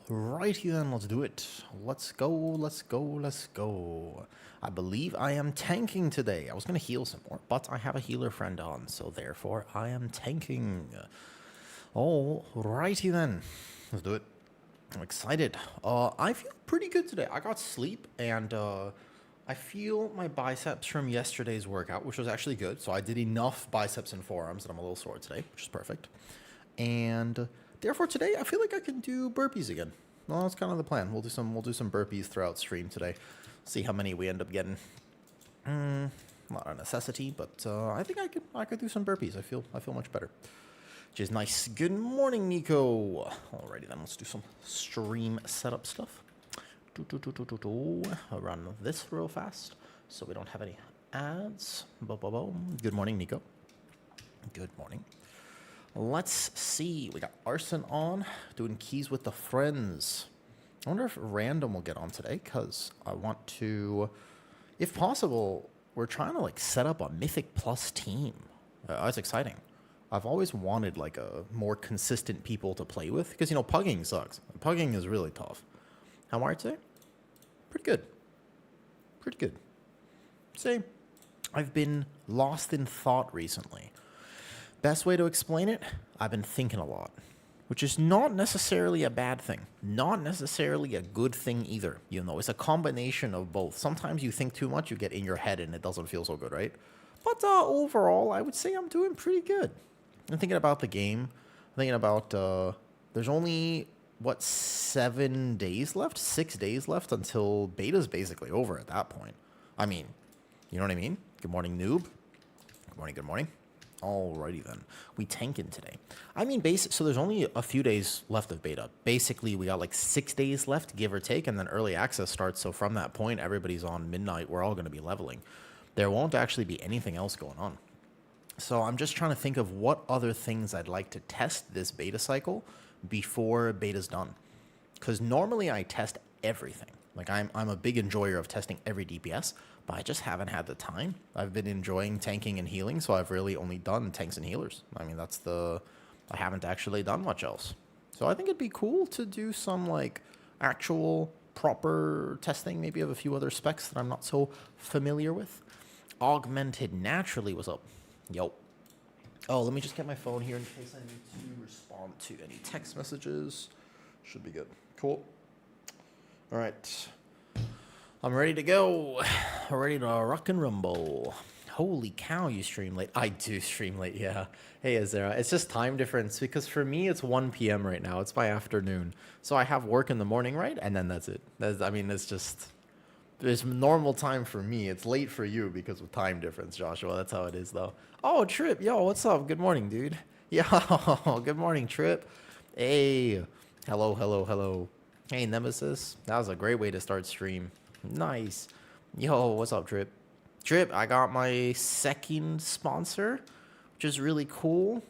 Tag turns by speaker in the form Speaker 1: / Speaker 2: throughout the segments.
Speaker 1: righty then, let's do it. Let's go, let's go, let's go. I believe I am tanking today. I was going to heal some more, but I have a healer friend on, so therefore I am tanking. All righty then, let's do it. I'm excited. I feel pretty good today. I got sleep, and I feel my biceps from yesterday's workout, which was actually good. So I did enough biceps and forearms that I'm a little sore today, which is perfect. And therefore today I feel like I can do burpees again. Well, that's kind of the plan. We'll do some burpees throughout stream today. See how many we end up getting. Not a necessity, but I think I could do some burpees. I feel much better, which is nice. Good morning, Nico. Alrighty then, let's do some stream setup stuff. I'll run this real fast so we don't have any ads. Good morning, Nico. Good morning. Let's see. We got Arson on, doing keys with the friends. I wonder if Random will get on today, because I want to, if possible, we're trying to like set up a Mythic Plus team. That's exciting. I've always wanted like a more consistent people to play with, because, you know, pugging sucks. Pugging is really tough. How are you today? Pretty good. Pretty good. Say, I've been lost in thought recently. Best way to explain it, I've been thinking a lot, which is not necessarily a bad thing, not necessarily a good thing either. You know, it's a combination of both. Sometimes you think too much, you get in your head and it doesn't feel so good, right? But overall, I would say I'm doing pretty good. I'm thinking about the game. I'm thinking about, there's only, what, 7 days left? 6 days left until beta's basically over at that point. I mean, you know what I mean? Good morning, noob. Good morning, good morning. Alrighty then. We tanking today. I mean, so there's only a few days left of beta. Basically, we got like 6 days left, give or take, and then early access starts. So from that point, everybody's on midnight. We're all going to be leveling. There won't actually be anything else going on. So I'm just trying to think of what other things I'd like to test this beta cycle before beta's done. Because normally I test everything. Like I'm a big enjoyer of testing every DPS, but I just haven't had the time. I've been enjoying tanking and healing, so I've really only done tanks and healers. I mean, I haven't actually done much else. So I think it'd be cool to do some like actual proper testing, maybe of a few other specs that I'm not so familiar with. Augmented Naturally was up. Yo. Oh, let me just get my phone here in case I need to respond to any text messages. Should be good. Cool. All right. I'm ready to go. I'm ready to rock and rumble. Holy cow, you stream late. I do stream late, yeah. Hey, Azera. It's just time difference, because for me, it's 1 p.m. right now. It's my afternoon. So I have work in the morning, right? And then that's it. It's just... It's normal time for me. It's late for you because of time difference, Joshua. That's how it is, though. Oh, Trip. Yo, what's up? Good morning, dude. Yo, good morning, Trip. Hey. Hello, hello, hello. Hey, Nemesis. That was a great way to start stream. Nice. Yo, what's up, Trip? Trip, I got my second sponsor, which is really cool.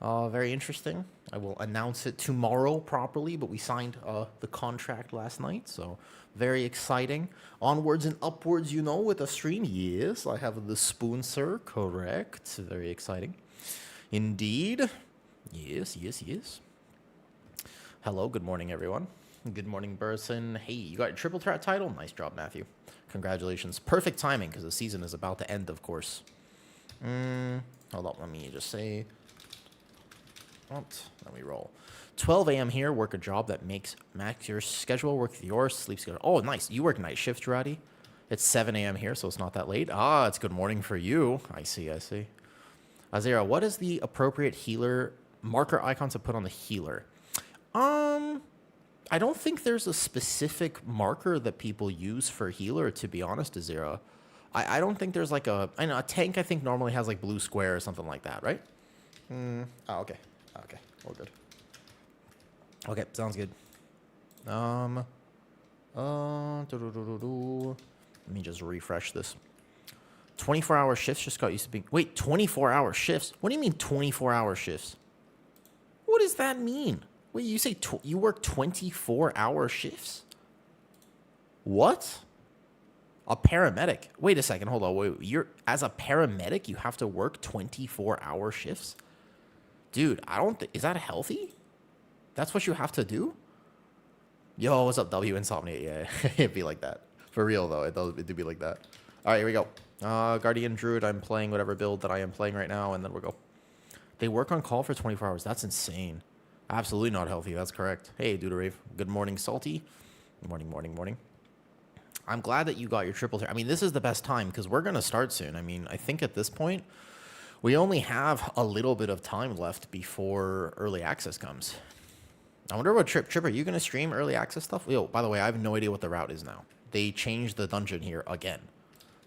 Speaker 1: Very interesting. I will announce it tomorrow properly, but we signed the contract last night, so very exciting. Onwards and upwards, you know, with a stream. Yes, I have the sponsor, correct. Very exciting. Indeed. Yes, yes, yes. Hello, good morning, everyone. Good morning, Burson. Hey, you got your triple threat title? Nice job, Matthew. Congratulations. Perfect timing, because the season is about to end, of course. Hold on, let me just say... Let me roll. 12 a.m. here, work a job that makes your schedule work with yours, sleep schedule. Oh, nice. You work night shift, Jarati? It's 7 a.m. here, so it's not that late. Ah, it's good morning for you. I see, I see. Azera, what is the appropriate healer marker icon to put on the healer? I don't think there's a specific marker that people use for healer, to be honest, Azera. I don't think there's like I know a tank I think normally has like blue square or something like that, right? Oh, okay. Okay, all good. Okay, sounds good. Let me just refresh this. 24-hour shifts just got used to being... Wait, 24-hour shifts? What do you mean 24-hour shifts? What does that mean? Wait, you say you work 24-hour shifts? What? A paramedic? Wait a second, hold on. Wait, as a paramedic, you have to work 24-hour shifts? Dude, I don't think... Is that healthy? That's what you have to do? Yo, what's up, W Insomnia? Yeah, it'd be like that. For real, though. It do be like that. All right, here we go. Guardian Druid, I'm playing whatever build that I am playing right now, and then we'll go. They work on call for 24 hours. That's insane. Absolutely not healthy. That's correct. Hey, Duderave. Good morning, Salty. Morning, morning, morning. I'm glad that you got your triple. I mean, this is the best time because we're going to start soon. I mean, I think at this point, we only have a little bit of time left before early access comes. I wonder what Trip, are you going to stream early access stuff? Yo, by the way, I have no idea what the route is now. They changed the dungeon here again.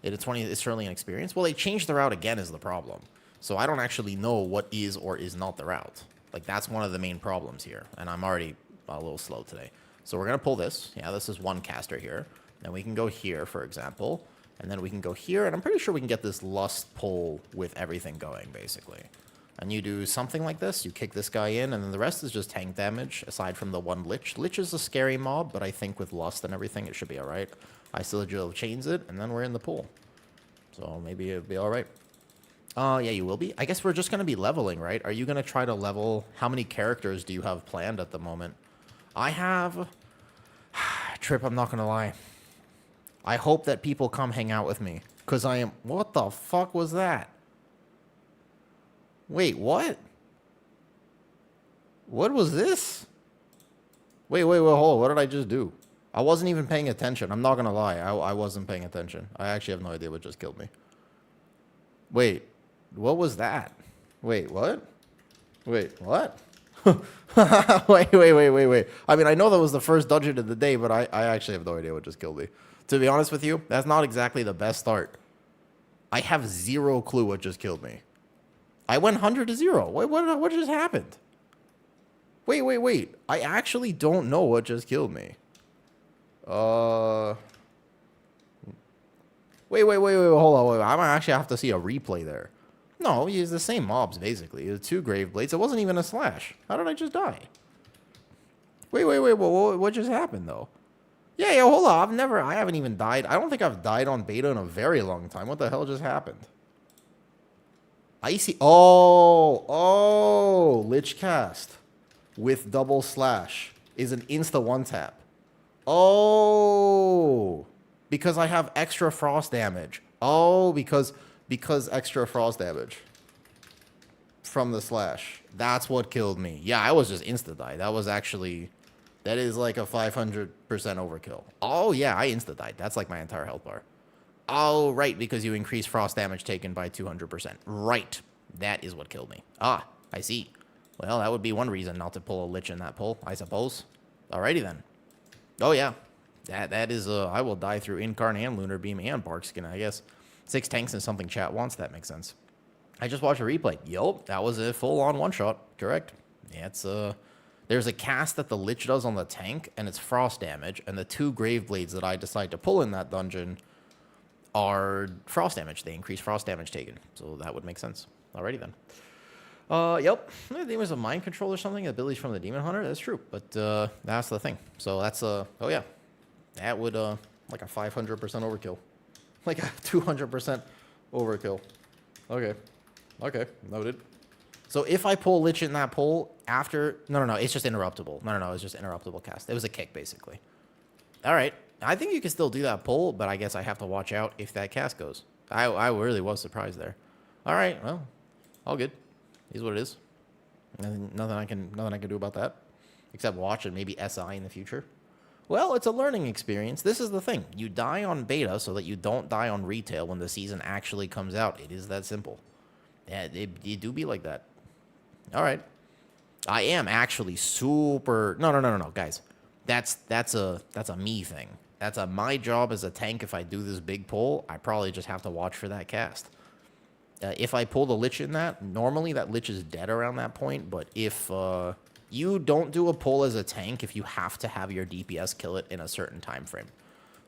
Speaker 1: It's certainly an experience. Well, they changed the route again is the problem. So I don't actually know what is or is not the route. Like, that's one of the main problems here. And I'm already a little slow today. So we're going to pull this. Yeah, this is one caster here. Then we can go here, for example. And then we can go here. And I'm pretty sure we can get this lust pull with everything going, basically. And you do something like this. You kick this guy in. And then the rest is just tank damage, aside from the one Lich. Lich is a scary mob, but I think with lust and everything, it should be all right. I still will chains it, and then we're in the pool. So maybe it'll be all right. Yeah, you will be. I guess we're just going to be leveling, right? Are you going to try to level? How many characters do you have planned at the moment? I have... Trip, I'm not going to lie. I hope that people come hang out with me. Because I am... What the fuck was that? Wait, what? What was this? Wait, hold on. What did I just do? I wasn't even paying attention. I'm not going to lie. I wasn't paying attention. I actually have no idea what just killed me. Wait. What was that? Wait, what? Wait, what? wait. I mean, I know that was the first dungeon of the day, but I actually have no idea what just killed me. To be honest with you, that's not exactly the best start. I have zero clue what just killed me. I went 100 to 0. Wait, what just happened? Wait. I actually don't know what just killed me. Wait, hold on. I might actually have to see a replay there. No, it's the same mobs, basically. The 2 grave blades. It wasn't even a slash. How did I just die? Wait, what just happened, though? Yeah, hold on. I haven't even died. I don't think I've died on beta in a very long time. What the hell just happened? Icy. Oh, Lich Cast with double slash is an insta one tap. Oh, because I have extra frost damage. Oh, because extra frost damage from the slash. That's what killed me. Yeah, I was just insta-died. That is like a 500% overkill. Oh, yeah, I insta-died. That's like my entire health bar. Oh, right, because you increase frost damage taken by 200%. Right. That is what killed me. Ah, I see. Well, that would be one reason not to pull a Lich in that pull, I suppose. Alrighty then. Oh, yeah. That is, I will die through Incarn and Lunar Beam and Barkskin, I guess. 6 tanks and something chat wants. That makes sense. I just watched a replay. Yup, that was a full-on one-shot. Correct. Yeah, it's, there's a cast that the Lich does on the tank, and it's frost damage, and the 2 grave blades that I decide to pull in that dungeon are frost damage. They increase frost damage taken, so that would make sense. Alrighty then. Yep. I think it was a mind control or something. Abilities from the Demon Hunter. That's true, but that's the thing. So that's oh yeah, that would like a 500% overkill, like a 200% overkill. Okay, noted. So if I pull Lich in that pull after, no, it's just interruptible. No, it's just interruptible cast. It was a kick basically. All right, I think you can still do that pull, but I guess I have to watch out if that cast goes. I really was surprised there. All right, well, all good. Is what it is. Nothing I can do about that, except watch and maybe SI in the future. Well, it's a learning experience. This is the thing. You die on beta so that you don't die on retail when the season actually comes out. It is that simple. Yeah, it do be like that. All right. I am actually super... No, guys. That's a me thing. That's my job as a tank. If I do this big pull, I probably just have to watch for that cast. If I pull the Lich in that, normally that Lich is dead around that point, but if you don't do a pull as a tank if you have to have your DPS kill it in a certain time frame.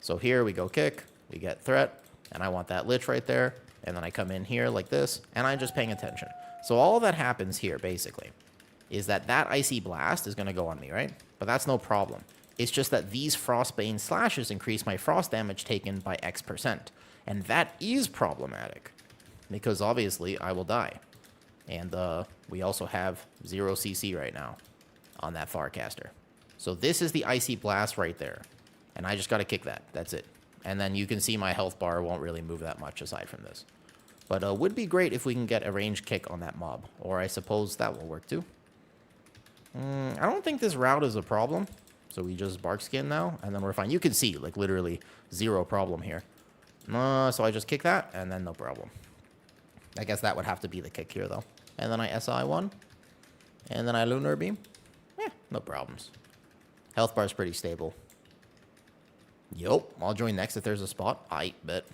Speaker 1: So here we go kick, we get threat, and I want that Lich right there, and then I come in here like this, and I'm just paying attention. So all that happens here, basically, is that Icy Blast is going to go on me, right? But that's no problem. It's just that these Frostbane slashes increase my frost damage taken by X%, and that is problematic. Because obviously I will die. And we also have 0 CC right now on that Farcaster. So this is the Icy Blast right there. And I just got to kick that. That's it. And then you can see my health bar won't really move that much aside from this. But would be great if we can get a ranged kick on that mob. Or I suppose that will work too. I don't think this route is a problem. So we just bark skin now, and then we're fine. You can see, like, literally zero problem here. So I just kick that, and then no problem. I guess that would have to be the kick here, though. And then I SI one. And then I Lunar Beam. No problems. Health bar is pretty stable. Yup, I'll join next if there's a spot. I bet.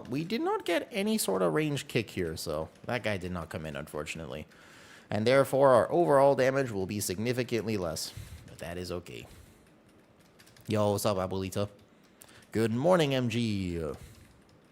Speaker 1: We did not get any sort of range kick here, so that guy did not come in, unfortunately. And therefore, our overall damage will be significantly less. But that is okay. Yo, what's up, Abuelita? Good morning, MG.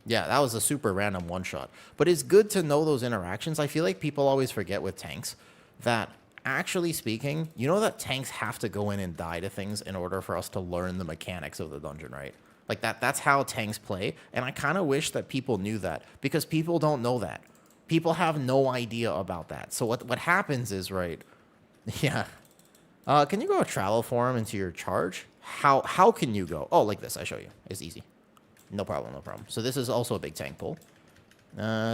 Speaker 1: Yeah, that was a super random one-shot. But it's good to know those interactions. I feel like people always forget with tanks that, actually speaking, you know that tanks have to go in and die to things in order for us to learn the mechanics of the dungeon, right? Like, that's how tanks play. And I kind of wish that people knew that, because people don't know that. People have no idea about that. So what happens is, right, yeah. Can you go travel form into your charge? How can you go? Oh, like this, I show you. It's easy. No problem, no problem. So this is also a big tank pull.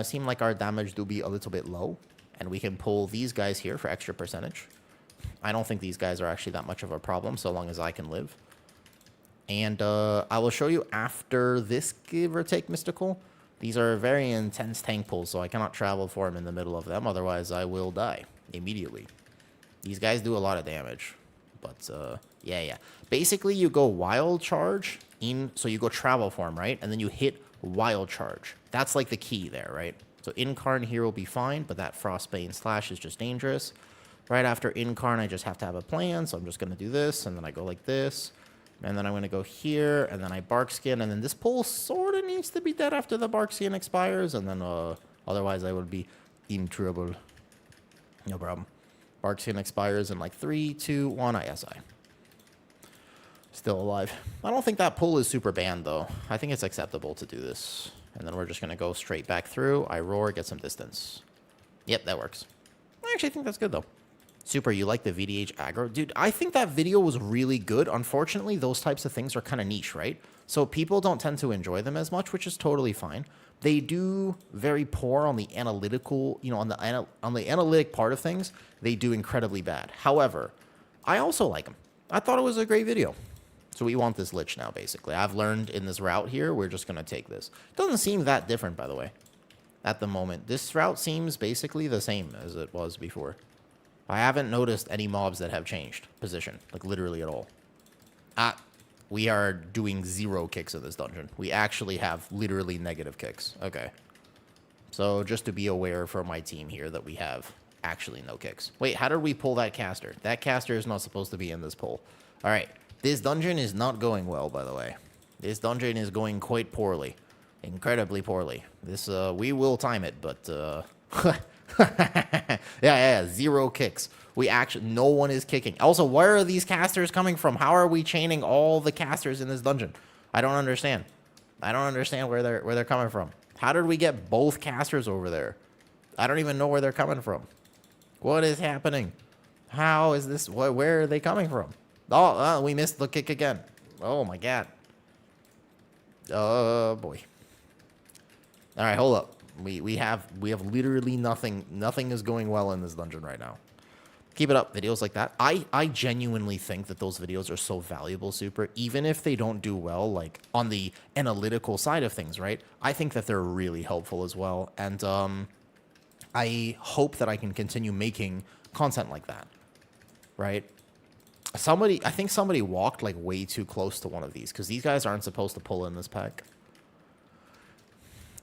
Speaker 1: Seem like our damage do be a little bit low. And we can pull these guys here for extra percentage. I don't think these guys are actually that much of a problem, so long as I can live. And I will show you after this, give or take, mystical. These are very intense tank pulls, so I cannot travel for them in the middle of them. Otherwise, I will die immediately. These guys do a lot of damage. But, yeah. Basically, you go wild charge in, so you go travel form, right? And then you hit wild charge. That's like the key there, right? So Incarn here will be fine, but that Frostbane Slash is just dangerous. Right after Incarn, I just have to have a plan, so I'm just going to do this, and then I go like this. And then I'm going to go here, and then I Bark Skin, and then this pull sort of needs to be dead after the Bark Skin expires, and then otherwise I would be in trouble. No problem. Bark Skin expires in like 3, 2, 1, ISI. Still alive. I don't think that pull is super banned, though. I think it's acceptable to do this. And then we're just going to go straight back through. I roar, get some distance. Yep, that works. I actually think that's good, though. Super, you like the VDH aggro? Dude, I think that video was really good. Unfortunately, those types of things are kind of niche, right? So people don't tend to enjoy them as much, which is totally fine. They do very poor on the analytical, you know, on the analytic part of things. They do incredibly bad. However, I also like them. I thought it was a great video. So we want this Lich now, basically. I've learned in this route here, we're just going to take this. It doesn't seem that different, by the way, at the moment. This route seems basically the same as it was before. I haven't noticed any mobs that have changed position, like literally at all. We are doing 0 kicks in this dungeon. We actually have literally negative kicks. Okay. So just to be aware for my team here that we have actually no kicks. Wait, how did we pull that caster? That caster is not supposed to be in this pull. All right. This dungeon is not going well, by the way. This dungeon is going quite poorly. Incredibly poorly. This, we will time it, but, yeah, 0 kicks. We actually, no one is kicking. Also, where are these casters coming from? How are we chaining all the casters in this dungeon? I don't understand. I don't understand where they're coming from. How did we get both casters over there? I don't even know where they're coming from. What is happening? How is this? Where are they coming from? Oh, we missed the kick again. Oh my god. Oh boy. All right, hold up. We have literally nothing. Nothing is going well in this dungeon right now. Keep it up, videos like that. I genuinely think that those videos are so valuable, Super. Even if they don't do well, like on the analytical side of things, right? I think that they're really helpful as well, and I hope that I can continue making content like that, right? I think somebody walked like way too close to one of these because these guys aren't supposed to pull in this pack.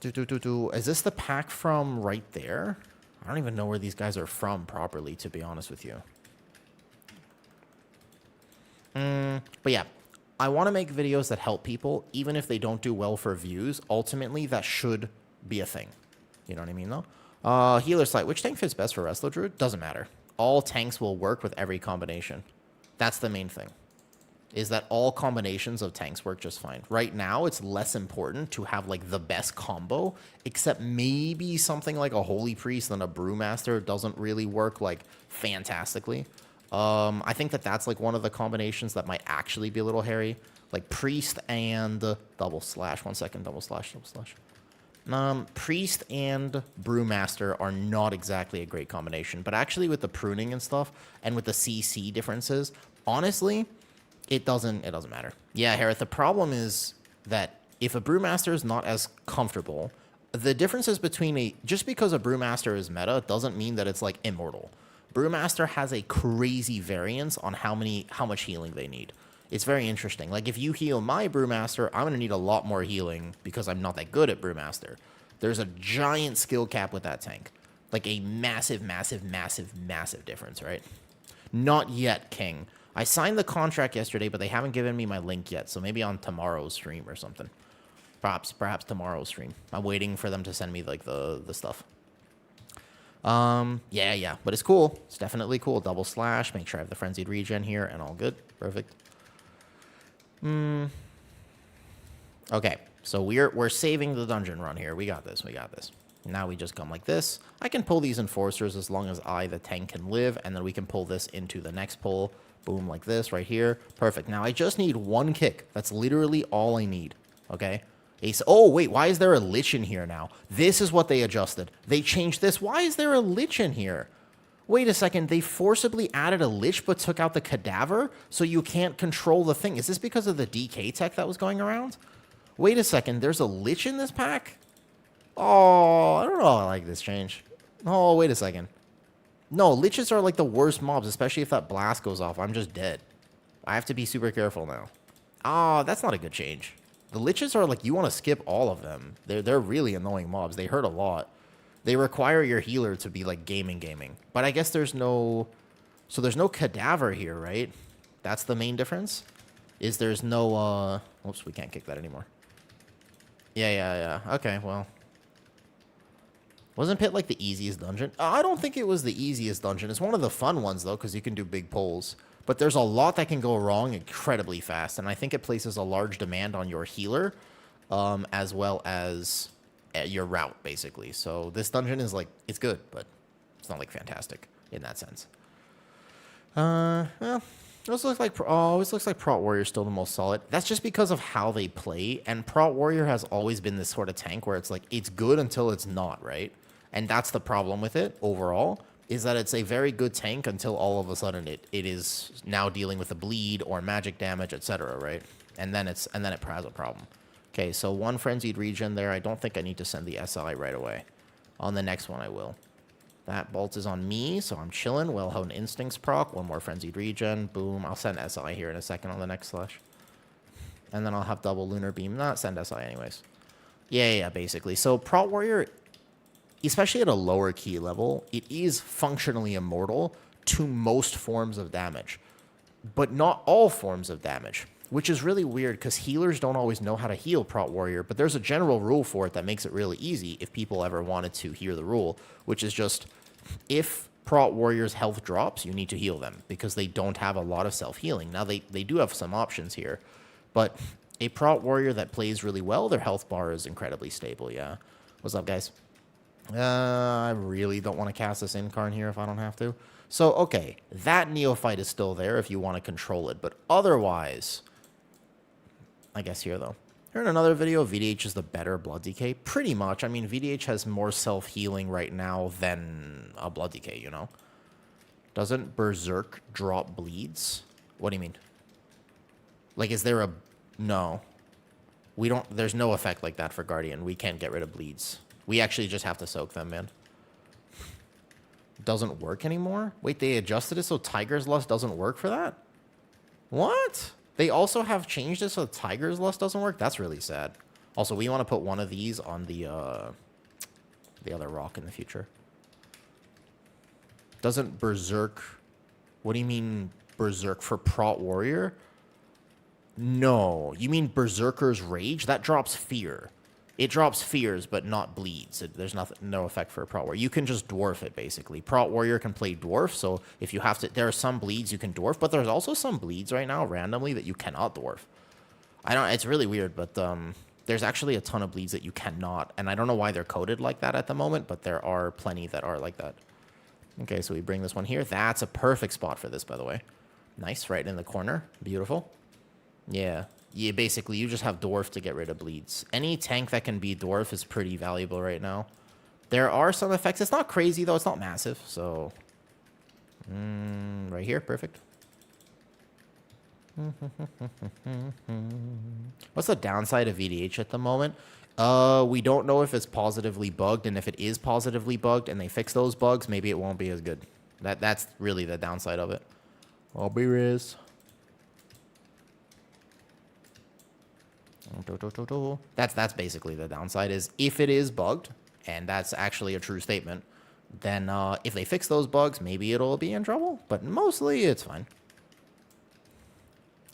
Speaker 1: Is this the pack from right there? I don't even know where these guys are from properly, to be honest with you. But yeah, I want to make videos that help people, even if they don't do well for views. Ultimately, that should be a thing. You know what I mean, though? Healer site. Which tank fits best for Resto Druid? Doesn't matter. All tanks will work with every combination. That's the main thing, is that all combinations of tanks work just fine. Right now, it's less important to have, like, the best combo, except maybe something like a Holy Priest than a Brewmaster doesn't really work, like, fantastically. I think that's like one of the combinations that might actually be a little hairy. Like priest and double slash. 1 second, double slash. Priest and brewmaster are not exactly a great combination, but actually with the pruning and stuff and with the CC differences, honestly, it doesn't matter. Yeah, Harith, the problem is that if a brewmaster is not as comfortable, the differences between just because a brewmaster is meta doesn't mean that it's like immortal. Brewmaster has a crazy variance on how much healing they need. It's very interesting. Like, if you heal my Brewmaster, I'm going to need a lot more healing because I'm not that good at Brewmaster. There's a giant skill cap with that tank. Like, a massive, massive, massive, massive difference, right? Not yet, King. I signed the contract yesterday, but they haven't given me my link yet, so maybe on tomorrow's stream or something. Perhaps tomorrow's stream. I'm waiting for them to send me, like, the stuff. Yeah, but it's cool. It's definitely cool. Double slash. Make sure I have the frenzied regen here, and all good. Perfect. Okay, so we're saving the dungeon run here. We got this. Now we just come like this. I can pull these enforcers as long as the tank, can live, and then we can pull this into the next pull. Boom, like this right here. Perfect. Now I just need one kick. That's literally all I need. Okay? Ace. Oh, wait, why is there a lich in here now? This is what they adjusted. They changed this. Why is there a lich in here? Wait a second, they forcibly added a lich but took out the cadaver, so you can't control the thing. Is this because of the DK tech that was going around? Wait a second, there's a lich in this pack? Oh, I don't know I like this change. Oh, wait a second. No, liches are like the worst mobs, especially if that blast goes off. I'm just dead. I have to be super careful now. Oh, that's not a good change. The liches are like, you want to skip all of them. They're really annoying mobs. They hurt a lot. They require your healer to be, like, gaming. But I guess there's no... So there's no cadaver here, right? That's the main difference? Is there's no, Oops, we can't kick that anymore. Yeah. Okay, well. Wasn't Pit, like, the easiest dungeon? I don't think it was the easiest dungeon. It's one of the fun ones, though, because you can do big pulls. But there's a lot that can go wrong incredibly fast. And I think it places a large demand on your healer, as well as... your route, basically. So this dungeon is like, it's good, but it's not like fantastic in that sense. Well, this looks like Prot Warrior still the most solid. That's just because of how they play, and Prot Warrior has always been this sort of tank where it's like, it's good until it's not, right? And that's the problem with it overall, is that it's a very good tank until all of a sudden it is now dealing with a bleed or magic damage, etc., right? And then it has a problem. Okay, so one frenzied regen there. I don't think I need to send the SI right away. On the next one, I will. That bolt is on me, so I'm chilling. Well-honed instincts proc. One more frenzied regen. Boom. I'll send SI here in a second on the next slash. And then I'll have double lunar beam. Not send SI anyways. Yeah, basically. So Prot Warrior, especially at a lower key level, it is functionally immortal to most forms of damage. But not all forms of damage. Which is really weird, because healers don't always know how to heal Prot Warrior, but there's a general rule for it that makes it really easy if people ever wanted to hear the rule, which is just, if Prot Warrior's health drops, you need to heal them, because they don't have a lot of self-healing. Now, they do have some options here, but a Prot Warrior that plays really well, their health bar is incredibly stable, yeah. What's up, guys? I really don't want to cast this Incarn here if I don't have to. So, okay, that Neophyte is still there if you want to control it, but otherwise... I guess here, though. Here in another video, VDH is the better Blood Decay. Pretty much. I mean, VDH has more self-healing right now than a Blood Decay, you know? Doesn't Berserk drop bleeds? What do you mean? Like, is there a... No. We don't... There's no effect like that for Guardian. We can't get rid of bleeds. We actually just have to soak them, man. Doesn't work anymore? Wait, they adjusted it so Tiger's Lust doesn't work for that? What? They also have changed it so Tiger's Lust doesn't work? That's really sad. Also, we want to put one of these on the other rock in the future. Doesn't Berserk... What do you mean Berserk for Prot Warrior? No. You mean Berserker's Rage? That drops Fear. It drops Fears, but not Bleeds. There's no effect for a Prot Warrior. You can just Dwarf it, basically. Prot Warrior can play Dwarf, so if you have to... There are some Bleeds you can Dwarf, but there's also some Bleeds right now, randomly, that you cannot Dwarf. It's really weird, but there's actually a ton of Bleeds that you cannot, and I don't know why they're coded like that at the moment, but there are plenty that are like that. Okay, so we bring this one here. That's a perfect spot for this, by the way. Nice, right in the corner. Beautiful. Yeah. Yeah, basically, you just have Dwarf to get rid of bleeds. Any tank that can be Dwarf is pretty valuable right now. There are some effects. It's not crazy, though. It's not massive, so... right here, perfect. What's the downside of VDH at the moment? We don't know if it's positively bugged, and if it is positively bugged and they fix those bugs, maybe it won't be as good. That's really the downside of it. I'll be Riz. That's basically the downside, is if it is bugged, and that's actually a true statement, then if they fix those bugs, maybe it'll be in trouble, but mostly it's fine.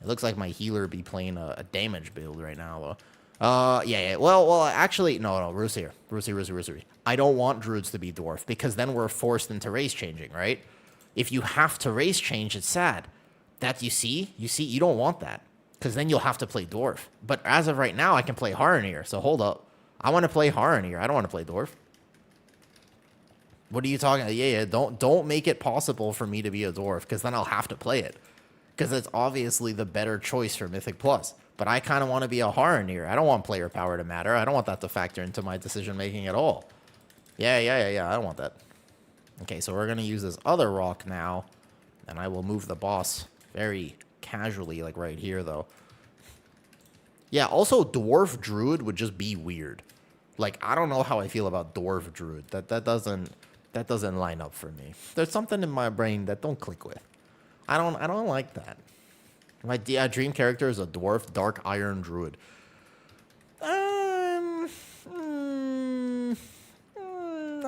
Speaker 1: It looks like my healer be playing a damage build right now, though. Yeah. Well, actually, no, Roost here. Roost. I don't want Druids to be Dwarf, because then we're forced into race changing, right? If you have to race change, it's sad. That you see, you don't want that, because then you'll have to play Dwarf. But as of right now, I can play Haranir, so hold up. I want to play Haranir. I don't want to play Dwarf. What are you talking about? Yeah, don't make it possible for me to be a Dwarf, because then I'll have to play it. Because it's obviously the better choice for Mythic Plus. But I kind of want to be a Haranir. I don't want player power to matter. I don't want that to factor into my decision-making at all. Yeah. I don't want that. Okay, so we're going to use this other rock now. And I will move the boss very casually, like right here, though. Yeah, also, Dwarf Druid would just be weird. Like, I don't know how I feel about Dwarf Druid. That doesn't line up for me. There's something in my brain that don't click with. I don't like that. My dream character is a Dwarf Dark Iron Druid. I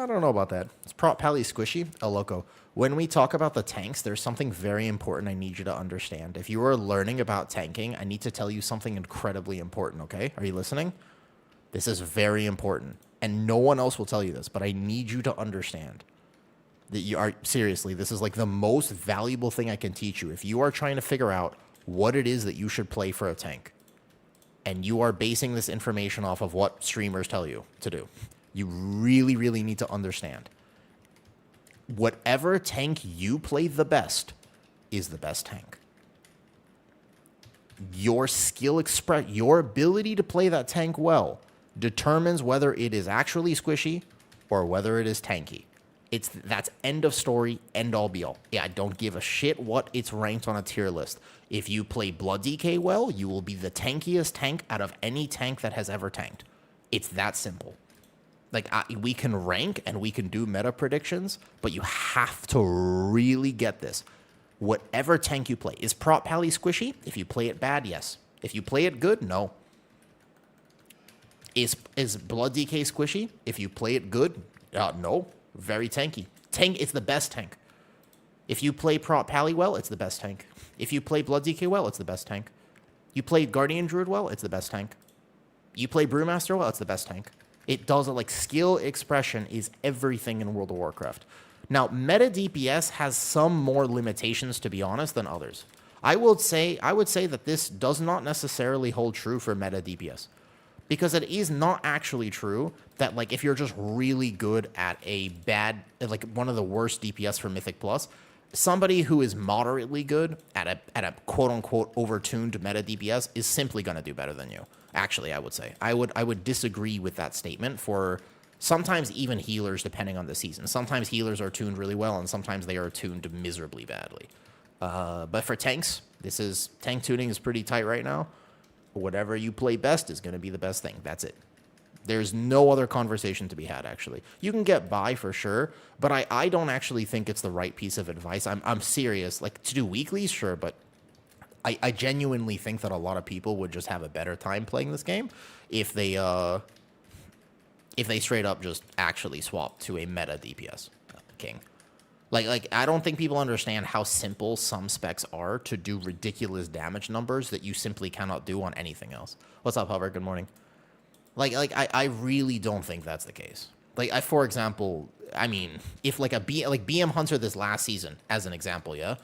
Speaker 1: don't know about that. It's Prop Pally Squishy. El Loco. When we talk about the tanks, there's something very important I need you to understand. If you are learning about tanking, I need to tell you something incredibly important, okay? Are you listening? This is very important. And no one else will tell you this, but I need you to understand that you are, seriously, this is like the most valuable thing I can teach you. If you are trying to figure out what it is that you should play for a tank, and you are basing this information off of what streamers tell you to do, you really, really need to understand. Whatever tank you play the best is the best tank. Your your ability to play that tank well determines whether it is actually squishy or whether it is tanky. That's end of story, end all be all. Yeah, I don't give a shit what it's ranked on a tier list. If you play Blood DK well, you will be the tankiest tank out of any tank that has ever tanked. It's that simple. Like, we can rank and we can do meta predictions, but you have to really get this. Whatever tank you play. Is Prop Pally squishy? If you play it bad, yes. If you play it good, no. Is Blood DK squishy? If you play it good, no. Very tanky. It's the best tank. If you play Prop Pally well, it's the best tank. If you play Blood DK well, it's the best tank. You play Guardian Druid well, it's the best tank. You play Brewmaster well, it's the best tank. It does it like skill expression is everything in World of Warcraft. Now, meta DPS has some more limitations, to be honest, than others. I would say that this does not necessarily hold true for meta DPS. Because it is not actually true that, like, if you're just really good at a bad, like, one of the worst DPS for Mythic Plus, somebody who is moderately good at a quote-unquote overtuned meta DPS is simply going to do better than you. Actually, I would say. I would disagree with that statement for sometimes even healers, depending on the season. Sometimes healers are tuned really well, and sometimes they are tuned miserably badly. But for tanks, tank tuning is pretty tight right now. Whatever you play best is going to be the best thing. That's it. There's no other conversation to be had, actually. You can get by for sure, but I don't actually think it's the right piece of advice. I'm serious. Like, to do weeklies, sure, but I genuinely think that a lot of people would just have a better time playing this game if they straight up just actually swap to a meta DPS king. Like I don't think people understand how simple some specs are to do ridiculous damage numbers that you simply cannot do on anything else. What's up, Hover? Good morning. I really don't think that's the case. Like, for example, I mean, if like BM Hunter this last season, as an example, yeah?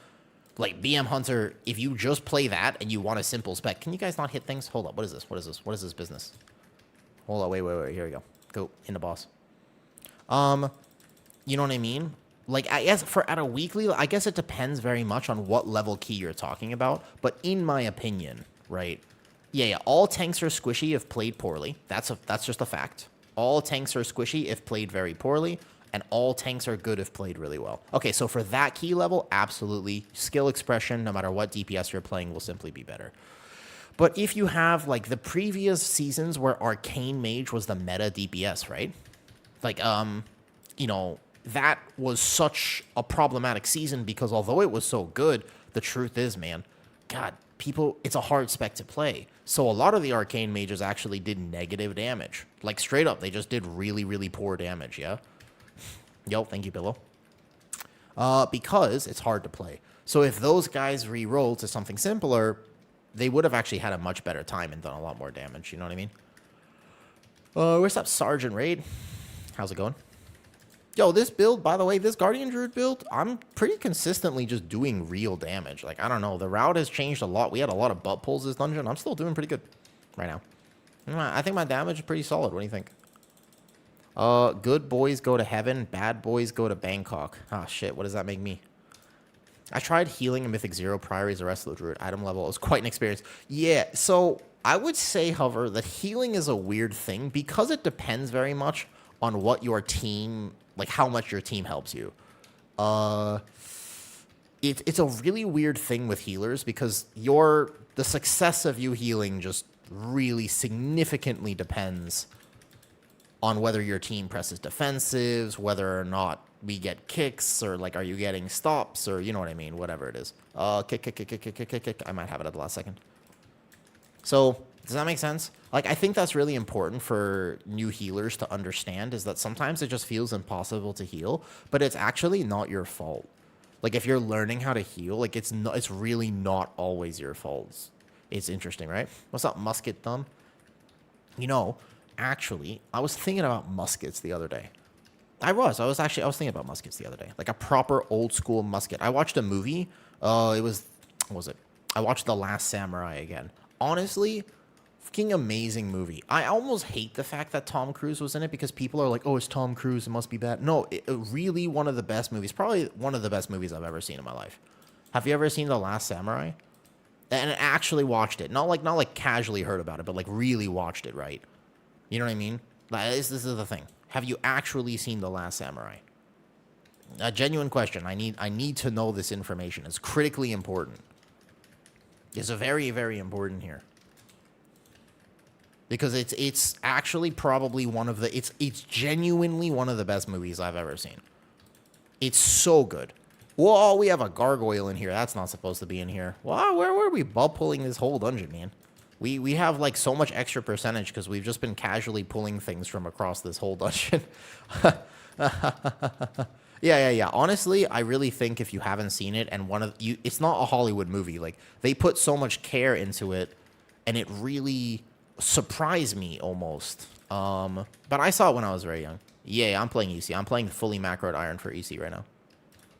Speaker 1: Like, BM Hunter, if you just play that and you want a simple spec, can you guys not hit things? Hold up, what is this? What is this business? Hold on, wait, here we go. Go, in the boss. You know what I mean? Like, I guess for at a weekly, I guess it depends very much on what level key you're talking about. But in my opinion, right? Yeah, all tanks are squishy if played poorly. That's just a fact. All tanks are squishy if played very poorly, and all tanks are good if played really well. Okay, so for that key level, absolutely. Skill expression, no matter what DPS you're playing, will simply be better. But if you have, like, the previous seasons where Arcane Mage was the meta DPS, right? Like, you know, that was such a problematic season because although it was so good, the truth is, man, God, people, it's a hard spec to play. So a lot of the Arcane Mages actually did negative damage. Like, straight up, they just did really, really poor damage, yeah? Yo, thank you, Billow. Because it's hard to play. So if those guys re-rolled to something simpler, they would have actually had a much better time and done a lot more damage, you know what I mean? Where's that Sergeant Raid? How's it going? Yo, this build, by the way, this Guardian Druid build, I'm pretty consistently just doing real damage. Like, I don't know, the route has changed a lot. We had a lot of butt pulls this dungeon. I'm still doing pretty good right now. I think my damage is pretty solid. What do you think? Good boys go to heaven, bad boys go to Bangkok. Ah, shit, what does that make me? I tried healing a Mythic 0 prior as the rest of the Druid item level. It was quite an experience. Yeah, so I would say, however, that healing is a weird thing because it depends very much on what your team, like how much your team helps you. It's a really weird thing with healers because the success of you healing just really significantly depends on whether your team presses defensives, whether or not we get kicks, or like, are you getting stops, or you know what I mean, whatever it is. Kick. I might have it at the last second. So, does that make sense? Like, I think that's really important for new healers to understand, is that sometimes it just feels impossible to heal, but it's actually not your fault. Like, if you're learning how to heal, like, it's really not always your fault. It's interesting, right? What's up, Musket Thumb? You know, actually, I was thinking about muskets the other day. I was thinking about muskets the other day. Like a proper old school musket. I watched a movie. What was it? I watched The Last Samurai again. Honestly, fucking amazing movie. I almost hate the fact that Tom Cruise was in it because people are like, oh, it's Tom Cruise, it must be bad. No, it really one of the best movies. Probably one of the best movies I've ever seen in my life. Have you ever seen The Last Samurai? And actually watched it. Not like casually heard about it, but like really watched it, right? You know what I mean? Like, this is the thing. Have you actually seen The Last Samurai? A genuine question. I need to know this information. It's critically important. It's very, very important here. Because it's actually probably one of the... It's genuinely one of the best movies I've ever seen. It's so good. Whoa, we have a gargoyle in here. That's not supposed to be in here. Wow, where were we butt pulling this whole dungeon, man? We have, like, so much extra percentage because we've just been casually pulling things from across this whole dungeon. Yeah. Honestly, I really think if you haven't seen it, and it's not a Hollywood movie. Like, they put so much care into it, and it really surprised me almost. But I saw it when I was very young. Yeah, I'm playing EC. I'm playing fully macroed Iron for EC right now.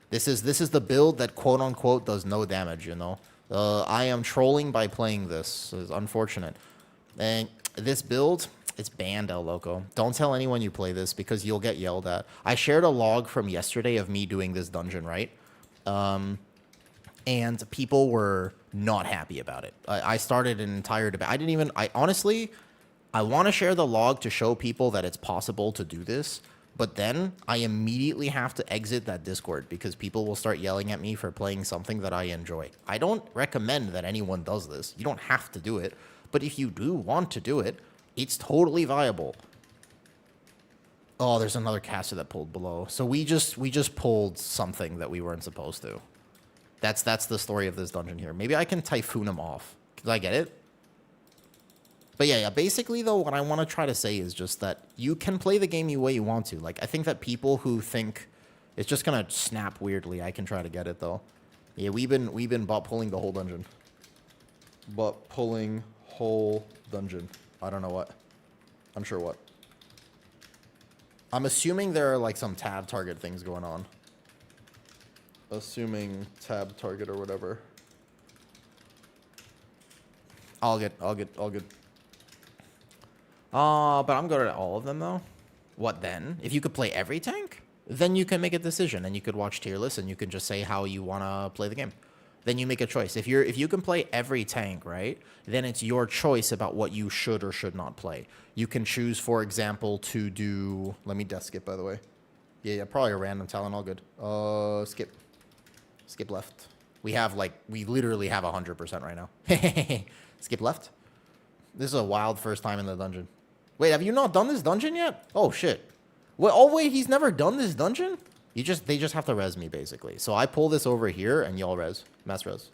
Speaker 1: This is the build that quote-unquote does no damage, you know? I am trolling by playing this. It's unfortunate. And this build, it's banned, El Loco. Don't tell anyone you play this because you'll get yelled at. I shared a log from yesterday of me doing this dungeon, right? And people were not happy about it. I started an entire debate. Honestly, I want to share the log to show people that it's possible to do this. But then I immediately have to exit that Discord because people will start yelling at me for playing something that I enjoy. I don't recommend that anyone does this. You don't have to do it. But if you do want to do it, it's totally viable. Oh, there's another caster that pulled below. So we just pulled something that we weren't supposed to. That's the story of this dungeon here. Maybe I can Typhoon him off. Did I get it? But yeah, basically, though, what I want to try to say is just that you can play the game the way you want to. Like, I think that people who think it's just going to snap weirdly, I can try to get it, though. Yeah, we've been butt pulling the whole dungeon. Butt pulling whole dungeon. I don't know what. I'm sure what. I'm assuming there are, like, some tab target things going on. Assuming tab target or whatever. All good. But I'm good at all of them, though. What then? If you could play every tank? then you can make a decision and you could watch tier lists and you can just say how you want to play the game. Then you make a choice. If you can play every tank, right, then it's your choice about what you should or should not play. You can choose, for example, to do... Let me death skip, by the way. Yeah, probably a random talent, all good. Skip. Skip left. We literally have 100% right now. Skip left. This is a wild first time in the dungeon. Wait, have you not done this dungeon yet? Oh, shit. Wait, he's never done this dungeon? They just have to res me, basically. So I pull this over here, and y'all res. Mass res.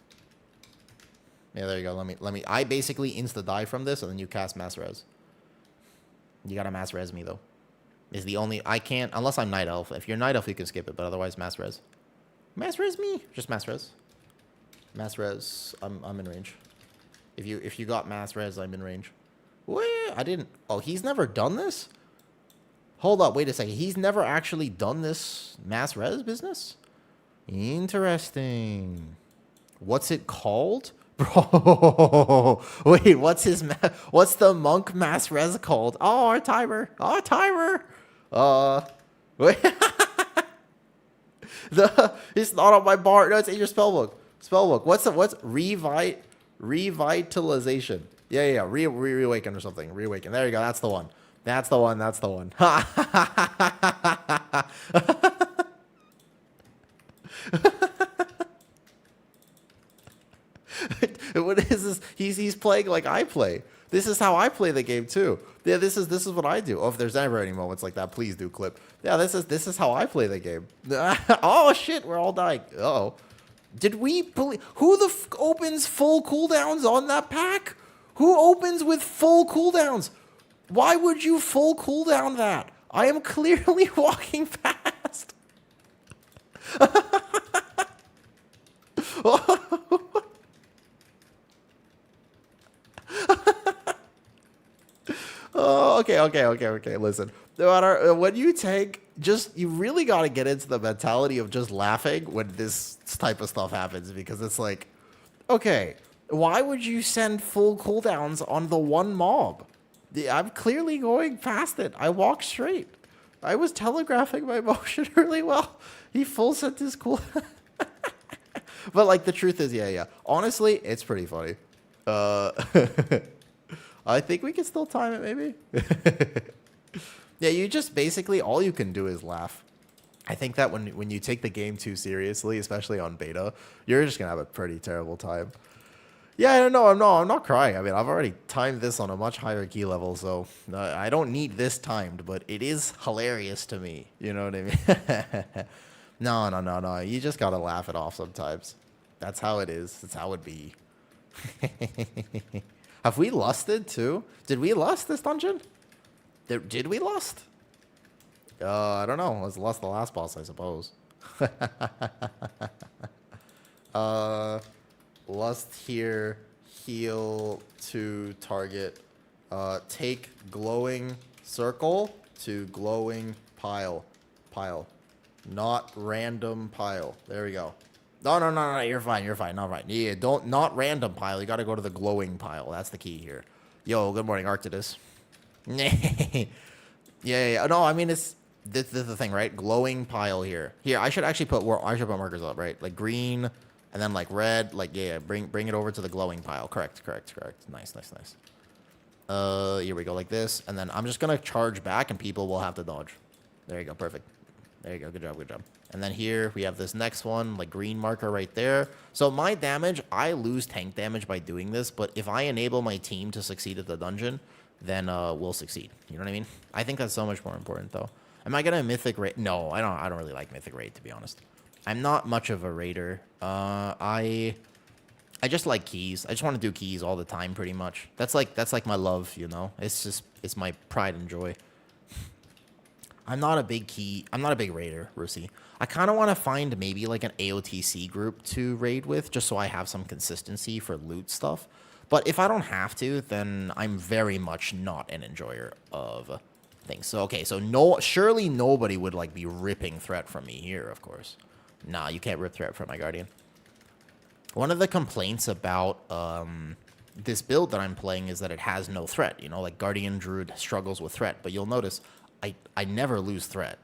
Speaker 1: Yeah, there you go. I basically insta-die from this, and then you cast mass res. You gotta mass res me, though. Is the only... I can't... Unless I'm Night Elf. If you're Night Elf, you can skip it, but otherwise mass res. Mass res me? Just mass res. Mass res. I'm in range. If you got mass res, I'm in range. Wait, I didn't... Oh, he's never done this? Hold up, wait a second. He's never actually done this mass res business? Interesting. What's it called? Bro, wait, what's the monk mass res called? Oh, our timer. Our timer. Wait. It's not on my bar. No, it's in your spellbook. Spellbook. What's revitalization? Yeah. Reawaken or something. Reawaken. There you go. That's the one. That's the one. That's the one. What is this? He's playing like I play. This is how I play the game too. Yeah, this is what I do. Oh, if there's ever any moments like that, please do clip. Yeah, this is how I play the game. Oh shit, we're all dying. Uh-oh. Did we who the opens full cooldowns on that pack? Who opens with full cooldowns? Why would you full cooldown that? I am clearly walking past. Oh, okay. Listen, no matter when you take, you really got to get into the mentality of just laughing when this type of stuff happens, because it's like, okay, why would you send full cooldowns on the one mob? I'm clearly going past it. I walked straight. I was telegraphing my motion really well. He full sent his cooldown. But like the truth is, yeah. Honestly, it's pretty funny. I think we can still time it, maybe. Yeah, you just basically all you can do is laugh. I think that when you take the game too seriously, especially on beta, you're just gonna have a pretty terrible time. Yeah, I don't know. I'm not crying. I mean, I've already timed this on a much higher key level, so I don't need this timed, but it is hilarious to me. You know what I mean? No. You just gotta laugh it off sometimes. That's how it is. That's how it be. Have we lusted too? Did we lust this dungeon? Did we lust? I don't know. Let's lust the last boss, I suppose. Lust here. Heal to target. Take glowing circle to glowing pile. Not random pile. There we go. No, you're fine. Not right. Yeah, not random pile. You gotta go to the glowing pile. That's the key here. Yo, good morning, Arctidus. Yeah. No, I mean, this is the thing, right? Glowing pile here. Here, I should actually put markers up, right? Like green, and then like red. Like, yeah, bring it over to the glowing pile. Correct. Nice. Here we go, like this. And then I'm just gonna charge back, and people will have to dodge. There you go, perfect. There you go, good job. And then here, we have this next one, like green marker right there. So my damage, I lose tank damage by doing this, but if I enable my team to succeed at the dungeon, then we'll succeed. You know what I mean? I think that's so much more important, though. Am I gonna mythic raid? No, I don't really like mythic raid, to be honest. I'm not much of a raider. I just like keys. I just want to do keys all the time, pretty much. That's like my love, you know? It's my pride and joy. I'm not a big raider, Russi. I kind of want to find maybe like an AOTC group to raid with, just so I have some consistency for loot stuff. But if I don't have to, then I'm very much not an enjoyer of things. So, okay, so surely nobody would like be ripping threat from me here, of course. Nah, you can't rip threat from my Guardian. One of the complaints about this build that I'm playing is that it has no threat. You know, like Guardian Druid struggles with threat, but you'll notice I never lose threat.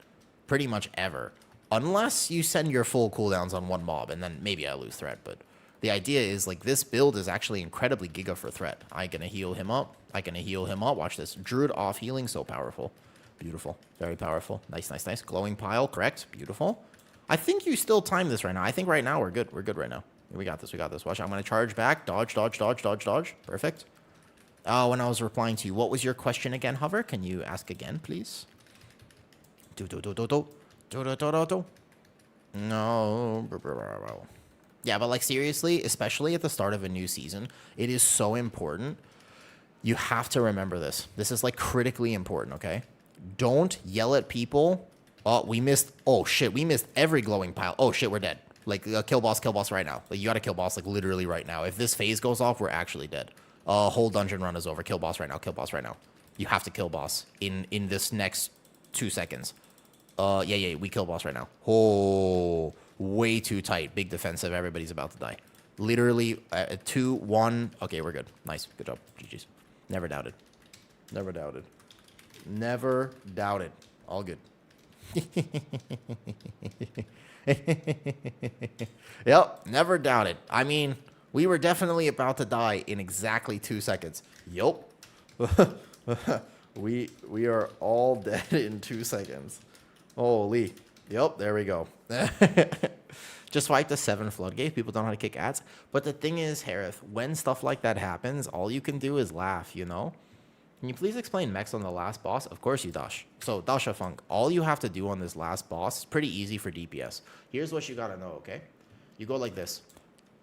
Speaker 1: pretty much ever. Unless you send your full cooldowns on one mob, and then maybe I lose threat. But the idea is, like, this build is actually incredibly giga for threat. I'm going to heal him up. I'm going to heal him up. Watch this. Druid off healing, so powerful. Beautiful. Very powerful. Nice, nice, nice. Glowing pile, correct. Beautiful. I think you still time this right now. I think right now we're good. We're good right now. We got this. We got this. Watch. I'm going to charge back. Dodge, dodge, dodge, dodge, dodge. Perfect. Oh, when I was replying to you, what was your question again, Hover? Can you ask again, please? No. Yeah, but like seriously, especially at the start of a new season, it is so important. You have to remember this. This is like critically important, okay? Don't yell at people. Oh, we missed. Oh, shit. We missed every glowing pile. Oh, shit. We're dead. Like, kill boss right now. Like, you gotta kill boss, like, literally right now. If this phase goes off, we're actually dead. Whole dungeon run is over. Kill boss right now. Kill boss right now. You have to kill boss in this next 2 seconds. Yeah. We kill boss right now. Oh, way too tight. Big defensive. Everybody's about to die. Literally, 2, 1. Okay, we're good. Nice. Good job. GG's. Never doubted. Never doubted. Never doubted. All good. Yep, never doubted. I mean, we were definitely about to die in exactly 2 seconds. Yup. we are all dead in 2 seconds. Holy. Yep, there we go. Just wipe the 7 floodgate. People don't know how to kick ads. But the thing is, Harith, when stuff like that happens, all you can do is laugh, you know? Can you please explain mechs on the last boss? Of course you dash. So, Dasha Funk, all you have to do on this last boss is pretty easy for DPS. Here's what you gotta know, okay? You go like this.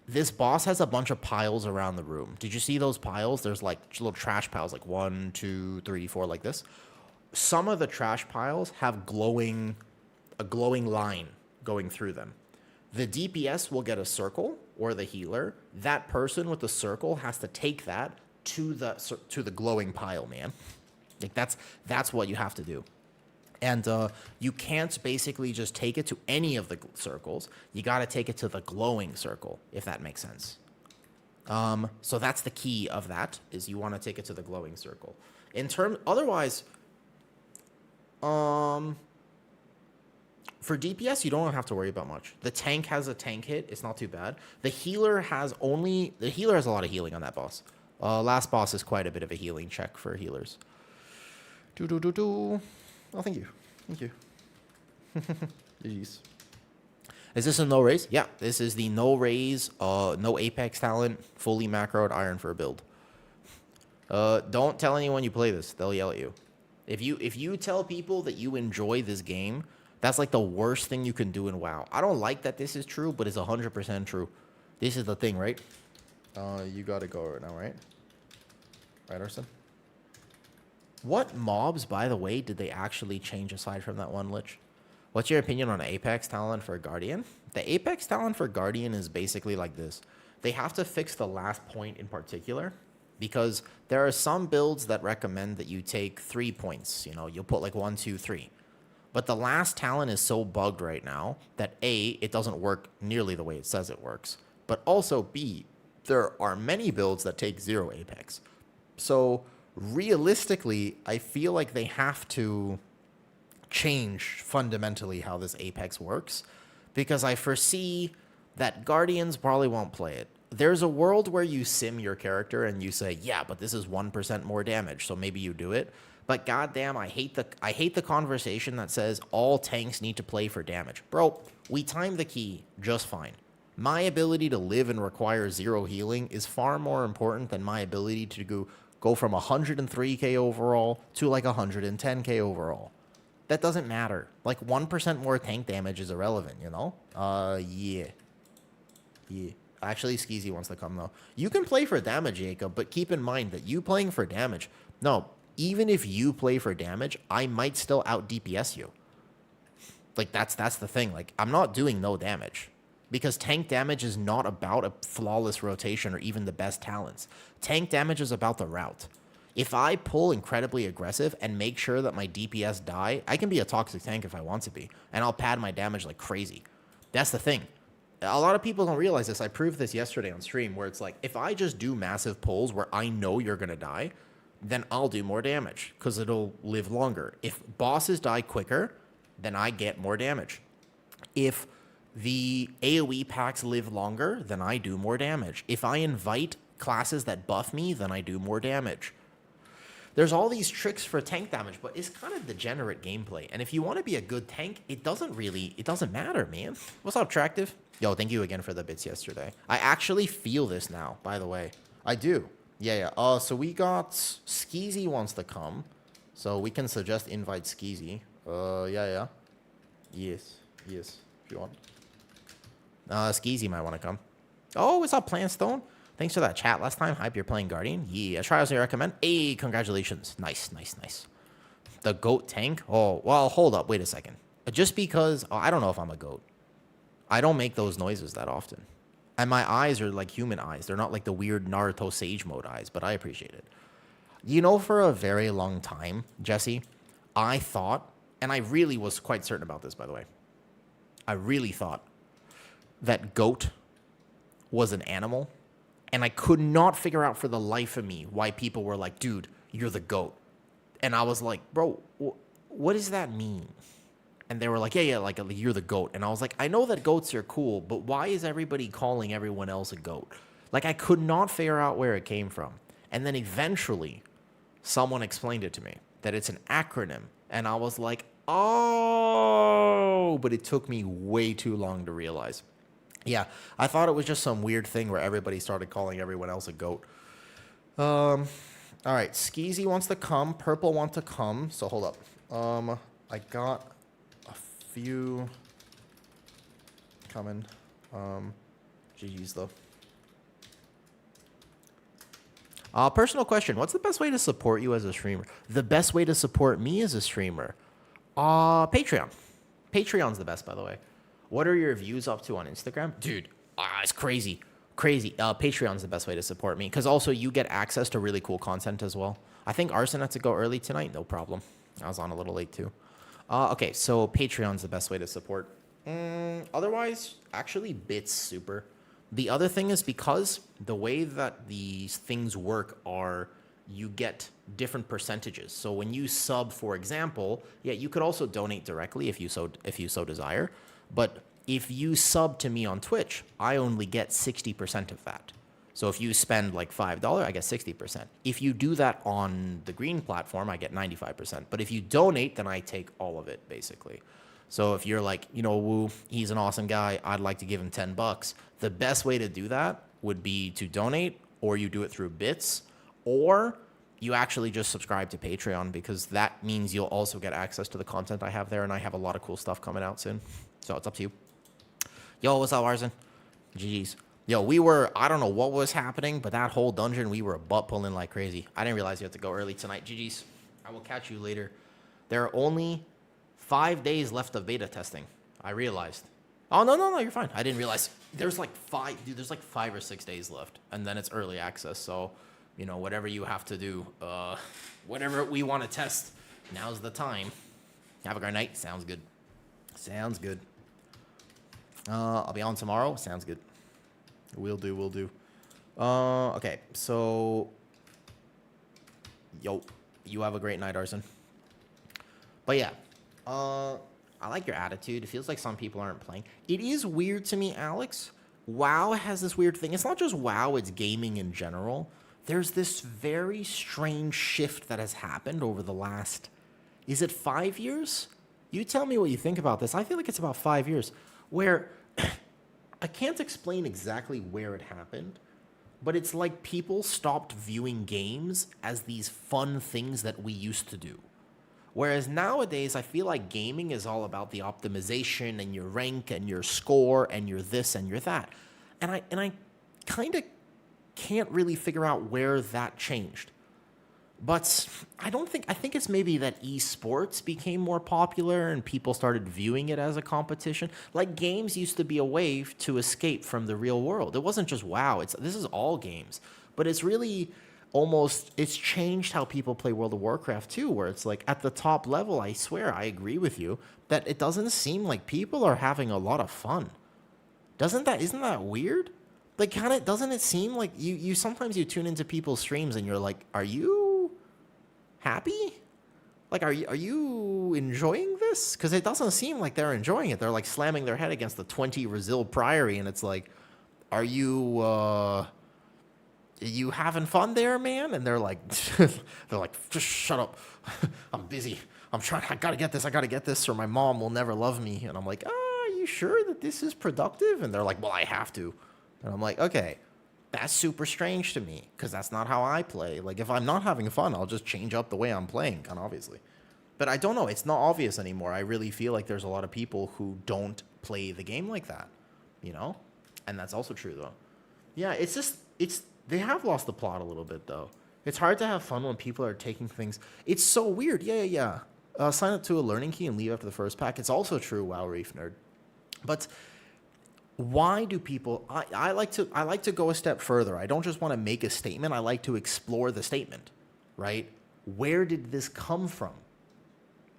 Speaker 1: This boss has a bunch of piles around the room. Did you see those piles? There's like little trash piles, like 1, 2, 3, 4, like this. Some of the trash piles have a glowing line going through them. The DPS will get a circle, or the healer. That person with the circle has to take that to the glowing pile, man. Like that's what you have to do. And you can't basically just take it to any of the circles. You got to take it to the glowing circle, if that makes sense. So that's the key of that, is you want to take it to the glowing circle. Otherwise, for DPS, you don't have to worry about much. The tank has a tank hit. It's not too bad. The healer has a lot of healing on that boss. Last boss is quite a bit of a healing check for healers. Oh, thank you. Thank you. Jeez. Is this a no raise? Yeah, this is the no raise, no apex talent, fully macroed Iron Fur build. Don't tell anyone you play this. They'll yell at you. If you tell people that you enjoy this game, that's like the worst thing you can do in WoW. I don't like that this is true, but it's 100% true. This is the thing, right? You gotta go right now, right? Right, Arson? What mobs, by the way, did they actually change aside from that one lich? What's your opinion on Apex talent for Guardian? The Apex talent for Guardian is basically like this. They have to fix the last point in particular, because there are some builds that recommend that you take 3 points. You know, you'll put like 1, 2, 3. But the last talent is so bugged right now that A, it doesn't work nearly the way it says it works. But also B, there are many builds that take 0 Apex. So realistically, I feel like they have to change fundamentally how this Apex works, because I foresee that Guardians probably won't play it. There's a world where you sim your character and you say, yeah, but this is 1% more damage, so maybe you do it. But goddamn, I hate the conversation that says all tanks need to play for damage. Bro, we time the key just fine. My ability to live and require 0 healing is far more important than my ability to go from 103k overall to like 110k overall. That doesn't matter. Like 1% more tank damage is irrelevant, you know? Yeah. Actually, Skeezy wants to come though. You can play for damage, Jacob, but keep in mind that you playing for damage. No, even if you play for damage, I might still out DPS you. Like that's the thing. Like I'm not doing no damage. Because tank damage is not about a flawless rotation or even the best talents. Tank damage is about the route. If I pull incredibly aggressive and make sure that my DPS die, I can be a toxic tank if I want to be. And I'll pad my damage like crazy. That's the thing. A lot of people don't realize this. I proved this yesterday on stream, where it's like, if I just do massive pulls where I know you're going to die, then I'll do more damage because it'll live longer. If bosses die quicker, then I get more damage. If the AoE packs live longer, then I do more damage. If I invite classes that buff me, then I do more damage. There's all these tricks for tank damage, but it's kind of degenerate gameplay. And if you want to be a good tank, it doesn't matter, man. What's up, Attractive? Yo, thank you again for the bits yesterday. I actually feel this now, by the way. I do. Yeah. So we got Skeezy wants to come. So we can suggest invite Skeezy. Yeah. Yes, if you want. Skeezy might want to come. Oh, what's up, Plantstone? Thanks for that chat last time. Hype, you're playing Guardian. Yeah, trials I recommend. Hey, congratulations. Nice. The goat tank? Oh, well, hold up. Wait a second. Just because... I don't know if I'm a goat. I don't make those noises that often. And my eyes are like human eyes. They're not like the weird Naruto Sage Mode eyes, but I appreciate it. You know, for a very long time, Jesse, I thought... And I really was quite certain about this, by the way. I really thought that goat was an animal. And I could not figure out for the life of me why people were like, dude, you're the goat. And I was like, bro, what does that mean? And they were like, yeah, like you're the goat. And I was like, I know that goats are cool, but why is everybody calling everyone else a goat? Like, I could not figure out where it came from. And then eventually, someone explained it to me, that it's an acronym. And I was like, oh, but it took me way too long to realize. Yeah, I thought it was just some weird thing where everybody started calling everyone else a goat. All right, Skeezy wants to come. Purple wants to come. So hold up. I got a few coming. GG's though. Personal question. What's the best way to support you as a streamer? The best way to support me as a streamer? Patreon. Patreon's the best, by the way. What are your views up to on Instagram? Dude, it's crazy. Patreon's the best way to support me, because also you get access to really cool content as well. I think Arson had to go early tonight. No problem. I was on a little late too. Okay, so Patreon's the best way to support. Otherwise, actually, Bits super. The other thing is, because the way that these things work are you get different percentages. So when you sub, for example, yeah, you could also donate directly if you so desire. But if you sub to me on Twitch, I only get 60% of that. So if you spend like $5, I get 60%. If you do that on the green platform, I get 95%. But if you donate, then I take all of it, basically. So if you're like, you know, Woo, he's an awesome guy, I'd like to give him $10. The best way to do that would be to donate, or you do it through bits, or you actually just subscribe to Patreon, because that means you'll also get access to the content I have there, and I have a lot of cool stuff coming out soon. So it's up to you. Yo, what's up, Arson? GG's. Yo, I don't know what was happening, but that whole dungeon, we were butt pulling like crazy. I didn't realize you had to go early tonight. GG's. I will catch you later. There are only 5 days left of beta testing, I realized. Oh, no, you're fine. I didn't realize. There's like 5 or 6 days left, and then it's early access. So, you know, whatever you have to do, whatever we want to test, now's the time. Have a great night. Sounds good. I'll be on tomorrow. Sounds good. Will do. Okay, so... Yo, you have a great night, Arson. But yeah, I like your attitude. It feels like some people aren't playing. It is weird to me, Alex. WoW has this weird thing. It's not just WoW, it's gaming in general. There's this very strange shift that has happened over the last... Is it 5 years? You tell me what you think about this. I feel like it's about 5 years. Where I can't explain exactly where it happened, but it's like people stopped viewing games as these fun things that we used to do. Whereas nowadays, I feel like gaming is all about the optimization and your rank and your score and your this and your that. And I kind of can't really figure out where that changed. But I think it's maybe that esports became more popular and people started viewing it as a competition. Like, games used to be a way to escape from the real world. It wasn't just WoW. This is all games. But it's really it's changed how people play World of Warcraft too, where it's like at the top level, I swear, I agree with you, that it doesn't seem like people are having a lot of fun. Isn't that weird? Like, doesn't it seem like you sometimes you tune into people's streams and you're like, are you happy? Like, are you enjoying this? Because it doesn't seem like they're enjoying it. They're like slamming their head against the 20 Resil Priory, and it's like, are you having fun there, man? And they're like, just shut up. I'm busy. I gotta get this, or my mom will never love me. And I'm like, are you sure that this is productive? And they're like, well, I have to. And I'm like, okay, that's super strange to me, because that's not how I play. Like, if I'm not having fun, I'll just change up the way I'm playing, kind of obviously. But I don't know. It's not obvious anymore. I really feel like there's a lot of people who don't play the game like that, you know? And that's also true, though. Yeah, they have lost the plot a little bit, though. It's hard to have fun when people are taking things. It's so weird. Yeah. Sign up to a learning key and leave after the first pack. It's also true, WoW Reef Nerd. But why do people... I like to go a step further. I don't just want to make a statement. I like to explore the statement, right? Where did this come from?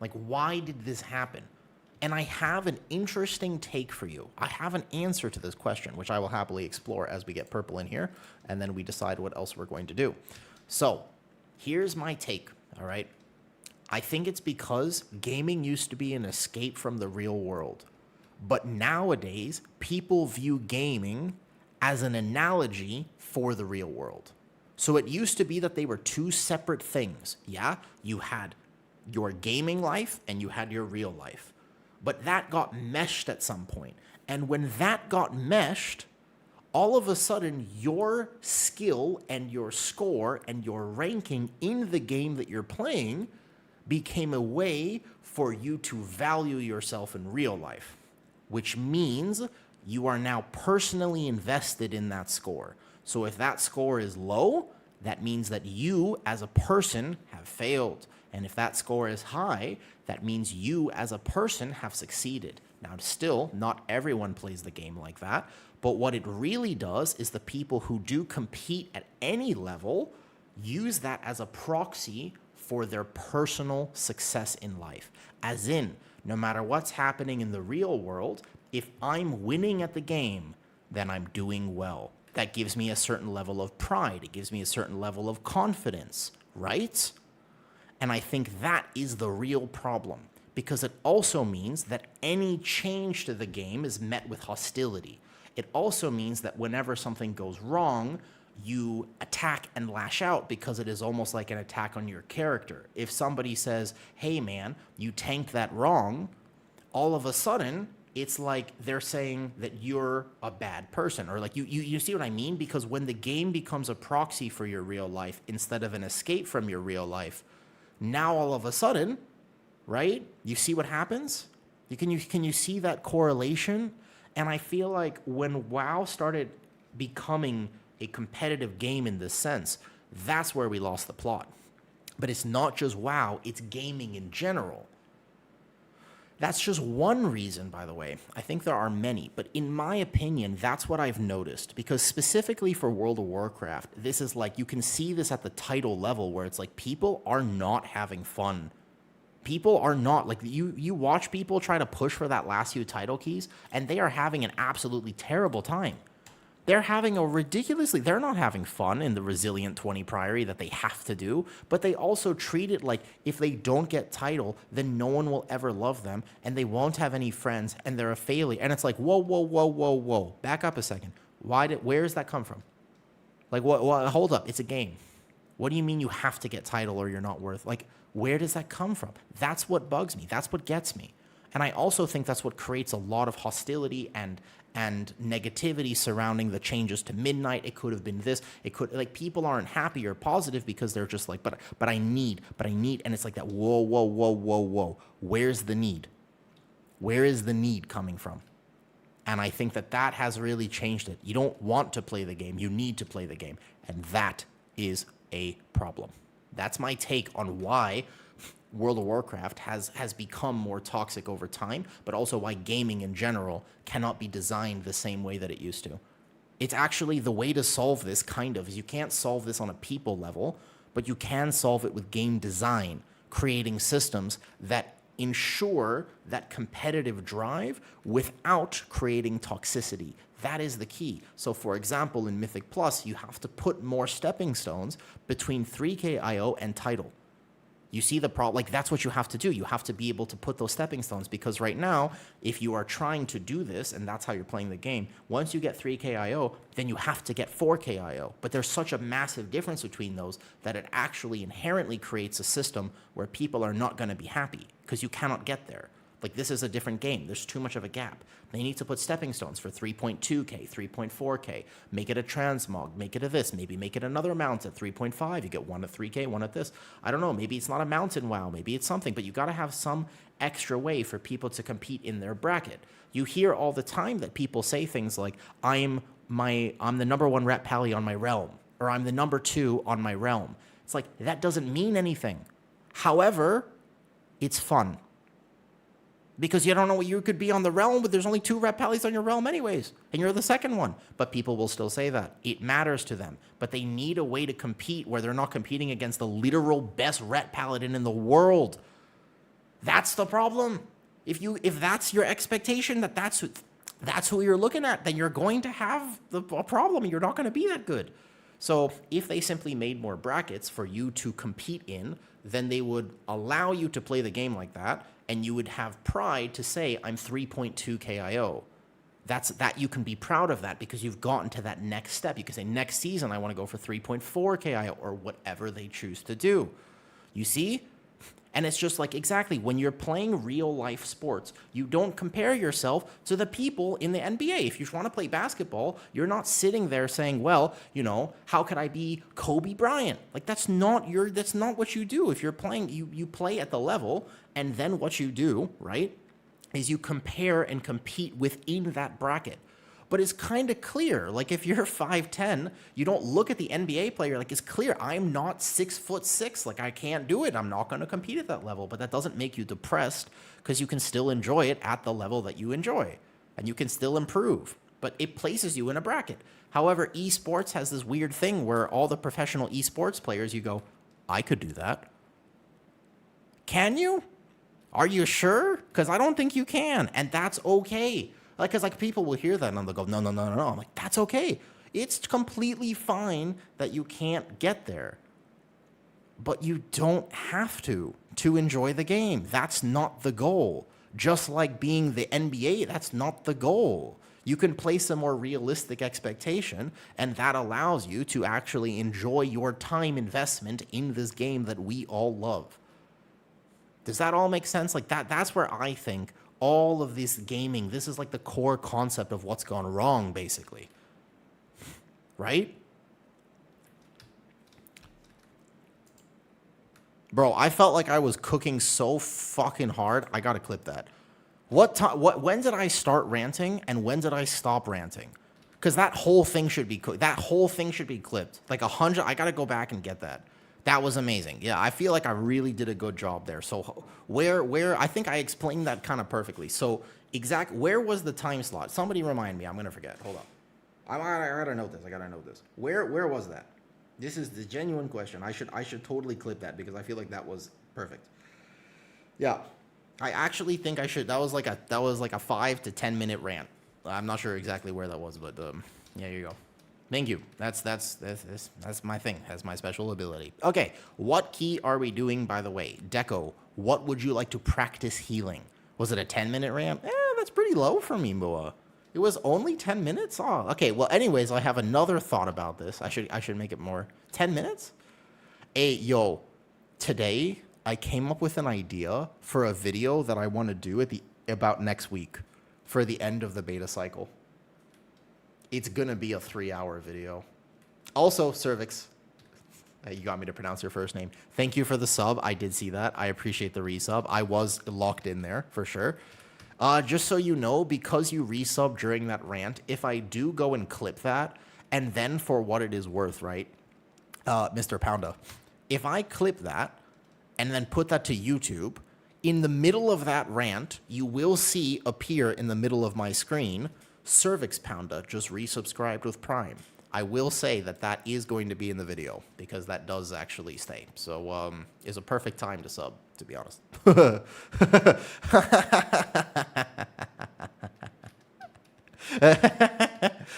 Speaker 1: Like, why did this happen? And I have an interesting take for you. I have an answer to this question, which I will happily explore as we get purple in here, and then we decide what else we're going to do. So, here's my take, all right? I think it's because gaming used to be an escape from the real world. But nowadays, people view gaming as an analogy for the real world. So it used to be that they were two separate things. Yeah, you had your gaming life and you had your real life. But that got meshed at some point. And when that got meshed, all of a sudden your skill and your score and your ranking in the game that you're playing became a way for you to value yourself in real life, which means you are now personally invested in that score. So if that score is low, that means that you as a person have failed. And if that score is high, that means you as a person have succeeded. Now, still, not everyone plays the game like that, but what it really does is the people who do compete at any level use that as a proxy for their personal success in life. As in, no matter what's happening in the real world, if I'm winning at the game, then I'm doing well. That gives me a certain level of pride. It gives me a certain level of confidence, right? And I think that is the real problem, because it also means that any change to the game is met with hostility. It also means that whenever something goes wrong, you attack and lash out, because it is almost like an attack on your character. If somebody says, hey man, you tanked that wrong, all of a sudden, it's like they're saying that you're a bad person, or like you see what I mean? Because when the game becomes a proxy for your real life instead of an escape from your real life, now all of a sudden, right? You see what happens? Can you see that correlation? And I feel like when WoW started becoming a competitive game in this sense, that's where we lost the plot. But it's not just WoW, it's gaming in general. That's just one reason, by the way. I think there are many, but in my opinion, that's what I've noticed. Because specifically for World of Warcraft, this is like, you can see this at the title level where it's like people are not having fun. People are not, like, you watch people try to push for that last few title keys, and they are having an absolutely terrible time. They're not having fun in the resilient 20 Priory that they have to do, but they also treat it like if they don't get title, then no one will ever love them, and they won't have any friends, and they're a failure. And it's like, whoa. Back up a second. Where does that come from? Like, hold up, it's a game. What do you mean you have to get title or you're not worth? Like, where does that come from? That's what bugs me. That's what gets me. And I also think that's what creates a lot of hostility and negativity surrounding the changes to midnight. It could have been this. It could, like, people aren't happy or positive because they're just like, but I need. And it's like that, whoa. Where's the need? Where is the need coming from? And I think that has really changed it. You don't want to play the game. You need to play the game. And that is a problem. That's my take on why World of Warcraft has become more toxic over time, but also why gaming in general cannot be designed the same way that it used to. It's actually the way to solve this, kind of, is you can't solve this on a people level, but you can solve it with game design, creating systems that ensure that competitive drive without creating toxicity. That is the key. So for example, in Mythic Plus, you have to put more stepping stones between 3K IO and title. You see the problem? Like, that's what you have to do. You have to be able to put those stepping stones, because right now, if you are trying to do this, and that's how you're playing the game, once you get 3k IO, then you have to get 4k IO. But there's such a massive difference between those that it actually inherently creates a system where people are not going to be happy because you cannot get there. Like, this is a different game. There's too much of a gap. They need to put stepping stones for 3.2k, 3.4k, make it a transmog, make it a this, maybe make it another mount at 3.5. You get one at 3k, one at this. I don't know. Maybe it's not a mountain WoW. Maybe it's something, but you got to have some extra way for people to compete in their bracket. You hear all the time that people say things like, I'm the number 1 ret pally on my realm, or I'm the number 2 on my realm. It's like, that doesn't mean anything. However, it's fun. Because you don't know what you could be on the realm, but there's only 2 ret pallies on your realm anyways, and you're the second one. But people will still say that. It matters to them. But they need a way to compete where they're not competing against the literal best ret paladin in the world. That's the problem. If that's your expectation, that's who you're looking at, then you're going to have a problem. You're not going to be that good. So if they simply made more brackets for you to compete in, then they would allow you to play the game like that, and you would have pride to say, I'm 3.2 KIO. That you can be proud of that because you've gotten to that next step. You can say, next season, I want to go for 3.4 KIO, or whatever they choose to do. You see? And it's just like, exactly, when you're playing real life sports, you don't compare yourself to the people in the NBA. If you want to play basketball, you're not sitting there saying, well, how could I be Kobe Bryant? Like, that's not what you do. If you're playing, you play at the level, and then what you do, right, is you compare and compete within that bracket. But it's kind of clear. Like, if you're 5'10", you don't look at the NBA player. Like, it's clear I'm not 6'6". Like, I can't do it. I'm not going to compete at that level. But that doesn't make you depressed, because you can still enjoy it at the level that you enjoy. And you can still improve. But it places you in a bracket. However, esports has this weird thing where all the professional esports players, you go, I could do that. Can you? Are you sure? Because I don't think you can. And that's okay. Because people will hear that and they'll go, no. I'm like, that's okay. It's completely fine that you can't get there. But you don't have to enjoy the game. That's not the goal. Just like being the NBA, that's not the goal. You can place a more realistic expectation, and that allows you to actually enjoy your time investment in this game that we all love. Does that all make sense? Like, that's where I think all of this gaming, this is like the core concept of what's gone wrong, basically. Right? Bro, I felt like I was cooking so fucking hard. I gotta clip that. When did I start ranting, and when did I stop ranting? Because that whole thing should be clipped. Like 100. I gotta go back and get that. That was amazing. Yeah, I feel like I really did a good job there. So where I think I explained that kind of perfectly. So where was the time slot? Somebody remind me. I'm gonna forget. Hold on. I gotta note this. Where was that? This is the genuine question. I should totally clip that because I feel like that was perfect. Yeah, I actually think I should. That was like a 5 to 10 minute rant. I'm not sure exactly where that was, but yeah, here you go. Thank you. That's my thing. That's my special ability. Okay, what key are we doing, by the way? Deco, what would you like to practice healing? Was it a 10-minute rant? That's pretty low for me, Moa. It was only 10 minutes? Oh, okay. Well, anyways, I have another thought about this. I should make it more. 10 minutes? Hey, yo, today I came up with an idea for a video that I want to do about next week for the end of the beta cycle. It's going to be a 3-hour video. Also, Cervix, you got me to pronounce your first name. Thank you for the sub. I did see that. I appreciate the resub. I was locked in there for sure. Just so you know, because you resub during that rant, if I do go and clip that, and then for what it is worth, right, Mr. Pounda, if I clip that and then put that to YouTube, in the middle of that rant, you will see appear in the middle of my screen, Cervix Pounda just resubscribed with Prime. I will say that is going to be in the video because that does actually stay. So it's a perfect time to sub, to be honest.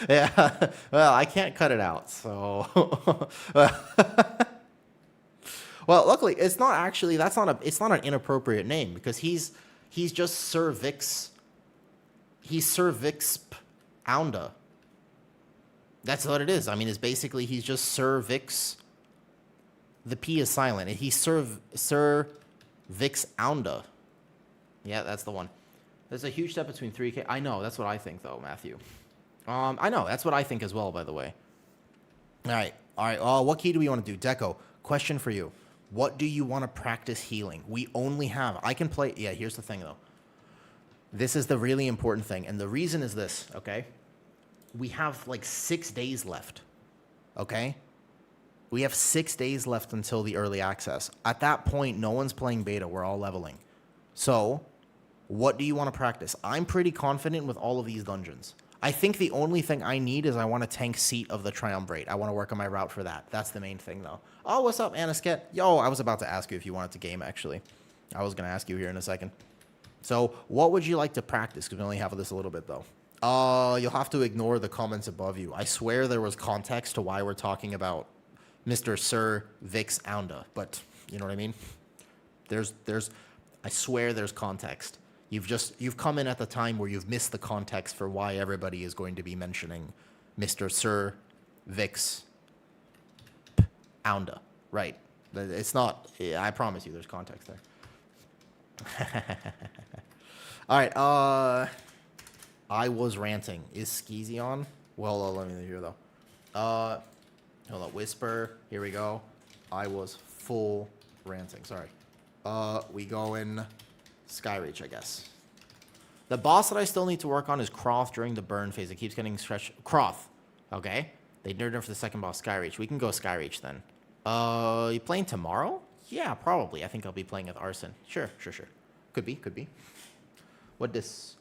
Speaker 1: Yeah. Well, I can't cut it out. So Well, luckily, it's not actually. It's not an inappropriate name because he's just Sir Vix. He's Sir Vix Aunda. That's what it is. I mean, it's basically he's just Sir Vix. The P is silent. He's Sir Vix Aunda. Yeah, that's the one. There's a huge step between 3K. I know. That's what I think, though, Matthew. I know. That's what I think as well, by the way. All right. What key do we want to do? Deco, question for you. What do you want to practice healing? We only have... I can play... Yeah, here's the thing, though. This is the really important thing. And the reason is this, okay? We have, like, 6 days left, okay? We have 6 days left until the early access. At that point, no one's playing beta. We're all leveling. So, what do you want to practice? I'm pretty confident with all of these dungeons. I think the only thing I need is I want to tank Seat of the Triumvirate. I want to work on my route for that. That's the main thing, though. Oh, what's up, Anisket? Yo, I was about to ask you if you wanted to game, actually. I was going to ask you here in a second. So, what would you like to practice? Because we only have this a little bit, though. You'll have to ignore the comments above you. I swear there was context to why we're talking about Mr. Sir Vix Aunda. But, you know what I mean? I swear there's context. You've come in at the time where you've missed the context for why everybody is going to be mentioning Mr. Sir Vix Aunda. Right. It's not, I promise you there's context there. All right, I was ranting. Is Skeezy on? Well, let me hear though. Hold on, Whisper, here we go. I was full ranting, sorry. We go in Skyreach, I guess. The boss that I still need to work on is Croth during the burn phase. It keeps getting stretched. Croth, okay. They nerfed for the second boss, Skyreach. We can go Skyreach then. You playing tomorrow? Yeah, probably. I think I'll be playing with Arson. Sure. Could be. What this?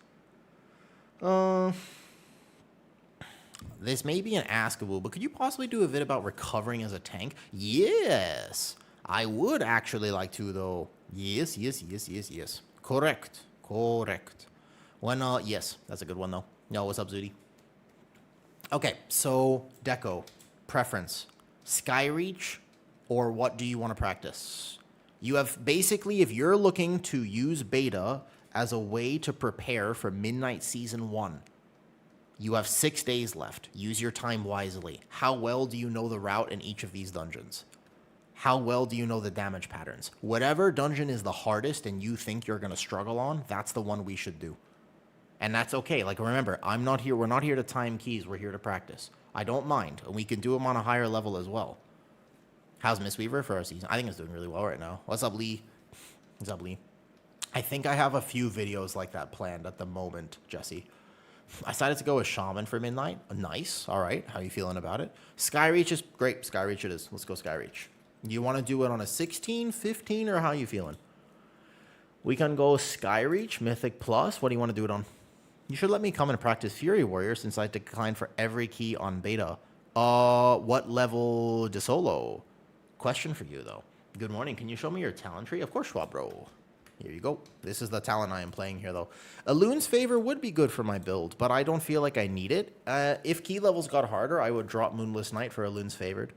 Speaker 1: This may be an askable, but could you possibly do a vid about recovering as a tank? Yes. I would actually like to, though. Yes. Correct. When, yes. That's a good one, though. Yo, what's up, Zudi? Okay, so, Deco. Preference. Skyreach, or what do you want to practice? You have, basically, if you're looking to use beta as a way to prepare for Midnight Season 1, you have 6 days left. Use your time wisely. How well do you know the route in each of these dungeons? How well do you know the damage patterns? Whatever dungeon is the hardest and you think you're going to struggle on, that's the one we should do. And that's okay. Like, remember, we're not here to time keys. We're here to practice. I don't mind. And we can do them on a higher level as well. How's Mistweaver for our season? I think it's doing really well right now. What's up, Lee? I think I have a few videos like that planned at the moment, Jesse. I decided to go with Shaman for Midnight. Nice. All right. How you feeling about it? Skyreach is great. Skyreach it is. Let's go Skyreach. Do you want to do it on a 16, 15, or how you feeling? We can go Skyreach, Mythic Plus. What do you want to do it on? You should let me come and practice Fury Warrior since I declined for every key on beta. What level de solo? Question for you, though. Good morning. Can you show me your talent tree? Of course, Schwab, bro. Here you go. This is the talent I am playing here, though. Elun's Favor would be good for my build, but I don't feel like I need it. If key levels got harder, I would drop Moonless Knight for Elun's Favored.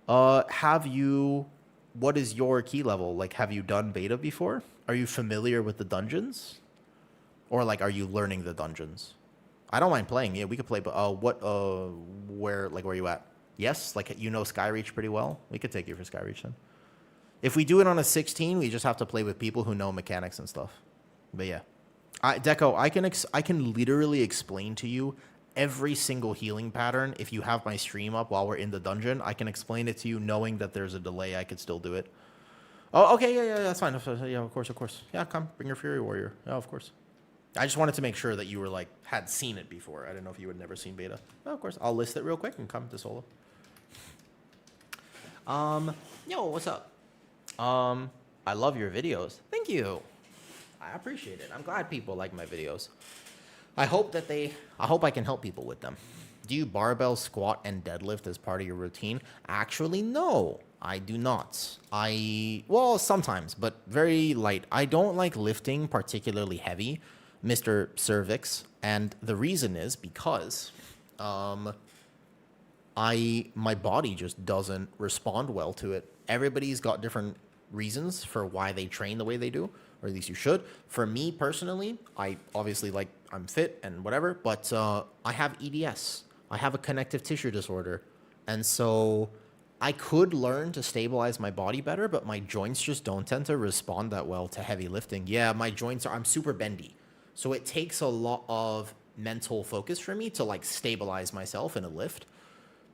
Speaker 1: What is your key level? Like, have you done beta before? Are you familiar with the dungeons? Or, like, are you learning the dungeons? I don't mind playing. Yeah, we could play, but, where are you at? Yes? Like, you know Skyreach pretty well? We could take you for Skyreach then. If we do it on a 16, we just have to play with people who know mechanics and stuff. But yeah. Deco, I can literally explain to you every single healing pattern. If you have my stream up while we're in the dungeon, I can explain it to you knowing that there's a delay. I could still do it. Oh, okay, yeah, that's fine. Yeah, of course. Yeah, come, bring your Fury Warrior. Yeah, of course. I just wanted to make sure that you were had seen it before. I didn't know if you had never seen beta. Oh, of course. I'll list it real quick and come to solo. Yo, what's up? I love your videos. Thank you. I appreciate it. I'm glad people like my videos. I hope I can help people with them. Do you barbell, squat, and deadlift as part of your routine? Actually, no, I do not. Well, sometimes, but very light. I don't like lifting particularly heavy, Mr. Cervix, and the reason is because, my body just doesn't respond well to it. Everybody's got different reasons for why they train the way they do, or at least you should. For me personally, I obviously like I'm fit and whatever, but I have EDS. I have a connective tissue disorder, and so I could learn to stabilize my body better, but my joints just don't tend to respond that well to heavy lifting. Yeah, my joints are, I'm super bendy. So it takes a lot of mental focus for me to like stabilize myself in a lift.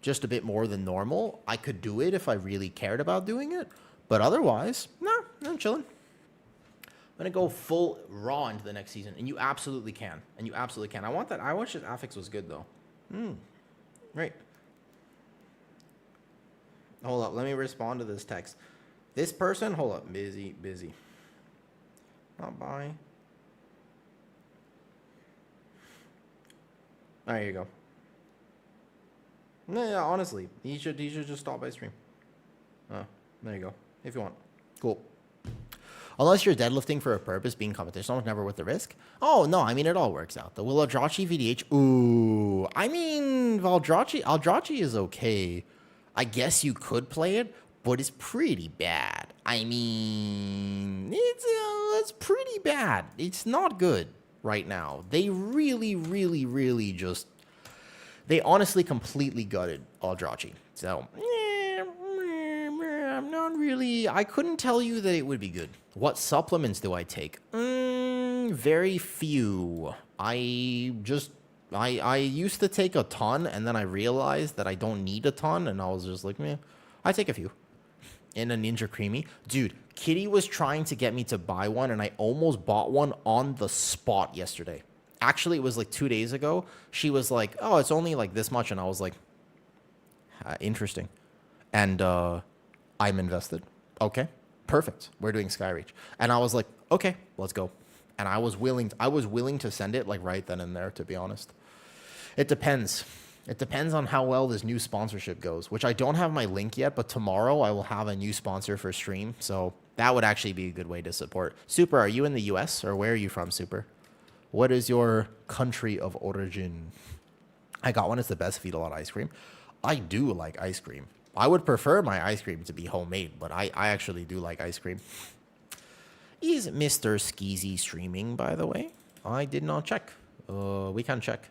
Speaker 1: Just a bit more than normal. I could do it if I really cared about doing it, but otherwise, no, I'm chilling. I'm gonna go full raw into the next season, and you absolutely can. And you absolutely can. I want that. I wish that affix was good though. Right. Hold up, let me respond to this text. This person, hold up, busy. Not buying. There you go. No, yeah, honestly, he should just stop by stream. Oh, there you go. If you want. Cool. Unless you're deadlifting for a purpose, being competition is never worth the risk. Oh, no, I mean, it all works out. The Eldrazi VDH, ooh. I mean, Eldrazi is okay. I guess you could play it, but it's pretty bad. I mean, it's pretty bad. It's not good right now. They really just... They honestly completely gutted Eldrazi. So, I'm not really... I couldn't tell you that it would be good. What supplements do I take? Very few. I used to take a ton, and then I realized that I don't need a ton, and I was just like, meh. I take a few. In a Ninja Creamy. Dude, Kitty was trying to get me to buy one, and I almost bought one on the spot yesterday. Actually, it was like 2 days ago. She was like, oh, it's only like this much, and I was like, interesting. And I'm invested. Okay, perfect. We're doing Skyreach. And I was like, okay, let's go. And I was willing to send it like right then and there, to be honest. It depends. It depends on how well this new sponsorship goes, which I don't have my link yet, but tomorrow I will have a new sponsor for stream. So that would actually be a good way to support. Super, are you in the US or where are you from, Super? What is your country of origin? I got one. It's the best if you eat a lot of ice cream. I do like ice cream. I would prefer my ice cream to be homemade, but I actually do like ice cream. Is Mr. Skeezy streaming, by the way? I did not check. We can check.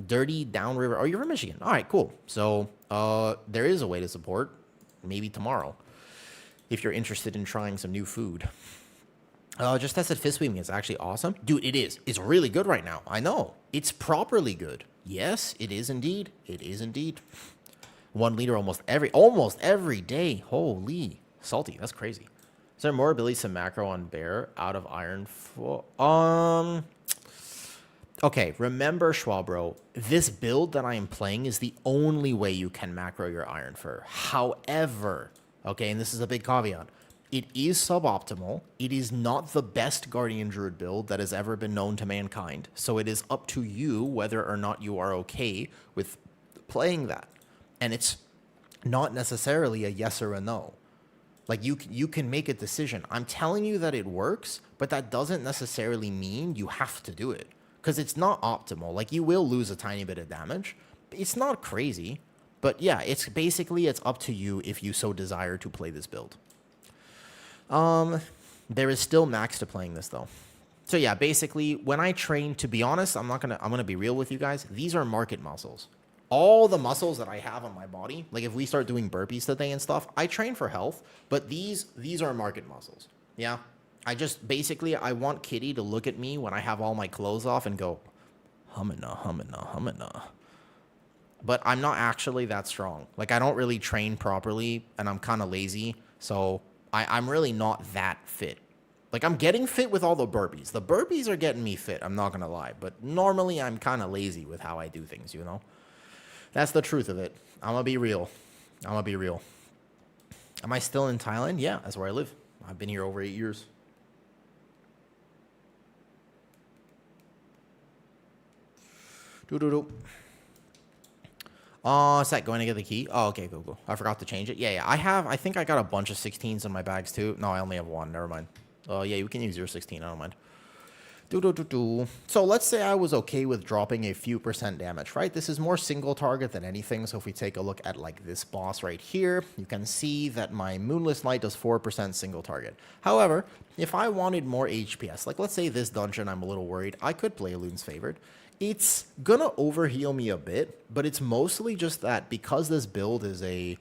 Speaker 1: Dirty Downriver. Oh, you're from Michigan. All right, cool. So there is a way to support. Maybe tomorrow. If you're interested in trying some new food. Just tested fist sweeping. It's actually awesome. Dude, it is. It's really good right now. I know. It's properly good. Yes, it is indeed. It is indeed. 1 liter almost every day. Holy. Salty. That's crazy. Is there more abilities to macro on bear out of iron? Okay, remember, Schwabro, this build that I am playing is the only way you can macro your Iron Fur. However, okay, and this is a big caveat, it is suboptimal. It is not the best Guardian Druid build that has ever been known to mankind. So it is up to you whether or not you are okay with playing that. And it's not necessarily a yes or a no. Like, you can make a decision. I'm telling you that it works, but that doesn't necessarily mean you have to do it. Because it's not optimal. Like, you will lose a tiny bit of damage. It's not crazy. But yeah, it's up to you if you so desire to play this build. There is still max to playing this, though. So yeah, basically, when I train, to be honest, I'm gonna be real with you guys. These are market muscles. All the muscles that I have on my body, like if we start doing burpees today and stuff, I train for health, but these are market muscles. Yeah. I want Kitty to look at me when I have all my clothes off and go, humana. But I'm not actually that strong. Like, I don't really train properly, and I'm kind of lazy, so I'm really not that fit. Like, I'm getting fit with all the burpees. The burpees are getting me fit, I'm not going to lie. But normally, I'm kind of lazy with how I do things, you know? That's the truth of it. I'm going to be real. Am I still in Thailand? Yeah, that's where I live. I've been here over 8 years. Is that going to get the key? Oh, okay, cool. I forgot to change it. Yeah. I think I got a bunch of 16s in my bags, too. No, I only have one. Never mind. Yeah, you can use your 16. I don't mind. So let's say I was okay with dropping a few percent damage, right? This is more single target than anything. So if we take a look at like this boss right here, you can see that my Moonless Light does 4% single target. However, if I wanted more HPS, like let's say this dungeon, I'm a little worried, I could play Loon's Favored. It's gonna overheal me a bit, but it's mostly just that because this build is a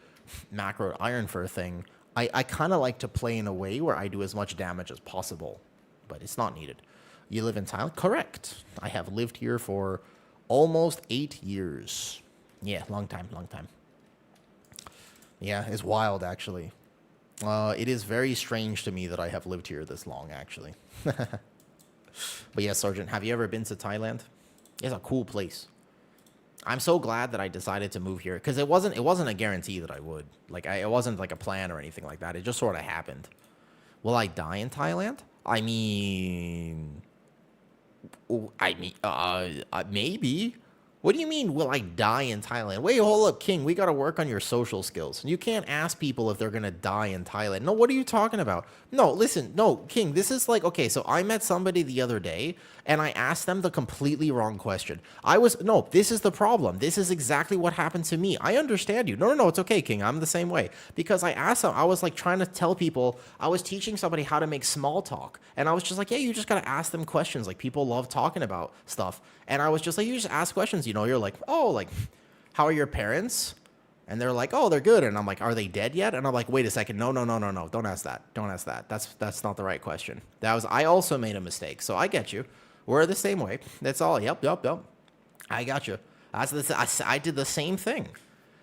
Speaker 1: macro Iron Fur thing, I kind of like to play in a way where I do as much damage as possible, but it's not needed. You live in Thailand? Correct. I have lived here for almost 8 years. Yeah, long time, long time. Yeah, it's wild, actually. It is very strange to me that I have lived here this long, actually. But yeah, Sergeant, have you ever been to Thailand? It's a cool place. I'm so glad that I decided to move here because it wasn't a guarantee that I would. Like, it wasn't like a plan or anything like that. It just sort of happened. Will I die in Thailand? I mean, maybe. What do you mean, will I die in Thailand? Wait, hold up, King. We got to work on your social skills. You can't ask people if they're going to die in Thailand. No, what are you talking about? No, listen. No, King, this is like, okay, so I met somebody the other day, and I asked them the completely wrong question. No, this is the problem. This is exactly what happened to me. I understand you. No, it's okay, King. I'm the same way. Because I asked them, I was like trying to tell people, I was teaching somebody how to make small talk. And I was just like, yeah, you just got to ask them questions. Like, people love talking about stuff. And I was just like, you just ask questions, you know, you're like, oh, like, how are your parents? And they're like, oh, they're good. And I'm like, are they dead yet? And I'm like, wait a second. No. Don't ask that. Don't ask that. That's not the right question. I also made a mistake. So I get you. We're the same way. That's all. Yep. I got you. I did the same thing.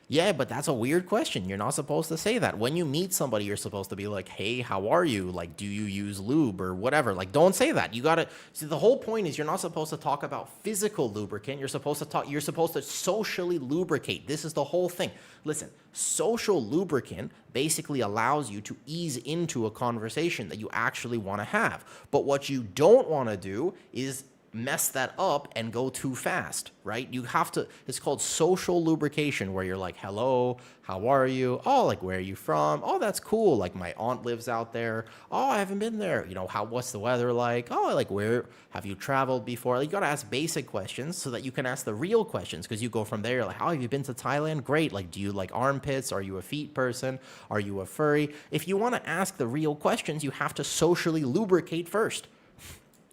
Speaker 1: Yeah, but that's a weird question. You're not supposed to say that. When you meet somebody, you're supposed to be like, hey, how are you? Like, do you use lube or whatever? Like, don't say that. You gotta see, the whole point is you're not supposed to talk about physical lubricant. You're supposed to socially lubricate. This is the whole thing. Listen, social lubricant basically allows you to ease into a conversation that you actually want to have. But what you don't want to do is mess that up and go too fast, right? You have to, it's called social lubrication, where you're like, hello, how are you? Oh, like, where are you from? Oh, that's cool. Like, my aunt lives out there. Oh, I haven't been there. You know, what's the weather like? Oh, like, where have you traveled before? Like, you got to ask basic questions so that you can ask the real questions, because you go from there, like, oh, have you been to Thailand? Great. Like, do you like armpits? Are you a feet person? Are you a furry? If you want to ask the real questions, you have to socially lubricate first.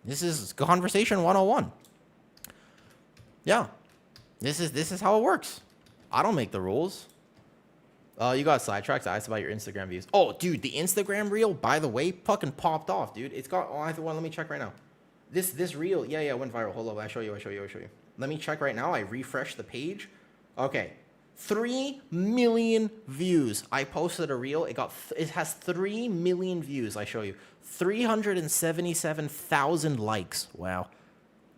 Speaker 1: This is conversation 101. Yeah. This is how it works. I don't make the rules. You got sidetracked. I asked about your Instagram views. Oh, dude, the Instagram reel, by the way, fucking popped off, dude. It's got, let me check right now. This reel, yeah, it went viral. Hold up, I'll show you. Let me check right now. I refreshed the page. Okay. 3 million views. I posted a reel. It has 3 million views. I show you. 377,000 likes. Wow.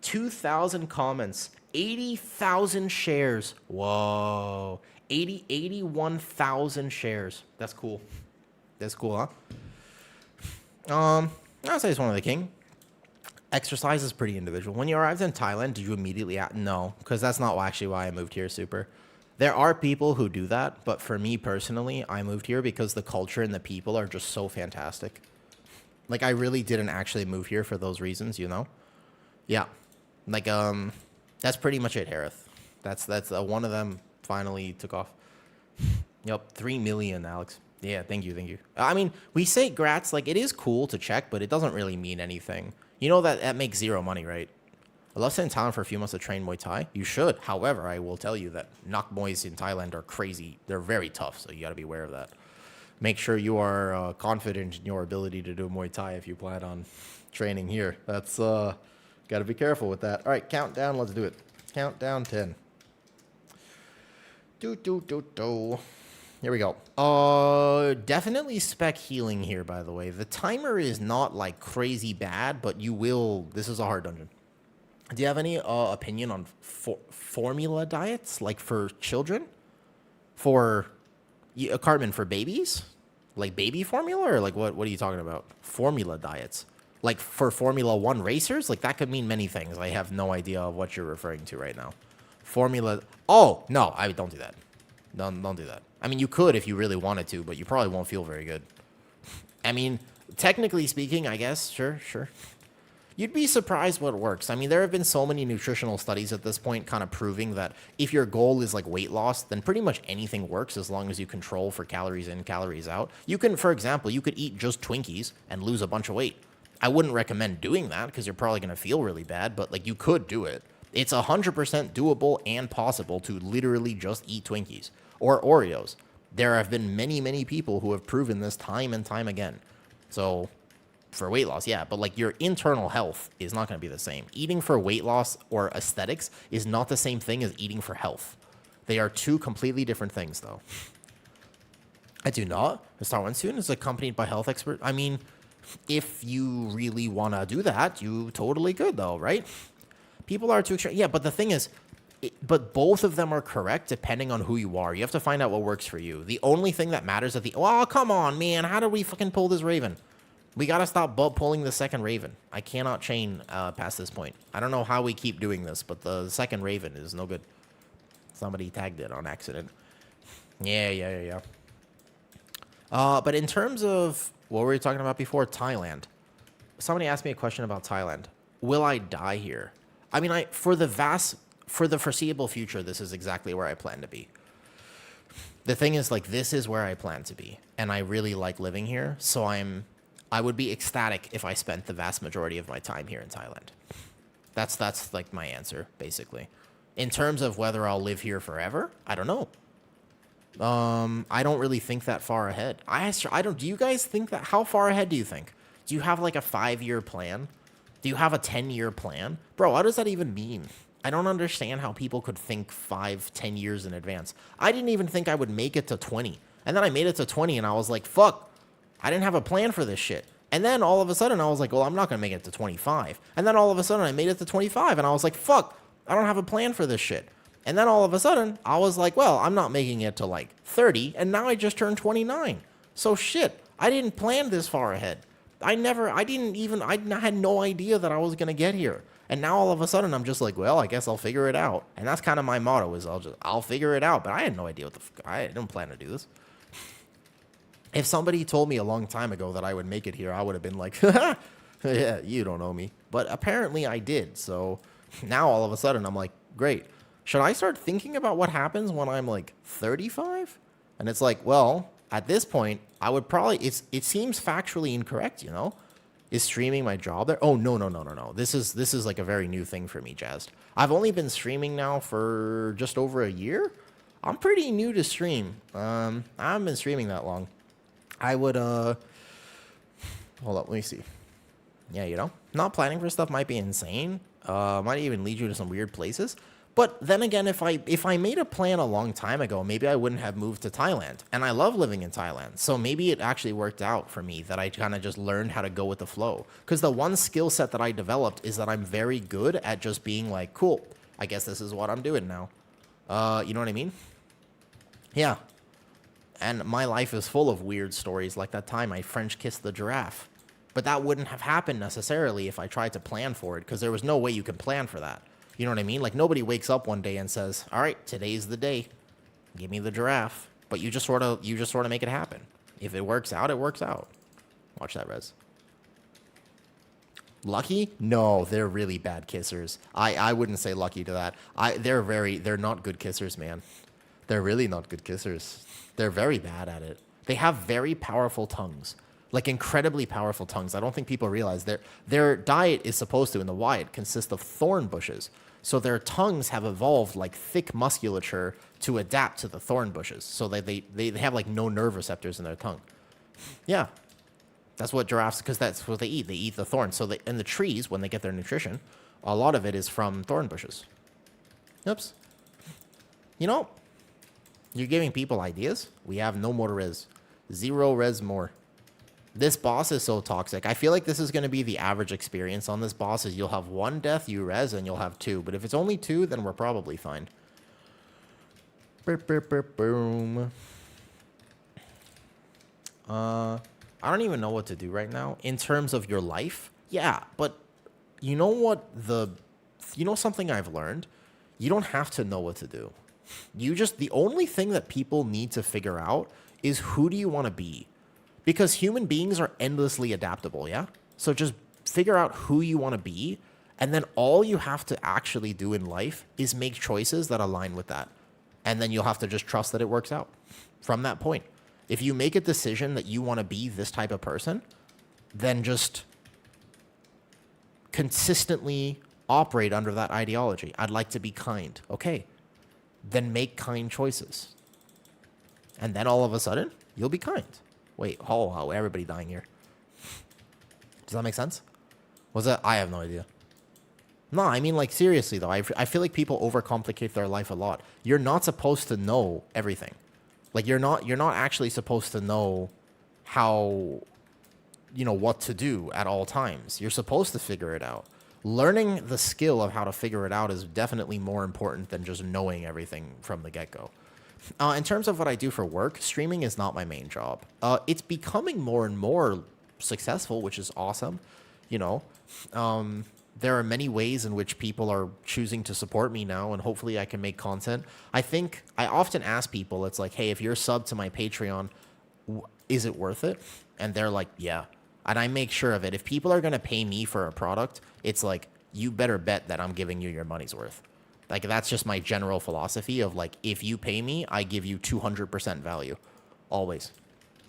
Speaker 1: 2,000 comments. 80,000 shares. Whoa. 81,000 shares. That's cool. That's cool, huh? I'll say it's one of the king. Exercise is pretty individual. When you arrived in Thailand, did you immediately no, because that's not actually why I moved here, Super. There are people who do that, but for me personally, I moved here because the culture and the people are just so fantastic. Like, I really didn't actually move here for those reasons, you know? Yeah. Like, that's pretty much it, Harith. That's one of them finally took off. Yep, 3 million, Alex. Yeah, thank you. I mean, we say grats, like, it is cool to check, but it doesn't really mean anything. You know that makes zero money, right? I love staying in Thailand for a few months to train Muay Thai. You should. However, I will tell you that Nak Muays in Thailand are crazy. They're very tough, so you got to be aware of that. Make sure you are confident in your ability to do Muay Thai if you plan on training here. That's, got to be careful with that. All right, countdown. Let's do it. Countdown 10. Here we go. Definitely spec healing here, by the way. The timer is not, like, crazy bad, but you will... This is a hard dungeon. Do you have any opinion on formula diets, like for children? For Cartman, for babies? Like baby formula, or like what are you talking about? Formula diets. Like for Formula 1 racers? Like that could mean many things. I have no idea of what you're referring to right now. Formula... Oh, no, I don't do that. Don't do that. I mean, you could if you really wanted to, but you probably won't feel very good. I mean, technically speaking, I guess. Sure. You'd be surprised what works. I mean, there have been so many nutritional studies at this point kind of proving that if your goal is like weight loss, then pretty much anything works as long as you control for calories in, calories out. You can, for example, you could eat just Twinkies and lose a bunch of weight. I wouldn't recommend doing that because you're probably going to feel really bad, but like you could do it. It's 100% doable and possible to literally just eat Twinkies or Oreos. There have been many, many people who have proven this time and time again. So for weight loss, yeah, but like your internal health is not going to be the same. Eating for weight loss or aesthetics is not the same thing as eating for health. They are two completely different things, though. I do not. The Star One student is accompanied by health expert. I mean, if you really want to do that, you totally could, though, right? People are too extreme. Yeah, but the thing is, but both of them are correct depending on who you are. You have to find out what works for you. The only thing that matters at the... Oh, come on, man. How do we fucking pull this Raven? We got to stop pulling the second Raven. I cannot chain past this point. I don't know how we keep doing this, but the second Raven is no good. Somebody tagged it on accident. Yeah. But in terms of... What were we talking about before? Thailand. Somebody asked me a question about Thailand. Will I die here? I mean, for the foreseeable future, this is exactly where I plan to be. The thing is, like, this is where I plan to be. And I really like living here. So I would be ecstatic if I spent the vast majority of my time here in Thailand. That's like my answer, basically. In terms of whether I'll live here forever, I don't know. I don't really think that far ahead. Do you guys think that? How far ahead do you think? Do you have like a 5-year plan? Do you have a 10-year plan? Bro, what does that even mean? I don't understand how people could think 5-10 years in advance. I didn't even think I would make it to 20. And then I made it to 20 and I was like, fuck, I didn't have a plan for this shit. And then all of a sudden I was like, well, I'm not going to make it to 25. And then all of a sudden I made it to 25 and I was like, fuck, I don't have a plan for this shit. And then all of a sudden I was like, well, I'm not making it to like 30. And now I just turned 29. So shit, I didn't plan this far ahead. I had no idea that I was going to get here. And now all of a sudden I'm just like, well, I guess I'll figure it out. And that's kind of my motto is I'll figure it out. But I had no idea I didn't plan to do this. If somebody told me a long time ago that I would make it here, I would have been like, yeah, you don't know me. But apparently I did. So now all of a sudden I'm like, great. Should I start thinking about what happens when I'm like 35? And it's like, well, at this point, I would probably, it seems factually incorrect, you know? Is streaming my job there? Oh, no. This is like a very new thing for me, Jazz. I've only been streaming now for just over a year. I'm pretty new to stream. I haven't been streaming that long. I would, hold up, let me see. Yeah, you know, not planning for stuff might be insane. Might even lead you to some weird places. But then again, if I made a plan a long time ago, maybe I wouldn't have moved to Thailand. And I love living in Thailand. So maybe it actually worked out for me that I kind of just learned how to go with the flow. Because the one skill set that I developed is that I'm very good at just being like, cool, I guess this is what I'm doing now. You know what I mean? Yeah. And my life is full of weird stories, like that time I French kissed the giraffe. But that wouldn't have happened necessarily if I tried to plan for it, because there was no way you can plan for that. You know what I mean? Like, nobody wakes up one day and says, all right, today's the day. Give me the giraffe. But you just sort of make it happen. If it works out, it works out. Watch that, Rez. Lucky? No, they're really bad kissers. I wouldn't say lucky to that. They're not good kissers, man. They're really not good kissers. They're very bad at it. They have very powerful tongues. Like incredibly powerful tongues. I don't think people realize their diet is supposed to, in the wild, consist of thorn bushes. So their tongues have evolved like thick musculature to adapt to the thorn bushes. So they have like no nerve receptors in their tongue. Yeah. That's what giraffes, because that's what they eat. They eat the thorns. So in the trees, when they get their nutrition, a lot of it is from thorn bushes. Oops. You know, you're giving people ideas. We have no more res. 0 res more. This boss is so toxic. I feel like this is going to be the average experience on this boss is you'll have 1 death, you res, and you'll have 2. But if it's only 2, then we're probably fine. Boom. I don't even know what to do right now. In terms of your life, yeah, but you know what you know something I've learned? You don't have to know what to do. The only thing that people need to figure out is who do you want to be? Because human beings are endlessly adaptable, yeah? So just figure out who you want to be. And then all you have to actually do in life is make choices that align with that. And then you'll have to just trust that it works out from that point. If you make a decision that you want to be this type of person, then just consistently operate under that ideology. I'd like to be kind. Okay. Then make kind choices. And then all of a sudden, you'll be kind. Wait, oh, everybody dying here. Does that make sense? Was that? I have no idea. No, I mean, like, seriously, though. I feel like people overcomplicate their life a lot. You're not supposed to know everything. Like, you're not actually supposed to know how, what to do at all times. You're supposed to figure it out. Learning the skill of how to figure it out is definitely more important than just knowing everything from the get-go. In terms of what I do for work, streaming is not my main job. It's becoming more and more successful, which is awesome. There are many ways in which people are choosing to support me now, and hopefully I can make content. I often ask people, it's like, hey, if you're sub to my Patreon, is it worth it? And they're like, yeah. And I make sure of it. If people are going to pay me for a product, it's like, you better bet that I'm giving you your money's worth. Like, that's just my general philosophy of, like, if you pay me, I give you 200% value. Always.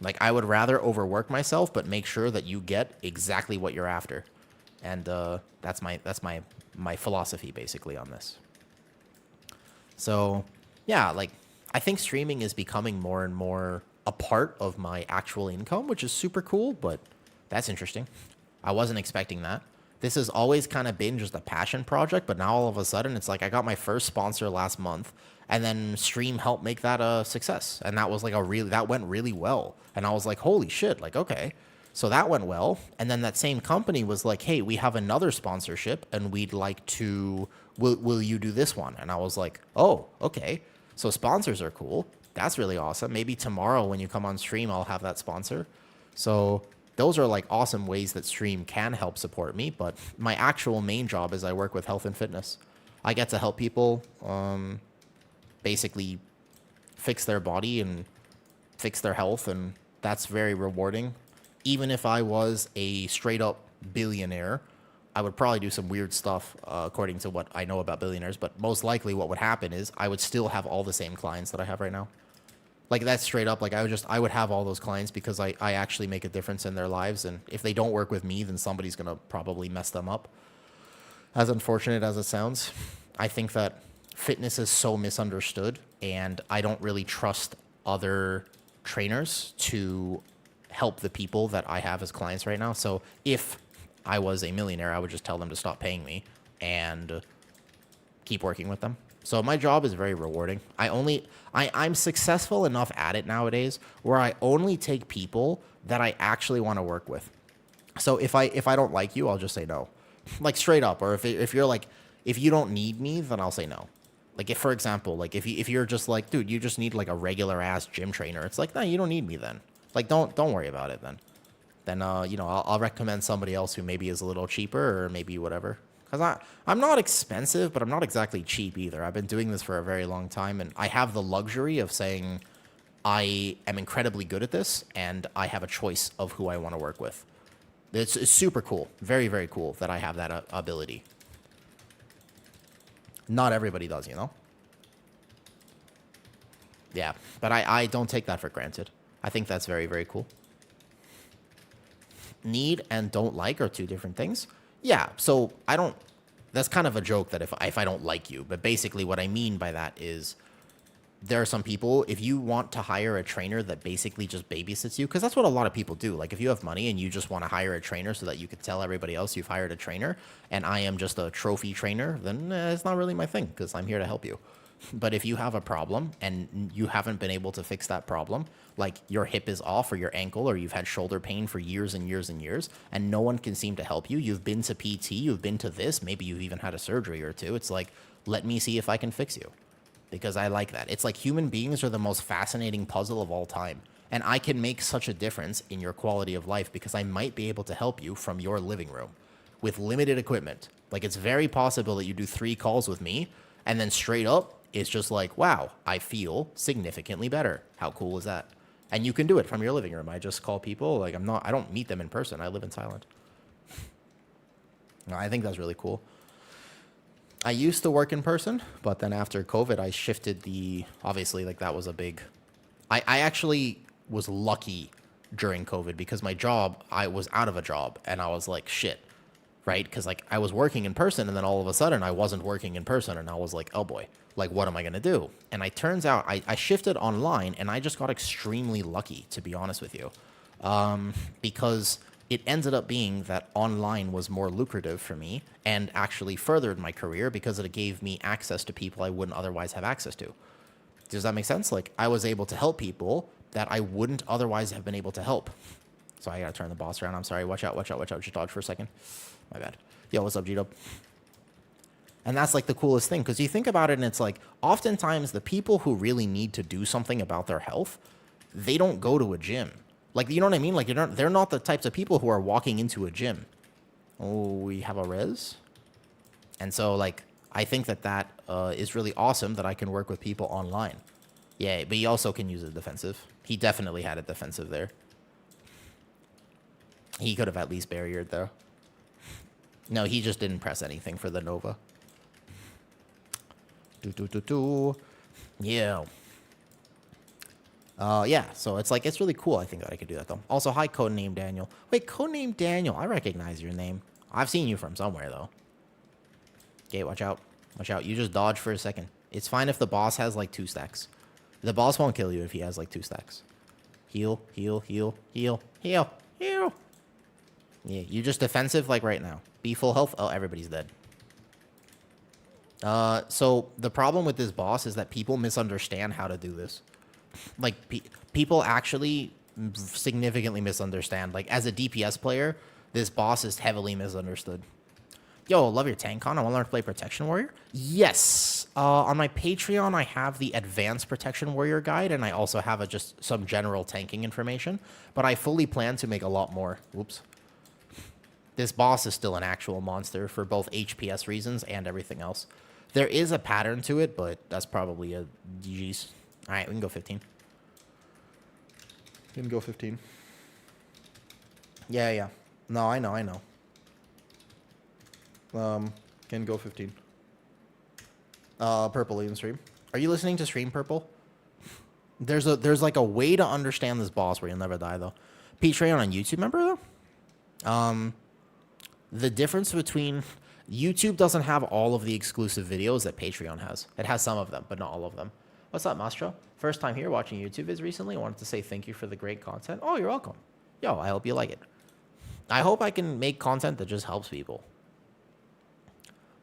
Speaker 1: Like, I would rather overwork myself, but make sure that you get exactly what you're after. And that's my philosophy, basically, on this. So, yeah, like, I think streaming is becoming more and more a part of my actual income, which is super cool, but that's interesting. I wasn't expecting that. This has always kind of been just a passion project, but now all of a sudden it's like I got my first sponsor last month, and then stream helped make that a success. And that was like that went really well. And I was like, holy shit, like, okay. So that went well. And then that same company was like, hey, we have another sponsorship and we'd like to, will you do this one? And I was like, oh, okay. So sponsors are cool. That's really awesome. Maybe tomorrow when you come on stream, I'll have that sponsor. So those are like awesome ways that stream can help support me. But my actual main job is I work with health and fitness. I get to help people basically fix their body and fix their health. And that's very rewarding. Even if I was a straight up billionaire, I would probably do some weird stuff according to what I know about billionaires. But most likely what would happen is I would still have all the same clients that I have right now. Like, that's straight up. Like, I would have all those clients because I actually make a difference in their lives. And if they don't work with me, then somebody's going to probably mess them up. As unfortunate as it sounds, I think that fitness is so misunderstood. And I don't really trust other trainers to help the people that I have as clients right now. So if I was a millionaire, I would just tell them to stop paying me and keep working with them. So my job is very rewarding. I'm successful enough at it nowadays where I only take people that I actually want to work with. So if I don't like you, I'll just say no, like straight up. Or if you're like, if you don't need me, then I'll say no. Like, if, for example, like if you're just like, dude, you just need like a regular ass gym trainer. It's like, no, you don't need me then. Like, don't worry about it then. Then, I'll recommend somebody else who maybe is a little cheaper or maybe whatever. Because I'm not expensive, but I'm not exactly cheap either. I've been doing this for a very long time, and I have the luxury of saying I am incredibly good at this, and I have a choice of who I want to work with. It's super cool. Very, very cool that I have that ability. Not everybody does, Yeah, but I don't take that for granted. I think that's very, very cool. Need and don't like are two different things. Yeah, so that's kind of a joke that if I don't like you, but basically what I mean by that is there are some people, if you want to hire a trainer that basically just babysits you, because that's what a lot of people do. Like, if you have money and you just want to hire a trainer so that you can tell everybody else you've hired a trainer, and I am just a trophy trainer, then it's not really my thing because I'm here to help you. But if you have a problem and you haven't been able to fix that problem, like your hip is off or your ankle, or you've had shoulder pain for years and years and years, and no one can seem to help you, you've been to PT, you've been to this, maybe you've even had a surgery or two, it's like, let me see if I can fix you. Because I like that. It's like human beings are the most fascinating puzzle of all time. And I can make such a difference in your quality of life because I might be able to help you from your living room with limited equipment. Like, it's very possible that you do 3 calls with me and then straight up, it's just like, wow, I feel significantly better. How cool is that? And you can do it from your living room. I just call people. Like, I don't meet them in person. I live in Thailand. I think that's really cool. I used to work in person, but then after COVID, I shifted obviously, like, that was a big... I actually was lucky during COVID because my job, I was out of a job, and I was like, shit, right? Because, like, I was working in person, and then all of a sudden, I wasn't working in person, and I was like, oh, boy, like, what am I going to do? And it turns out I shifted online, and I just got extremely lucky, to be honest with you, because it ended up being that online was more lucrative for me and actually furthered my career because it gave me access to people I wouldn't otherwise have access to. Does that make sense? Like, I was able to help people that I wouldn't otherwise have been able to help. So I gotta turn the boss around. I'm sorry. Watch out, watch out, watch out. Just dodge for a second. My bad. Yo, what's up, G-Dub? And that's, like, the coolest thing, because you think about it, and it's like, oftentimes the people who really need to do something about their health, they don't go to a gym. Like, you know what I mean? Like, they're not the types of people who are walking into a gym. Oh, we have a res? And so, like, I think that is really awesome that I can work with people online. Yeah, but he also can use a defensive. He definitely had a defensive there. He could have at least barriered, though. No, he just didn't press anything for the Nova. Yeah. Yeah, so it's like, it's really cool. I think that I could do that, though. Also, hi, Codename Daniel. Wait, Codename Daniel. I recognize your name. I've seen you from somewhere, though. Okay, watch out. Watch out. You just dodge for a second. It's fine if the boss has, like, 2 stacks. The boss won't kill you if he has, like, 2 stacks. Heal, heal, heal, heal, heal, heal. Yeah, you just defensive, like, right now. Be full health. Oh, everybody's dead. So the problem with this boss is that people misunderstand how to do this. Like, people actually significantly misunderstand. Like, as a DPS player, this boss is heavily misunderstood. Yo, love your tank con. I want to learn to play Protection Warrior. Yes. On my Patreon, I have the Advanced Protection Warrior guide, and I also have just some general tanking information. But I fully plan to make a lot more. Whoops. This boss is still an actual monster for both HPS reasons and everything else. There is a pattern to it, but that's probably a GG's. All right, we can go 15. We can go 15. Yeah, yeah. No, I know. Can go 15. Purple even stream. Are you listening to stream, Purple? There's like a way to understand this boss where you'll never die, though. Patreon on YouTube, remember, though? The difference between... YouTube doesn't have all of the exclusive videos that Patreon has. It has some of them, but not all of them. What's up, Mastro? First time here watching YouTube vids recently. I wanted to say thank you for the great content. Oh, you're welcome. Yo, I hope you like it. I hope I can make content that just helps people.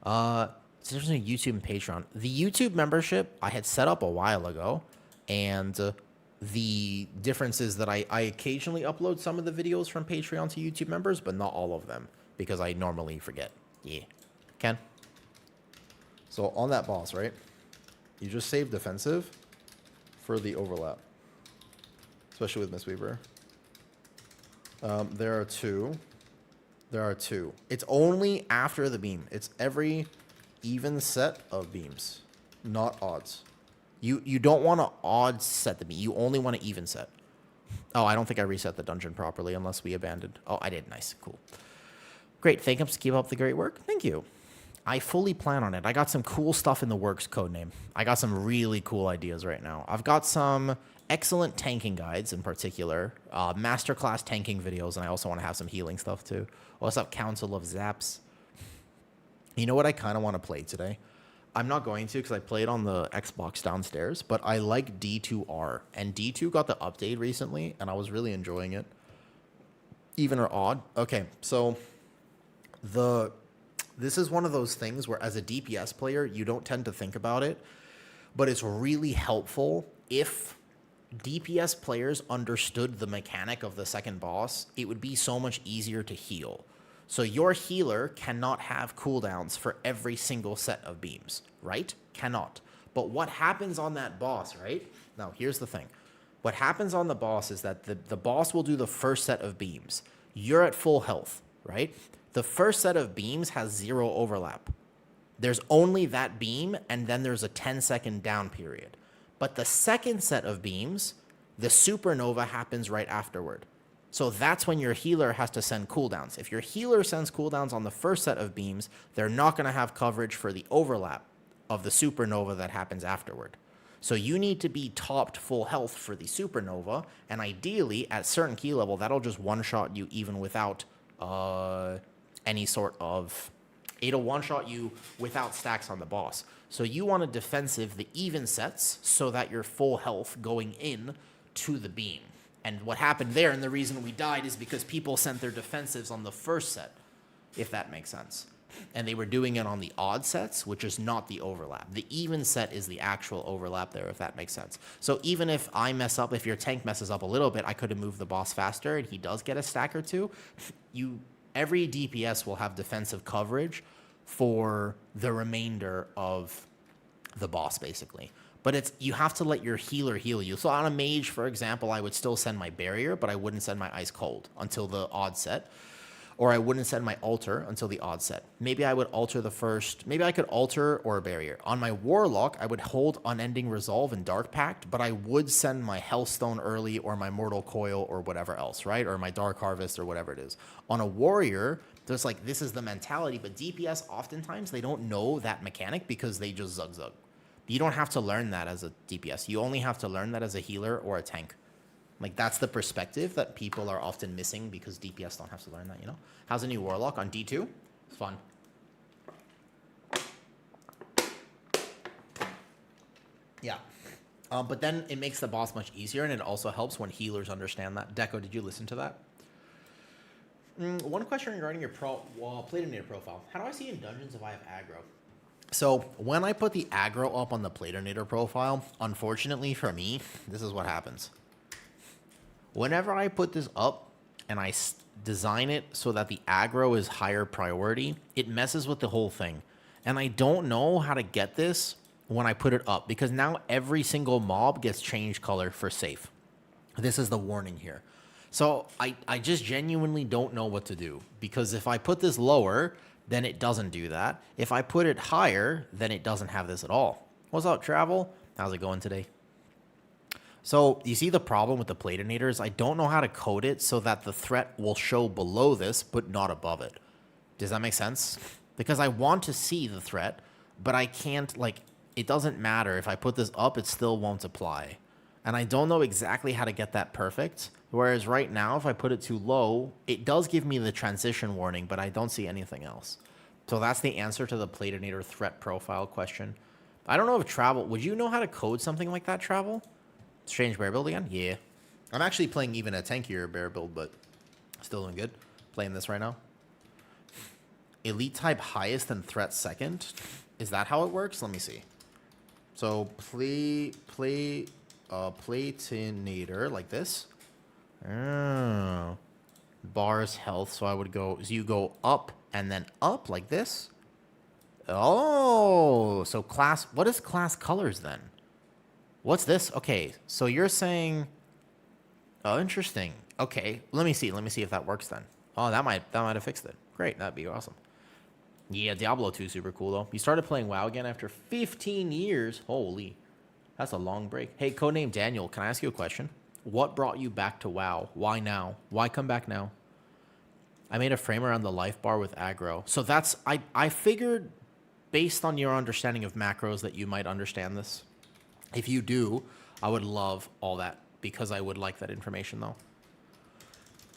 Speaker 1: So there's no YouTube and Patreon. The YouTube membership I had set up a while ago, and the difference is that I occasionally upload some of the videos from Patreon to YouTube members, but not all of them, because I normally forget. Yeah. Ken? So on that boss, right? You just save defensive for the overlap. Especially with Mistweaver. There are two. There are two. It's only after the beam. It's every even set of beams, not odds. You don't want to odd set the beam. You only want to even set. Oh, I don't think I reset the dungeon properly unless we abandoned. Oh, I did. Nice. Cool. Great. Thank you. Keep up the great work. Thank you. I fully plan on it. I got some cool stuff in the works, Codename. I got some really cool ideas right now. I've got some excellent tanking guides in particular, masterclass tanking videos, and I also want to have some healing stuff too. What's up, Council of Zaps? You know what I kind of want to play today? I'm not going to because I played on the Xbox downstairs, but I like D2R, and D2 got the update recently, and I was really enjoying it. Even or odd? Okay, so this is one of those things where as a DPS player, you don't tend to think about it, but it's really helpful if DPS players understood the mechanic of the second boss. It would be so much easier to heal. So your healer cannot have cooldowns for every single set of beams, right? Cannot. But what happens on that boss, right? Now, here's the thing. What happens on the boss is that the boss will do the first set of beams. You're at full health, right? The first set of beams has 0 overlap. There's only that beam, and then there's a 10-second down period. But the second set of beams, the supernova happens right afterward. So that's when your healer has to send cooldowns. If your healer sends cooldowns on the first set of beams, they're not going to have coverage for the overlap of the supernova that happens afterward. So you need to be topped full health for the supernova, and ideally, at certain key level, that'll just one-shot you even without any sort of... It'll one-shot you without stacks on the boss. So you want to defensive the even sets so that you're full health going in to the beam. And what happened there, and the reason we died, is because people sent their defensives on the first set, if that makes sense. And they were doing it on the odd sets, which is not the overlap. The even set is the actual overlap there, if that makes sense. So even if I mess up, if your tank messes up a little bit, I could have moved the boss faster, and he does get a stack or two. Every DPS will have defensive coverage for the remainder of the boss, basically. But you have to let your healer heal you. So on a mage, for example, I would still send my barrier, but I wouldn't send my ice cold until the odd set. Or I wouldn't send my altar until the odd set. Maybe I would alter the first. Maybe I could alter or a barrier. On my warlock, I would hold unending resolve and dark pact, but I would send my hellstone early or my mortal coil or whatever else, right? Or my dark harvest or whatever it is. On a warrior, there's like, this is the mentality, but DPS oftentimes they don't know that mechanic because they just zug. You don't have to learn that as a DPS. You only have to learn that as a healer or a tank. Like, that's the perspective that people are often missing because DPS don't have to learn that, you know? How's a new Warlock on D2? It's fun. Yeah. But then it makes the boss much easier, and it also helps when healers understand that. Deco, did you listen to that? One question regarding your Platinator profile. How do I see in dungeons if I have aggro? So when I put the aggro up on the Platinator profile, unfortunately for me, this is what happens. Whenever I put this up and I design it so that the aggro is higher priority, it messes with the whole thing. And I don't know how to get this when I put it up because now every single mob gets changed color for safe. This is the warning here. So I just genuinely don't know what to do because if I put this lower, then it doesn't do that. If I put it higher, then it doesn't have this at all. What's up, Travel? How's it going today? So you see the problem with the Platinators? I don't know how to code it so that the threat will show below this, but not above it. Does that make sense? Because I want to see the threat, but I can't, like, it doesn't matter. If I put this up, it still won't apply. And I don't know exactly how to get that perfect. Whereas right now, if I put it too low, it does give me the transition warning, but I don't see anything else. So that's the answer to the Platinator threat profile question. I don't know if Travel, would you know how to code something like that, Travel? Strange bear build again? Yeah. I'm actually playing even a tankier bear build, but still doing good. Playing this right now. Elite type highest and threat second. Is that how it works? Let me see. So Platinator like this. Oh. Bars health. So I would go, so you go up and then up like this. Oh, so class, what is class colors then? What's this? Okay, so you're saying, oh, interesting. Okay, let me see if that works then. Oh, that might have fixed it. Great, that'd be awesome. Yeah, Diablo 2 super cool though. You started playing WoW again after 15 years. Holy, that's a long break. Hey, codename Daniel, can I ask you a question? What brought you back to WoW? Why now? Why come back now? I made a frame around the life bar with aggro. So that's, I figured based on your understanding of macros that you might understand this. If you do, I would love all that because I would like that information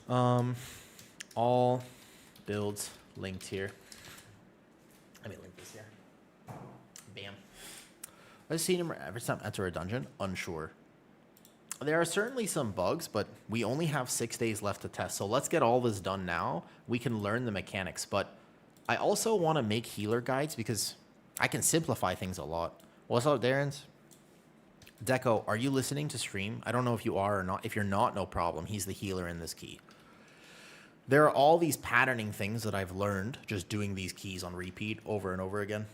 Speaker 1: though. All builds linked here. Let me link this here. Bam. Let's see number every time enter a dungeon. Unsure. There are certainly some bugs, but we only have 6 days left to test. So let's get all this done now. We can learn the mechanics, but I also want to make healer guides because I can simplify things a lot. What's up, Darren's? Deco, are you listening to stream? I don't know if you are or not. If you're not, no problem. He's the healer in this key. There are all these patterning things that I've learned just doing these keys on repeat over and over again.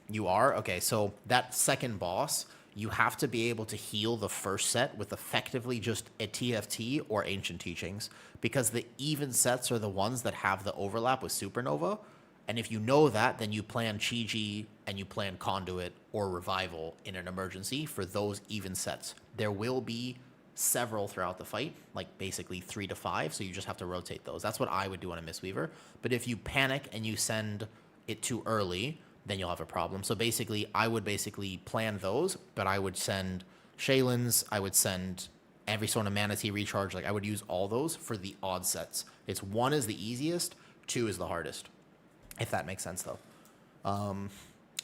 Speaker 1: You are? Okay, so that second boss, you have to be able to heal the first set with effectively just a TFT or Ancient Teachings because the even sets are the ones that have the overlap with Supernova. And if you know that, then you plan Chi-Ji and you plan Conduit or Revival in an emergency for those even sets. There will be several throughout the fight, like basically 3 to 5, so you just have to rotate those. That's what I would do on a Mistweaver. But if you panic and you send it too early, then you'll have a problem. So basically, I would basically plan those, but I would send Shaylins, I would send every sort of Manatee recharge. Like, I would use all those for the odd sets. It's 1 is the easiest, 2 is the hardest, if that makes sense, though.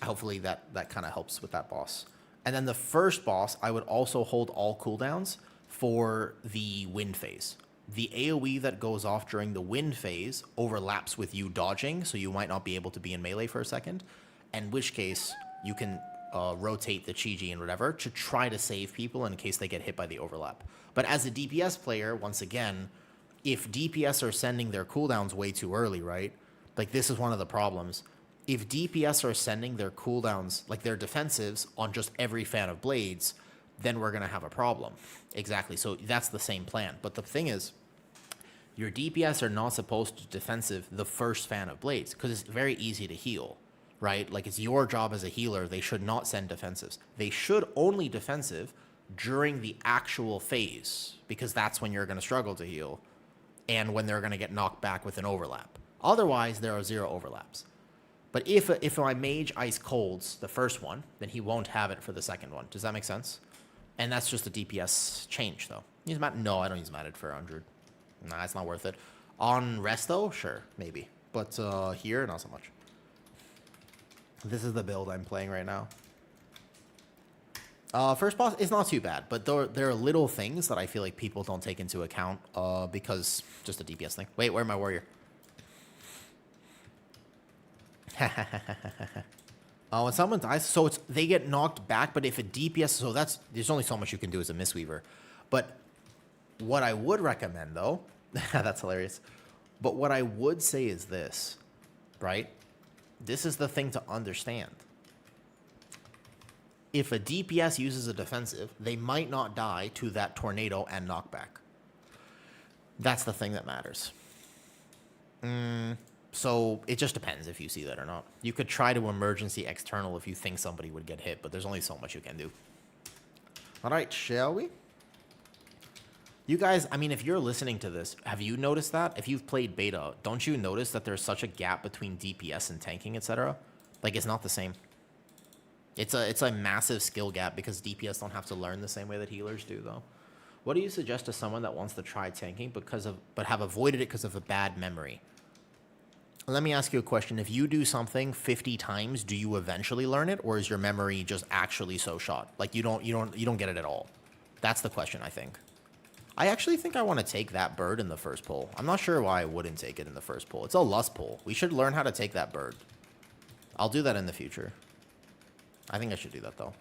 Speaker 1: Hopefully that kind of helps with that boss. And then the first boss, I would also hold all cooldowns for the wind phase. The AoE that goes off during the wind phase overlaps with you dodging, so you might not be able to be in melee for a second, in which case you can rotate the Chi-Ji and whatever to try to save people in case they get hit by the overlap. But as a DPS player, once again, if DPS are sending their cooldowns way too early, right? Like, this is one of the problems. If DPS are sending their cooldowns, like their defensives, on just every fan of Blades, then we're going to have a problem. Exactly. So that's the same plan. But the thing is, your DPS are not supposed to defensive the first fan of Blades because it's very easy to heal, right? Like, it's your job as a healer. They should not send defensives. They should only defensive during the actual phase because that's when you're going to struggle to heal and when they're going to get knocked back with an overlap. Otherwise, there are 0 overlaps. But if my mage ice colds the first one, then he won't have it for the second one. Does that make sense? And that's just a DPS change, though. Use mat? No, I don't use matted for 100. Nah, it's not worth it. On resto, sure, maybe. But here, not so much. This is the build I'm playing right now. First boss is not too bad, but there are little things that I feel like people don't take into account because just a DPS thing. Wait, where's my warrior? When someone dies, so they get knocked back, but if a DPS, so there's only so much you can do as a Mistweaver. But what I would recommend, though, that's hilarious. But what I would say is this, right? This is the thing to understand. If a DPS uses a defensive, they might not die to that tornado and knockback. That's the thing that matters. So it just depends if you see that or not. You could try to emergency external if you think somebody would get hit, but there's only so much you can do. All right, shall we? You guys, I mean, if you're listening to this, have you noticed that? If you've played beta, don't you notice that there's such a gap between DPS and tanking, etc.? Like, it's not the same. It's a massive skill gap because DPS don't have to learn the same way that healers do, though. What do you suggest to someone that wants to try tanking but have avoided it because of a bad memory? Let me ask you a question. If you do something 50 times, do you eventually learn it, or is your memory just actually so shot? Like, you don't get it at all. That's the question, I think. I actually think I want to take that bird in the first pull. I'm not sure why I wouldn't take it in the first pull. It's a lust pull. We should learn how to take that bird. I'll do that in the future. I think I should do that, though.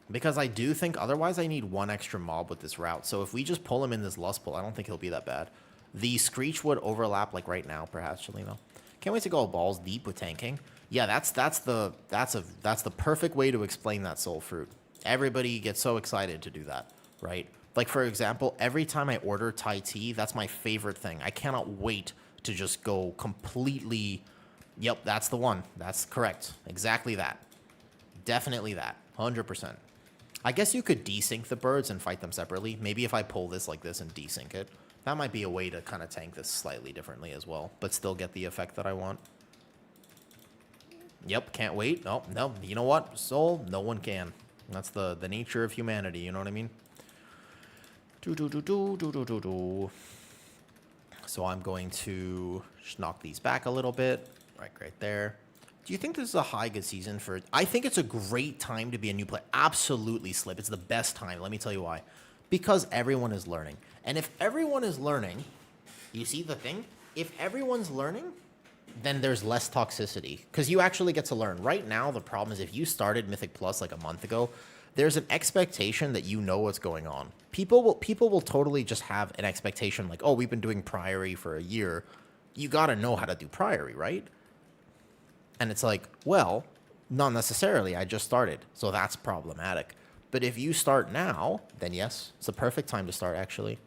Speaker 1: Because I do think otherwise I need one extra mob with this route. So if we just pull him in this lust pull, I don't think he'll be that bad. The Screech would overlap like right now, perhaps, Chelino. Can't wait to go balls deep with tanking. Yeah, that's the perfect way to explain that soul fruit. Everybody gets so excited to do that, right? Like, for example, every time I order Thai tea, that's my favorite thing. I cannot wait to just go completely. Yep, that's the one. That's correct. Exactly that. Definitely that. 100%. I guess you could desync the birds and fight them separately. Maybe if I pull this like this and desync it. That might be a way to kind of tank this slightly differently as well, but still get the effect that I want. Yep, can't wait. Oh, no, you know what? Soul, no one can. That's the nature of humanity, you know what I mean? So I'm going to just knock these back a little bit. Right there. Do you think this is a high good season for... I think it's a great time to be a new player. Absolutely, Slip. It's the best time. Let me tell you why. Because everyone is learning. And if everyone is learning, you see the thing? If everyone's learning, then there's less toxicity. Because you actually get to learn. Right now, the problem is if you started Mythic Plus like a month ago, there's an expectation that you know what's going on. People will totally just have an expectation like, oh, we've been doing Priory for a year. You got to know how to do Priory, right? And it's like, well, not necessarily. I just started. So that's problematic. But if you start now, then yes, it's a perfect time to start, actually.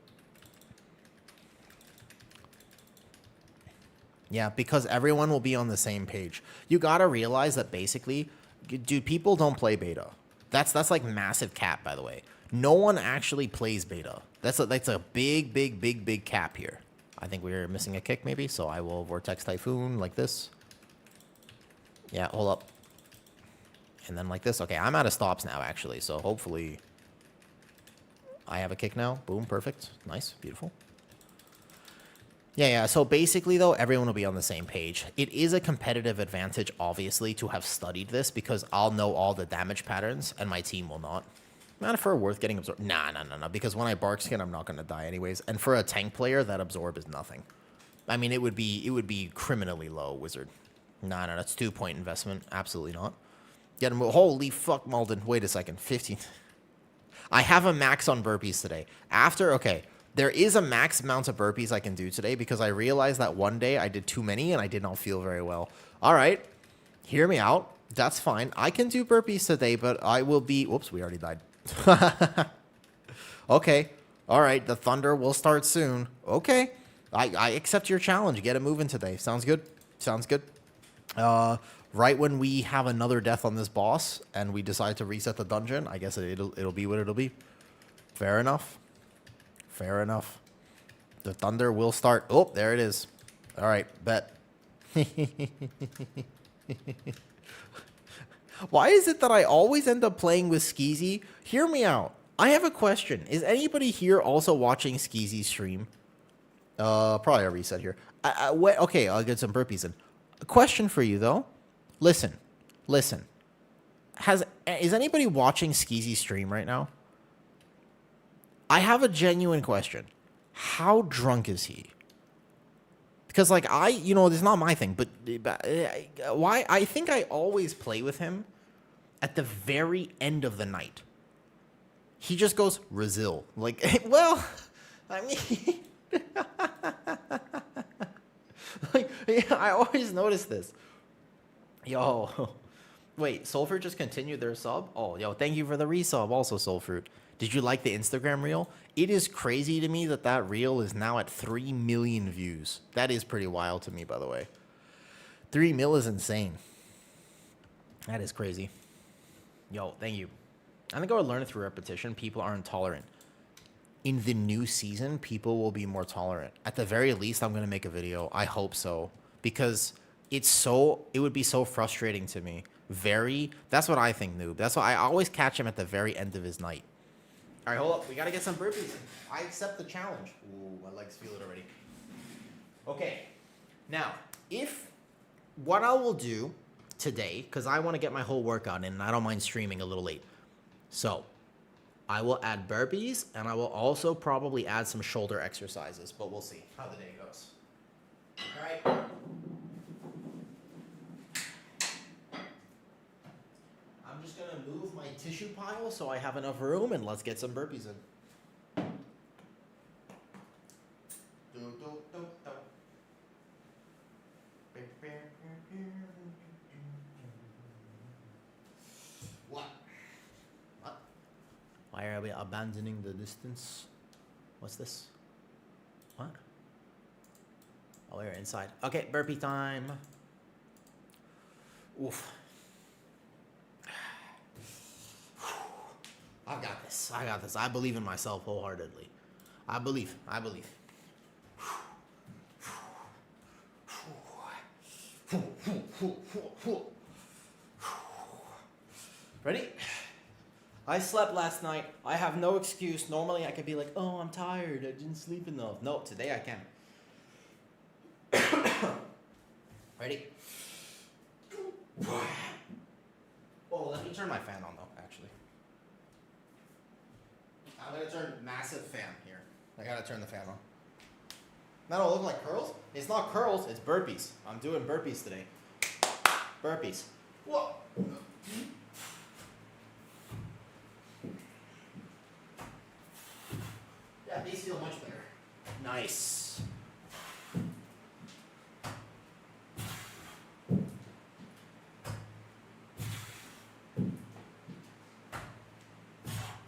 Speaker 1: Yeah, because everyone will be on the same page. You got to realize that basically, dude, people don't play beta. That's like massive cap, by the way. No one actually plays beta. That's a big cap here. I think we're missing a kick maybe, so I will Vortex Typhoon like this. Yeah, hold up. And then like this. Okay, I'm out of stops now, actually, so hopefully I have a kick now. Boom, perfect. Nice, beautiful. Yeah, so basically, though, everyone will be on the same page. It is a competitive advantage, obviously, to have studied this, because I'll know all the damage patterns, and my team will not. Not for worth getting absorbed. Nah, because when I bark skin, I'm not going to die anyways. And for a tank player, that absorb is nothing. I mean, it would be criminally low, Wizard. Nah, that's 2-point investment. Absolutely not. Get him. Holy fuck, Malden. Wait a second. 15. I have a max on burpees today. Okay. There is a max amount of burpees I can do today because I realized that one day I did too many and I did not feel very well. All right. Hear me out. That's fine. I can do burpees today, but I will be... Whoops, we already died. Okay. All right. The thunder will start soon. Okay. I accept your challenge. Get it moving today. Sounds good. Sounds good. Right when we have another death on this boss and we decide to reset the dungeon, I guess it'll be what it'll be. Fair enough. Fair enough. The thunder will start. Oh, there it is. All right, bet. Why is it that I always end up playing with Skeezy? Hear me out. I have a question. Is anybody here also watching Skeezy's stream? Probably a reset here. Okay, I'll get some burpees in. A question for you, though. Listen. Is anybody watching Skeezy's stream right now? I have a genuine question. How drunk is he? Because, like, this is not my thing, but why? I think I always play with him at the very end of the night. He just goes, Brazil. Like, well, I mean, like, yeah, I always notice this. Yo, wait, Soulfruit just continued their sub? Oh, yo, thank you for the resub also, Soulfruit. Did you like the Instagram reel? It is crazy to me that reel is now at 3 million views. That is pretty wild to me, by the way. 3 mil is insane. That is crazy. Yo, thank you. I think I would learn it through repetition. People aren't tolerant. In the new season, people will be more tolerant. At the very least, I'm going to make a video. I hope so. Because it would be so frustrating to me. That's what I think, Noob. That's why I always catch him at the very end of his night. All right, hold up. We got to get some burpees in. I accept the challenge. Ooh, my legs feel it already. Okay. Now, what I will do today, because I want to get my whole workout in, and I don't mind streaming a little late. So, I will add burpees, and I will also probably add some shoulder exercises, but we'll see how the day goes. All right. I'm just going to move my tissue pile so I have enough room, and let's get some burpees in. What? Why are we abandoning the distance? What's this? What? Oh, we're inside. Okay, burpee time. Oof. I got this. I believe in myself wholeheartedly. I believe. Ready? I slept last night. I have no excuse. Normally I could be like, oh, I'm tired. I didn't sleep enough. No, today I can. Ready? Oh, let me turn my fan on, though, actually. I'm going to turn massive fan here. I got to turn the fan on. That don't look like curls? It's not curls, it's burpees. I'm doing burpees today. Burpees. Whoa. Yeah, these feel much better. Nice.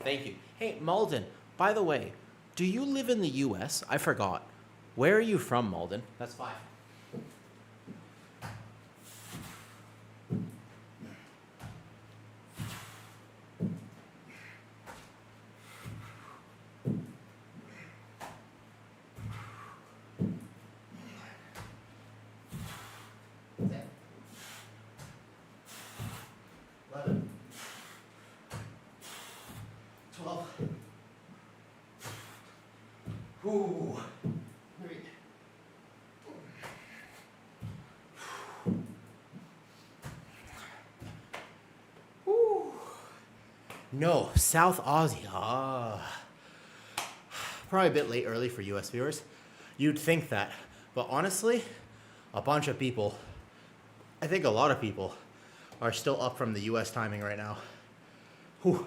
Speaker 1: Thank you. Hey, Malden, by the way, do you live in the U.S.? I forgot. Where are you from, Malden? That's fine. Ooh. Ooh. No, South Aussie. Probably a bit late early for US viewers. You'd think that. But honestly, a bunch of people, I think a lot of people, are still up from the US timing right now. Whew.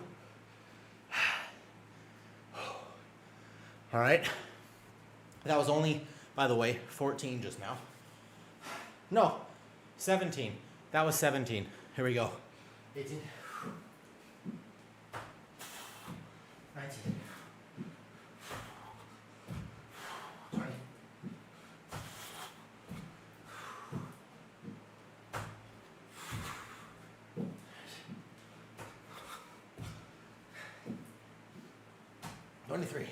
Speaker 1: All right. That was only, by the way, 14 just now. No, 17. That was 17. Here we go. 18. 19. 20. 23.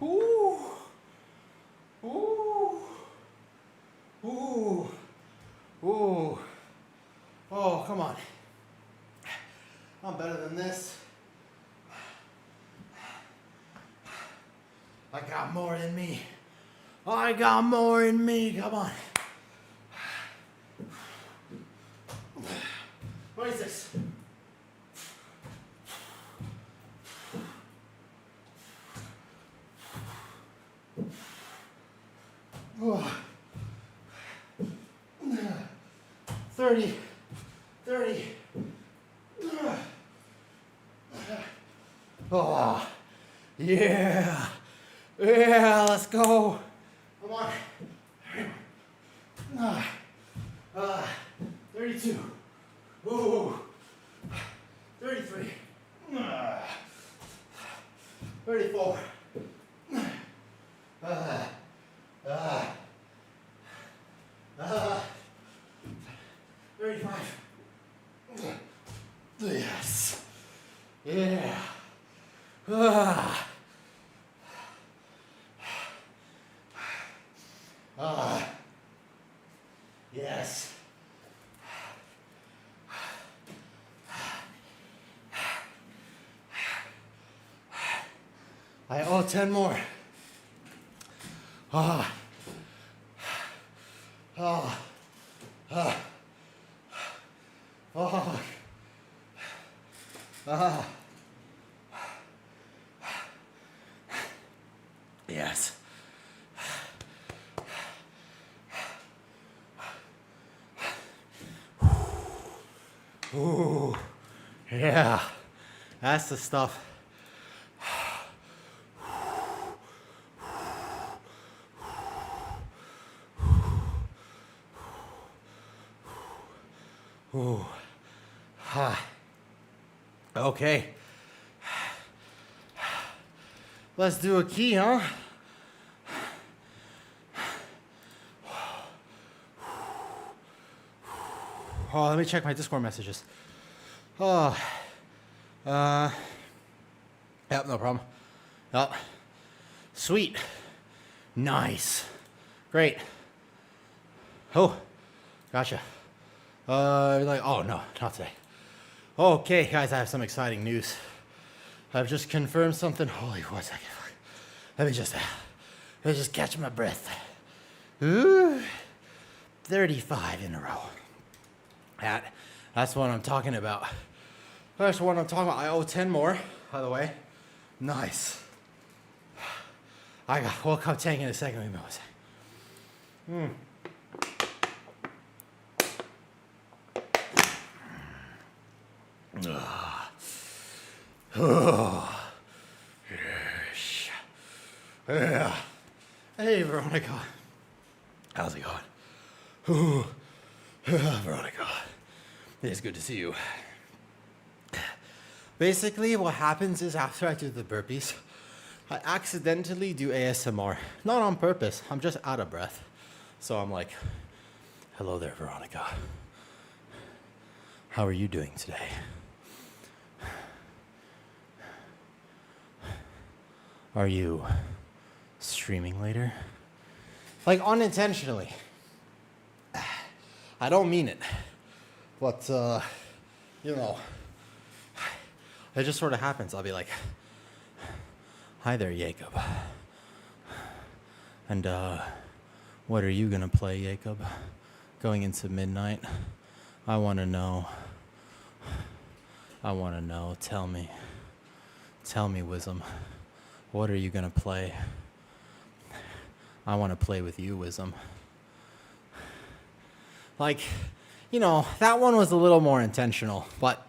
Speaker 1: Ooh. Ooh. Ooh. Ooh. Oh, come on. I'm better than this. I got more in me. I got more in me. Come on. 26. Oh. 30. 30. Oh, yeah. Yeah, let's go. Come on. 32. Ooh. 33. 34. 35. Yes. Yeah. Yes. I owe 10 more. Yes. Ooh, yeah, that's the stuff. Ooh. Okay. Let's do a key, huh? Oh, let me check my Discord messages. Oh, yep, no problem. Yep. Sweet. Nice. Great. Oh, gotcha. Like, oh no, not today. Okay, guys, I have some exciting news. I've just confirmed something. Holy, 1 second. Let me just catch my breath. Ooh, 35 in a row. That's what I'm talking about. That's what I'm talking about. I owe 10 more, by the way. Nice. We'll come take in a second. Wait a second. Oh, yes. Yeah. Hey, Veronica. How's it going? Ooh. Veronica. It's good to see you. Basically, what happens is after I do the burpees, I accidentally do ASMR. Not on purpose. I'm just out of breath. So I'm like, hello there, Veronica. How are you doing today? Are you streaming later? Like, unintentionally. I don't mean it. But, you know, it just sort of happens. I'll be like, hi there, Jacob. And, what are you gonna play, Jacob? Going into midnight? I want to know. Tell me, Wisdom. What are you gonna play? I want to play with you, Wisdom. Like, you know, that one was a little more intentional, but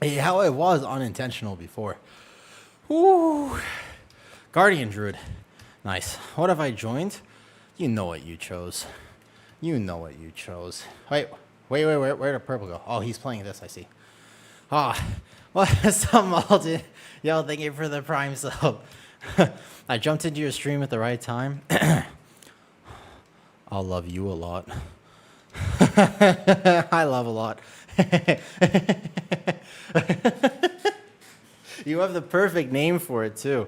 Speaker 1: how it was unintentional before. Woo! Guardian Druid. Nice. What have I joined? You know what you chose. Wait, where'd the purple go? Oh, he's playing this, I see. What's up, Malden? Yo, thank you for the prime sub. I jumped into your stream at the right time. I'll love you a lot. I love a lot. You have the perfect name for it, too.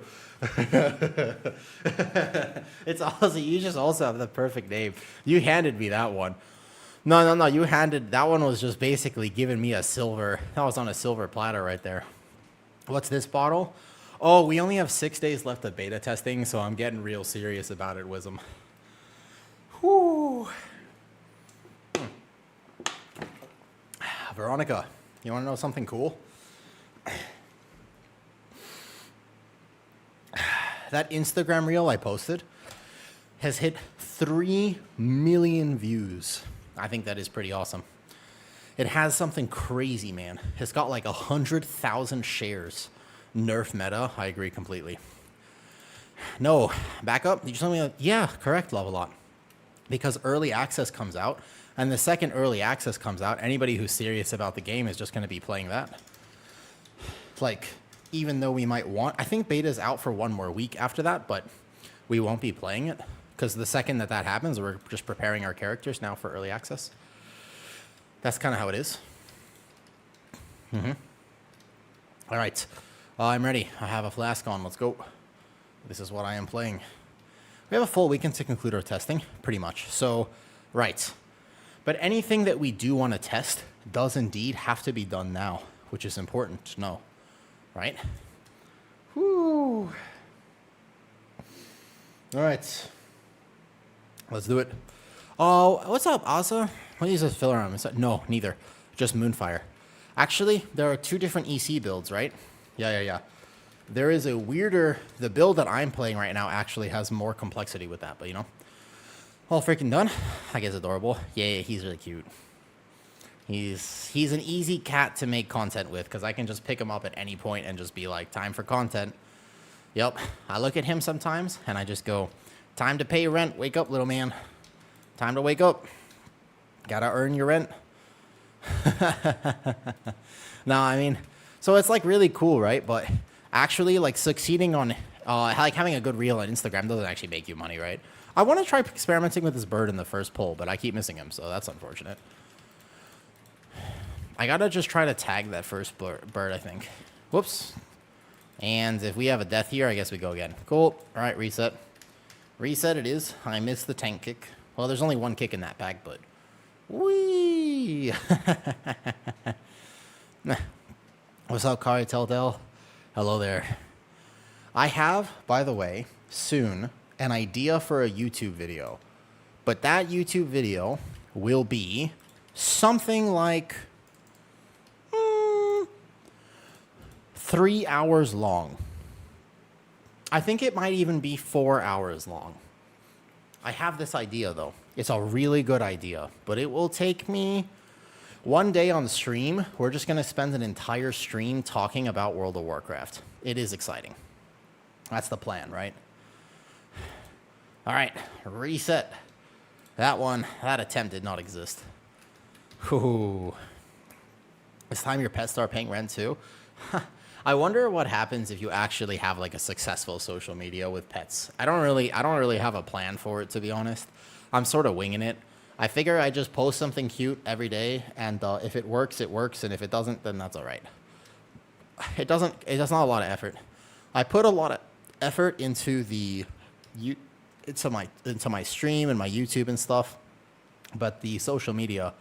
Speaker 1: It's also, you just also have the perfect name. You handed me that one. No. You handed, that one was just basically giving me a silver. That was on a silver platter right there. What's this bottle? Oh, we only have 6 days left of beta testing, so I'm getting real serious about it, Wisdom. Whoo. Veronica, you want to know something cool? That Instagram reel I posted has hit 3 million views. I think that is pretty awesome. It has something crazy, man. It's got like 100,000 shares. Nerf meta, I agree completely. No, back up. Did you tell me? Yeah, correct, Love a Lot. Because early access comes out, and the second early access comes out, anybody who's serious about the game is just going to be playing that. Like, even though we might want, I think beta's out for 1 more week after that, but we won't be playing it. Because the second that happens, we're just preparing our characters now for early access. That's kind of how it is. All right. I'm ready. I have a flask on. Let's go. This is what I am playing. We have a full weekend to conclude our testing, pretty much. So, right. But anything that we do want to test does indeed have to be done now, which is important to know. Right? Whoo. All right. Let's do it. Oh, what's up, Asa? What is this filler on? No, neither. Just Moonfire. Actually, there are 2 different EC builds, right? Yeah. There is a weirder... The build that I'm playing right now actually has more complexity with that, but you know. All freaking done. I guess adorable. Yeah, he's really cute. He's an easy cat to make content with, because I can just pick him up at any point and just be like, time for content. Yep. I look at him sometimes, and I just go, time to pay your rent. Wake up, little man. Time to wake up. Gotta earn your rent. No, I mean, so it's like really cool, right? But actually, like succeeding on, like having a good reel on Instagram doesn't actually make you money, right? I want to try experimenting with this bird in the first poll, but I keep missing him, so that's unfortunate. I gotta just try to tag that first bird, I think. Whoops. And if we have a death here, I guess we go again. Cool. All right, reset. Reset it is. I missed the tank kick. Well, there's only 1 kick in that pack, but... Whee! What's up, Kari Telltale? Hello there. I have, by the way, soon, an idea for a YouTube video. But that YouTube video will be something like... 3 hours long. I think it might even be 4 hours long. I have this idea, though. It's a really good idea, but it will take me 1 day on stream. We're just going to spend an entire stream talking about World of Warcraft. It is exciting. That's the plan, right? All right, reset. That attempt did not exist. Ooh. It's time your pets start paying rent, too. I wonder what happens if you actually have like a successful social media with pets. I don't really have a plan for it, to be honest. I'm sort of winging it. I figure I just post something cute every day, and if it works, it works, and if it doesn't, then that's all right. It's not a lot of effort. I put a lot of effort into my stream and my YouTube and stuff, but the social media,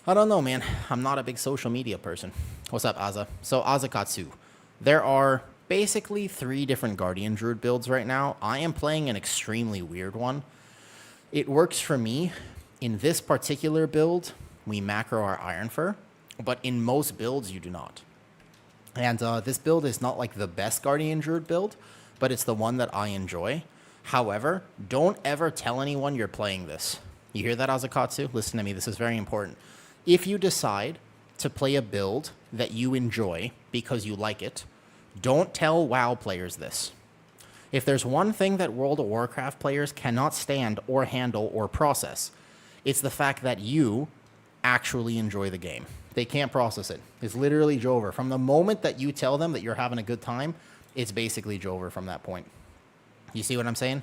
Speaker 1: I don't know, man. I'm not a big social media person. What's up, Aza? So, Azakatsu. There are basically 3 different Guardian Druid builds right now. I am playing an extremely weird one. It works for me. In this particular build, we macro our Iron Fur, but in most builds, you do not. And this build is not like the best Guardian Druid build, but it's the one that I enjoy. However, don't ever tell anyone you're playing this. You hear that, Azakatsu? Listen to me, this is very important. If you decide to play a build that you enjoy because you like it, don't tell WoW players this. If there's one thing that World of Warcraft players cannot stand or handle or process, it's the fact that you actually enjoy the game. They can't process it. It's literally Jover. From the moment that you tell them that you're having a good time, it's basically Jover from that point. You see what I'm saying?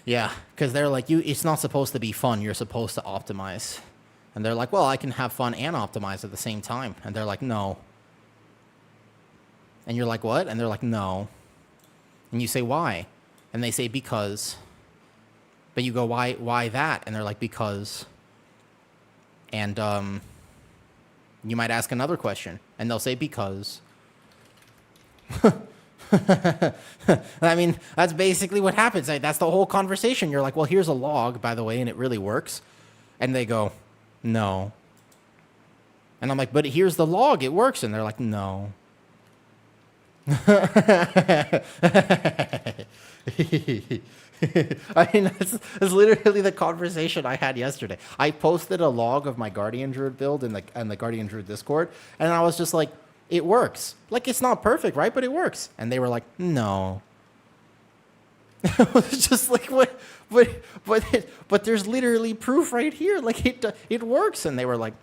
Speaker 1: Yeah, because they're like, it's not supposed to be fun. You're supposed to optimize. And they're like, well, I can have fun and optimize at the same time. And they're like, no. And you're like, what? And they're like, no. And you say, why? And they say, because. But you go, why that? And they're like, because. And you might ask another question. And they'll say, because. I mean, that's basically what happens. That's the whole conversation. You're like, well, here's a log, by the way, and it really works. And they go, no. And I'm like, but here's the log. It works. And they're like, no. I mean, that's literally the conversation I had yesterday. I posted a log of my Guardian Druid build in the Guardian Druid Discord, and I was just like, it works. Like, it's not perfect, right? But it works. And they were like, no. It was just like, what? But there's literally proof right here. Like, it works. And they were like,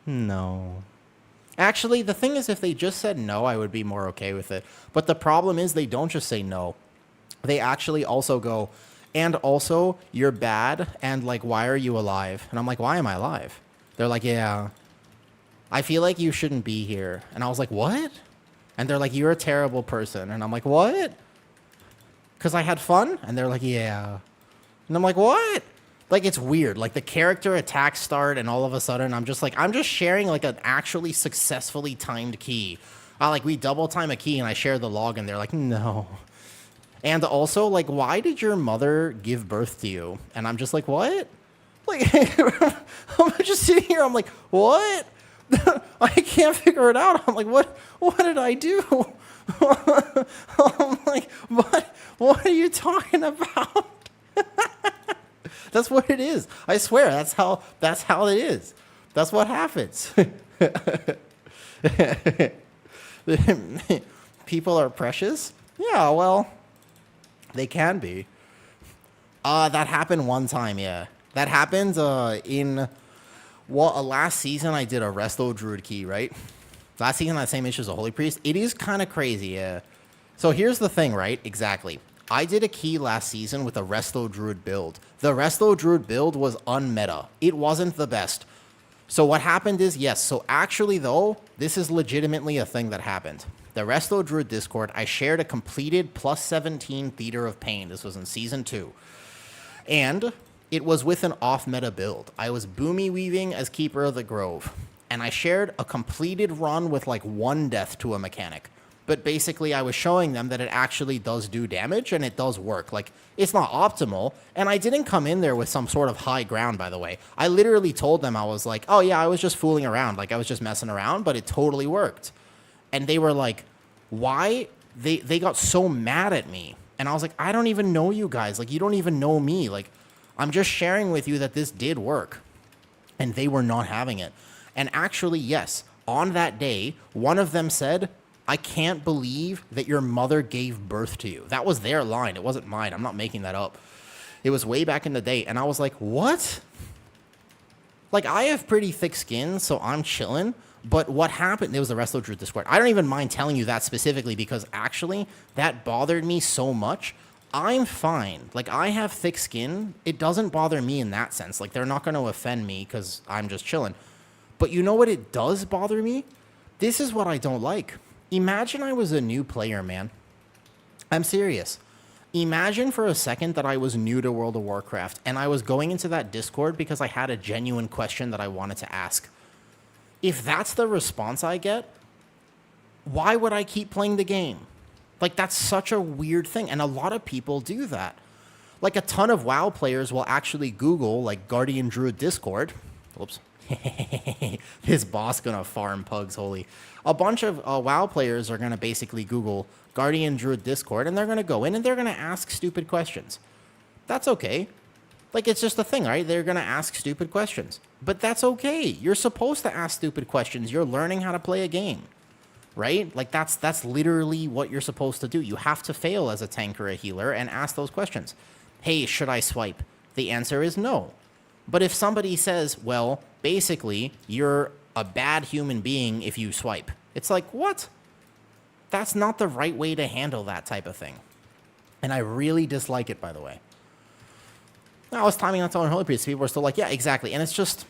Speaker 1: no. Actually, the thing is, if they just said no, I would be more okay with it. But the problem is they don't just say no. They actually also go, and also, you're bad, and, like, why are you alive? And I'm like, why am I alive? They're like, yeah, I feel like you shouldn't be here. And I was like, what? And they're like, you're a terrible person. And I'm like, what? Because I had fun? And they're like, yeah. And I'm like, what? Like, it's weird. Like, the character attacks start, and all of a sudden, I'm just sharing, like, an actually successfully timed key. Like, we double time a key, and I share the log, and they're like, no. And also, like, why did your mother give birth to you? And I'm just like, what? Like, I'm just sitting here, I'm like, what? I can't figure it out. I'm like, what did I do? I'm like, what are you talking about? That's what it is. I swear, that's how it is. That's what happens. People are precious? Yeah, well, they can be. That happened one time, yeah. That happened in last season I did a Resto Druid Key, right? Last season, that same issue as a Holy Priest. It is kind of crazy, yeah. So here's the thing, right? Exactly. I did a key last season with a Resto Druid build. The Resto Druid build was unmeta. It wasn't the best. So what happened is, yes, so actually, though, this is legitimately a thing that happened. The Resto Druid Discord, I shared a completed +17 Theater of Pain. This was in Season 2. And it was with an off-meta build. I was Boomy Weaving as Keeper of the Grove. And I shared a completed run with, like, 1 death to a mechanic. But basically, I was showing them that it actually does do damage, and it does work. Like, it's not optimal, and I didn't come in there with some sort of high ground, by the way. I literally told them, I was like, oh, yeah, I was just fooling around. Like, I was just messing around, but it totally worked. And they were like, why? They got so mad at me. And I was like, I don't even know you guys. Like, you don't even know me. Like, I'm just sharing with you that this did work. And they were not having it. And actually, yes, on that day, one of them said, I can't believe that your mother gave birth to you. That was their line. It wasn't mine. I'm not making that up. It was way back in the day. And I was like, what? Like, I have pretty thick skin, so I'm chilling. But what happened, it was the Resto Druid Discord. I don't even mind telling you that specifically because actually that bothered me so much. I'm fine. Like, I have thick skin. It doesn't bother me in that sense. Like, they're not going to offend me because I'm just chilling. But you know what it does bother me? This is what I don't like. Imagine I was a new player, man. I'm serious. Imagine for a second that I was new to World of Warcraft and I was going into that Discord because I had a genuine question that I wanted to ask. If that's the response I get, why would I keep playing the game? Like, that's such a weird thing, and a lot of people do that. Like, a ton of WoW players will actually Google, like, Guardian Druid Discord. Whoops. This boss gonna farm pugs, holy. A bunch of WoW players are gonna basically Google Guardian Druid Discord, and they're gonna go in and they're gonna ask stupid questions. That's okay. Like, it's just a thing, right? They're gonna ask stupid questions. But that's okay. You're supposed to ask stupid questions. You're learning how to play a game, right? Like, that's literally what you're supposed to do. You have to fail as a tank or a healer and ask those questions. Hey, should I swipe? The answer is no. But if somebody says, well, basically, you're a bad human being if you swipe, it's like, what? That's not the right way to handle that type of thing. And I really dislike it, by the way. I was timing on Unholy Priest. People were still like, yeah, exactly. And it's just,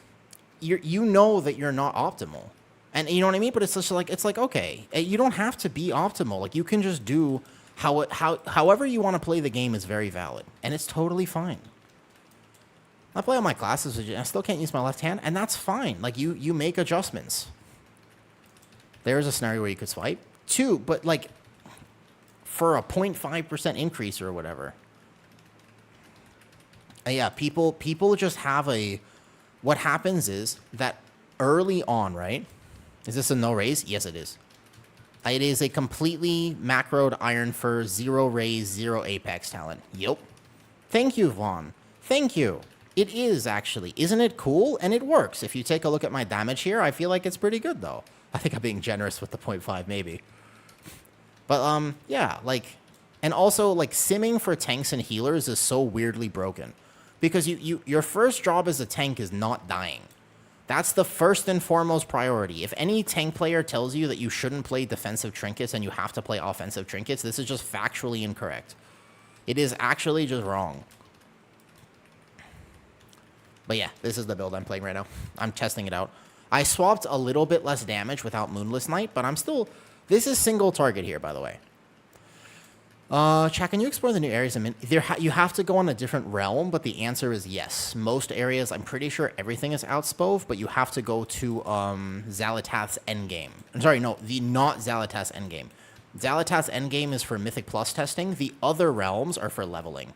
Speaker 1: you know that you're not optimal. And you know what I mean? But it's just like, okay, you don't have to be optimal. Like, you can just do however you want to play the game is very valid. And it's totally fine. I play on my classes, I still can't use my left hand, and that's fine. Like, you make adjustments. There's a scenario where you could swipe. 2, but like, for a 0.5% increase or whatever. Yeah, people just have what happens is that early on, right? Is this a no raise? Yes, it is. It is a completely macroed Iron Fur, 0 raise, 0 apex talent. Yep. Thank you, Vaughn. Thank you. It is, actually. Isn't it cool? And it works. If you take a look at my damage here, I feel like it's pretty good, though. I think I'm being generous with the 0.5, maybe. But, yeah, like... And also, like, simming for tanks and healers is so weirdly broken. Because your first job as a tank is not dying. That's the first and foremost priority. If any tank player tells you that you shouldn't play defensive trinkets and you have to play offensive trinkets, this is just factually incorrect. It is actually just wrong. But yeah, this is the build I'm playing right now. I'm testing it out. I swapped a little bit less damage without Moonless Knight, but I'm still... This is single target here, by the way. Chat, can you explore the new areas? You have to go on a different realm, but the answer is yes. Most areas, I'm pretty sure everything is outspove, but you have to go to Xal'atath's endgame. I'm sorry, no, not Xal'atath's endgame. Xal'atath's endgame is for Mythic Plus testing. The other realms are for leveling.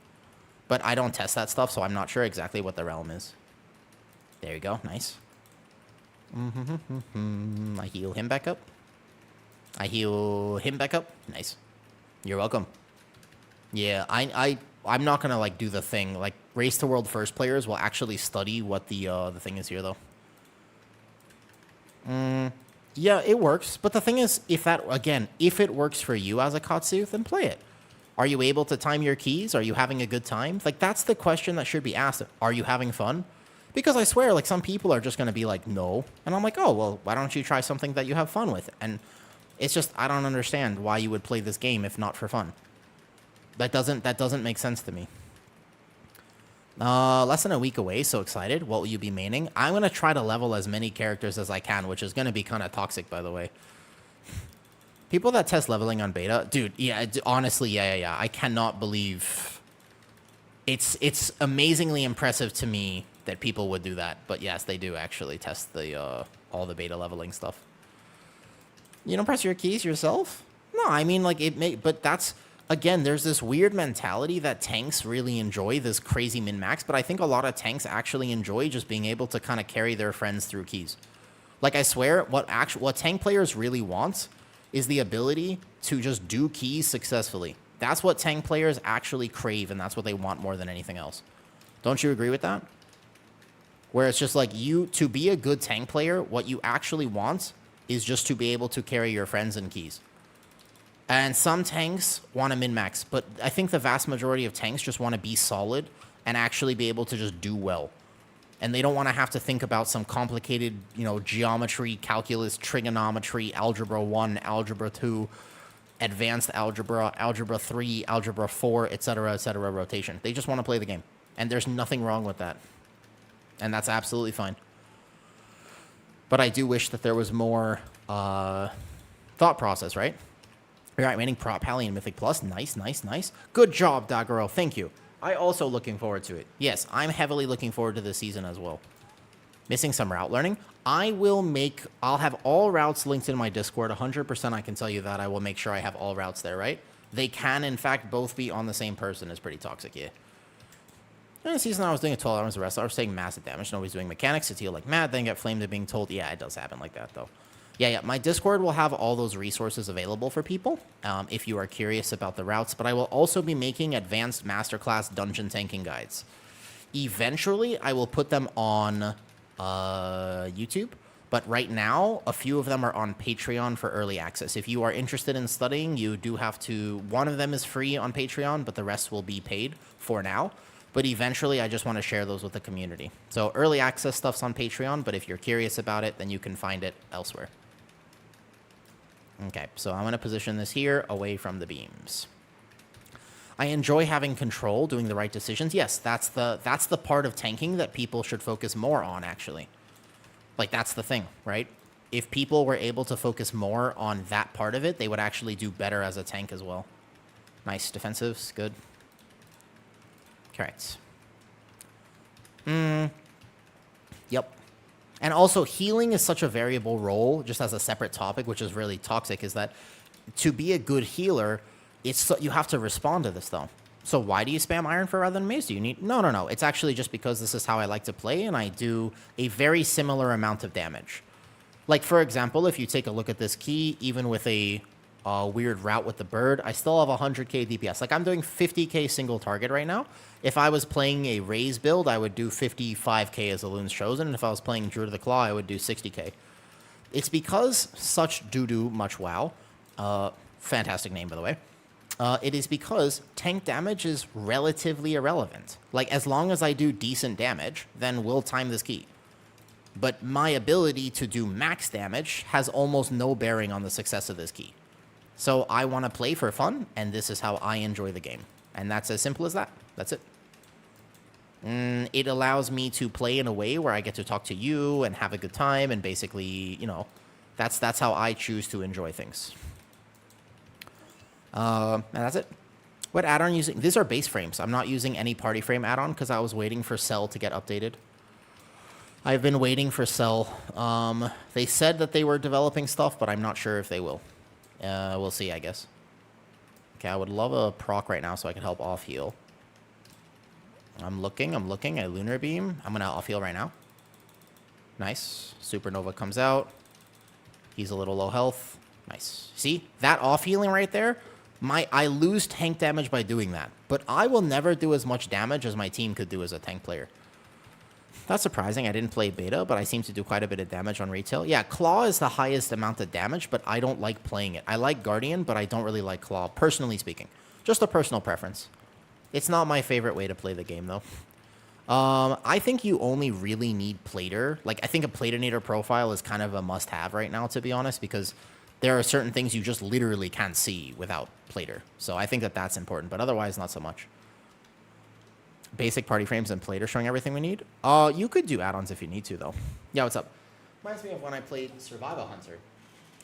Speaker 1: But I don't test that stuff, so I'm not sure exactly what the realm is. There you go, nice. I heal him back up. I heal him back up. Nice. You're welcome. Yeah, I'm not gonna like do the thing. Like, Race to World first players will actually study what the thing is here, though. Yeah, it works. But the thing is, if it works for you as a Katsu, then play it. Are you able to time your keys? Are you having a good time? Like, that's the question that should be asked. Are you having fun? Because I swear, like, some people are just gonna be like, no. And I'm like, oh, well, why don't you try something that you have fun with? And it's just, I don't understand why you would play this game if not for fun. That doesn't make sense to me. Less than a week away, so excited. What will you be maining? I'm going to try to level as many characters as I can, which is going to be kind of toxic, by the way. People that test leveling on beta, dude, yeah, honestly, yeah. I cannot believe... It's amazingly impressive to me that people would do that. But yes, they do actually test all the beta leveling stuff. You don't press your keys yourself? No, I mean, like, but that's... Again, there's this weird mentality that tanks really enjoy this crazy min-max, but I think a lot of tanks actually enjoy just being able to kind of carry their friends through keys. Like, I swear, what tank players really want is the ability to just do keys successfully. That's what tank players actually crave, and that's what they want more than anything else. Don't you agree with that? Where it's just like, to be a good tank player, what you actually want is just to be able to carry your friends in keys. And some tanks want to min-max, but I think the vast majority of tanks just want to be solid and actually be able to just do well. And they don't want to have to think about some complicated, geometry, calculus, trigonometry, algebra 1, algebra 2, advanced algebra, algebra 3, algebra 4, etc., rotation. They just want to play the game. And there's nothing wrong with that. And that's absolutely fine. But I do wish that there was more thought process, right? All right, remaining Prop Pally and Mythic Plus. Nice, nice, nice. Good job, Dagoro. Thank you. I also looking forward to it. Yes, I'm heavily looking forward to this season as well. Missing some route learning. I'll have all routes linked in my Discord. 100% I can tell you that. I will make sure I have all routes there, right? They can, in fact, both be on the same person. Is pretty toxic, yeah. In the season I was doing a 12 hours of rest. I was taking massive damage. Nobody's doing mechanics. It's heal like mad. Then get flamed and being told, yeah, it does happen like that, though. Yeah. My Discord will have all those resources available for people if you are curious about the routes. But I will also be making advanced masterclass dungeon tanking guides. Eventually, I will put them on YouTube. But right now, a few of them are on Patreon for early access. If you are interested in studying, you do have to... One of them is free on Patreon, but the rest will be paid for now. But eventually, I just want to share those with the community. So early access stuff's on Patreon, but if you're curious about it, then you can find it elsewhere. Okay, so I'm going to position this here away from the beams. I enjoy having control, doing the right decisions. Yes, that's the part of tanking that people should focus more on, actually. Like, that's the thing, right? If people were able to focus more on that part of it, they would actually do better as a tank as well. Nice defensives, good. Correct. Yep. And also, healing is such a variable role, just as a separate topic, which is really toxic, is that to be a good healer, you have to respond to this, though. So why do you spam Iron for rather than Maze? Do you need... No. It's actually just because this is how I like to play, and I do a very similar amount of damage. Like, for example, if you take a look at this key, even with a weird route with the bird, I still have 100k DPS. Like, I'm doing 50k single target right now. If I was playing a Raze build, I would do 55k as a Loon's Chosen, and if I was playing Druid of the Claw, I would do 60k. It's because such do much wow. Fantastic name, by the way. It is because tank damage is relatively irrelevant. Like, as long as I do decent damage, then we'll time this key. But my ability to do max damage has almost no bearing on the success of this key. So I want to play for fun, and this is how I enjoy the game. And that's as simple as that. That's it. It allows me to play in a way where I get to talk to you and have a good time, and basically, you know, that's how I choose to enjoy things. And that's it. What add-on using? These are base frames. I'm not using any party frame add-on because I was waiting for Cell to get updated. I've been waiting for Cell. They said that they were developing stuff, but I'm not sure if they will. We'll see, I guess. Okay, I would love a proc right now so I can help off-heal. I'm looking. I Lunar Beam. I'm going to off-heal right now. Nice. Supernova comes out. He's a little low health. Nice. See? That off-healing right there? I lose tank damage by doing that. But I will never do as much damage as my team could do as a tank player. That's surprising. I didn't play beta, but I seem to do quite a bit of damage on retail. Yeah, Claw is the highest amount of damage, but I don't like playing it. I like Guardian, but I don't really like Claw, personally speaking. Just a personal preference. It's not my favorite way to play the game, though. I think you only really need Plater. Like, I think a Platinator profile is kind of a must-have right now, to be honest, because there are certain things you just literally can't see without Plater. So I think that that's important, but otherwise, not so much. Basic party frames and Plater showing everything we need. You could do add-ons if you need to, though. Yeah, what's up? Reminds me of when I played Survival Hunter.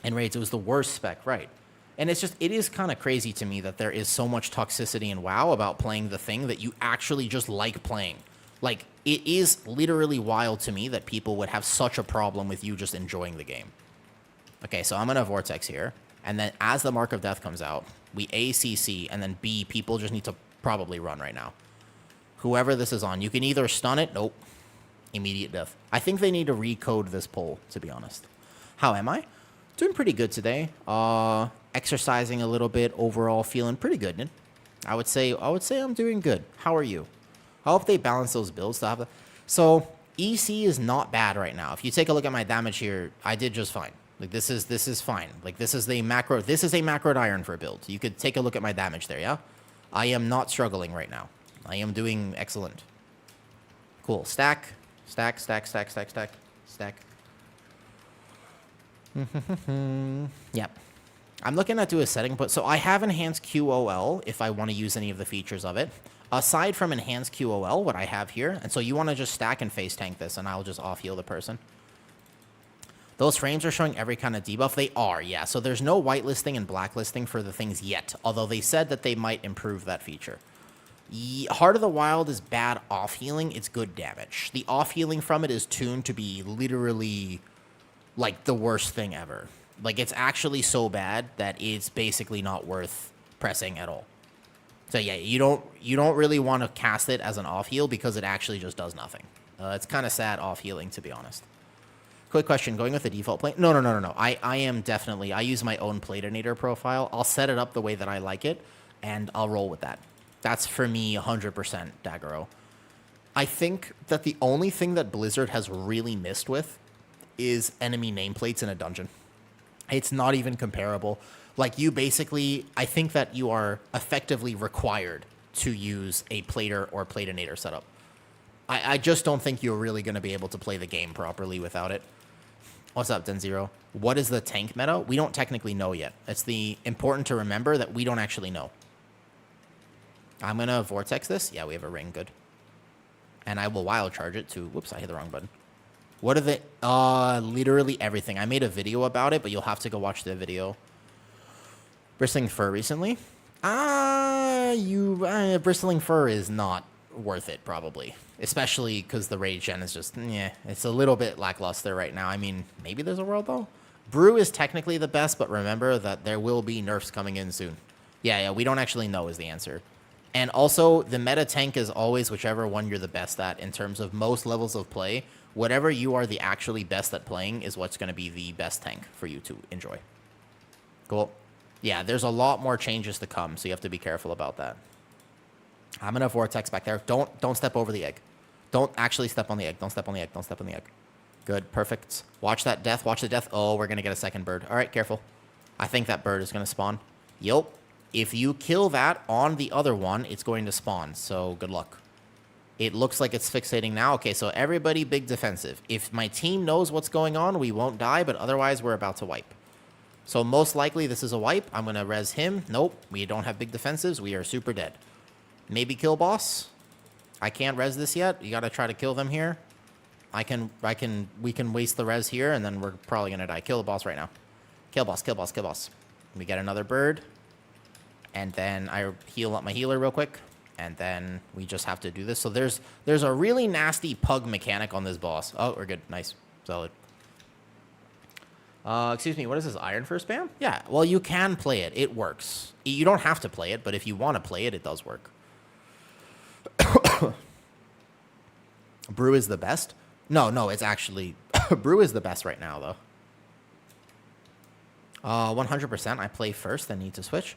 Speaker 1: In raids, it was the worst spec, right? And it's just, it is kind of crazy to me that there is so much toxicity in WoW about playing the thing that you actually just like playing. Like, it is literally wild to me that people would have such a problem with you just enjoying the game. Okay, so I'm going to Vortex here. And then as the Mark of Death comes out, we ACC, and then B, people just need to probably run right now. Whoever this is on, you can either stun it. Nope. Immediate death. I think they need to recode this poll, to be honest. How am I? Doing pretty good today. Exercising a little bit. Overall, feeling pretty good. I would say I'm doing good. How are you? I hope they balance those builds to have the... So EC is not bad right now. If you take a look at my damage here, I did just fine. Like, this is fine. Like, this is a macroed iron for a build. You could take a look at my damage there, yeah? I am not struggling right now. I am doing excellent. Cool. Stack. Stack. Yep. I'm looking at do a setting, but so I have enhanced QOL if I want to use any of the features of it. Aside from enhanced QOL, what I have here, and so you want to just stack and face tank this, and I'll just off-heal the person. Those frames are showing every kind of debuff. They are, yeah. So there's no whitelisting and blacklisting for the things yet, although they said that they might improve that feature. Heart of the Wild is bad off healing. It's good damage. The off healing from it is tuned to be literally like the worst thing ever. Like, it's actually so bad that it's basically not worth pressing at all. So yeah, you don't really want to cast it as an off heal because it actually just does nothing. It's kind of sad off healing, to be honest. Quick question, going with the default plane? No. I am definitely, I use my own Platinator profile. I'll set it up the way that I like it, and I'll roll with that. That's, for me, 100% Daggero. I think that the only thing that Blizzard has really missed with is enemy nameplates in a dungeon. It's not even comparable. Like, you basically, I think that you are effectively required to use a Plater or Platinator setup. I just don't think you're really going to be able to play the game properly without it. What's up, Denzero? What is the tank meta? We don't technically know yet. It's important to remember that we don't actually know. I'm going to Vortex this. Yeah, we have a ring. Good. And I will Wild Charge it to... Whoops, I hit the wrong button. What are the... literally everything. I made a video about it, but you'll have to go watch the video. Bristling Fur recently? Bristling Fur is not worth it, probably. Especially because the rage gen is just... Yeah, it's a little bit lackluster right now. I mean, maybe there's a world, though? Brew is technically the best, but remember that there will be nerfs coming in soon. Yeah, we don't actually know is the answer. And also, the meta tank is always whichever one you're the best at in terms of most levels of play. Whatever you are the actually best at playing is what's going to be the best tank for you to enjoy. Cool. Yeah, there's a lot more changes to come, so you have to be careful about that. I'm going to Vortex back there. Don't step over the egg. Don't actually step on the egg. Don't step on the egg. Don't step on the egg. Good. Perfect. Watch that death. Watch the death. Oh, we're going to get a second bird. All right, careful. I think that bird is going to spawn. Yup. If you kill that on the other one, it's going to spawn, so good luck. It looks like it's fixating now. Okay, so everybody big defensive. If my team knows what's going on, we won't die, but otherwise we're about to wipe. So most likely this is a wipe. I'm going to res him. Nope, we don't have big defensives. We are super dead. Maybe kill boss. I can't res this yet. You got to try to kill them here. We can waste the res here, and then we're probably going to die. Kill the boss right now. Kill boss, kill boss, kill boss. We get another bird. And then I heal up my healer real quick. And then we just have to do this. So there's a really nasty pug mechanic on this boss. Oh, we're good. Nice. Solid. Excuse me, what is this? Iron Fur spam? Yeah, well, you can play it. It works. You don't have to play it, but if you want to play it, it does work. Brew is the best? No, it's actually... Brew is the best right now, though. 100%. I play first, then need to switch.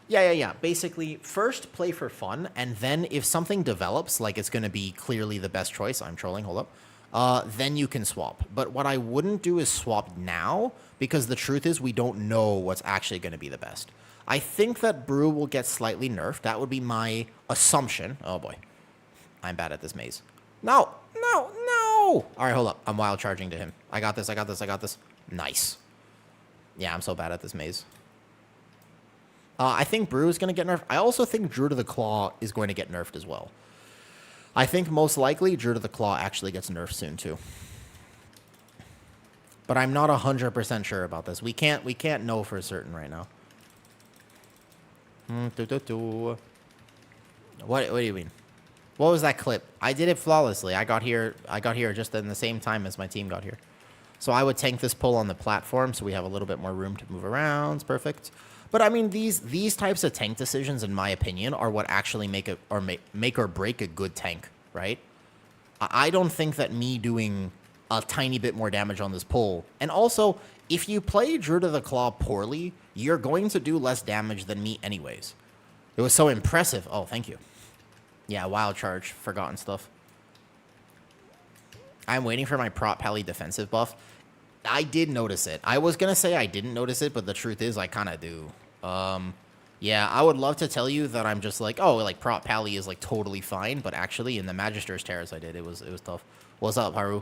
Speaker 1: Yeah. Basically, first play for fun, and then if something develops, like it's going to be clearly the best choice, I'm trolling, hold up, then you can swap. But what I wouldn't do is swap now, because the truth is we don't know what's actually going to be the best. I think that Brew will get slightly nerfed. That would be my assumption. Oh, boy. I'm bad at this maze. No! All right, hold up. I'm wild charging to him. I got this. Nice. Yeah, I'm so bad at this maze. I think Brew is going to get nerfed. I also think Druid of the Claw is going to get nerfed as well. I think most likely Druid of the Claw actually gets nerfed soon too. But I'm not 100% sure about this. We can't know for certain right now. What do you mean? What was that clip? I did it flawlessly. I got here just in the same time as my team got here. So I would tank this pull on the platform so we have a little bit more room to move around. It's perfect. But I mean, these types of tank decisions, in my opinion, are what actually make or break a good tank, right? I don't think that me doing a tiny bit more damage on this pull, and also, if you play Druid of the Claw poorly, you're going to do less damage than me anyways. It was so impressive. Oh, thank you. Yeah, Wild Charge, forgotten stuff. I'm waiting for my Prot Pally defensive buff. I did notice it. I was going to say I didn't notice it, but the truth is I kind of do. Yeah, I would love to tell you that I'm just like, oh, like Prot Pally is like totally fine, but actually in the Magister's Terrace I did, it was tough. What's up, Haru?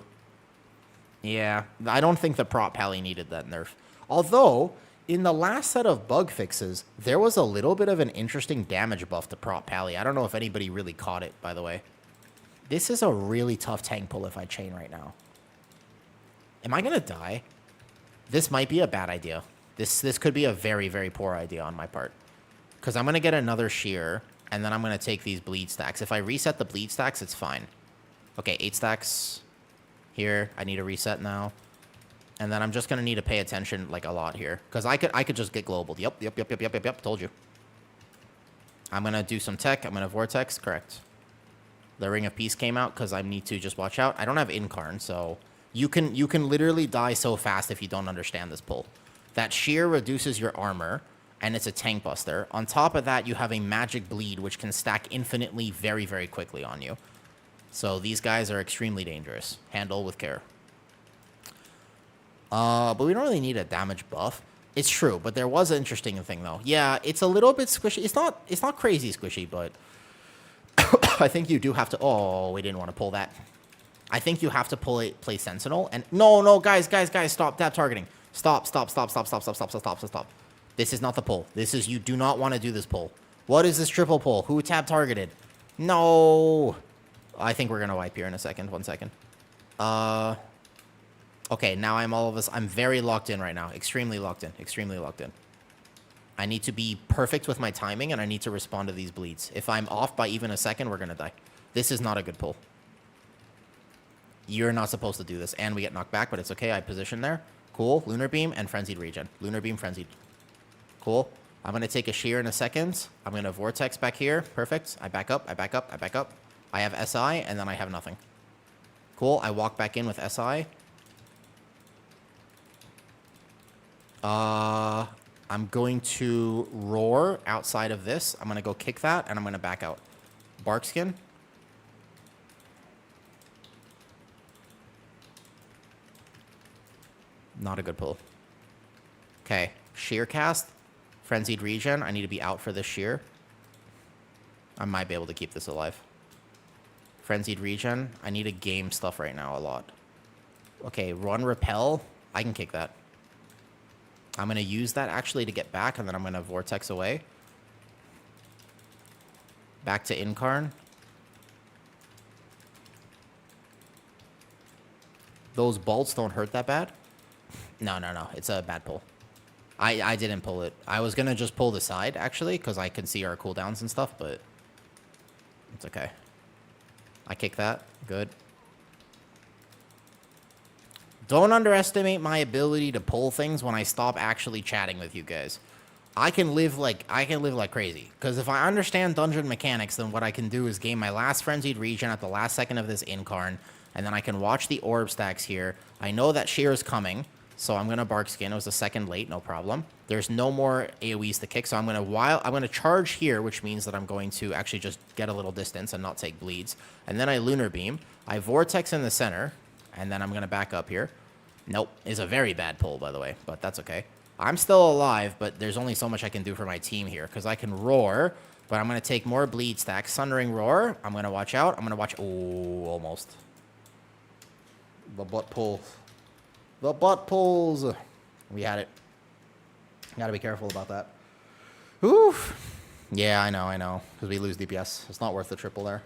Speaker 1: Yeah, I don't think the Prot Pally needed that nerf. Although, in the last set of bug fixes, there was a little bit of an interesting damage buff to Prot Pally. I don't know if anybody really caught it, by the way. This is a really tough tank pull if I chain right now. Am I going to die? This might be a bad idea. This could be a very, very poor idea on my part. Because I'm going to get another shear, and then I'm going to take these bleed stacks. If I reset the bleed stacks, it's fine. Okay, 8 stacks here. I need a reset now. And then I'm just going to need to pay attention, like, a lot here. Because I could just get global. Yep. Told you. I'm going to do some tech. I'm going to vortex. Correct. The Ring of Peace came out because I need to just watch out. I don't have Incarn, so you can literally die so fast if you don't understand this pull. That shear reduces your armor, and it's a tank buster. On top of that, you have a magic bleed, which can stack infinitely very, very quickly on you. So these guys are extremely dangerous. Handle with care. But we don't really need a damage buff. It's true, but there was an interesting thing, though. Yeah, it's a little bit squishy. It's not crazy squishy, but I think you do have to... Oh, we didn't want to pull that. I think you have to play Sentinel. And no, guys, stop tap targeting. Stop. This is not the pull. You do not want to do this pull. What is this triple pull? Who tab targeted? No. I think we're going to wipe here in a second. 1 second. Okay, now I'm very locked in right now. Extremely locked in. I need to be perfect with my timing, and I need to respond to these bleeds. If I'm off by even a second, we're going to die. This is not a good pull. You're not supposed to do this. And we get knocked back, but it's okay. I position there. Cool. Lunar Beam and Frenzied Regen. Lunar Beam, Frenzied. Cool. I'm going to take a shear in a second. I'm going to vortex back here. Perfect. I back up. I have SI, and then I have nothing. Cool. I walk back in with SI. I'm going to roar outside of this. I'm going to go kick that, and I'm going to back out. Barkskin. Not a good pull. Okay. Shear cast. Frenzied Regen. I need to be out for this shear. I might be able to keep this alive. Frenzied Regen. I need to game stuff right now a lot. Okay. Run Repel. I can kick that. I'm going to use that actually to get back, and then I'm going to vortex away. Back to Incarn. Those bolts don't hurt that bad. No. It's a bad pull. I didn't pull it. I was going to just pull the side, actually, because I can see our cooldowns and stuff, but it's okay. I kick that. Good. Don't underestimate my ability to pull things when I stop actually chatting with you guys. I can live like crazy. Because if I understand dungeon mechanics, then what I can do is gain my last Frenzied Regen at the last second of this Incarn, and then I can watch the orb stacks here. I know that shear is coming, so I'm gonna Barkskin. It was a second late, no problem. There's no more AoEs to kick, so I'm gonna charge here, which means that I'm going to actually just get a little distance and not take bleeds. And then I Lunar Beam. I Vortex in the center, and then I'm gonna back up here. Nope, is a very bad pull, by the way, but that's okay. I'm still alive, but there's only so much I can do for my team here, because I can roar, but I'm going to take more bleed stacks. Sundering Roar, I'm going to watch out. I'm going to watch... Oh, almost. The butt pulls. The butt pulls. We had it. Got to be careful about that. Oof. Yeah, I know, because we lose DPS. It's not worth the triple there.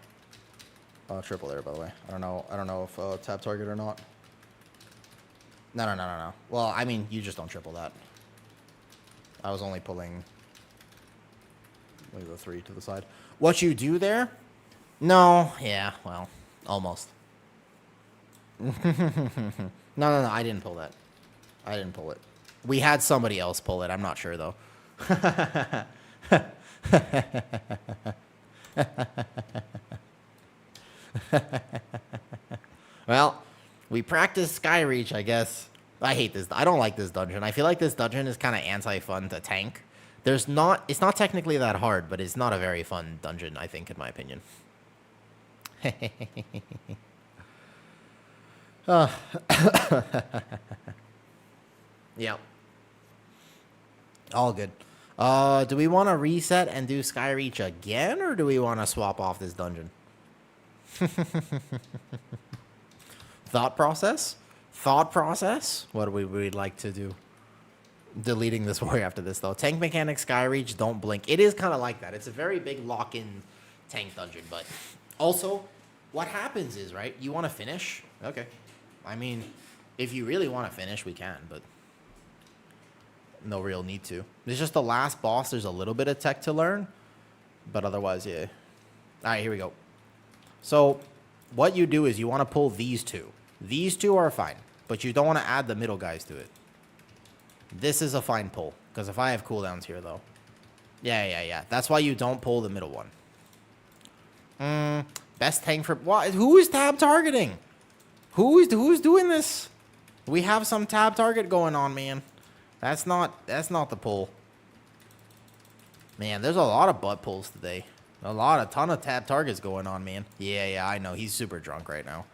Speaker 1: Triple there, by the way. I don't know if tab target or not. No. Well, I mean, you just don't triple that. I was only pulling... Leave the 3 to the side. What you do there? No. Yeah, well, almost. No, I didn't pull that. I didn't pull it. We had somebody else pull it. I'm not sure, though. Well... We practice Skyreach, I guess. I hate this. I don't like this dungeon. I feel like this dungeon is kind of anti-fun to tank. It's not technically that hard, but it's not a very fun dungeon, I think, in my opinion. Yeah. All good. Do we want to reset and do Skyreach again, or do we want to swap off this dungeon? Thought process? What do we'd like to do? Deleting this warrior after this, though. Tank mechanic, Skyreach, don't blink. It is kind of like that. It's a very big lock-in tank dungeon, but also, what happens is, right, you want to finish? Okay. I mean, if you really want to finish, we can, but no real need to. It's just the last boss. There's a little bit of tech to learn, but otherwise, yeah. All right, here we go. So what you do is you want to pull these two. These two are fine, but you don't want to add the middle guys to it. This is a fine pull, because if I have cooldowns here, though. Yeah. That's why you don't pull the middle one. Best tank for... What? Who is tab targeting? Who's doing this? We have some tab target going on, man. That's not the pull. Man, there's a lot of butt pulls today. A ton of tab targets going on, man. Yeah, I know. He's super drunk right now.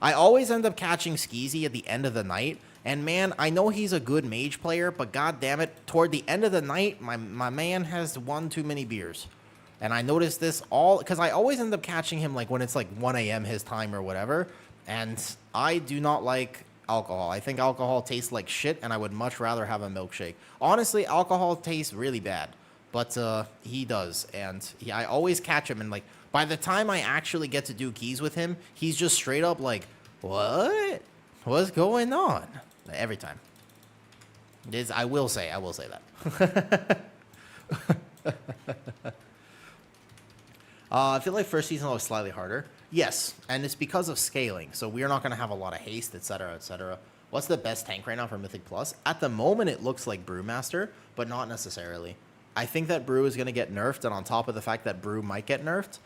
Speaker 1: I always end up catching Skeezy at the end of the night. And, man, I know he's a good mage player, but god damn it, toward the end of the night, my man has one too many beers. And I noticed this all... Because I always end up catching him, like, when it's, like, 1 a.m. his time or whatever. And I do not like alcohol. I think alcohol tastes like shit, and I would much rather have a milkshake. Honestly, alcohol tastes really bad. But he does, and I always catch him, and like by the time I actually get to do keys with him, he's just straight up like, "What? What's going on?" Every time. I will say that. I feel like first season was slightly harder. Yes, and it's because of scaling, so we're not going to have a lot of haste, etc., etc. What's the best tank right now for Mythic Plus? At the moment, it looks like Brewmaster, but not necessarily. I think that Brew is going to get nerfed, and on top of the fact that Brew might get nerfed,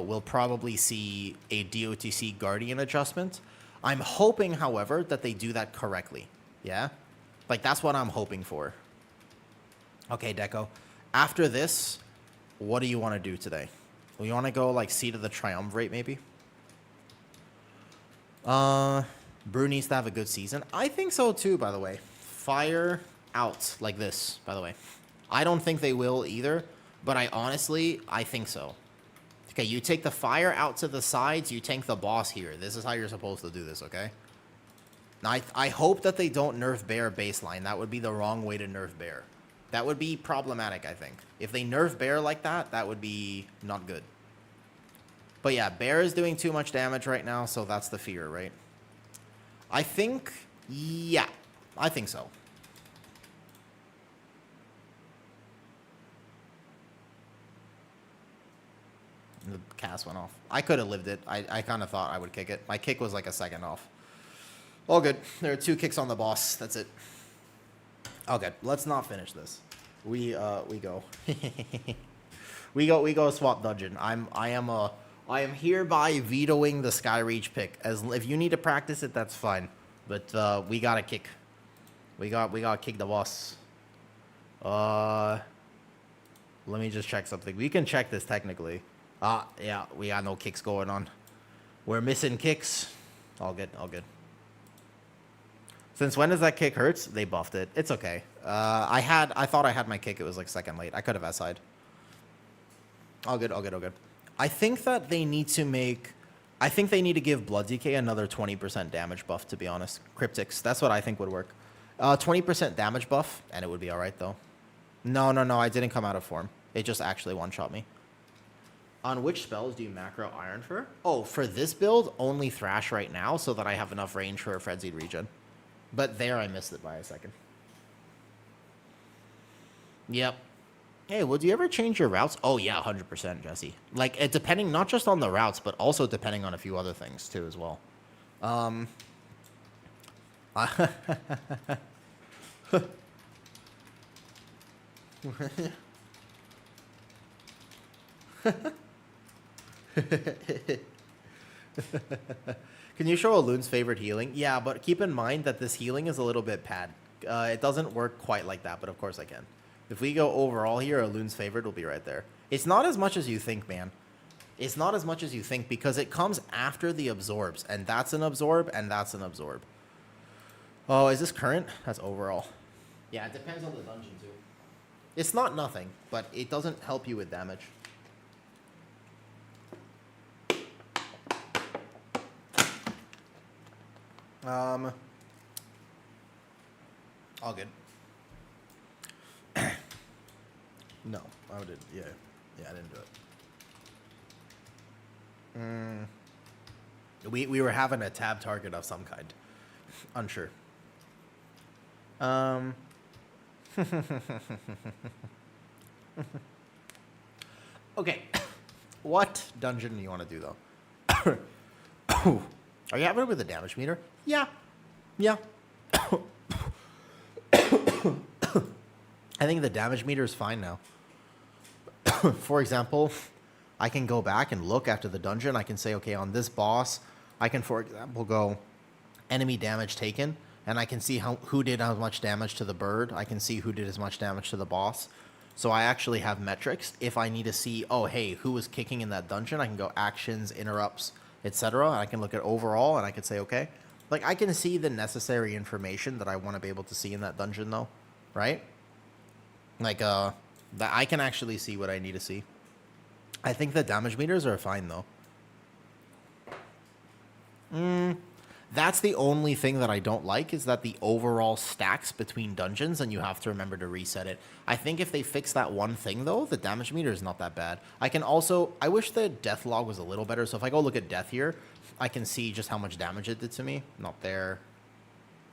Speaker 1: we'll probably see a DOTC Guardian adjustment. I'm hoping, however, that they do that correctly. Yeah? Like, that's what I'm hoping for. Okay, Deco. After this, what do you want to do today? You want to go, like, Seed of the Triumvirate, maybe? Brew needs to have a good season. I think so, too, by the way. Fire out like this, by the way. I don't think they will either, but I think so. Okay, you take the fire out to the sides, you tank the boss here. This is how you're supposed to do this, okay? Now, I hope that they don't nerf Bear baseline. That would be the wrong way to nerf Bear. That would be problematic, I think. If they nerf Bear like that, that would be not good. But yeah, Bear is doing too much damage right now, so that's the fear, right? I think, yeah, I think so. The cast went off. I could have lived it. I kind of thought I would kick it. My kick was like a second off. All good. There are 2 kicks on the boss. That's it. All good. Let's not finish this. We go. we go swap dungeon. I am hereby vetoing the Skyreach pick. As if you need to practice it, that's fine. But we gotta kick. We gotta kick the boss. Let me just check something. We can check this technically. Yeah, we got no kicks going on. We're missing kicks. All good, all good. Since when does that kick hurts? They buffed it. It's okay. I thought I had my kick. It was like second late. I could have SI'd. All good, all good, all good. I think that they need to make... I think they need to give Blood DK another 20% damage buff, to be honest. Cryptics. That's what I think would work. 20% damage buff, and it would be alright, though. No, I didn't come out of form. It just actually one-shot me. On which spells do you macro Iron for? Oh, for this build, only Thrash right now, so that I have enough range for a Frenzied Regen. But there, I missed it by a second. Yep. Hey, would you ever change your routes? Oh, yeah, 100%, Jesse. Like, it depending not just on the routes, but also depending on a few other things, too, as well. Can you show Aloon's favorite healing? Yeah, but keep in mind that this healing is a little bit pad. It doesn't work quite like that, but of course I can. If we go overall here, Aloon's favorite will be right there. It's not as much as you think, man. It's not as much as you think because it comes after the absorbs, and that's an absorb, and that's an absorb. Oh, is this current? That's overall. Yeah, it depends on the dungeon, too. It's not nothing, but it doesn't help you with damage. All good. No, I didn't. Yeah, I didn't do it. We were having a tab target of some kind. Unsure. Okay. What dungeon do you want to do, though? Are you having it with the damage meter? Yeah. Yeah. I think the damage meter is fine now. For example, I can go back and look after the dungeon. I can say, okay, on this boss, I can, for example, go enemy damage taken, and I can see who did how much damage to the bird. I can see who did as much damage to the boss. So I actually have metrics. If I need to see, oh, hey, who was kicking in that dungeon, I can go actions, interrupts, etc. And I can look at overall, and I can say, okay. Like, I can see the necessary information that I want to be able to see in that dungeon, though, right? Like, that I can actually see what I need to see. I think the damage meters are fine, though. That's the only thing that I don't like, is that the overall stacks between dungeons, and you have to remember to reset it. I think if they fix that one thing, though, the damage meter is not that bad. I can also... I wish the death log was a little better, so if I go look at death here, I can see just how much damage it did to me. Not there.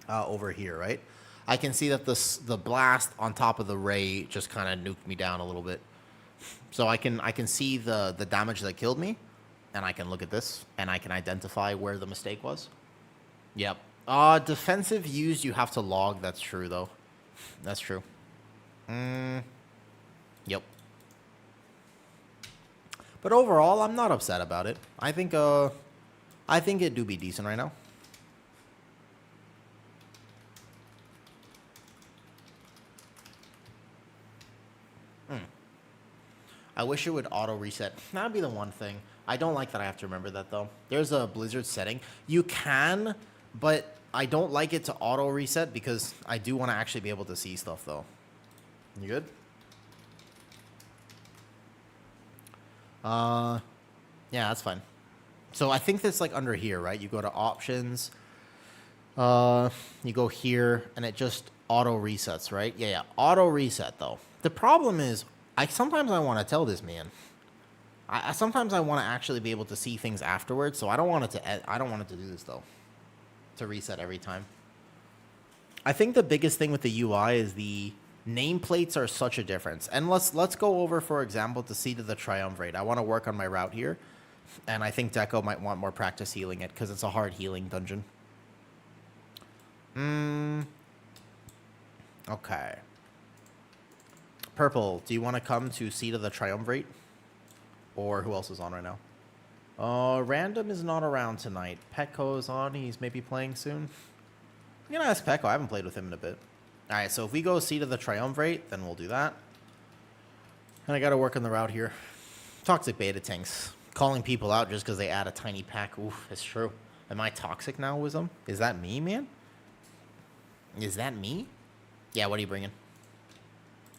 Speaker 1: Over here, right? I can see that the blast on top of the ray just kind of nuked me down a little bit. So I can see the damage that killed me, and I can look at this, and I can identify where the mistake was. Yep. Defensive used, you have to log. That's true, though. That's true. Yep. But overall, I'm not upset about it. I think it do be decent right now. I wish it would auto reset. That'd be the one thing. I don't like that I have to remember that, though. There's a Blizzard setting. You can, but I don't like it to auto reset because I do want to actually be able to see stuff, though. You good? Yeah, that's fine. So I think that's like under here, right? You go to options. You go here, and it just auto resets, right? Yeah, auto reset, though. The problem is, sometimes I want to tell this man. Sometimes I want to actually be able to see things afterwards, so I don't want it to do this, though. To reset every time. I think the biggest thing with the UI is the nameplates are such a difference. And let's go over, for example, to Seed of the Triumvirate. I want to work on my route here, and I think Deco might want more practice healing it, because it's a hard healing dungeon. Okay. Purple, do you want to come to Seed of the Triumvirate? Or who else is on right now? Random is not around tonight. Petco is on. He's maybe playing soon. I'm going to ask Petco. I haven't played with him in a bit. All right, so if we go Seed of the Triumvirate, then we'll do that. And I got to work on the route here. Toxic beta tanks. Calling people out just because they add a tiny pack. Oof, it's true. Am I toxic now, Wisdom? Is that me, man? Is that me? Yeah, what are you bringing?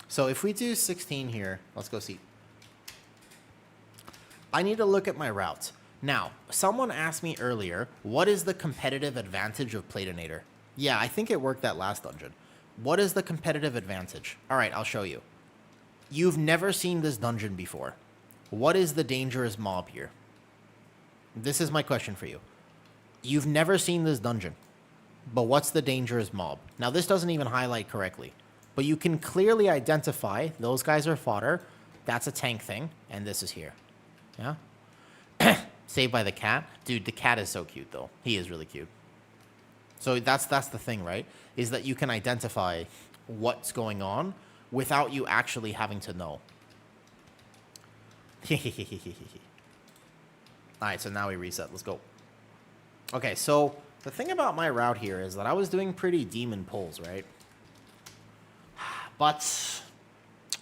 Speaker 1: So if we do 16 here, let's go see. I need to look at my routes. Now, someone asked me earlier, what is the competitive advantage of Platinator? Yeah, I think it worked that last dungeon. What is the competitive advantage? All right, I'll show you. You've never seen this dungeon before. What is the dangerous mob here? This is my question for you. You've never seen this dungeon, but what's the dangerous mob? Now, this doesn't even highlight correctly, but you can clearly identify those guys are fodder. That's a tank thing, and this is here. Yeah? Saved by the cat. Dude, the cat is so cute, though. He is really cute. So that's the thing, right? Is that you can identify what's going on without you actually having to know. Alright, so now we reset. Let's go. Okay, so the thing about my route here is that I was doing pretty demon pulls, right? But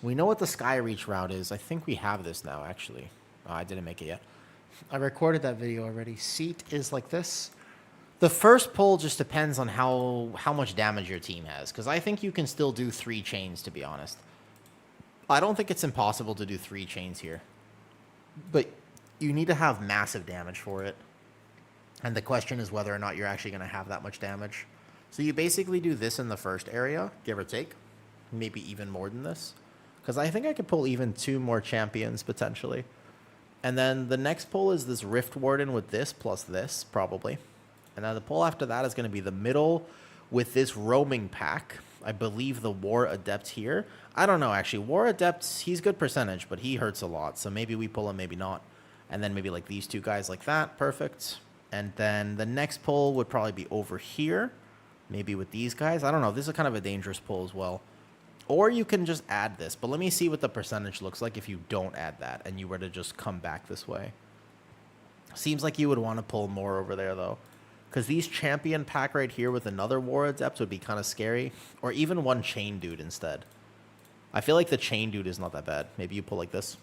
Speaker 1: we know what the Skyreach route is. I think we have this now, actually. Oh, I didn't make it yet. I recorded that video already. Seat is like this. The first pull just depends on how much damage your team has, because I think you can still do 3 chains, to be honest. I don't think it's impossible to do 3 chains here. But you need to have massive damage for it. And the question is whether or not you're actually going to have that much damage. So you basically do this in the first area, give or take. Maybe even more than this. Because I think I could pull even 2 more champions, potentially. And then the next pull is this Rift Warden with this, plus this, probably. And then the pull after that is going to be the middle with this roaming pack I believe the War Adept here. I don't know, actually. War Adept, he's good percentage, but he hurts a lot. So maybe we pull him, maybe not. And then maybe like these two guys like that. Perfect. And then the next pull would probably be over here. Maybe with these guys. I don't know. This is kind of a dangerous pull as well. Or you can just add this. But let me see what the percentage looks like if you don't add that and you were to just come back this way. Seems like you would want to pull more over there, though. Because these champion pack right here with another War Adept would be kind of scary. Or even one chain dude instead. I feel like the chain dude is not that bad. Maybe you pull like this.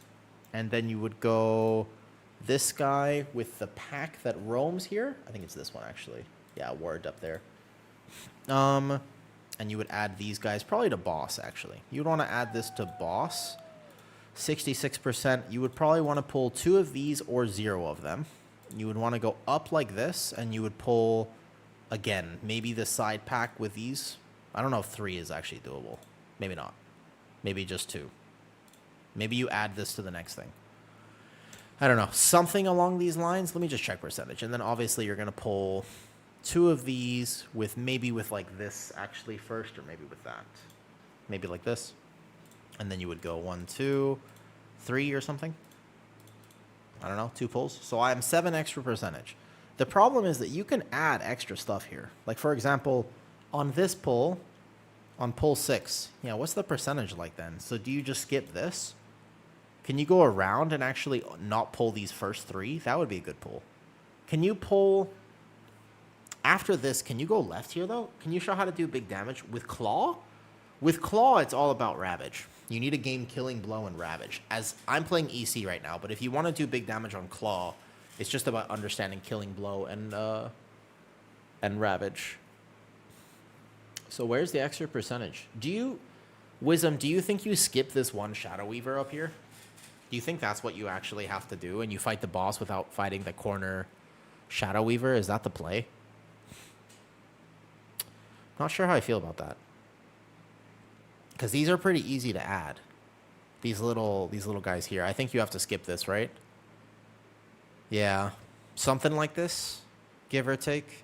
Speaker 1: And then you would go this guy with the pack that roams here. I think it's this one, actually. Yeah, War Adept there. And you would add these guys probably to boss, actually. You'd want to add this to boss. 66%. You would probably want to pull 2 of these or 0 of them. You would want to go up like this, and you would pull, again, maybe the side pack with these. I don't know if 3 is actually doable. Maybe not. Maybe just 2. Maybe you add this to the next thing. I don't know. Something along these lines. Let me just check percentage. And then obviously you're going to pull 2 of these with maybe with like this actually first, or maybe with that. Maybe like this. And then you would go 1, 2, 3 or something. I don't know, 2 pulls. So I'm 7 extra percentage. The problem is that you can add extra stuff here. Like, for example, on this pull, on pull 6, yeah, what's the percentage like then? So do you just skip this? Can you go around and actually not pull these first 3? That would be a good pull. Can you pull... After this, can you go left here, though? Can you show how to do big damage with Claw? With Claw, it's all about Ravage. You need a game Killing Blow and Ravage. As I'm playing EC right now, but if you want to do big damage on Claw, it's just about understanding Killing Blow and Ravage. So where's the extra percentage? Wisdom, do you think you skip this one Shadow Weaver up here? Do you think that's what you actually have to do and you fight the boss without fighting the corner Shadow Weaver? Is that the play? Not sure how I feel about that. Because these are pretty easy to add. These little guys here. I think you have to skip this, right? Yeah. Something like this, give or take.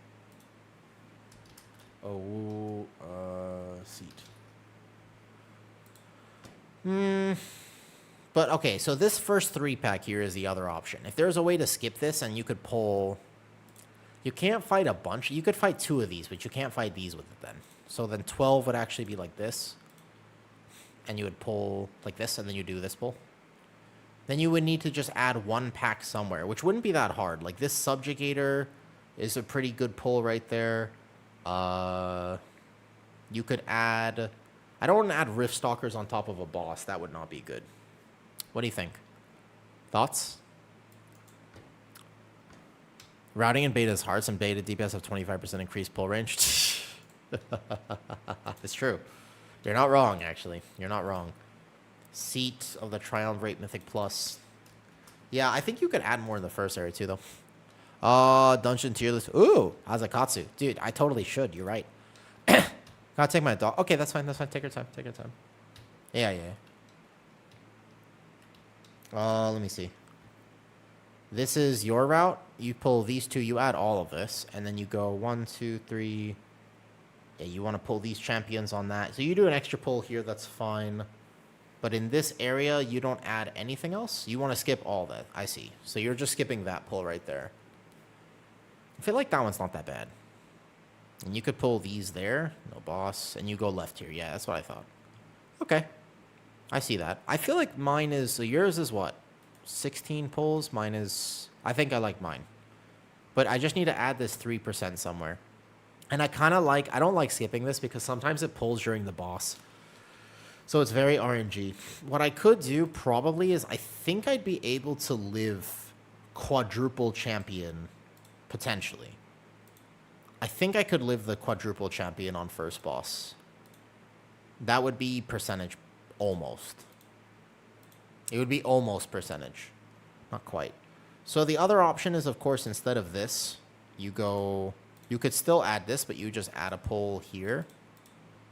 Speaker 1: Oh, seat. But, okay, so this first 3-pack here is the other option. If there's a way to skip this and you could pull... You can't fight a bunch. You could fight 2 of these, but you can't fight these with it then. So then 12 would actually be like this. And you would pull like this, and then you do this pull. Then you would need to just add 1 pack somewhere, which wouldn't be that hard. Like this Subjugator is a pretty good pull right there. You could add... I don't want to add Rift Stalkers on top of a boss. That would not be good. What do you think? Thoughts? Routing in beta is hard. Some beta DPS have 25% increased pull range. It's true. You're not wrong, actually. You're not wrong. Seat of the Triumvirate Mythic Plus. Yeah, I think you could add more in the first area, too, though. Dungeon tier list. Ooh, Azakatsu. Dude, I totally should. You're right. Gotta take my dog. Okay, that's fine. That's fine. Take your time. Take your time. Yeah, yeah. Let me see. This is your route. You pull these 2. You add all of this. And then you go 1, 2, 3... Yeah, you want to pull these champions on that. So you do an extra pull here, that's fine. But in this area, you don't add anything else? You want to skip all that. I see. So you're just skipping that pull right there. I feel like that one's not that bad. And you could pull these there. No boss. And you go left here. Yeah, that's what I thought. Okay. I see that. I feel like mine is... So yours is what? 16 pulls? Mine is... I think I like mine. But I just need to add this 3% somewhere. And I kind of like... I don't like skipping this because sometimes it pulls during the boss. So it's very RNG. What I could do probably is... I think I'd be able to live quadruple champion potentially. I think I could live the quadruple champion on first boss. That would be percentage almost. It would be almost percentage. Not quite. So the other option is, of course, instead of this, you go... You could still add this, but you just add a pull here.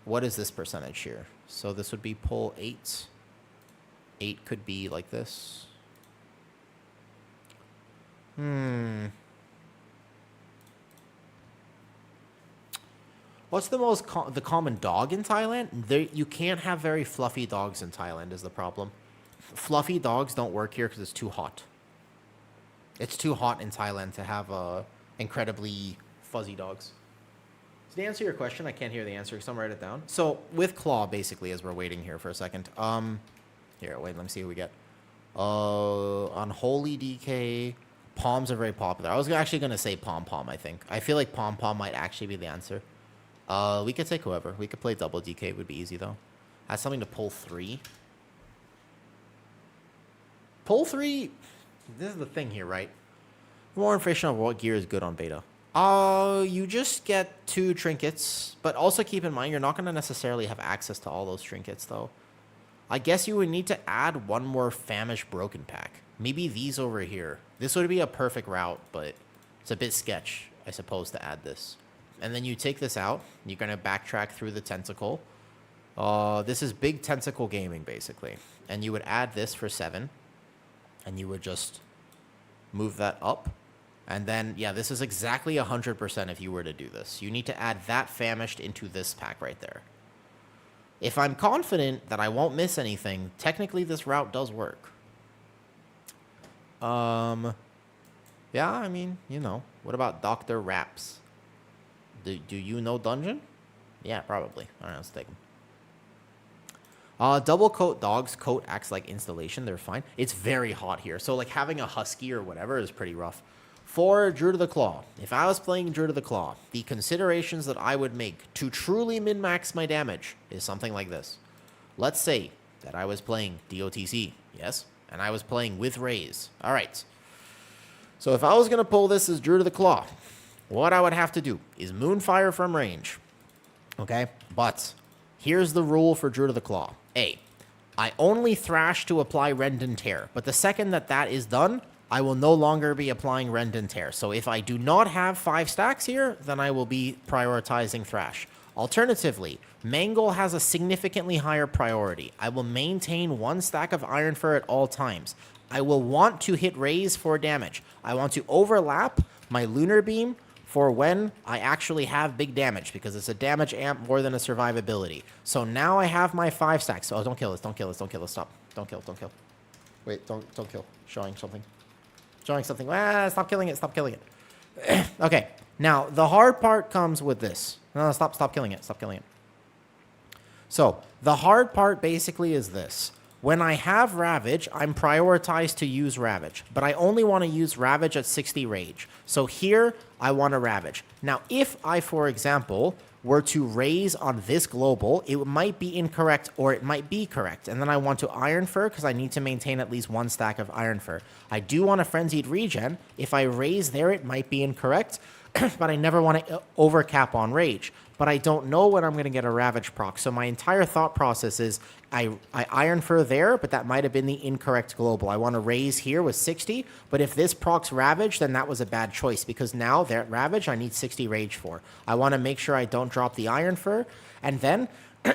Speaker 1: What is this percentage here? So this would be pull 8. 8 could be like this. What's the common dog in Thailand? You can't have very fluffy dogs in Thailand is the problem. Fluffy dogs don't work here because it's too hot. It's too hot in Thailand to have incredibly fuzzy dogs. So to answer your question, I can't hear the answer, so I'm write it down. So with Claw, basically, as we're waiting here for a second. Here, wait, let me see who we get. Unholy DK, Palms are very popular. I was actually going to say Pom, I think. I feel like Pom might actually be the answer. We could take whoever. We could play double DK. It would be easy, though. Has something to pull 3. Pull 3... This is the thing here, right? More information on what gear is good on beta. You just get 2 trinkets, but also keep in mind you're not going to necessarily have access to all those trinkets, though. I guess you would need to add 1 more Famish Broken Pack. Maybe these over here. This would be a perfect route, but it's a bit sketch, I suppose, to add this. And then you take this out. You're going to backtrack through the tentacle. This is big tentacle gaming, basically. And you would add this for 7. And you would just move that up. And then, yeah, this is exactly 100% if you were to do this. You need to add that Famished into this pack right there. If I'm confident that I won't miss anything, technically this route does work. Yeah, I mean, you know. What about Dr. Raps? Do you know Dungeon? Yeah, probably. All right, let's take him. Double coat dogs. Coat acts like installation. They're fine. It's very hot here. So, like, having a husky or whatever is pretty rough. For Druid of the Claw, if I was playing Druid of the Claw, the considerations that I would make to truly min-max my damage is something like this. Let's say that I was playing DOTC, yes? And I was playing with Raise. All right. So if I was going to pull this as Druid of the Claw, what I would have to do is Moonfire from range. Okay? But here's the rule for Druid of the Claw. A, I only thrash to apply Rend and Tear, but the second that is done, I will no longer be applying Rend and Tear. So if I do not have 5 stacks here, then I will be prioritizing Thrash. Alternatively, Mangle has a significantly higher priority. I will maintain 1 stack of Iron Fur at all times. I will want to hit Raise for damage. I want to overlap my Lunar Beam for when I actually have big damage, because it's a damage amp more than a survivability. So now I have my 5 stacks. Oh, don't kill this, don't kill this, don't kill this, stop. Don't kill, don't kill. Wait, don't kill. Showing something. Showing something. Ah, stop killing it, stop killing it. Okay, now the hard part comes with this. No, stop killing it, stop killing it. So the hard part basically is this. When I have Ravage, I'm prioritized to use Ravage, but I only want to use Ravage at 60 Rage. So here, I want to Ravage. Now, if I, for example, were to raise on this global, it might be incorrect or it might be correct. And then I want to Iron Fur because I need to maintain at least 1 stack of Iron Fur. I do want a Frenzied Regen. If I raise there, it might be incorrect, but I never want to overcap on Rage. But I don't know when I'm going to get a Ravage proc. So my entire thought process is I Iron Fur there, but that might have been the incorrect global. I want to raise here with 60, but if this procs Ravage, then that was a bad choice, because now that Ravage I need 60 Rage for. I want to make sure I don't drop the Iron Fur, and then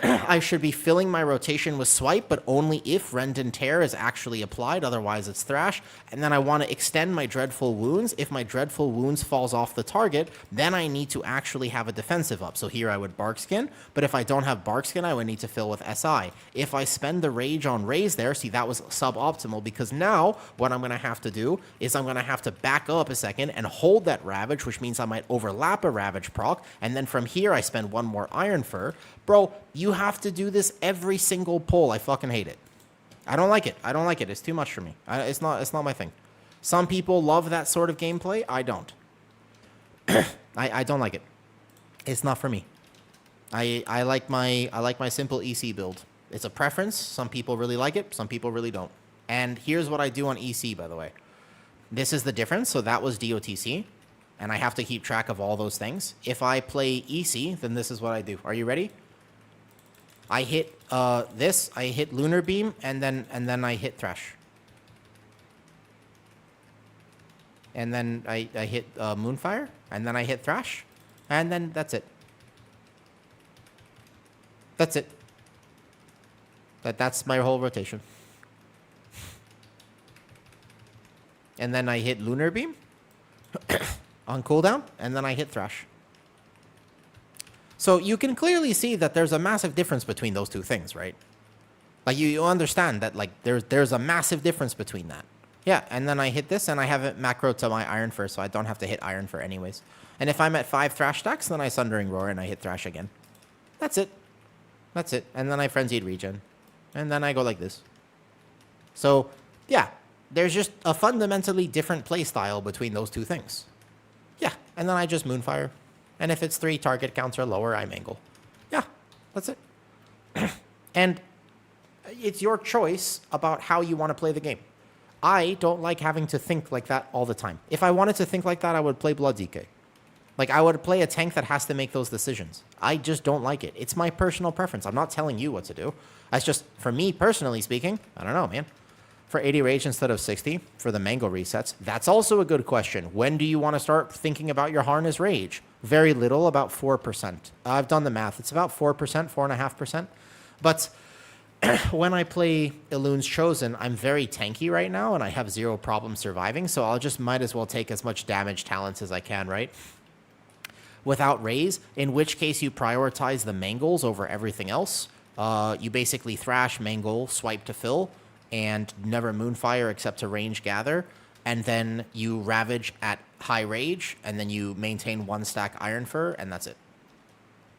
Speaker 1: I should be filling my rotation with Swipe, but only if Rend and Tear is actually applied, otherwise it's Thrash. And then I want to extend my Dreadful Wounds. If my Dreadful Wounds falls off the target, then I need to actually have a defensive up. So here I would Barkskin, but if I don't have Barkskin, I would need to fill with SI. If I spend the Rage on Raise there, see, that was suboptimal, because now what I'm going to have to do is I'm going to have to back up a second and hold that Ravage, which means I might overlap a Ravage proc, and then from here I spend 1 more Iron Fur. Bro, you have to do this every single pull. I fucking hate it. I don't like it. I don't like it. It's too much for me. It's not my thing. Some people love that sort of gameplay. I don't. I don't like it. It's not for me. I like my simple EC build. It's a preference. Some people really like it. Some people really don't. And here's what I do on EC, by the way. This is the difference. So that was DOTC. And I have to keep track of all those things. If I play EC, then this is what I do. Are you ready? I hit this, I hit Lunar Beam, and then I hit Thrash. And then I hit Moonfire, and then I hit Thrash, and then that's it. That's it. That's my whole rotation. And then I hit Lunar Beam on cooldown, and then I hit Thrash. So you can clearly see that there's a massive difference between those two things, right? Like you understand that like there's a massive difference between that. Yeah, and then I hit this and I have it macro to my Iron Fur, so I don't have to hit Iron Fur anyways. And if I'm at 5 Thrash stacks, then I Sundering Roar and I hit Thrash again. That's it. That's it. And then I Frenzied Regen. And then I go like this. So, yeah, there's just a fundamentally different playstyle between those two things. Yeah, and then I just Moonfire. And if it's 3 target counts or lower, I Mangle. Yeah, that's it. And it's your choice about how you want to play the game. I don't like having to think like that all the time. If I wanted to think like that, I would play Blood DK. Like, I would play a tank that has to make those decisions. I just don't like it. It's my personal preference. I'm not telling you what to do. That's just, for me personally speaking, I don't know, man. For 80 rage instead of 60, for the mango resets, that's also a good question. When do you want to start thinking about your harness rage? Very little, about 4%. I've done the math. It's about 4%, 4.5%. But when I play Elun's Chosen, I'm very tanky right now, and I have 0 problem surviving, so I'll just might as well take as much damage talents as I can, right? Without raise, in which case you prioritize the mangles over everything else. You basically thrash, mangle, swipe to fill, and never Moonfire except to range gather, and then you ravage at high rage, and then you maintain 1 stack Iron Fur, and that's it.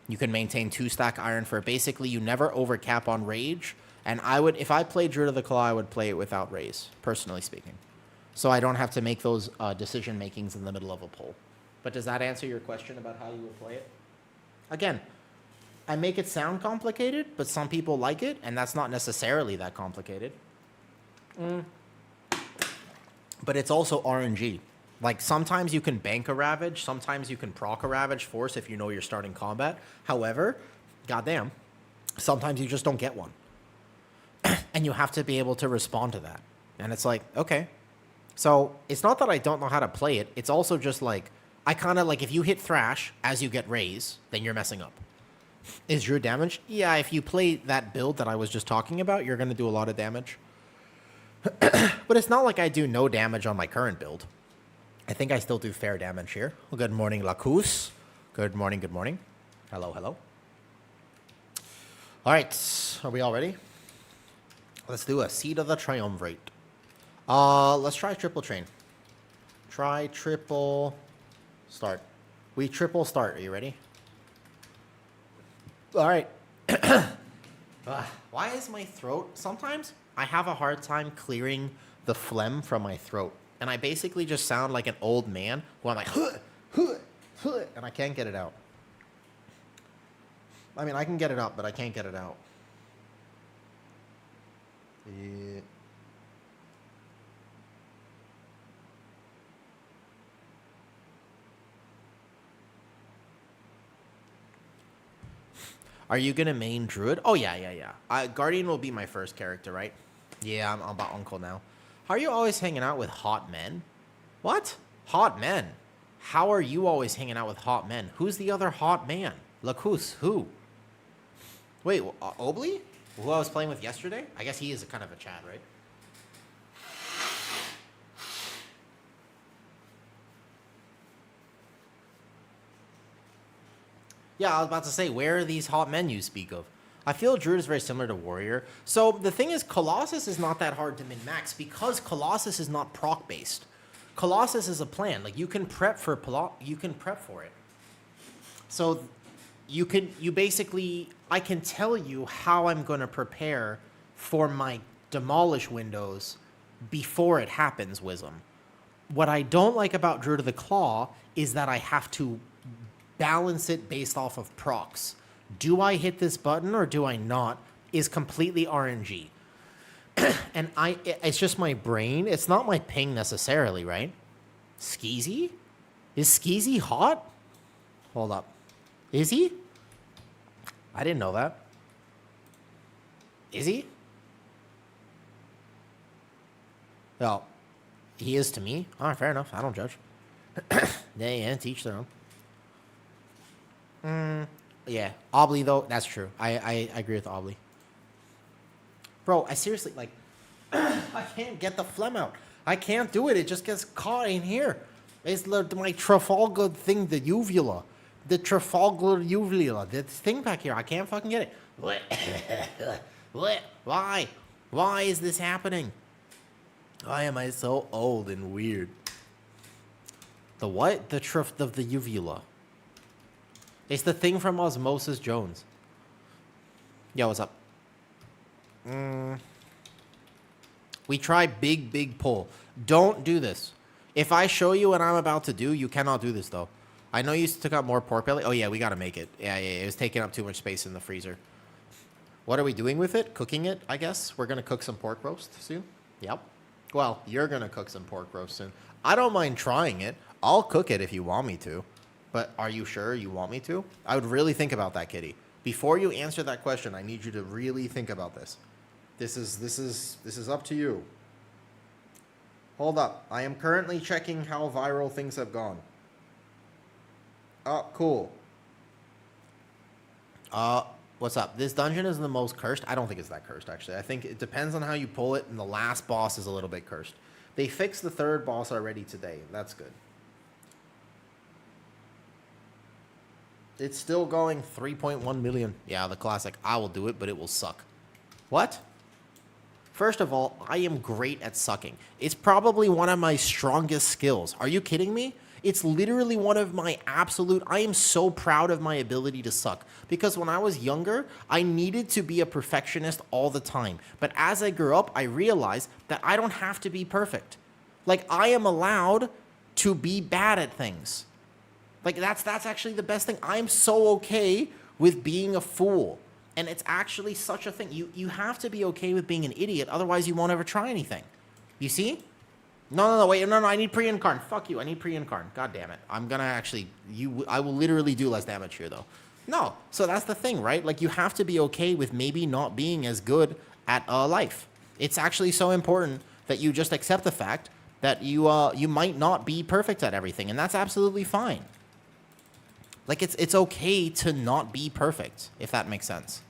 Speaker 1: You can maintain 2 stack Iron Fur. Basically, you never overcap on rage, and I would, if I played Druid of the Claw, I would play it without raise, personally speaking. So I don't have to make those decision makings in the middle of a poll. But does that answer your question about how you would play it? Again, I make it sound complicated, but some people like it, and that's not necessarily that complicated. But it's also RNG. Like, sometimes you can bank a Ravage, sometimes you can proc a Ravage force if you know you're starting combat. However, goddamn, sometimes you just don't get one. And you have to be able to respond to that. And it's like, okay. So, it's not that I don't know how to play it, it's also just like, I kind of like, if you hit Thrash as you get Raise, then you're messing up. Is Druid damage? Yeah, if you play that build that I was just talking about, you're going to do a lot of damage. But it's not like I do no damage on my current build. I think I still do fair damage here. Well, good morning, Lacus. Good morning, good morning. Hello, hello. All right, are we all ready? Let's do a Seed of the Triumvirate. Let's try Triple Train. Try triple start. We triple start. Are you ready? All right. Why is my throat? Sometimes I have a hard time clearing the phlegm from my throat. And I basically just sound like an old man who I'm like, huh, huh, huh, and I can't get it out. I mean, I can get it up, but I can't get it out. Yeah. Are you going to main Druid? Oh, yeah. Guardian will be my first character, right? Yeah, I'm about uncle now. How are you always hanging out with hot men? What? Hot men? How are you always hanging out with hot men? Who's the other hot man? Lacus, who? Wait, Obly? Who I was playing with yesterday? I guess he is a kind of a Chad, right? Yeah, I was about to say, where are these hot men you speak of? I feel Druid is very similar to Warrior. So the thing is, Colossus is not that hard to min-max because Colossus is not proc-based. Colossus is a plan. Like, you can prep for it. So you basically, I can tell you how I'm going to prepare for my demolish windows before it happens, Wisdom. What I don't like about Druid of the Claw is that I have to balance it based off of procs. Do I hit this button or do I not is completely RNG. And it's just my brain. It's not my ping necessarily, right? Skeezy? Is Skeezy hot? Hold up. Is he? I didn't know that. Is he? Well, he is to me. All right, fair enough. I don't judge. Yeah, teach their own. Yeah, Obly though, that's true. I agree with Obly. Bro, I seriously, like, I can't get the phlegm out. I can't do it. It just gets caught in here. It's my Trafalgar thing, the uvula. The Trafalgar uvula. This thing back here. I can't fucking get it. What? Why? Why is this happening? Why am I so old and weird? The what? The uvula. It's the thing from Osmosis Jones. Yo, what's up? We try big pull. Don't do this. If I show you what I'm about to do, you cannot do this, though. I know you took out more pork belly. Oh, yeah, we got to make it. Yeah, it was taking up too much space in the freezer. What are we doing with it? Cooking it, I guess. We're going to cook some pork roast soon. Yep. Well, you're going to cook some pork roast soon. I don't mind trying it. I'll cook it if you want me to. But are you sure you want me to? I would really think about that, Kitty. Before you answer that question, I need you to really think about this. This is up to you. Hold up. I am currently checking how viral things have gone. Oh, cool. What's up? This dungeon is the most cursed. I don't think it's that cursed, actually. I think it depends on how you pull it, and the last boss is a little bit cursed. They fixed the third boss already today. That's good. It's still going 3.1 million. Yeah, the classic. I will do it, but it will suck. What? First of all, I am great at sucking. It's probably one of my strongest skills. Are you kidding me? It's literally one of my absolute... I am so proud of my ability to suck. Because when I was younger, I needed to be a perfectionist all the time. But as I grew up, I realized that I don't have to be perfect. Like, I am allowed to be bad at things. Like, that's actually the best thing. I'm so okay with being a fool. And it's actually such a thing. You have to be okay with being an idiot. Otherwise, you won't ever try anything. You see? No, wait. No, I need pre-incarn. Fuck you. I need pre-incarn. God damn it. I'm going to actually... I will literally do less damage here, though. No. So that's the thing, right? Like, you have to be okay with maybe not being as good at life. It's actually so important that you just accept the fact that you might not be perfect at everything. And that's absolutely fine. Like, it's okay to not be perfect, if that makes sense.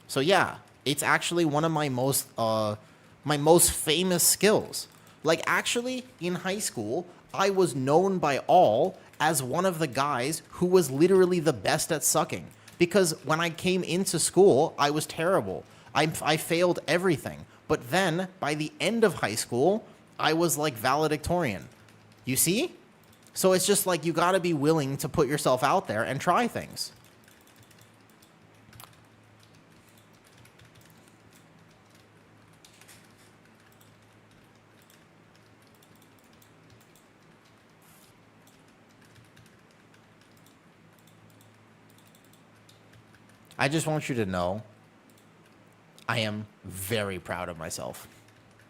Speaker 1: So yeah, it's actually one of my most famous skills. Like, actually, in high school, I was known by all as one of the guys who was literally the best at sucking. Because when I came into school, I was terrible. I failed everything. But then, by the end of high school, I was like valedictorian. You see? So it's just like you gotta be willing to put yourself out there and try things. I just want you to know I am very proud of myself.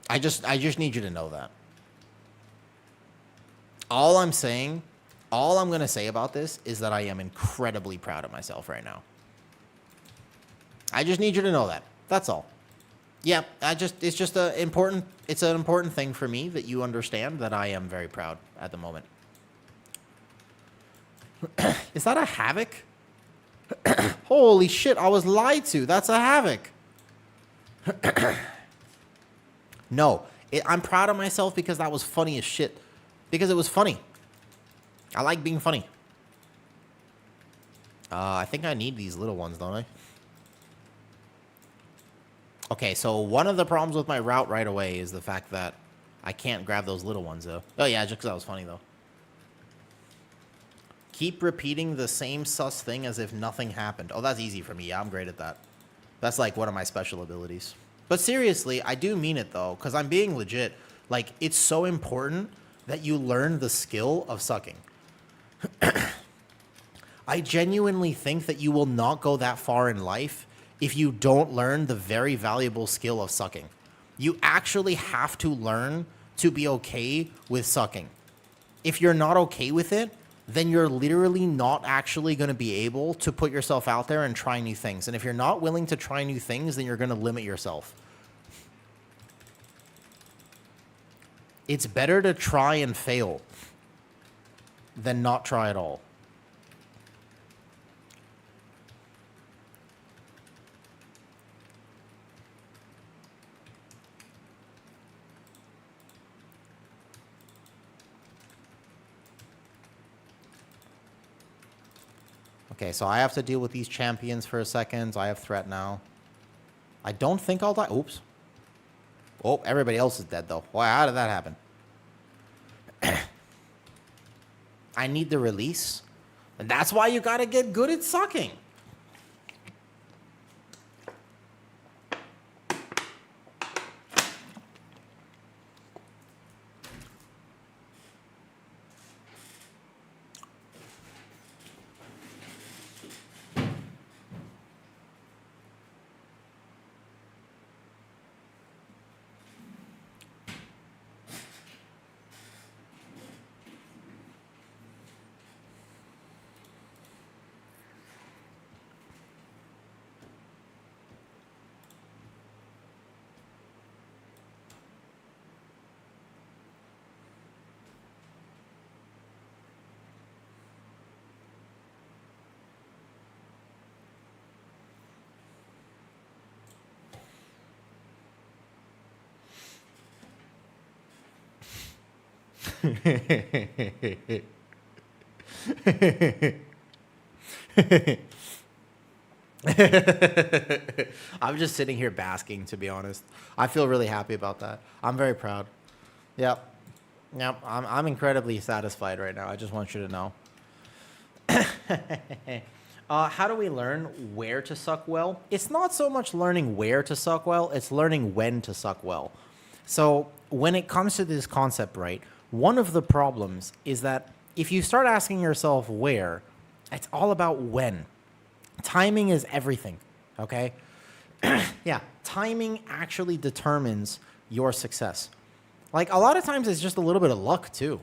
Speaker 1: I just need you to know that. All I'm going to say about this is that I am incredibly proud of myself right now. I just need you to know that. That's all. Yeah, it's just an important thing for me that you understand that I am very proud at the moment. Is that a havoc? Holy shit, I was lied to. That's a havoc. No, I'm proud of myself because that was funny as shit. Because it was funny. I like being funny. I think I need these little ones, don't I? Okay, so one of the problems with my route right away is the fact that I can't grab those little ones, though. Oh, yeah, just because that was funny, though. Keep repeating the same sus thing as if nothing happened. Oh, that's easy for me. Yeah, I'm great at that. That's, like, one of my special abilities. But seriously, I do mean it, though, because I'm being legit. Like, it's so important that you learn the skill of sucking. I genuinely think that you will not go that far in life if you don't learn the very valuable skill of sucking. You actually have to learn to be okay with sucking. If you're not okay with it, then you're literally not actually going to be able to put yourself out there and try new things. And if you're not willing to try new things, then you're going to limit yourself. It's better to try and fail than not try at all. Okay, so I have to deal with these champions for a second. I have threat now. I don't think I'll die. Oops. Oh, everybody else is dead, though. Why? How did that happen? I need the release. And that's why you gotta get good at sucking. I'm just sitting here basking, to be honest. I feel really happy about that. I'm very proud. Yep. Yep. I'm incredibly satisfied right now. I just want you to know. How do we learn where to suck well? It's not so much learning where to suck well, it's learning when to suck well. So when it comes to this concept, right, one of the problems is that if you start asking yourself where, it's all about when. Timing is everything, okay? Yeah, timing actually determines your success. Like, a lot of times it's just a little bit of luck, too.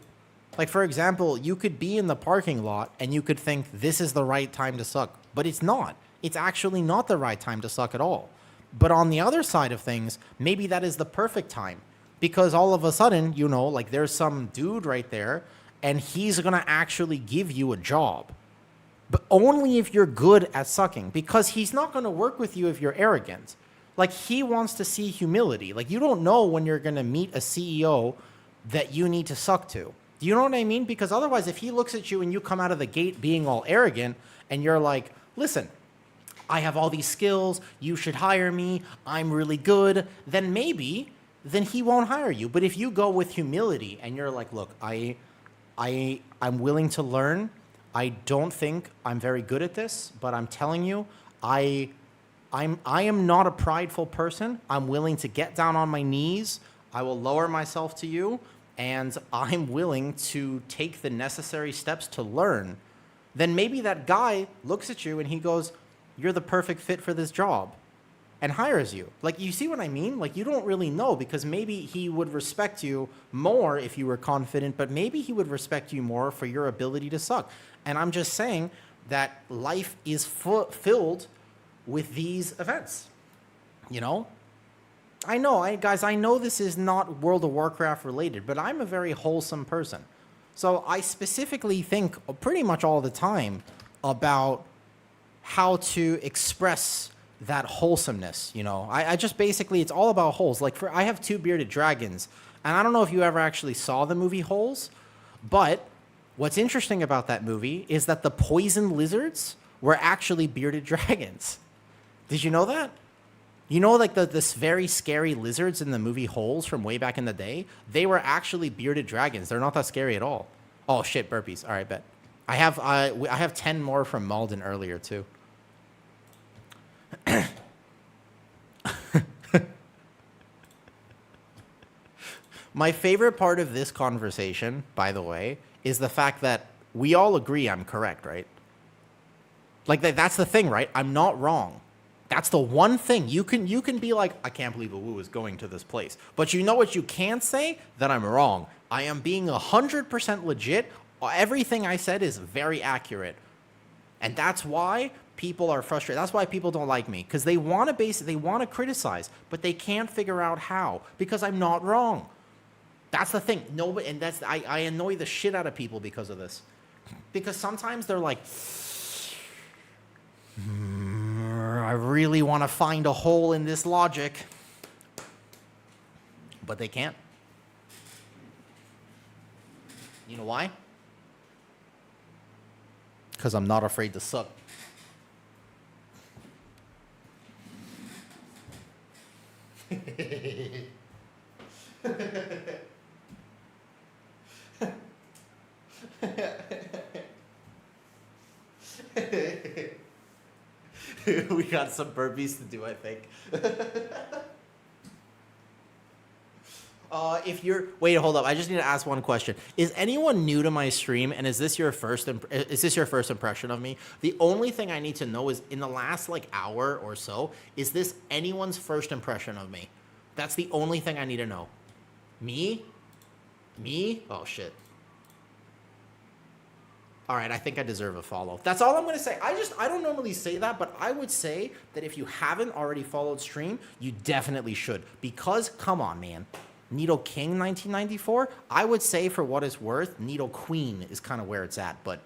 Speaker 1: Like, for example, you could be in the parking lot and you could think this is the right time to suck, but it's not. It's actually not the right time to suck at all. But on the other side of things, maybe that is the perfect time because all of a sudden, you know, like there's some dude right there and he's going to actually give you a job. But only if you're good at sucking, because he's not going to work with you if you're arrogant. Like, he wants to see humility. Like, you don't know when you're going to meet a CEO that you need to suck to. Do you know what I mean? Because otherwise, if he looks at you and you come out of the gate being all arrogant and you're like, listen, I have all these skills, you should hire me, I'm really good, then then he won't hire you. But if you go with humility and you're like, look, I'm willing to learn. I don't think I'm very good at this, but I'm telling you, I am not a prideful person. I'm willing to get down on my knees. I will lower myself to you, and I'm willing to take the necessary steps to learn. Then maybe that guy looks at you and he goes, you're the perfect fit for this job, and hires you. Like, you see what I mean? Like, you don't really know, because maybe he would respect you more if you were confident, but maybe he would respect you more for your ability to suck. And I'm just saying that life is filled with these events, you know? I know, guys, I know this is not World of Warcraft related, but I'm a very wholesome person. So I specifically think pretty much all the time about how to express that wholesomeness, you know? I just basically, it's all about holes. Like, I have 2 bearded dragons, and I don't know if you ever actually saw the movie Holes, but what's interesting about that movie is that the poison lizards were actually bearded dragons. Did you know that? You know, like this very scary lizards in the movie Holes from way back in the day? They were actually bearded dragons. They're not that scary at all. Oh, shit, burpees. All right, bet. I have 10 more from Malden earlier, too. My favorite part of this conversation, by the way, is the fact that we all agree I'm correct, right? Like, that's the thing, right? I'm not wrong. That's the one thing. You can be like, I can't believe Awoo is going to this place. But you know what you can't say? That I'm wrong. I am being 100% legit. Everything I said is very accurate. And that's why people are frustrated. That's why people don't like me. Because they want to criticize, but they can't figure out how. Because I'm not wrong. That's the thing. Nobody, and I annoy the shit out of people because of this. Because sometimes they're like, I really want to find a hole in this logic. But they can't. You know why? Because I'm not afraid to suck. We got some burpees to do, I think. If you're wait, hold up. I just need to ask one question. Is anyone new to my stream, and is this your first impression of me? The only thing I need to know is in the last like hour or so, is this anyone's first impression of me? That's the only thing I need to know. Me? Me? Oh shit. All right, I think I deserve a follow. That's all I'm going to say. I don't normally say that, but I would say that if you haven't already followed stream, you definitely should. Because, come on, man. Needle King 1994, I would say for what it's worth, Needle Queen is kind of where it's at, but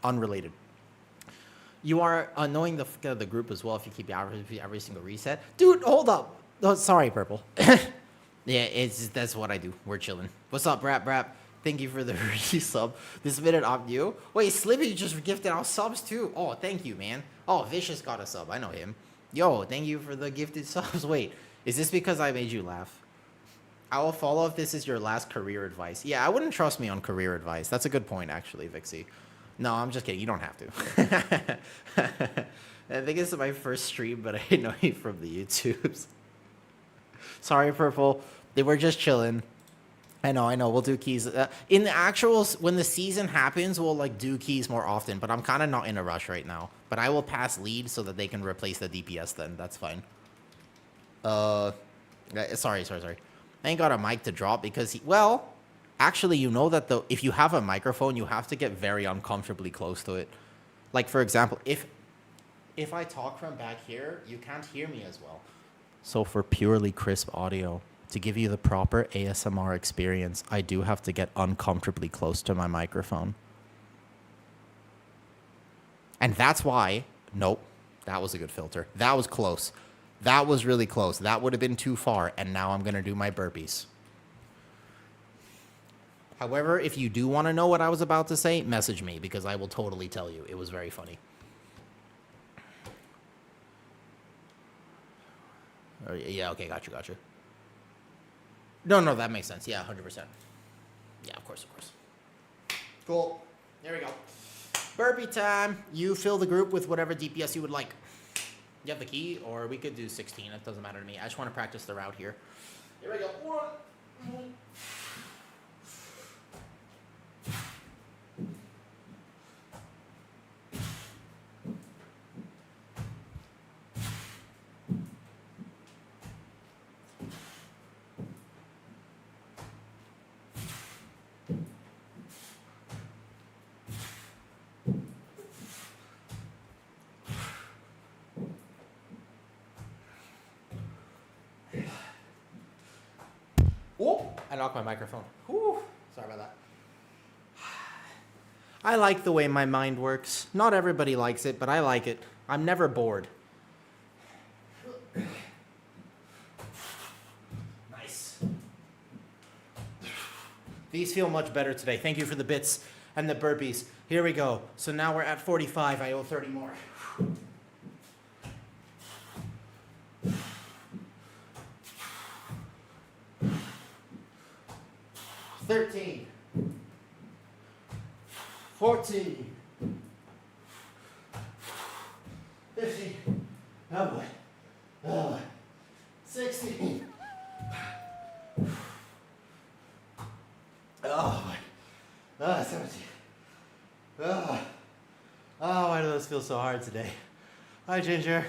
Speaker 1: unrelated. You are knowing the group as well if you keep every single reset. Dude, hold up. Oh, sorry, Purple. Yeah, that's what I do. We're chilling. What's up, Brap? Thank you for the resub. This minute I'm new. Wait, Slippy just gifted out subs too. Oh, thank you, man. Oh, Vicious got a sub. I know him. Yo, thank you for the gifted subs. Wait, is this because I made you laugh? I will follow if this is your last career advice. Yeah, I wouldn't trust me on career advice. That's a good point, actually, Vixie. No, I'm just kidding. You don't have to. I think this is my first stream, but I know you from the YouTubes. Sorry, Purple. They were just chilling. I know. We'll do keys. In the actuals, when the season happens, we'll like do keys more often, but I'm kind of not in a rush right now. But I will pass lead so that they can replace the DPS then. That's fine. Sorry. I ain't got a mic to drop because well, actually, you know that if you have a microphone, you have to get very uncomfortably close to it. Like, for example, if I talk from back here, you can't hear me as well. So for purely crisp audio, to give you the proper ASMR experience, I do have to get uncomfortably close to my microphone. And that's why, nope, that was a good filter. That was close. That was really close. That would have been too far, and now I'm going to do my burpees. However, if you do want to know what I was about to say, message me, because I will totally tell you. It was very funny. Yeah, okay, gotcha. No, that makes sense. Yeah, 100%. Yeah, of course. Cool. There we go. Burpee time. You fill the group with whatever DPS you would like. You have the key, or we could do 16. It doesn't matter to me. I just want to practice the route here. Here we go. 1. Oh, I knocked my microphone. Whew, sorry about that. I like the way my mind works. Not everybody likes it, but I like it. I'm never bored. Nice. These feel much better today. Thank you for the bits and the burpees. Here we go. So now we're at 45. I owe 30 more. 13, 14, 15, oh boy, 16, oh boy, 17, why do those feel so hard today? Hi, Ginger.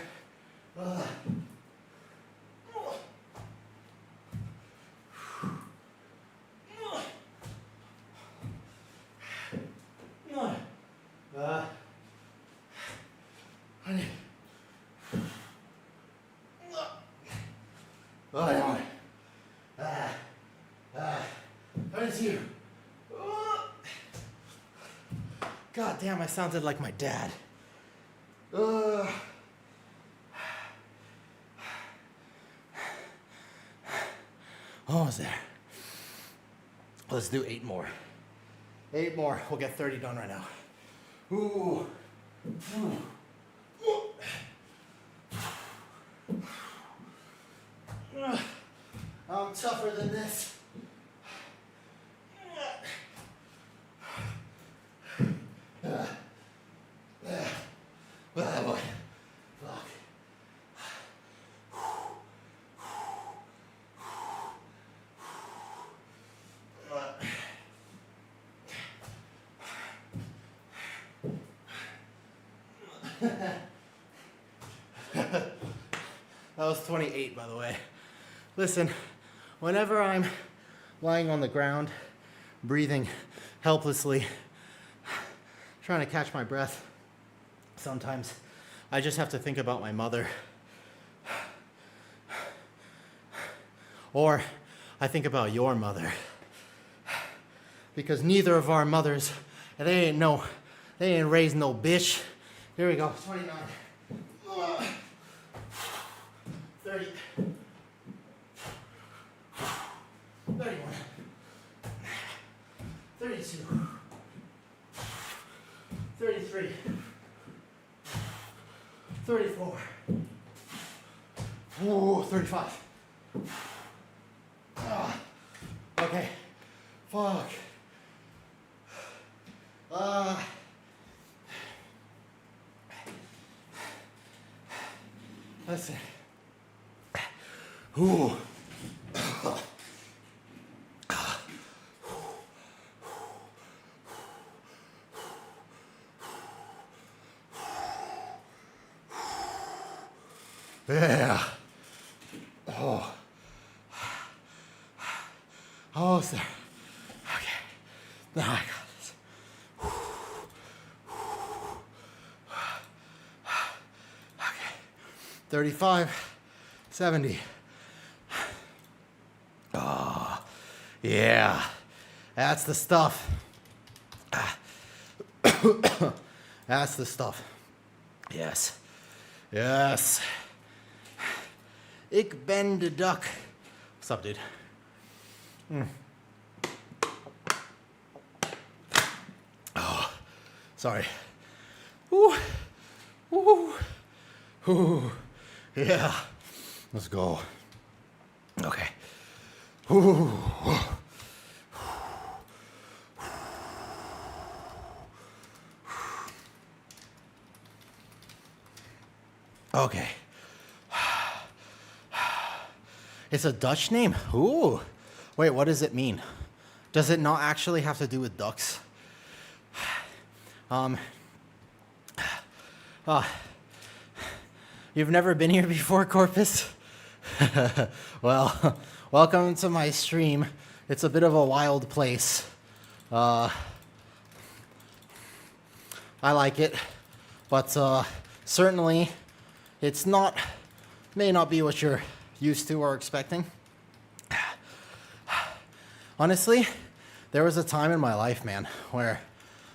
Speaker 1: God damn, I sounded like my dad. Almost there. Let's do 8 more. 8 more. We'll get 30 done right now. Ooh. tougher than this. Oh boy. Fuck. That was 28, by the way. Listen, whenever I'm lying on the ground, breathing helplessly, trying to catch my breath, sometimes I just have to think about my mother. Or I think about your mother. Because neither of our mothers, they ain't raised no bitch. Here we go, 29. 30. 31. 32. 33. 34. Ooh, 35. Okay. Fuck. Listen. Ooh. Yeah. Oh. Almost there. Okay. Now I got this. Okay. 35, 70. Oh, yeah. That's the stuff. That's the stuff. Yes. Yes. Ik ben de duck. What's up, dude? Oh, sorry. Ooh. Ooh. Ooh. Yeah. Let's go. Okay. Ooh. Okay. It's a Dutch name? Ooh. Wait, what does it mean? Does it not actually have to do with ducks? You've never been here before, Corpus? Well, welcome to my stream. It's a bit of a wild place. I like it, but certainly it's not, may not be what you're used to or expecting. Honestly, there was a time in my life, man, where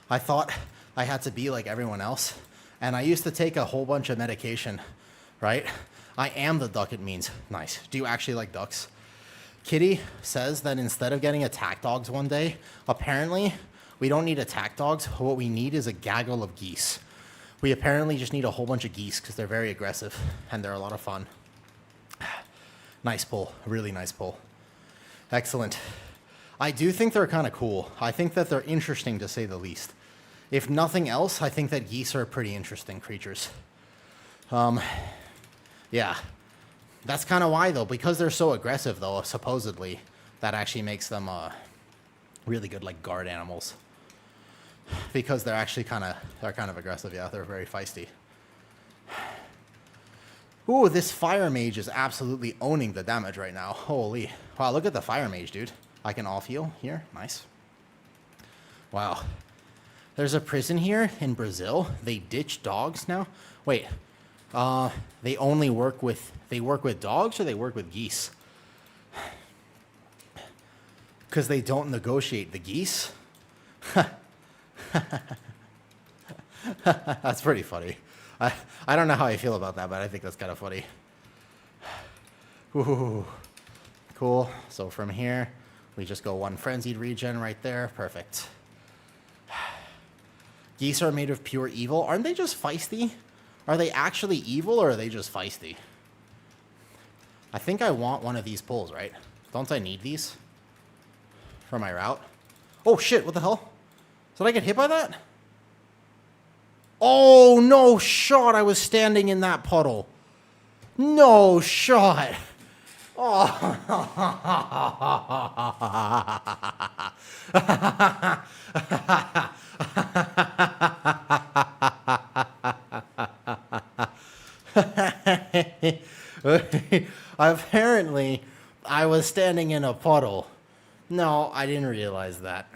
Speaker 1: I thought I had to be like everyone else, and I used to take a whole bunch of medication, right? I am the duck, it means. Nice. Do you actually like ducks? Kitty says that instead of getting attack dogs one day, apparently we don't need attack dogs. What we need is a gaggle of geese. We apparently just need a whole bunch of geese because they're very aggressive and they're a lot of fun. Nice pull. Really nice pull. Excellent. I do think they're kind of cool. I think that they're interesting, to say the least. If nothing else, I think that geese are pretty interesting creatures. Yeah. That's kind of why, though. Because they're so aggressive, though, supposedly, that actually makes them really good, like, guard animals. Because they're actually kind of aggressive, yeah. They're very feisty. Ooh, this fire mage is absolutely owning the damage right now. Holy. Wow, look at the fire mage, dude. I can off heal here. Nice. Wow. There's a prison here in Brazil. They ditch dogs now. Wait. They only work with dogs, or they work with geese? Because they don't negotiate the geese? That's pretty funny. I don't know how I feel about that, but I think that's kind of funny. Ooh, cool. So from here, we just go one frenzied regen right there. Perfect. Geese are made of pure evil. Aren't they just feisty? Are they actually evil, or are they just feisty? I think I want one of these pulls, right? Don't I need these for my route? Oh, shit. What the hell? Did I get hit by that? Oh, no shot. I was standing in that puddle. No shot. Oh. Apparently, I was standing in a puddle. No, I didn't realize that.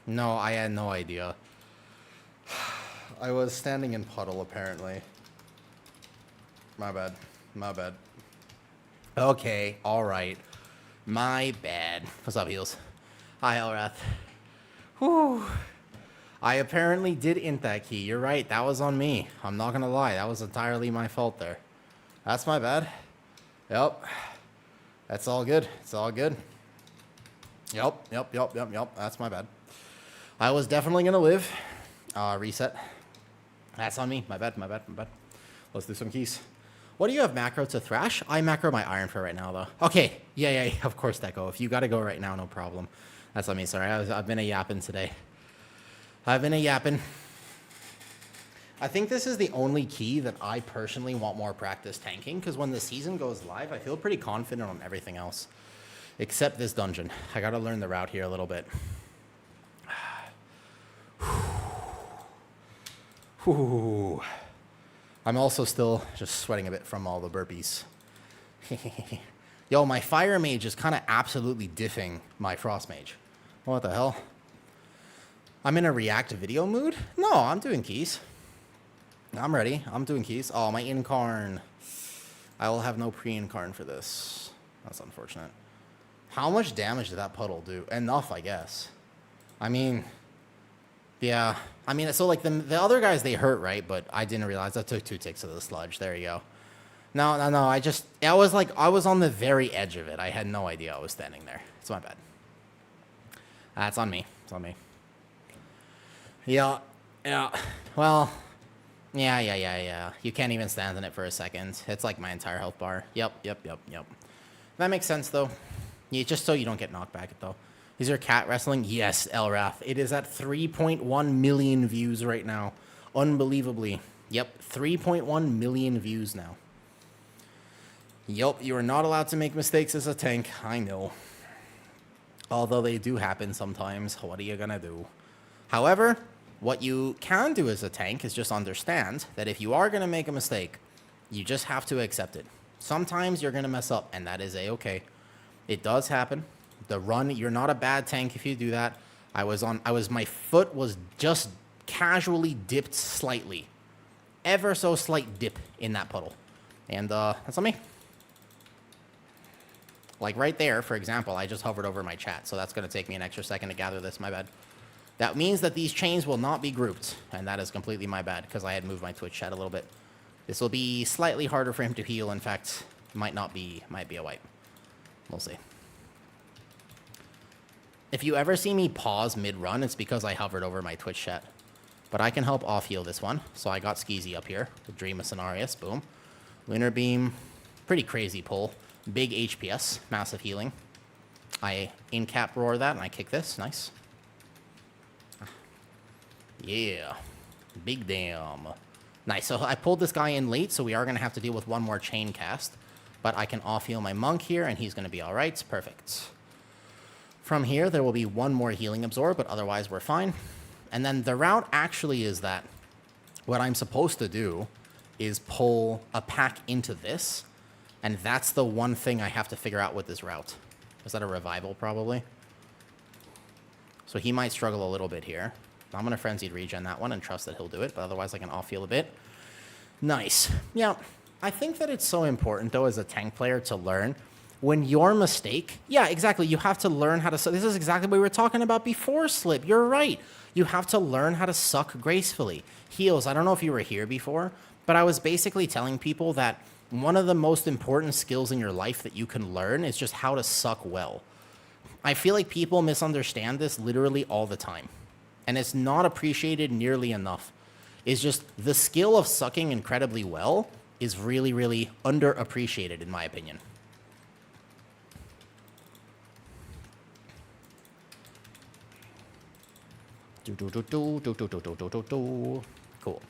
Speaker 1: No, I had no idea. I was standing in puddle, apparently. My bad. My bad. Okay, alright. My bad. What's up, Heels? Hi, Elrath. Whew. I apparently did int that key. You're right, that was on me. I'm not gonna lie, that was entirely my fault there. That's my bad. Yep. That's all good. It's all good. Yep. That's my bad. I was definitely gonna live. Reset. That's on me. My bad. Let's do some keys. What do you have macro to thrash? I macro my iron for right now, though. Okay. Yeah. Of course, Deco. If you gotta go right now, no problem. That's on me. Sorry. I've been a yapping today. I think this is the only key that I personally want more practice tanking, because when the season goes live, I feel pretty confident on everything else. Except this dungeon. I gotta learn the route here a little bit. Whew. I'm also still just sweating a bit from all the burpees. Yo, my fire mage is kind of absolutely diffing my frost mage. What the hell? I'm in a react video mood? No, I'm doing keys. I'm ready. I'm doing keys. Oh, my incarn. I will have no pre-incarn for this. That's unfortunate. How much damage did that puddle do? Enough, I guess. I mean, yeah. I mean, so like the other guys, they hurt, right? But I didn't realize I took 2 ticks of the sludge. There you go. No. I was on the very edge of it. I had no idea I was standing there. It's my bad. That's on me. It's on me. Yeah. Well, yeah. You can't even stand in it for a second. It's like my entire health bar. Yep. That makes sense, though. Yeah, just so you don't get knocked back, though. Is your cat wrestling? Yes, Elrath. It is at 3.1 million views right now. Unbelievably. Yep, 3.1 million views now. Yep, you are not allowed to make mistakes as a tank. I know. Although they do happen sometimes. What are you gonna do? However, what you can do as a tank is just understand that if you are gonna make a mistake, you just have to accept it. Sometimes you're gonna mess up, and that is a-okay. It does happen. The run, you're not a bad tank if you do that. My foot was just casually dipped slightly. Ever so slight dip in that puddle. And that's on me. Like right there, for example, I just hovered over my chat, so that's going to take me an extra second to gather this, my bad. That means that these chains will not be grouped, and that is completely my bad, because I had moved my Twitch chat a little bit. This will be slightly harder for him to heal. In fact, might be a wipe. We'll see. If you ever see me pause mid-run, it's because I hovered over my Twitch chat. But I can help off-heal this one. So I got Skeezy up here with Dream of Cenarius. Boom. Lunar Beam. Pretty crazy pull. Big HPS. Massive healing. I in-cap roar that, and I kick this. Nice. Yeah. Big damn. Nice. So I pulled this guy in late, so we are going to have to deal with one more chain cast. But I can off-heal my monk here, and he's going to be all right. Perfect. From here, there will be one more healing absorb, but otherwise we're fine. And then the route actually is that what I'm supposed to do is pull a pack into this, and that's the one thing I have to figure out with this route. Is that a revival, probably? So he might struggle a little bit here. I'm going to Frenzied Regen that one and trust that he'll do it, but otherwise I can off-heal a bit. Nice. Yeah, I think that it's so important, though, as a tank player to learn when your mistake, yeah, exactly, you have to learn how to suck. This is exactly what we were talking about before, Slip. You're right. You have to learn how to suck gracefully. Heals, I don't know if you were here before, but I was basically telling people that one of the most important skills in your life that you can learn is just how to suck well. I feel like people misunderstand this literally all the time, and it's not appreciated nearly enough. It's just the skill of sucking incredibly well is really, really underappreciated, in my opinion. Cool.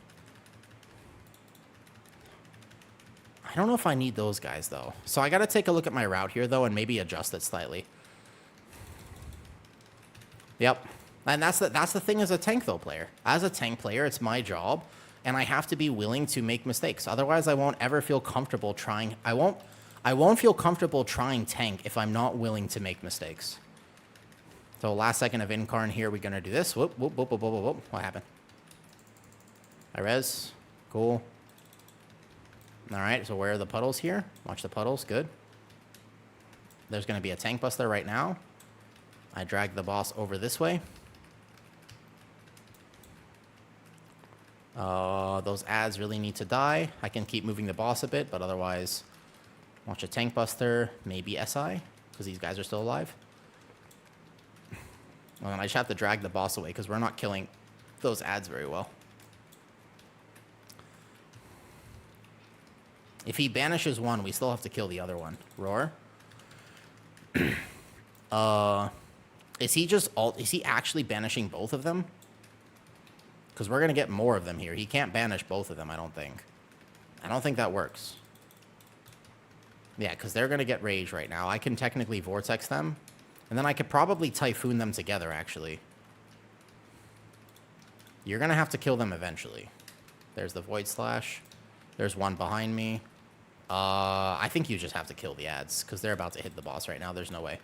Speaker 1: I don't know if I need those guys, though. So I got to take a look at my route here, though, and maybe adjust it slightly. Yep. And that's the thing as a tank, though, player. As a tank player, it's my job, and I have to be willing to make mistakes. Otherwise, I won't ever feel comfortable trying. I won't feel comfortable trying tank if I'm not willing to make mistakes. So last second of incarn here, we're going to do this. Whoop, whoop, whoop, whoop, whoop, whoop. What happened? I res. Cool. All right, so where are the puddles here? Watch the puddles. Good. There's going to be a tank buster right now. I drag the boss over this way. Those ads really need to die. I can keep moving the boss a bit, but otherwise, watch a tank buster, maybe SI, because these guys are still alive. And then I just have to drag the boss away because we're not killing those ads very well. If he banishes one, we still have to kill the other one. Roar. Is he actually banishing both of them? Because we're going to get more of them here. He can't banish both of them, I don't think. I don't think that works. Yeah, because they're going to get rage right now. I can technically vortex them. And then I could probably typhoon them together, actually. You're going to have to kill them eventually. There's the Void Slash. There's one behind me. I think you just have to kill the ads, because they're about to hit the boss right now. There's no way.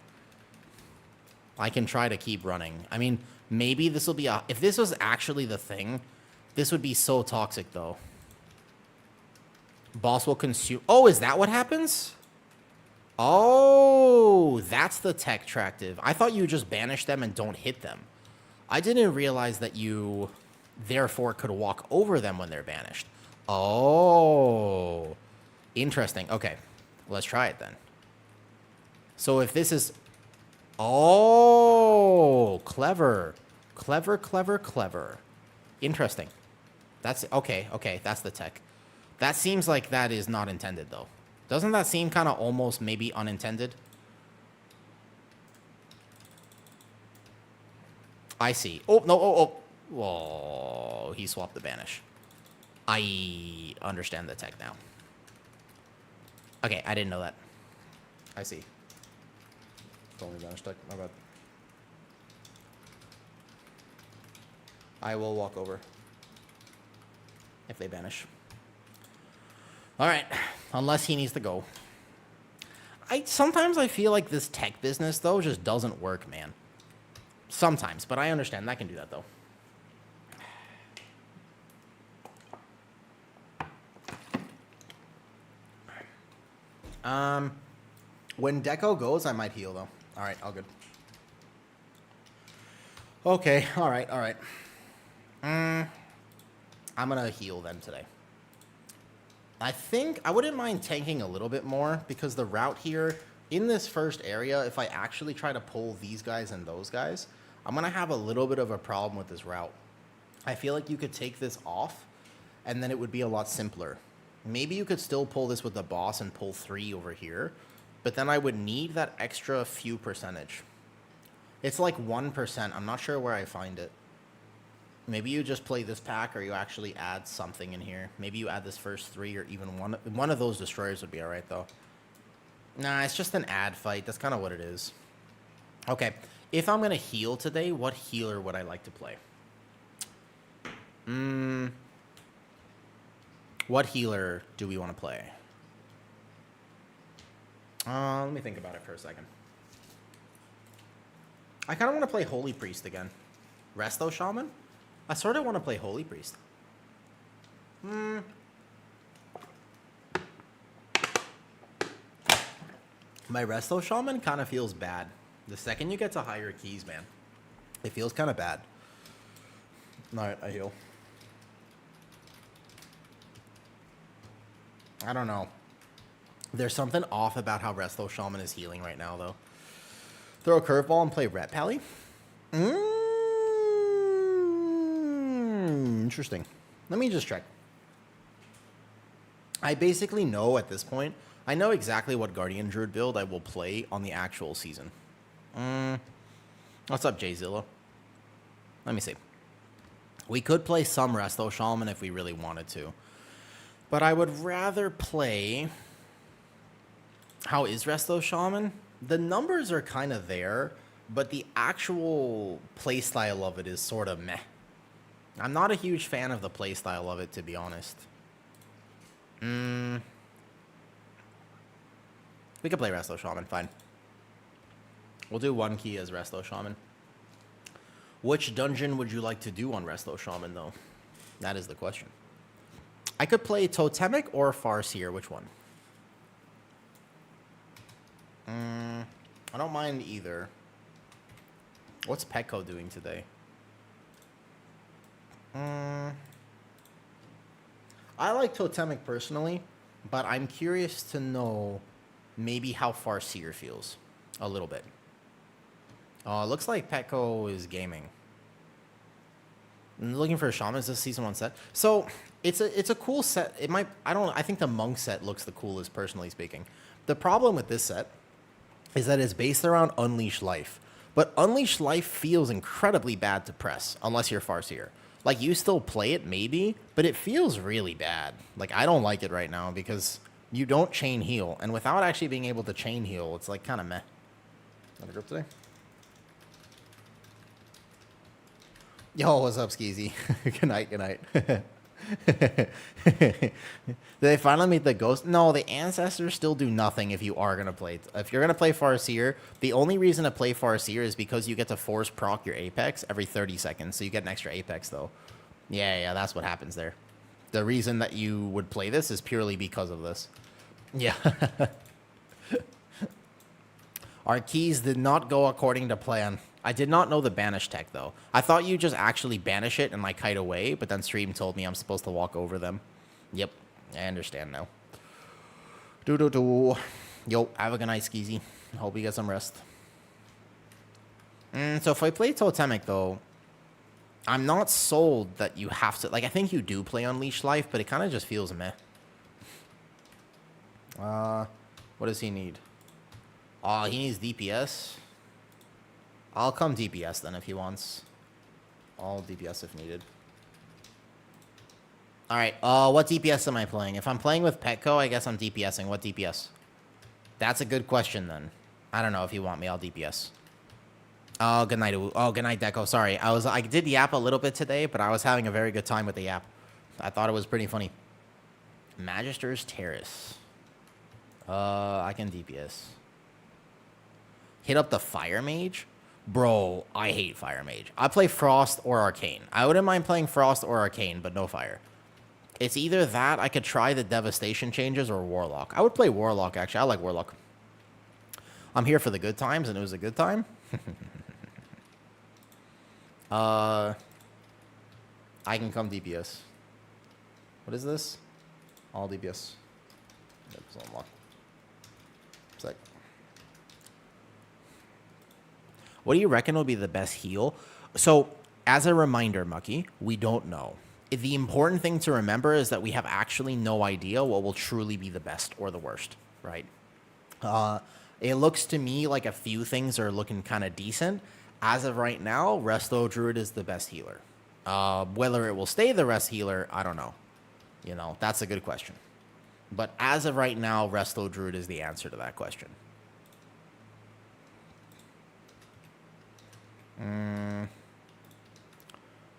Speaker 1: I can try to keep running. I mean, maybe this will be a... If this was actually the thing, this would be so toxic, though. Boss will consume... Oh, is that what happens? Oh, that's the tech tractive. I thought you just banish them and don't hit them. I didn't realize that you, therefore, could walk over them when they're banished. Oh, interesting. Okay, let's try it then. So if this is... Oh, clever. Clever, clever, clever. Interesting. That's... Okay, okay, that's the tech. That seems like that is not intended, though. Doesn't that seem kind of almost maybe unintended? I see. Oh, no, oh. Whoa, he swapped the banish. I understand the tech now. Okay, I didn't know that. I see. Only banish tech, my bad. I will walk over if they banish. All right, unless he needs to go. Sometimes I feel like this tech business, though, just doesn't work, man. Sometimes, but I understand. I can do that, though. When Deco goes, I might heal, though. All right, all good. Okay, all right, all right. I'm going to heal then today. I think I wouldn't mind tanking a little bit more because the route here in this first area, if I actually try to pull these guys and those guys, I'm going to have a little bit of a problem with this route. I feel like you could take this off and then it would be a lot simpler. Maybe you could still pull this with the boss and pull 3 over here, but then I would need that extra few percentage. It's like 1%. I'm not sure where I find it. Maybe you just play this pack, or you actually add something in here. Maybe you add this first 3, or even one of those destroyers would be all right, though. Nah, it's just an ad fight. That's kind of what it is. Okay, if I'm going to heal today, what healer would I like to play? What healer do we want to play? Let me think about it for a second. I kind of want to play Holy Priest again. Resto Shaman? I sort of want to play Holy Priest. My Resto Shaman kind of feels bad. The second you get to higher keys, man, it feels kind of bad. Alright, I heal. I don't know. There's something off about how Resto Shaman is healing right now, though. Throw a curveball and play Ret Pally? Interesting. Let me just check. I basically know at this point, I know exactly what Guardian Druid build I will play on the actual season. What's up, Jay Zilla? Let me see. We could play some Resto Shaman if we really wanted to. But I would rather play... How is Resto Shaman? The numbers are kind of there, but the actual playstyle of it is sort of meh. I'm not a huge fan of the playstyle of it, to be honest. We could play Resto Shaman, fine. We'll do 1 key as Resto Shaman. Which dungeon would you like to do on Resto Shaman, though? That is the question. I could play Totemic or Farseer. Which one? I don't mind either. What's Petco doing today? I like Totemic personally, but I'm curious to know maybe how Farseer feels. A little bit. Looks like Petco is gaming. I'm looking for a shaman. Is this season 1 set? So it's a cool set. It might I think the monk set looks the coolest, personally speaking. The problem with this set is that it's based around Unleash Life. But Unleash Life feels incredibly bad to press, unless you're Farseer. Like, you still play it, maybe, but it feels really bad. Like, I don't like it right now because you don't chain heal. And without actually being able to chain heal, it's like kind of meh. Want to group today? Yo, what's up, Skeezy? Good night, good night. Did they finally meet the ghost? No, the ancestors still do nothing if you are going to play. If you're going to play Farseer, the only reason to play Farseer is because you get to force proc your Apex every 30 seconds. So you get an extra Apex, though. Yeah, that's what happens there. The reason that you would play this is purely because of this. Yeah. Our keys did not go according to plan. I did not know the banish tech, though. I thought you just actually banish it and, like, kite away, but then stream told me I'm supposed to walk over them. Yep, I understand now. Yo, have a good night, Skeezy. Hope you get some rest. So if I play Totemic, though, I'm not sold that you have to... Like, I think you do play Unleash Life, but it kind of just feels meh. What does he need? Oh, he needs DPS. I'll come DPS then if he wants. I'll DPS if needed. Alright, what DPS am I playing? If I'm playing with Petco, I guess I'm DPSing. What DPS? That's a good question then. I don't know if you want me, I'll DPS. Oh, good night. Oh, good night, Deco. Sorry. I did Yap a little bit today, but I was having a very good time with the Yap. I thought it was pretty funny. Magister's Terrace. I can DPS. Hit up the Fire Mage? Bro, I hate Fire Mage. I play Frost or Arcane. I wouldn't mind playing Frost or Arcane, but no Fire. It's either that, I could try the Devastation changes, or Warlock. I would play Warlock, actually. I like Warlock. I'm here for the good times, and it was a good time. I can come DPS. What is this? All DPS. Sec. What do you reckon will be the best heal? So, as a reminder, Mucky, we don't know. The important thing to remember is that we have actually no idea what will truly be the best or the worst, right? It looks to me like a few things are looking kind of decent. As of right now, Resto Druid is the best healer. Whether it will stay the rest healer, I don't know. You know, that's a good question. But as of right now, Resto Druid is the answer to that question.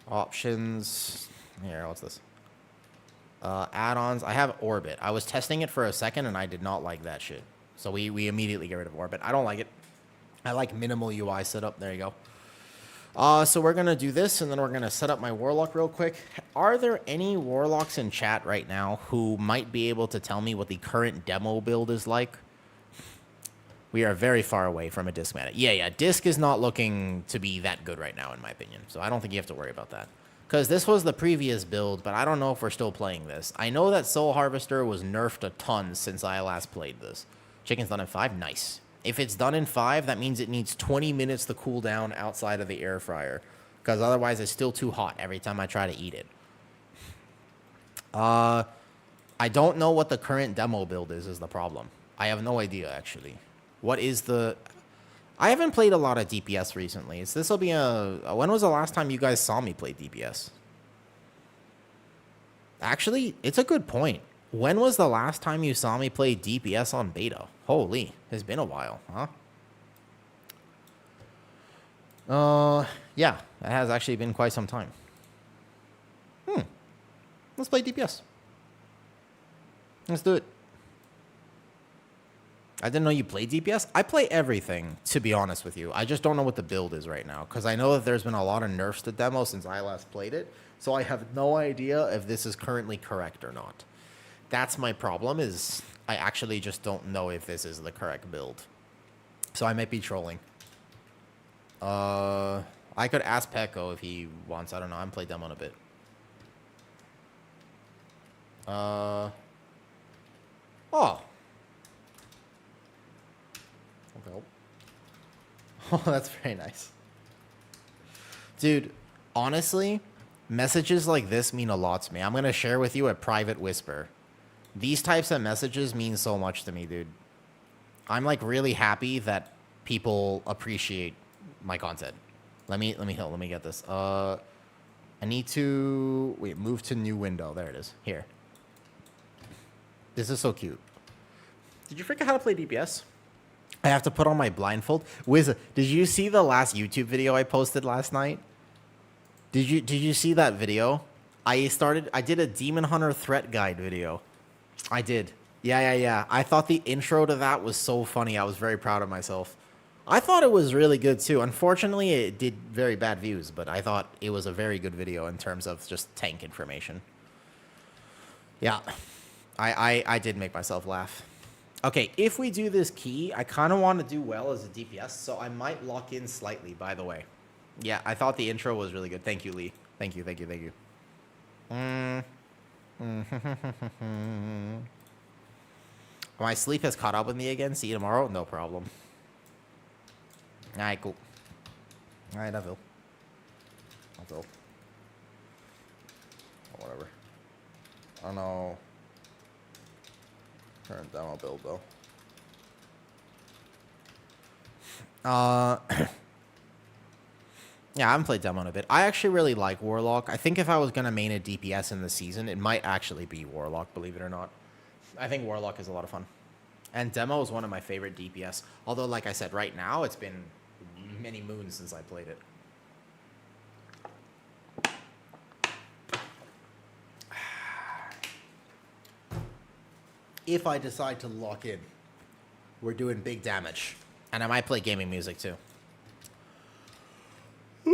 Speaker 1: Options. Here, what's this? Add-ons. I have Orbit. I was testing it for a second, and I did not like that shit. So we immediately get rid of Orbit. I don't like it. I like minimal UI setup. There you go. So we're going to do this, and then we're going to set up my Warlock real quick. Are there any Warlocks in chat right now who might be able to tell me what the current demo build is like? We are very far away from a disc meta. Yeah, disc is not looking to be that good right now, in my opinion. So I don't think you have to worry about that. Because this was the previous build, but I don't know if we're still playing this. I know that Soul Harvester was nerfed a ton since I last played this. Chicken's done in 5? Nice. If it's done in 5, that means it needs 20 minutes to cool down outside of the air fryer. Because otherwise it's still too hot every time I try to eat it. I don't know what the current demo build is the problem. I have no idea, actually. What is the... I haven't played a lot of DPS recently. This will be a... When was the last time you guys saw me play DPS? Actually, it's a good point. When was the last time you saw me play DPS on beta? Holy, it's been a while, huh? Yeah, it has actually been quite some time. Let's play DPS. Let's do it. I didn't know you played DPS. I play everything, to be honest with you. I just don't know what the build is right now, because I know that there's been a lot of nerfs to demo since I last played it, so I have no idea if this is currently correct or not. That's my problem, is I actually just don't know if this is the correct build. So I might be trolling. I could ask Pecco if he wants. I don't know. I haven't played demo in a bit. Oh. Oh, that's very nice. Dude, honestly, messages like this mean a lot to me. I'm going to share with you a private whisper. These types of messages mean so much to me, dude. I'm like really happy that people appreciate my content. Let me get this. I need to wait, move to new window. There it is. Here. This is so cute. Did you forget how to play DPS? I have to put on my blindfold. Wiz, did you see the last YouTube video I posted last night? Did you see that video? I did a Demon Hunter threat guide video. I did. Yeah. I thought the intro to that was so funny. I was very proud of myself. I thought it was really good too. Unfortunately, it did very bad views, but I thought it was a very good video in terms of just tank information. Yeah. I did make myself laugh. Okay, if we do this key, I kind of want to do well as a DPS, so I might lock in slightly, by the way. Yeah, I thought the intro was really good. Thank you, Lee. Thank you. My sleep has caught up with me again. See you tomorrow. No problem. Alright, cool. Alright, I will. Oh, whatever. I don't know. Current demo build though. Yeah, I haven't played demo in a bit. I actually really like Warlock. I think if I was gonna main a DPS in the season, it might actually be Warlock, believe it or not. I think Warlock is a lot of fun. And demo is one of my favorite DPS. Although, like I said, right now it's been many moons since I played it. If I decide to lock in, we're doing big damage. And I might play gaming music too. I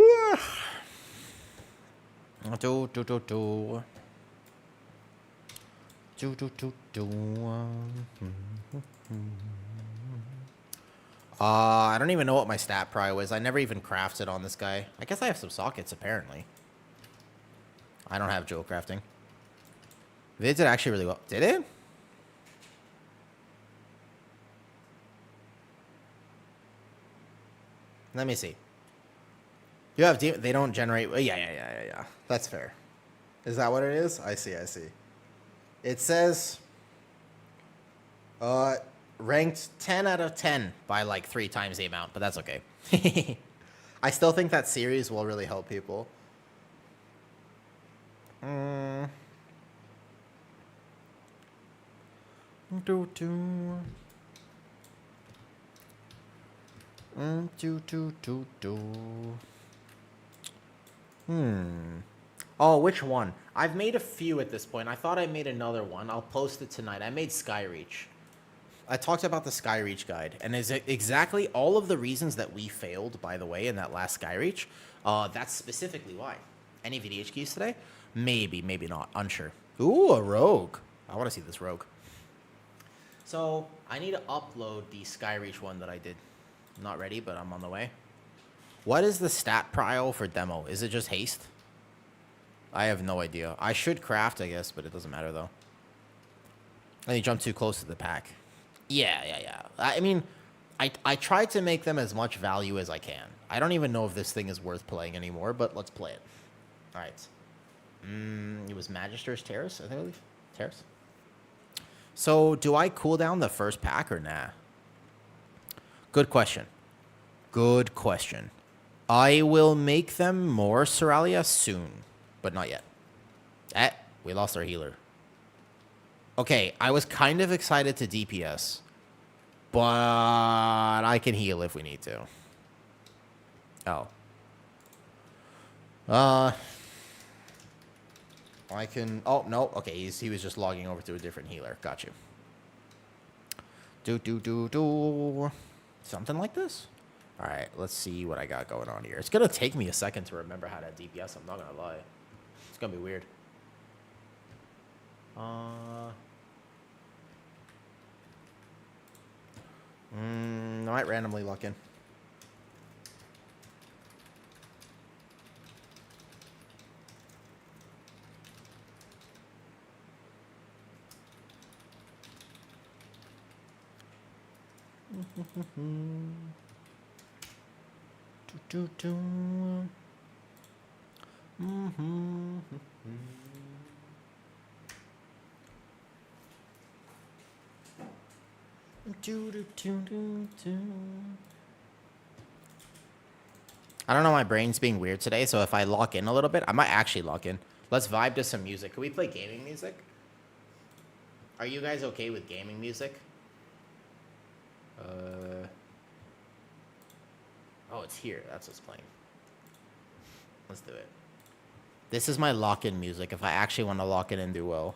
Speaker 1: don't even know what my stat prio is. I never even crafted on this guy. I guess I have some sockets, apparently. I don't have jewel crafting. Vid did actually really well. Did it? Let me see. You have they don't generate. Yeah. That's fair. Is that what it is? I see. It says ranked 10 out of 10 by like 3 times the amount, but that's okay. I still think that series will really help people. Oh, which one? I've made a few at this point. I thought I made another one. I'll post it tonight. I made Skyreach. I talked about the Skyreach guide, and is exactly all of the reasons that we failed, by the way, in that last Skyreach. That's specifically why. Any VDH keys today? Maybe, maybe not. Unsure. Ooh, a rogue. I want to see this rogue. So I need to upload the Skyreach one that I did. Not ready, but I'm on the way. What is the stat prio for demo? Is it just haste? I have no idea. I should craft, I guess, but it doesn't matter, though. And you jump too close to the pack. Yeah. I mean, I tried to make them as much value as I can. I don't even know if this thing is worth playing anymore, but let's play it. All right. It was Magister's Terrace, I think. Terrace. So, do I cool down the first pack or nah? Good question. I will make them more Seralia soon, but not yet. we lost our healer. Okay, I was kind of excited to DPS. But I can heal if we need to. Oh. I can... Oh, no. Okay, he was just logging over to a different healer. Got you. Something like this? Alright, let's see what I got going on here. It's going to take me a second to remember how to DPS. I'm not going to lie. It's going to be weird. I might randomly lock in. I don't know, my brain's being weird today, so if I lock in a little bit, I might actually lock in. Let's vibe to some music. Can we play gaming music? Are you guys okay with gaming music? Oh, it's here. That's what's playing. Let's do it. This is my lock-in music if I actually want to lock in and do well.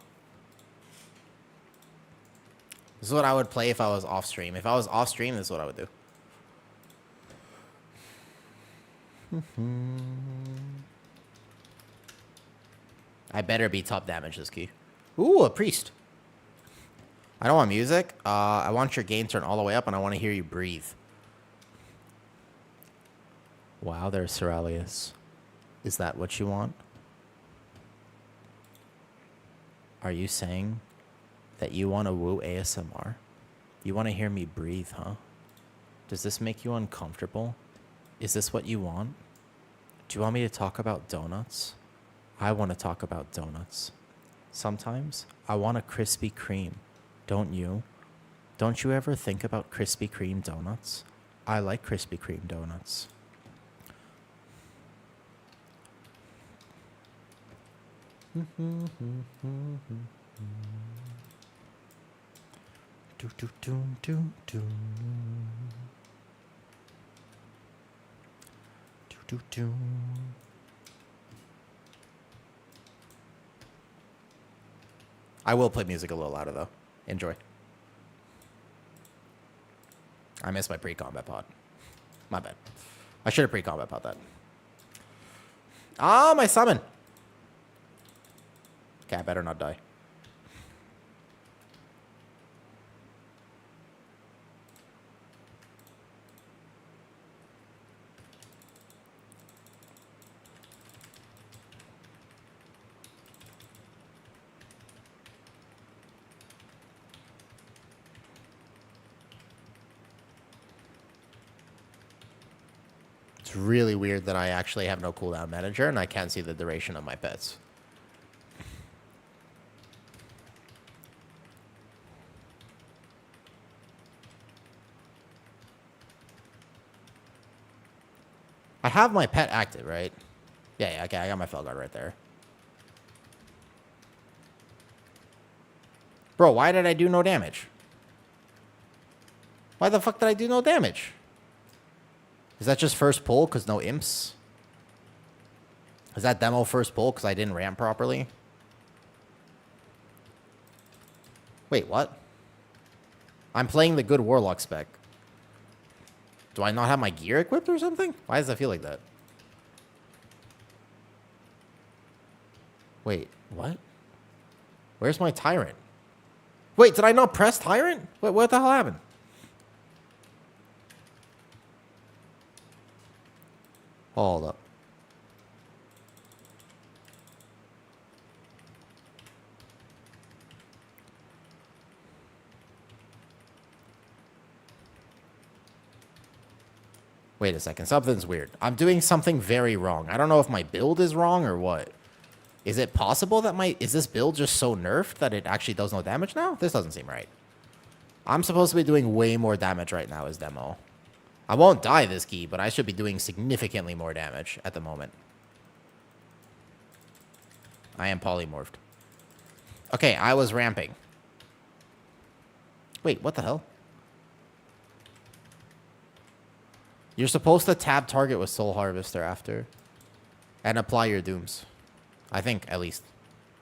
Speaker 1: This is what I would play if I was off stream. If I was off stream, this is what I would do. I better be top damage this key. Ooh, a priest. I don't want music. I want your gain turn all the way up, and I want to hear you breathe. Wow, there's Ceralius. Is that what you want? Are you saying that you want to woo ASMR? You want to hear me breathe, huh? Does this make you uncomfortable? Is this what you want? Do you want me to talk about donuts? I want to talk about donuts. Sometimes I want a Krispy Kreme. Don't you? Don't you ever think about Krispy Kreme donuts? I like Krispy Kreme donuts. I will play music a little louder though. Enjoy. I missed my pre-combat pod. My bad. I should have pre-combat pod that. Ah, my summon. Okay, I better not die. It's really weird that I actually have no cooldown manager and I can't see the duration of my pets. I have my pet active, right? Yeah, okay, I got my Felguard right there. Bro, why did I do no damage? Why the fuck did I do no damage? Is that just first pull because no imps? Is that demo first pull because I didn't ramp properly? Wait, what? I'm playing the good Warlock spec. Do I not have my gear equipped or something? Why does that feel like that? Wait, what? Where's my Tyrant? Wait, did I not press Tyrant? What the hell happened? Hold up. Wait a second, something's weird. I'm doing something very wrong. I don't know if my build is wrong or what. Is it possible that is this build just so nerfed that it actually does no damage now? This doesn't seem right. I'm supposed to be doing way more damage right now as demo. I won't die this key, but I should be doing significantly more damage at the moment. I am polymorphed. Okay, I was ramping. Wait, what the hell? You're supposed to tab target with Soul Harvester after. And apply your dooms. I think, at least.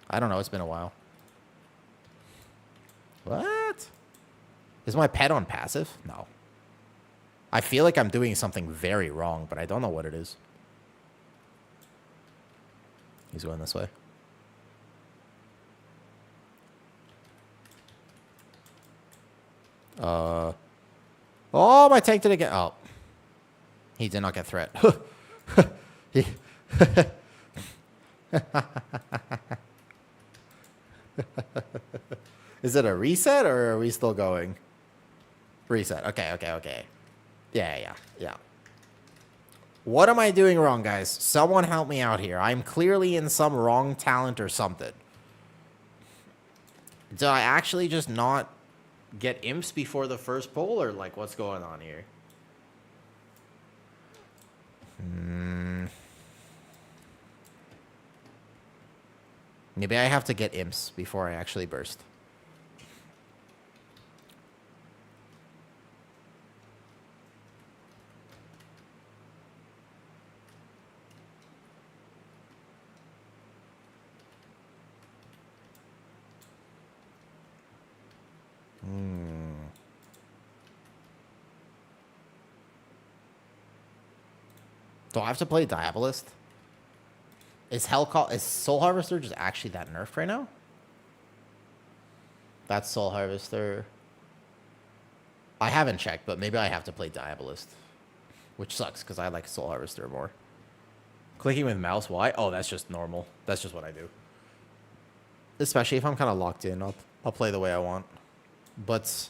Speaker 1: I don't know, it's been a while. What? Is my pet on passive? No. I feel like I'm doing something very wrong, but I don't know what it is. He's going this way. Oh, my tank didn't get... Oh. He did not get threat. He... Is it a reset, or are we still going? Reset. Okay. Yeah. What am I doing wrong, guys? Someone help me out here. I'm clearly in some wrong talent or something. Did I actually just not get imps before the first pull, or like what's going on here? Maybe I have to get imps before I actually burst. Do I have to play Diabolist? Is Soul Harvester just actually that nerfed right now? That's Soul Harvester. I haven't checked, but maybe I have to play Diabolist. Which sucks, because I like Soul Harvester more. Clicking with mouse, why? Oh, that's just normal. That's just what I do. Especially if I'm kind of locked in, I'll play the way I want. But...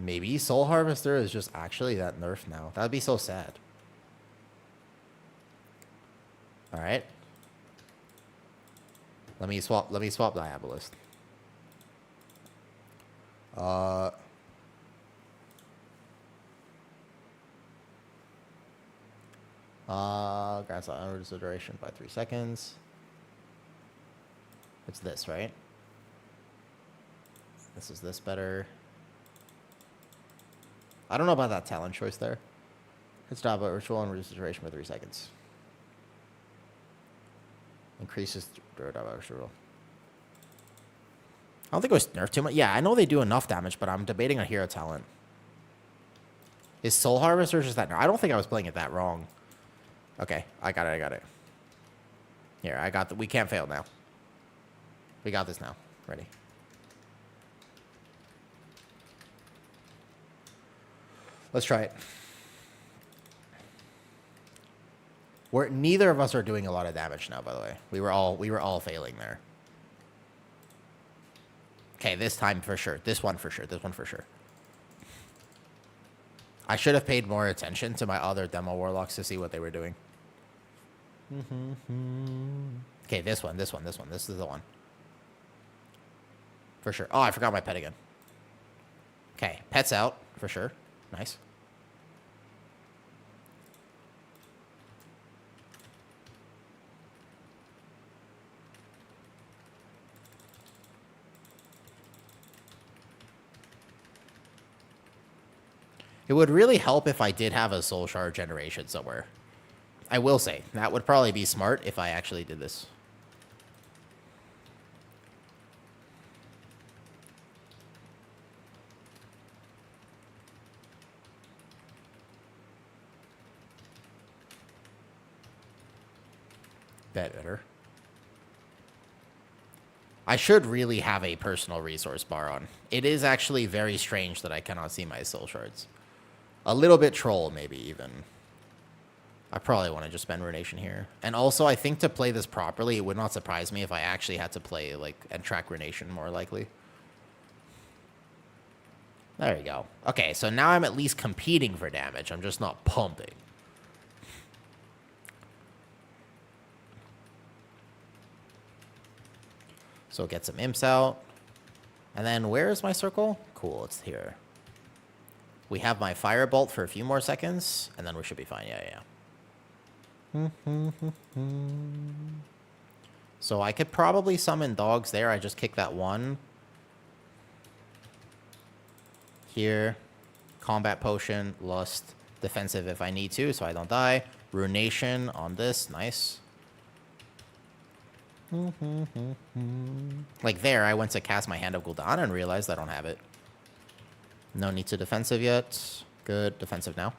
Speaker 1: maybe Soul Harvester is just actually that nerf now. That would be so sad. Alright. Let me swap Diabolist. Grants unreduced duration by 3 seconds. It's this, right? This is this better. I don't know about that talent choice there. It's not about ritual and reduces duration by 3 seconds. Increases ritual. I don't think it was nerfed too much. Yeah, I know they do enough damage, but I'm debating a hero talent. Is Soul Harvester just that nerf? I don't think I was playing it that wrong. Okay, I got it. Here, I got the... we can't fail now. We got this now. Ready. Let's try it. Neither of us are doing a lot of damage now, by the way. We were all failing there. Okay, this time for sure. This one for sure. I should have paid more attention to my other demo warlocks to see what they were doing. Okay, this one. This is the one. For sure. Oh, I forgot my pet again. Okay, pet's out for sure. Nice. It would really help if I did have a soul shard generation somewhere. I will say, that would probably be smart if I actually did this. Better. I should really have a personal resource bar on. It is actually very strange that I cannot see my soul shards. A little bit troll, maybe, even. I probably want to just spend Ruination here. And also, I think to play this properly, it would not surprise me if I actually had to play, like, and track Ruination more likely. There you go. Okay, so now I'm at least competing for damage. I'm just not pumping. So get some imps out. And then where is my circle? Cool, it's here. We have my firebolt for a few more seconds, and then we should be fine. Yeah. So I could probably summon dogs there. I just kick that one. Here. Combat potion, lust, defensive if I need to, so I don't die. Ruination on this. Nice. Like there, I went to cast my Hand of Gul'dan and realized I don't have it. No need to defensive yet. Good. Defensive now.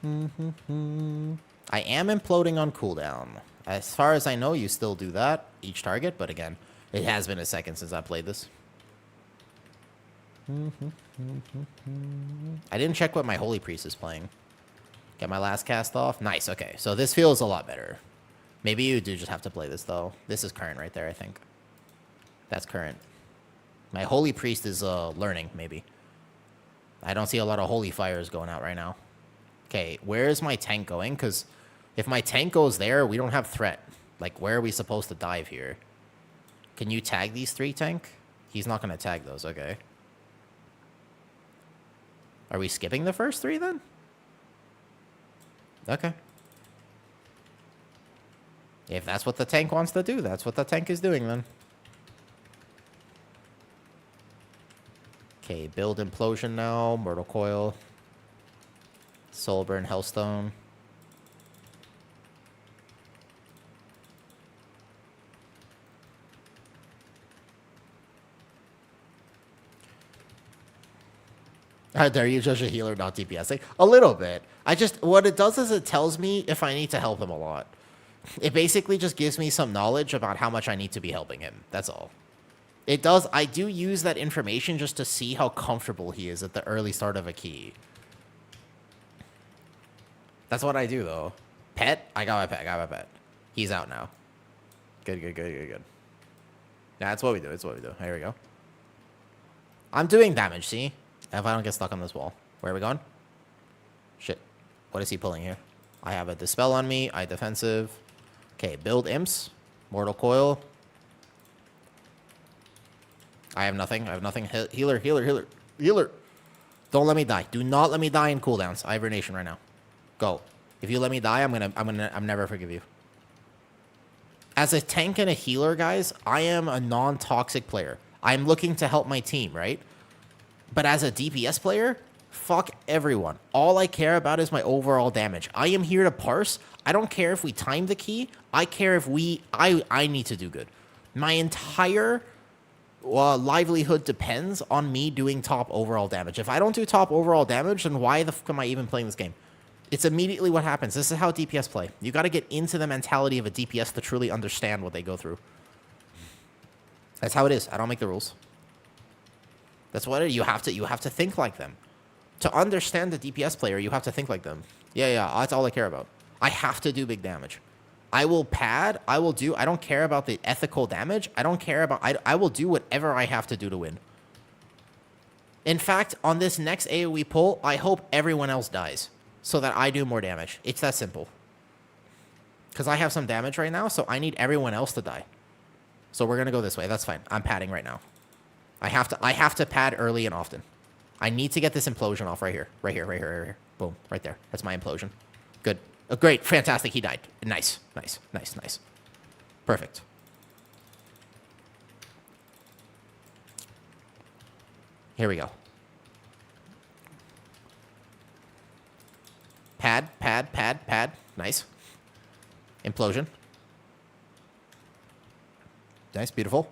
Speaker 1: I am imploding on cooldown. As far as I know, you still do that each target, but again, it has been a second since I played this. I didn't check what my Holy Priest is playing. Get my last cast off. Nice. Okay, so this feels a lot better. Maybe you do just have to play this, though. This is current right there, I think. That's current. My Holy Priest is learning, maybe. I don't see a lot of Holy Fires going out right now. Okay, where is my tank going? Because if my tank goes there, we don't have threat. Like, where are we supposed to dive here? Can you tag these 3, tank? He's not going to tag those, okay. Are we skipping the first 3, then? Okay. If that's what the tank wants to do, that's what the tank is doing, then. Okay, build Implosion now. Mortal Coil. Soulburn, Hellstone. Dare you judge a healer not DPSing? A little bit. What it does is it tells me if I need to help him a lot. It basically just gives me some knowledge about how much I need to be helping him. That's all. It does. I do use that information just to see how comfortable he is at the early start of a key. That's what I do, though. Pet? I got my pet. He's out now. Good. Yeah, that's what we do. Here we go. I'm doing damage, see? If I don't get stuck on this wall. Where are we going? Shit. What is he pulling here? I have a Dispel on me. I defensive. Okay, build imps. Mortal Coil. I have nothing. Healer. Don't let me die. Do not let me die in cooldowns. I have Ruination right now. Go. If you let me die, I'm never forgive you. As a tank and a healer, guys, I am a non-toxic player. I'm looking to help my team, right? But as a DPS player, fuck everyone. All I care about is my overall damage. I am here to parse. I don't care if we time the key. I care if I need to do good. My entire livelihood depends on me doing top overall damage. If I don't do top overall damage, then why the fuck am I even playing this game? It's immediately what happens. This is how DPS play. You got to get into the mentality of a DPS to truly understand what they go through. That's how it is. I don't make the rules. That's what you have to think like them. To understand the DPS player, you have to think like them. Yeah, that's all I care about. I have to do big damage. I will pad, I don't care about the ethical damage. I don't care about, I will do whatever I have to do to win. In fact, on this next AoE pull, I hope everyone else dies so that I do more damage. It's that simple. Because I have some damage right now, so I need everyone else to die. So we're going to go this way. That's fine. I'm padding right now. I have to pad early and often. I need to get this implosion off right here. Right here. Boom. Right there. That's my implosion. Good. Oh, great. Fantastic. He died. Nice. Perfect. Here we go. Pad. Nice. Implosion. Nice. Beautiful.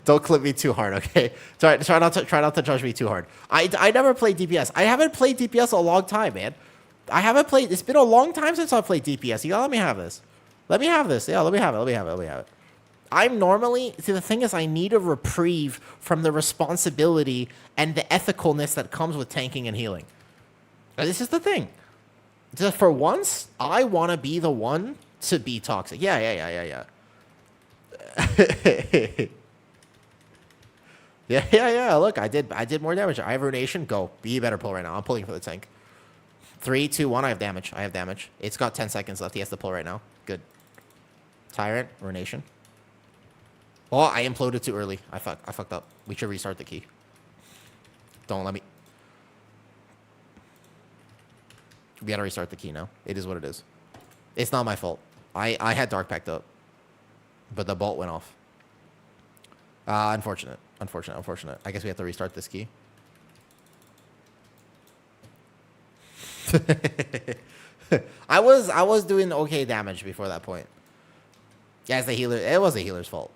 Speaker 1: don't clip me too hard, okay? Try not to judge me too hard. I never played DPS. I haven't played DPS a long time, man. It's been a long time since I played DPS. You gotta let me have this. Yeah, let me have it. I'm normally, see, the thing is, I need a reprieve from the responsibility and the ethicalness that comes with tanking and healing. And this is the thing. Just for once, I want to be the one to be toxic. Yeah. yeah. Look, I did more damage. I have Ruination. Go. Be a better pull right now. I'm pulling for the tank. 3, 2, 1. I have damage. It's got 10 seconds left. He has to pull right now. Good. Tyrant. Ruination. Oh, I imploded too early. I fucked up. We should restart the key. Don't let me. We gotta restart the key now. It is what it is. It's not my fault. I had Dark Pact up, but the bolt went off. Unfortunate. I guess we have to restart this key. I was doing okay damage before that point. Yeah, it's the healer. It was the healer's fault.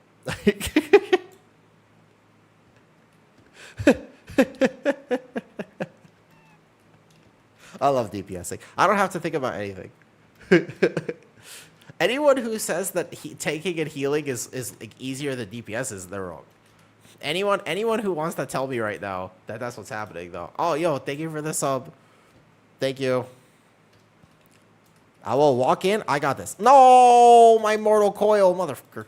Speaker 1: I love DPSing. I don't have to think about anything. Anyone who says that taking and healing is like easier than DPS is, they're wrong. Anyone who wants to tell me right now that that's what's happening, though. Oh, yo, thank you for the sub. Thank you. I will walk in. I got this. No, my mortal coil, motherfucker.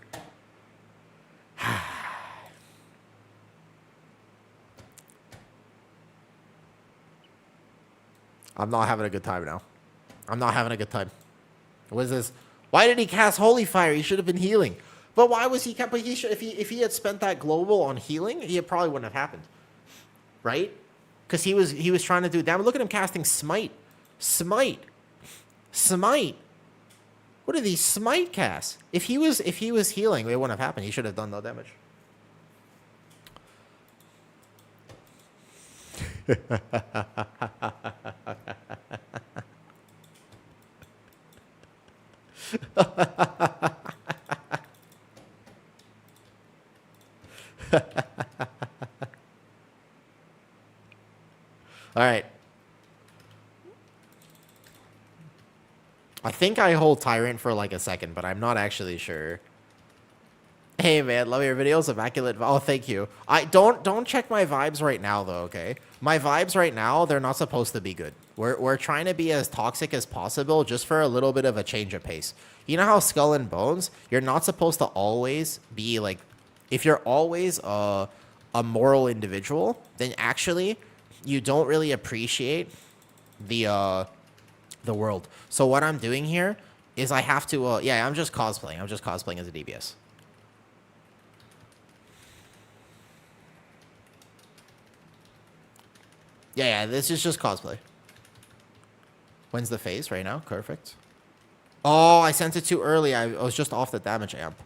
Speaker 1: I'm not having a good time now. I'm not having a good time. What is this? Why did he cast Holy Fire? He should have been healing. But why was he? But he should. If he had spent that global on healing, it probably wouldn't have happened, right? Because he was trying to do damage. Look at him casting Smite. What are these Smite casts? If he was healing, it wouldn't have happened. He should have done no damage. All right. I think I hold Tyrant for like a second, but I'm not actually sure. Hey man, love your videos, immaculate. Oh, thank you. I don't check my vibes right now though. Okay, my vibes right now, they're not supposed to be good. We're trying to be as toxic as possible just for a little bit of a change of pace. You know how Skull and Bones, you're not supposed to always be like, if you're always a moral individual, then actually you don't really appreciate the world. So what I'm doing here is I have to yeah, I'm just cosplaying. I'm just cosplaying as a DPS. Yeah, this is just cosplay. When's the phase? Right now? Perfect. Oh, I sent it too early. I was just off the damage amp.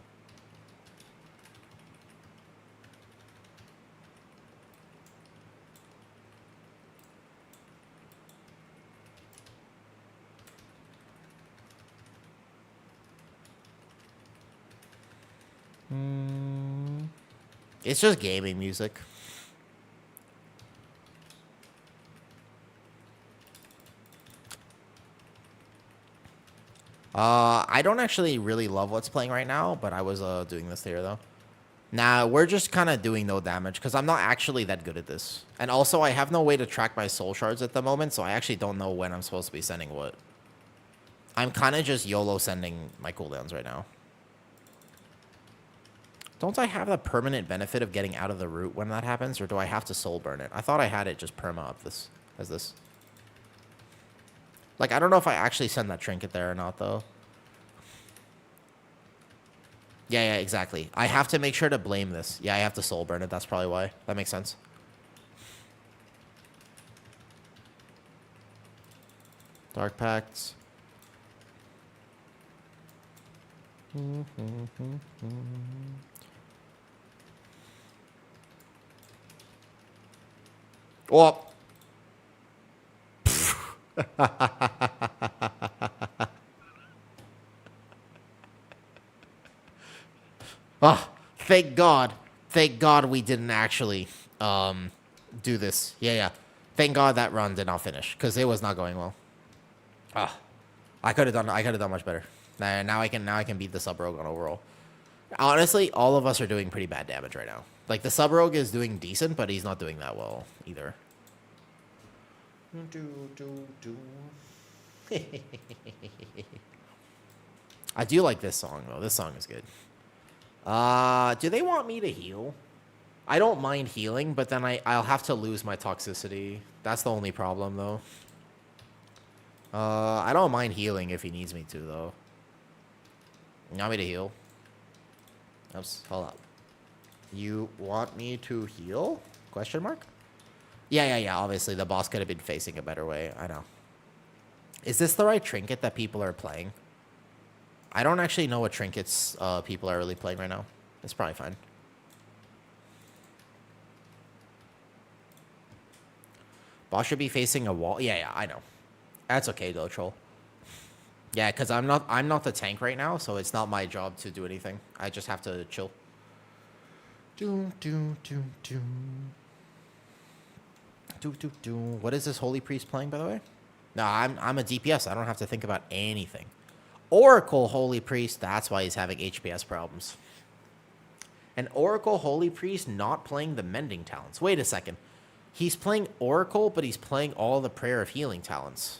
Speaker 1: It's just gaming music. I don't actually really love what's playing right now, but I was doing this here though. Nah, we're just kind of doing no damage because I'm not actually that good at this. And also, I have no way to track my soul shards at the moment, so I actually don't know when I'm supposed to be sending what. I'm kind of just YOLO sending my cooldowns right now. Don't I have the permanent benefit of getting out of the route when that happens, or do I have to soul burn it? I thought I had it just perma up this as this. Like, I don't know if I actually send that trinket there or not, though. Yeah, exactly. I have to make sure to blame this. Yeah, I have to soul burn it. That's probably why. That makes sense. Dark Pacts. Oh. Oh, thank God. Thank God we didn't actually do this. Yeah. Thank God that run did not finish because it was not going well. Ah, I could have done much better. Now I can beat the sub rogue on overall. Honestly, all of us are doing pretty bad damage right now. Like the sub rogue is doing decent, but he's not doing that well either. I do like this song though. This song is good. Do they want me to heal? I don't mind healing, but then I'll have to lose my toxicity. That's the only problem though. I don't mind healing if he needs me to though. You want me to heal? Oops, hold up. You want me to heal? Question mark? Yeah. Obviously, the boss could have been facing a better way. I know. Is this the right trinket that people are playing? I don't actually know what trinkets people are really playing right now. It's probably fine. Boss should be facing a wall. Yeah, I know. That's okay though, troll. Yeah, because I'm not the tank right now, so it's not my job to do anything. I just have to chill. What is this holy priest playing, by the way? No, I'm a DPS. I don't have to think about anything. Oracle holy priest. That's why he's having HPS problems. An Oracle holy priest not playing the mending talents. Wait a second. He's playing Oracle, but he's playing all the prayer of healing talents.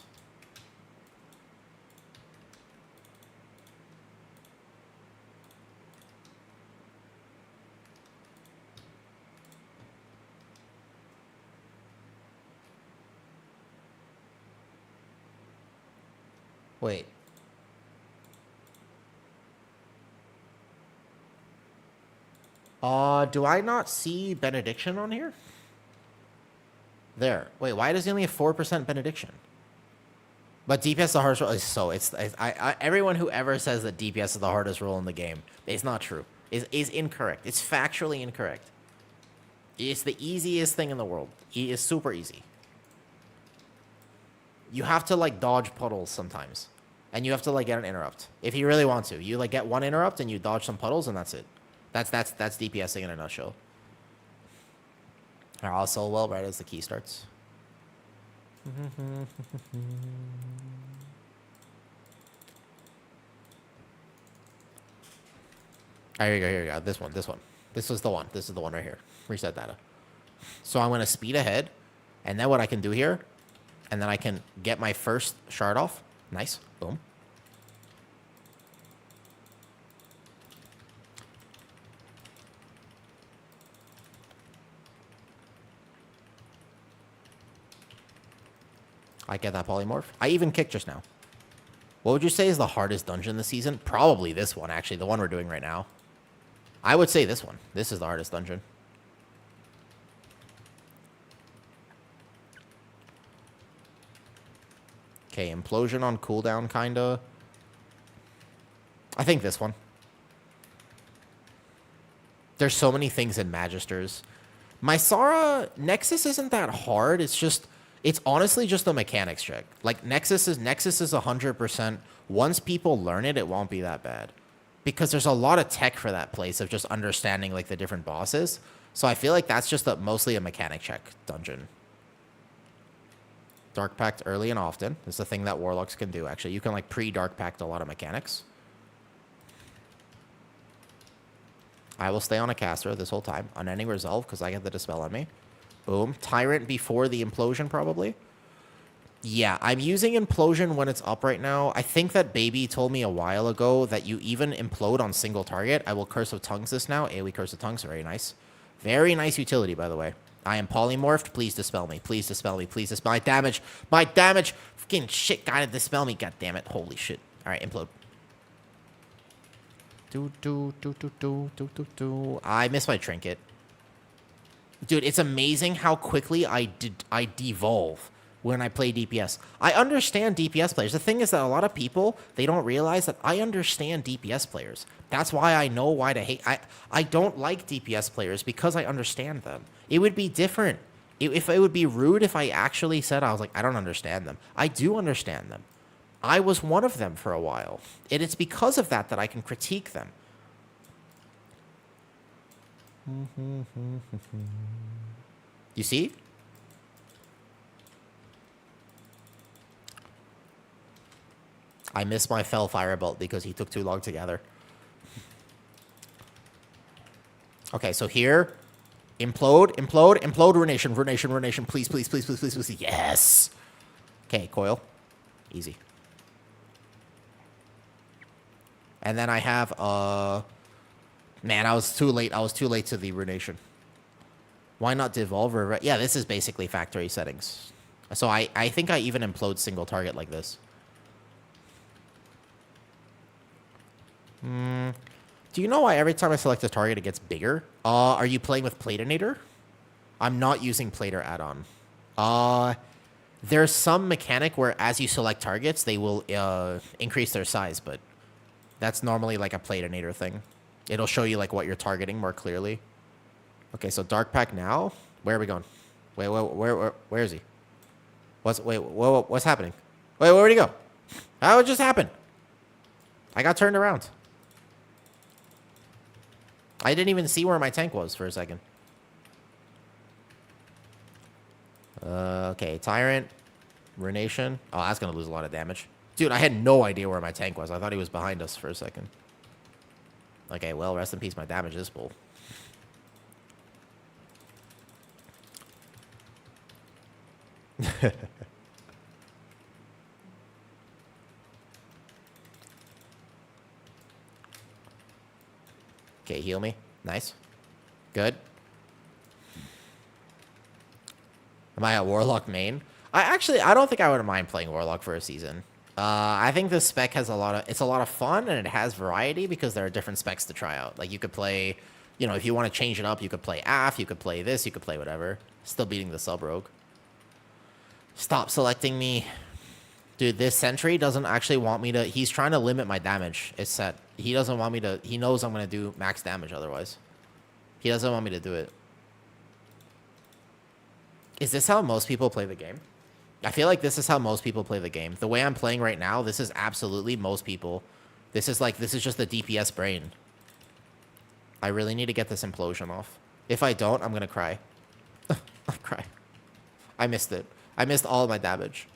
Speaker 1: Wait. Do I not see benediction on here? There. Wait, why does he only have 4% benediction? But DPS is the hardest role. Everyone who ever says that DPS is the hardest role in the game, it's not true. Is incorrect. It's factually incorrect. It's the easiest thing in the world. It is super easy. You have to like dodge puddles sometimes. And you have to like get an interrupt. If you really want to. You like get one interrupt and you dodge some puddles and that's it. That's DPSing in a nutshell. I'll solo well right as the key starts. Here you go. This one. This is the one. This is the one right here. Reset data. So I'm going to speed ahead. And then what I can do here, and then I can get my first shard off. Nice. Boom. I get that polymorph. I even kicked just now. What would you say is the hardest dungeon this season? Probably this one, actually. The one we're doing right now. I would say this one. This is the hardest dungeon. Okay, implosion on cooldown, kinda. I think this one. There's so many things in Magisters. Mysara, Nexus isn't that hard. It's honestly just a mechanics check. Like, Nexus is 100%. Once people learn it, it won't be that bad. Because there's a lot of tech for that place of just understanding, like, the different bosses. So I feel like that's just mostly a mechanic check dungeon. Dark Pact early and often. It's a thing that Warlocks can do, actually. You can, like, pre-Dark Pact a lot of mechanics. I will stay on a caster this whole time. On any resolve, because I get the Dispel on me. Boom. Tyrant before the Implosion, probably. Yeah, I'm using Implosion when it's up right now. I think that Baby told me a while ago that you even implode on single target. I will Curse of Tongues this now. AoE Curse of Tongues. Very nice. Very nice utility, by the way. I am polymorphed. Please dispel me. Please dispel me. Please dispel my damage. My damage. Fucking shit. Gotta dispel me. God damn it. Holy shit. All right, implode. I missed my trinket. Dude, it's amazing how quickly I devolve when I play DPS. I understand DPS players. The thing is that a lot of people, they don't realize that I understand DPS players. That's why I know why to hate. I don't like DPS players because I understand them. It would be different. If it would be rude if I actually said, I was like, I don't understand them. I do understand them. I was one of them for a while. And it's because of that that I can critique them. You see? I missed my fell firebolt because he took too long to gather. Okay, so here, implode, ruination, please. Yes. Okay, coil. Easy. And then I have, man, I was too late. I was too late to the ruination. Why not devolve? Yeah, this is basically factory settings. So I think I even implode single target like this. Do you know why every time I select a target, it gets bigger? Are you playing with Platinator? I'm not using Plater add-on. There's some mechanic where as you select targets, they will increase their size, but that's normally like a Platinator thing. It'll show you like what you're targeting more clearly. Okay, so Dark Pack now. Where are we going? Wait, where is he? What's happening? Wait, where'd he go? How it just happened? I got turned around. I didn't even see where my tank was for a second. Okay, Tyrant, Renation. Oh, that's gonna lose a lot of damage. Dude, I had no idea where my tank was. I thought he was behind us for a second. Okay, well, rest in peace, my damage is full. Okay, heal me. Nice. Good. Am I a Warlock main? I don't think I would mind playing Warlock for a season. I think this spec has it's a lot of fun and it has variety because there are different specs to try out. Like you could play, you know, if you want to change it up, you could play AF, you could play this, you could play whatever. Still beating the sub rogue. Stop selecting me. Dude, this sentry doesn't actually want me to... He's trying to limit my damage. It's set. He doesn't want me to... He knows I'm going to do max damage otherwise. He doesn't want me to do it. Is this how most people play the game? I feel like this is how most people play the game. The way I'm playing right now, this is absolutely most people. This is just the DPS brain. I really need to get this implosion off. If I don't, I'm going to cry. I'll cry. I missed it. I missed all of my damage.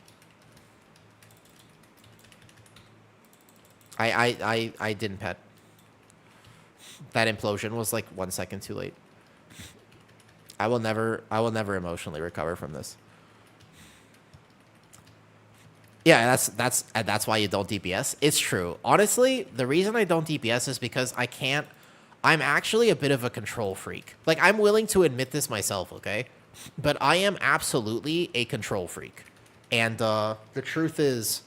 Speaker 1: I didn't pet. That implosion was like 1 second too late. I will never emotionally recover from this. Yeah, that's why you don't DPS. It's true. Honestly, the reason I don't DPS is because I'm actually a bit of a control freak. Like, I'm willing to admit this myself, okay? But I am absolutely a control freak. And the truth is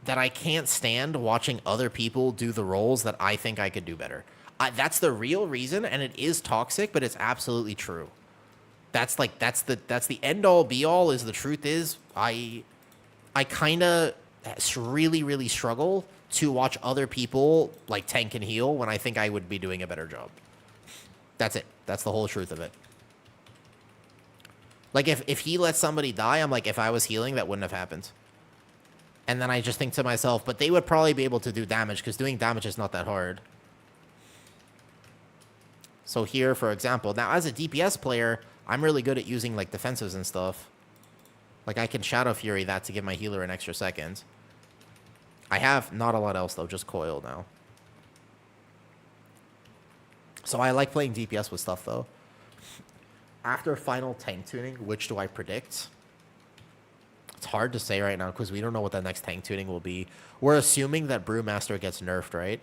Speaker 1: that I can't stand watching other people do the roles that I think I could do better. That's the real reason, and it is toxic, but it's absolutely true. That's the end all be all. Is the truth is I kind of really, really struggle to watch other people like tank and heal when I think I would be doing a better job. That's it. That's the whole truth of it. Like, if he lets somebody die, I'm like, if I was healing, that wouldn't have happened. And then I just think to myself, but they would probably be able to do damage, because doing damage is not that hard. So here, for example, now as a DPS player, I'm really good at using, like, defensives and stuff. Like, I can Shadow Fury that to give my healer an extra second. I have not a lot else, though, just Coil now. So I like playing DPS with stuff, though. After final tank tuning, which do I predict? It's hard to say right now because we don't know what the next tank tuning will be. We're assuming that Brewmaster gets nerfed, right?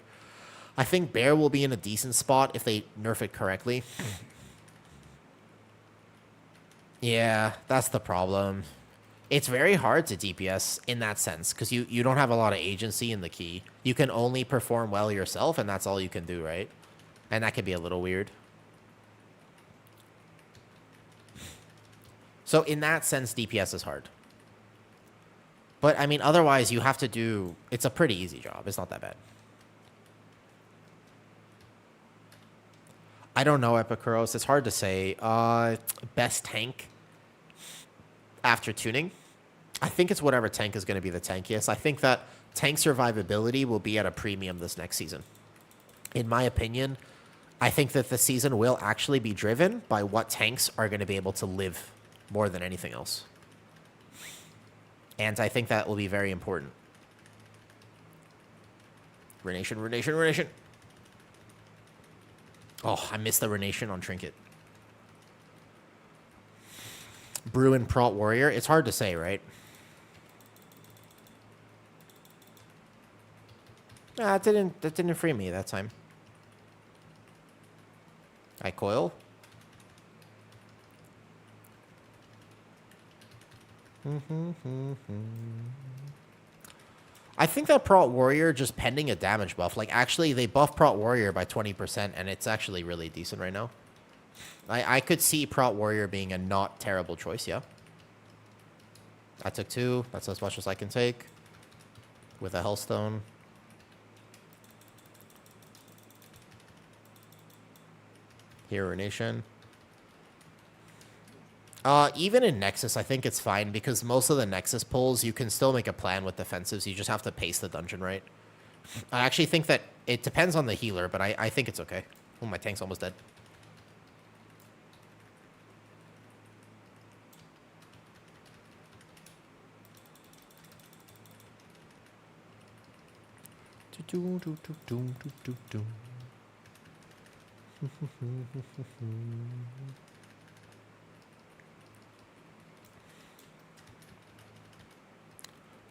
Speaker 1: I think Bear will be in a decent spot if they nerf it correctly. Yeah, that's the problem. It's very hard to DPS in that sense because you don't have a lot of agency in the key. You can only perform well yourself, and that's all you can do, right? And that can be a little weird. So in that sense, DPS is hard. But, I mean, otherwise, you have to do... It's a pretty easy job. It's not that bad. I don't know, Epikuros. It's hard to say. Best tank after tuning? I think it's whatever tank is going to be the tankiest. I think that tank survivability will be at a premium this next season. In my opinion, I think that the season will actually be driven by what tanks are going to be able to live more than anything else. And I think that will be very important. Renation, Renation, Renation. Oh, I missed the Renation on Trinket. Bruin, Prot, Warrior. It's hard to say, right? Nah, that didn't free me that time. I coil. I think that Prot Warrior just pending a damage buff. Like, actually, they buff Prot Warrior by 20%, and it's actually really decent right now. I could see Prot Warrior being a not terrible choice, yeah. I took 2. That's as much as I can take. With a Hellstone. Hero Nation. Even in Nexus, I think it's fine because most of the Nexus pulls, you can still make a plan with defensives. You just have to pace the dungeon right. I actually think that it depends on the healer, but I think it's okay. Oh, my tank's almost dead.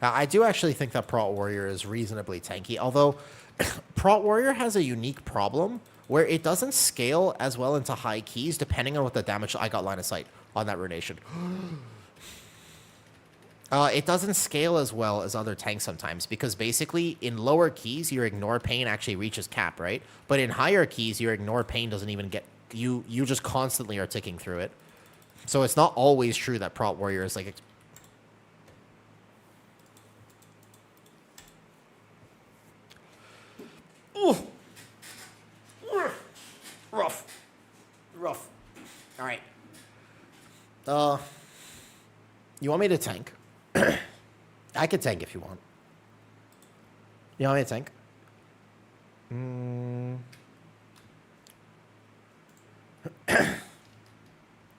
Speaker 1: I do actually think that Prot Warrior is reasonably tanky, although Prot Warrior has a unique problem where it doesn't scale as well into high keys depending on what the damage. I got line of sight on that Runation. It doesn't scale as well as other tanks sometimes because basically in lower keys, your ignore pain actually reaches cap, right? But in higher keys, your ignore pain doesn't even get... You just constantly are ticking through it. So it's not always true that Prot Warrior is like... Ooh. Rough. Rough. All right. You want me to tank? I could tank if you want. You want me to tank?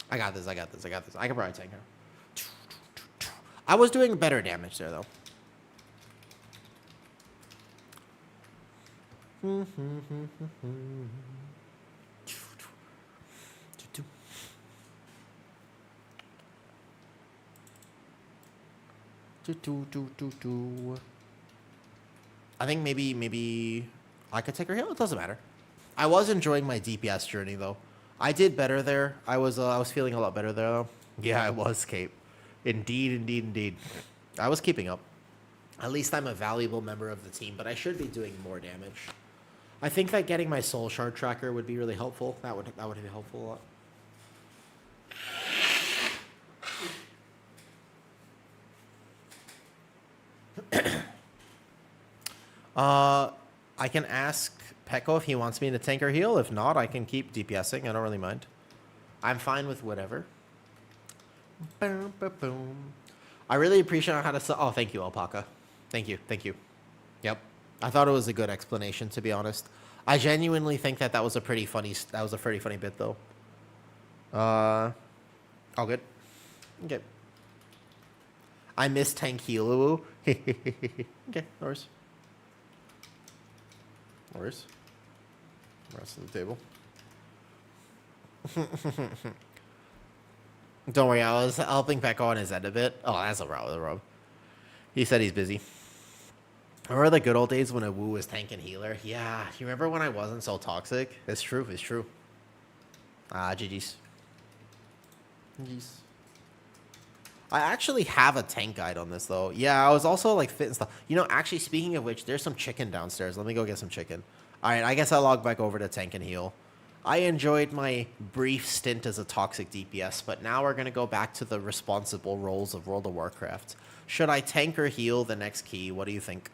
Speaker 1: I got this. I can probably tank her. I was doing better damage there, though. I think maybe I could take her heal. It doesn't matter. I was enjoying my DPS journey though. I did better there. I was feeling a lot better there though. Yeah, I was, Cape. Indeed. I was keeping up. At least I'm a valuable member of the team, but I should be doing more damage. I think that getting my soul shard tracker would be really helpful. That would be helpful a lot. I can ask Peko if he wants me to tank or heal. If not, I can keep DPSing. I don't really mind. I'm fine with whatever. Boom, boom, boom. I really appreciate how to... Oh, thank you, Alpaca. Thank you. Yep. I thought it was a good explanation, to be honest. I genuinely think that was a pretty funny... That was a pretty funny bit, though. All good. Okay. I miss tank heal. Okay, no worries. Rest of the table. Don't worry, I was helping Pekko on his end a bit. Oh, that's a Rob. He said he's busy. Remember the good old days when a Woo was tank and healer? Yeah, you remember when I wasn't so toxic? It's true. GG's. I actually have a tank guide on this, though. Yeah, I was also, like, fit and stuff. You know, actually, speaking of which, there's some chicken downstairs. Let me go get some chicken. All right, I guess I'll log back over to tank and heal. I enjoyed my brief stint as a toxic DPS, but now we're going to go back to the responsible roles of World of Warcraft. Should I tank or heal the next key? What do you think?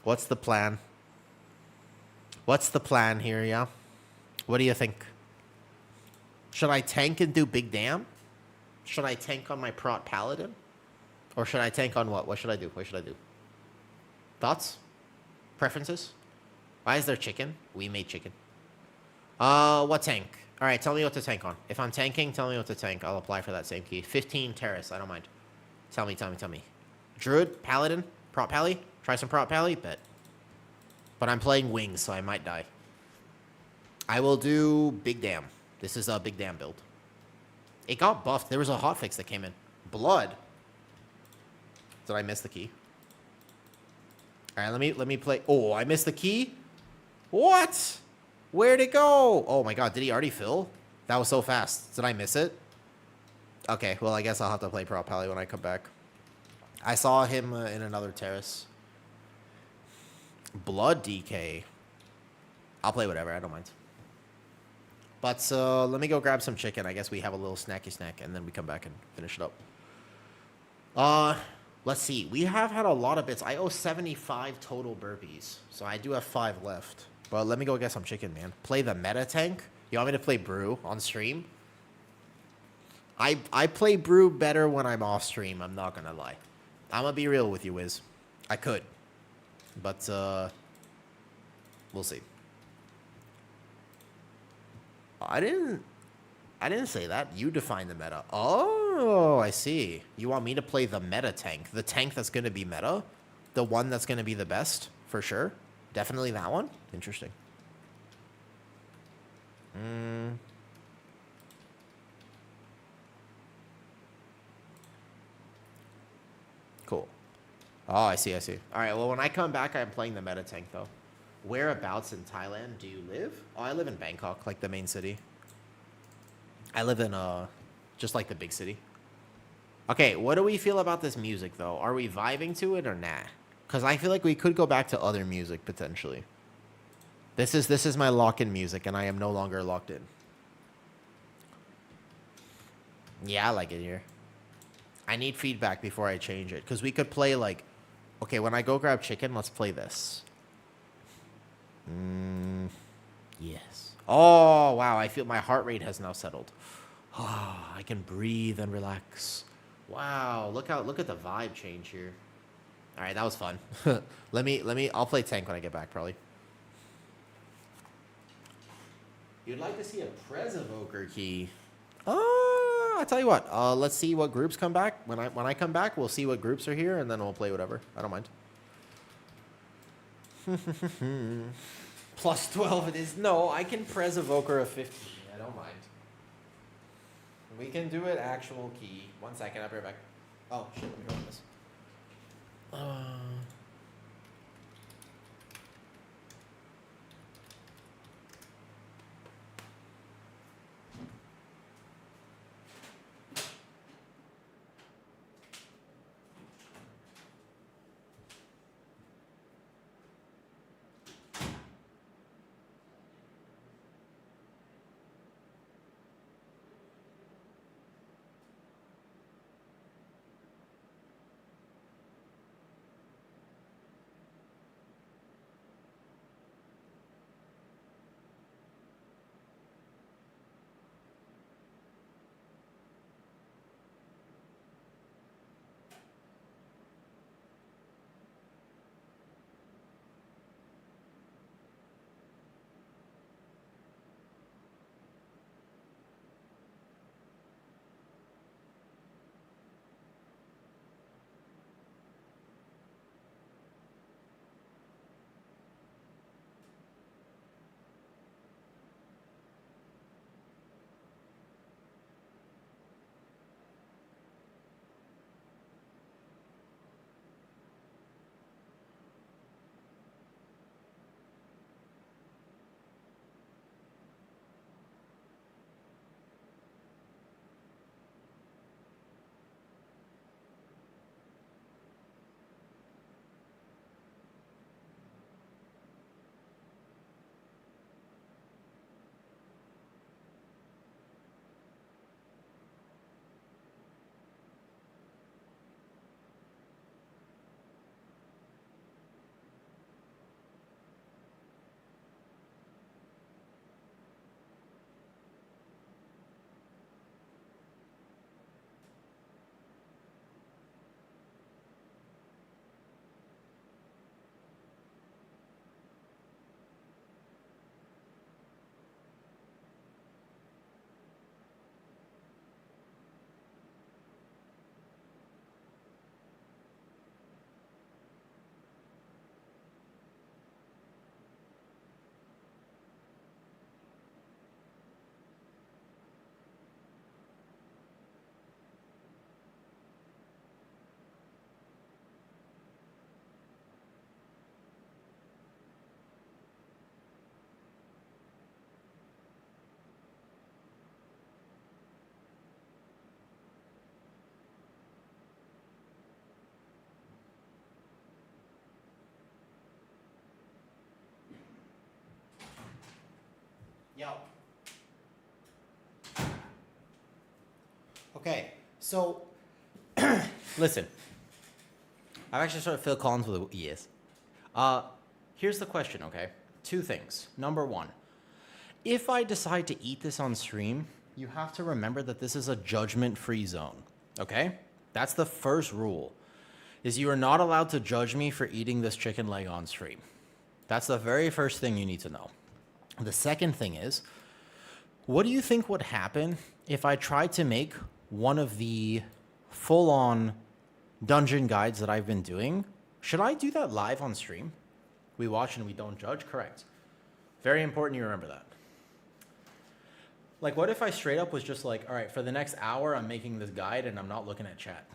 Speaker 1: What's the plan? What's the plan here, yeah? What do you think? Should I tank and do big damn? Should I tank on my Prot Paladin? Or should I tank on what? What should I do? Thoughts? Preferences? Why is there chicken? We made chicken. What tank? All right, tell me what to tank on. If I'm tanking, tell me what to tank. I'll apply for that same key. 15 Terrace, I don't mind. Tell me. Druid, Paladin, Prot Pally? Try some Prot Pally? Bet. But I'm playing Wings, so I might die. I will do Big Damn. This is a Big Damn build. It got buffed. There was a hotfix that came in. Blood. Did I miss the key? All right, let me play. Oh, I missed the key? What? Where'd it go? Oh my god, did he already fill? That was so fast. Did I miss it? Okay, well, I guess I'll have to play Prot Pally when I come back. I saw him in another terrace. Blood DK. I'll play whatever. I don't mind. But let me go grab some chicken. I guess we have a little snacky snack, and then we come back and finish it up. Let's see. We have had a lot of bits. I owe 75 total burpees, so I do have 5 left. But let me go get some chicken, man. Play the meta tank. You want me to play Brew on stream? I play Brew better when I'm off stream. I'm not gonna lie. I'm gonna be real with you, Wiz. I could, but we'll see. I didn't say that. You define the meta. Oh, I see. You want me to play the meta tank. The tank that's going to be meta? The one that's going to be the best? For sure? Definitely that one? Interesting. Cool. Oh, I see. All right, well, when I come back, I'm playing the meta tank, though. Whereabouts in Thailand do you live? Oh, I live in Bangkok, like the main city. I live in, just like the big city. Okay, what do we feel about this music, though? Are we vibing to it or nah? Because I feel like we could go back to other music, potentially. This is my lock-in music, and I am no longer locked in. Yeah, I like it here. I need feedback before I change it. Because we could play, like... Okay, when I go grab chicken, let's play this. Yes. Oh, wow. I feel my heart rate has now settled. Oh, I can breathe and relax. Wow. Look at the vibe change here. All right, that was fun. I'll play tank when I get back, probably. You'd like to see a Prez Evoker key. I'll tell you what. Let's see what groups come back. When I come back, we'll see what groups are here, and then we'll play whatever. I don't mind. Plus 12 it is. No, I can Prez Evoker a 15. I don't mind. We can do it actual key. 1 second, I'll be right back. Oh, shit, let me run this. Yo. Okay, so listen. I've actually started Phil Collins with yes. Here's the question, okay? Two things. Number one, if I decide to eat this on stream, you have to remember that this is a judgment-free zone, okay? That's the first rule, is you are not allowed to judge me for eating this chicken leg on stream. That's the very first thing you need to know. The second thing is, what do you think would happen if I tried to make one of the full-on dungeon guides that I've been doing? Should I do that live on stream? We watch and we don't judge? Correct. Very important you remember that. Like, what if I straight up was just like, all right, for the next hour, I'm making this guide and I'm not looking at chat?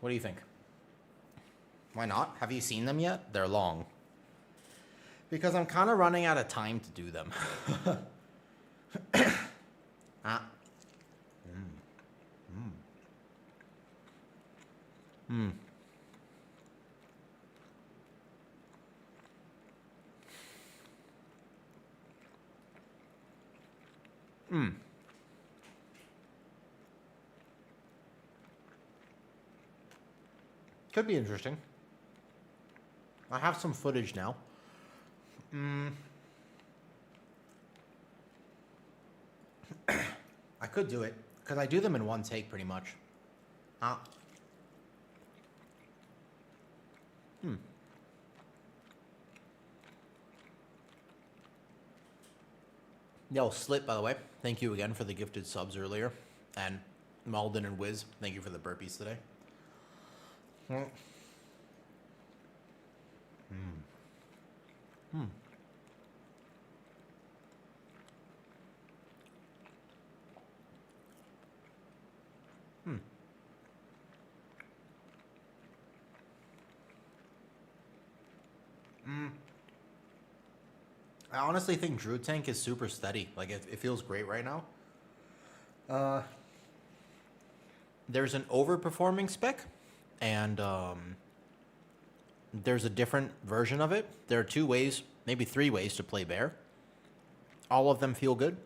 Speaker 1: What do you think? Why not? Have you seen them yet? They're long. Because I'm kind of running out of time to do them. Ah. Could be interesting. I have some footage now. I could do it, because I do them in one take pretty much. Yo, Slit, by the way, thank you again for the gifted subs earlier. And Malden and Wiz, thank you for the burpees today. I honestly think Druid Tank is super steady. Like, it feels great right now. There's an overperforming spec, and there's a different version of it. There are 2 ways, maybe 3 ways to play Bear. All of them feel good.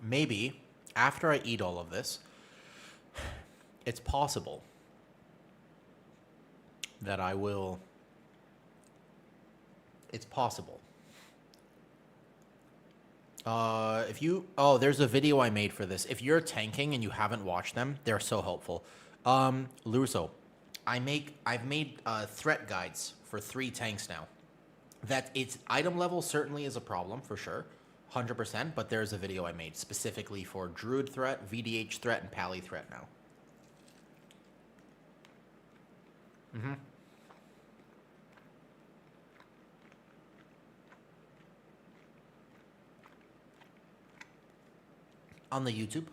Speaker 1: Maybe after I eat all of this, it's possible that I will. It's possible. If you, there's a video I made for this. If you're tanking and you haven't watched them, they're so helpful. Luso, I've made threat guides for 3 tanks now. That its item level certainly is a problem for sure. 100%, but there's a video I made specifically for Druid threat, VDH threat, and Pally threat now. On the YouTube.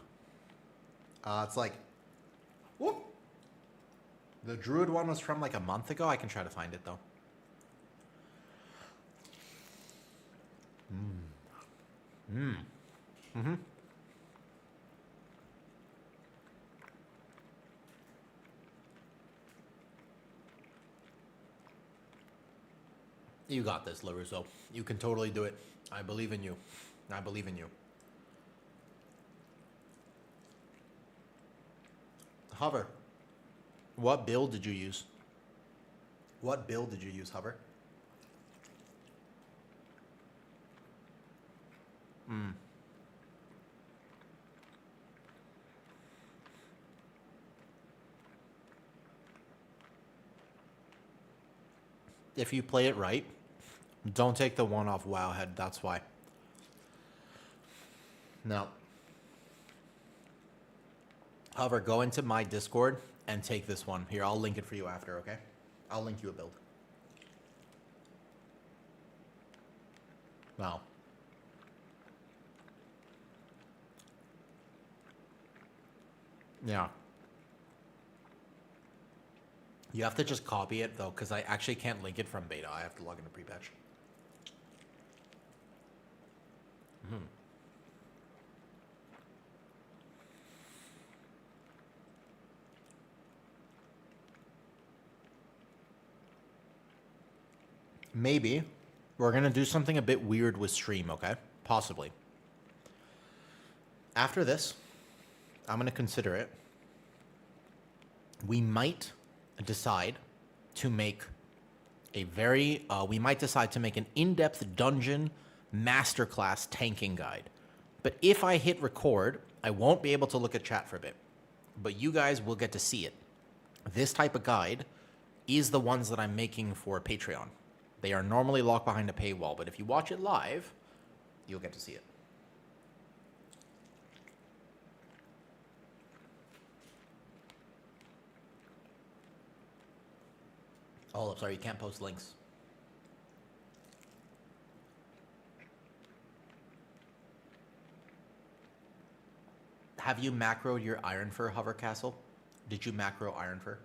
Speaker 1: It's like, whoop. The Druid one was from like a month ago. I can try to find it though. You got this, LaRusso. You can totally do it. I believe in you. I believe in you. Hover. What build did you use? What build did you use, Hover? If you play it right, don't take the one off Wowhead, that's why. No. However, go into my Discord and take this one. Here, I'll link it for you after, okay? I'll link you a build. Wow. Yeah. You have to just copy it, though, because I actually can't link it from beta. I have to log into pre-patch. Maybe we're going to do something a bit weird with stream, okay? Possibly. After this, I'm going to consider it. We might decide to make an in-depth dungeon masterclass tanking guide. But if I hit record, I won't be able to look at chat for a bit. But you guys will get to see it. This type of guide is the ones that I'm making for Patreon. They are normally locked behind a paywall, but if you watch it live, you'll get to see it. Oh, sorry, you can't post links. Have you macroed your Ironfur hover castle? Did you macro Ironfur?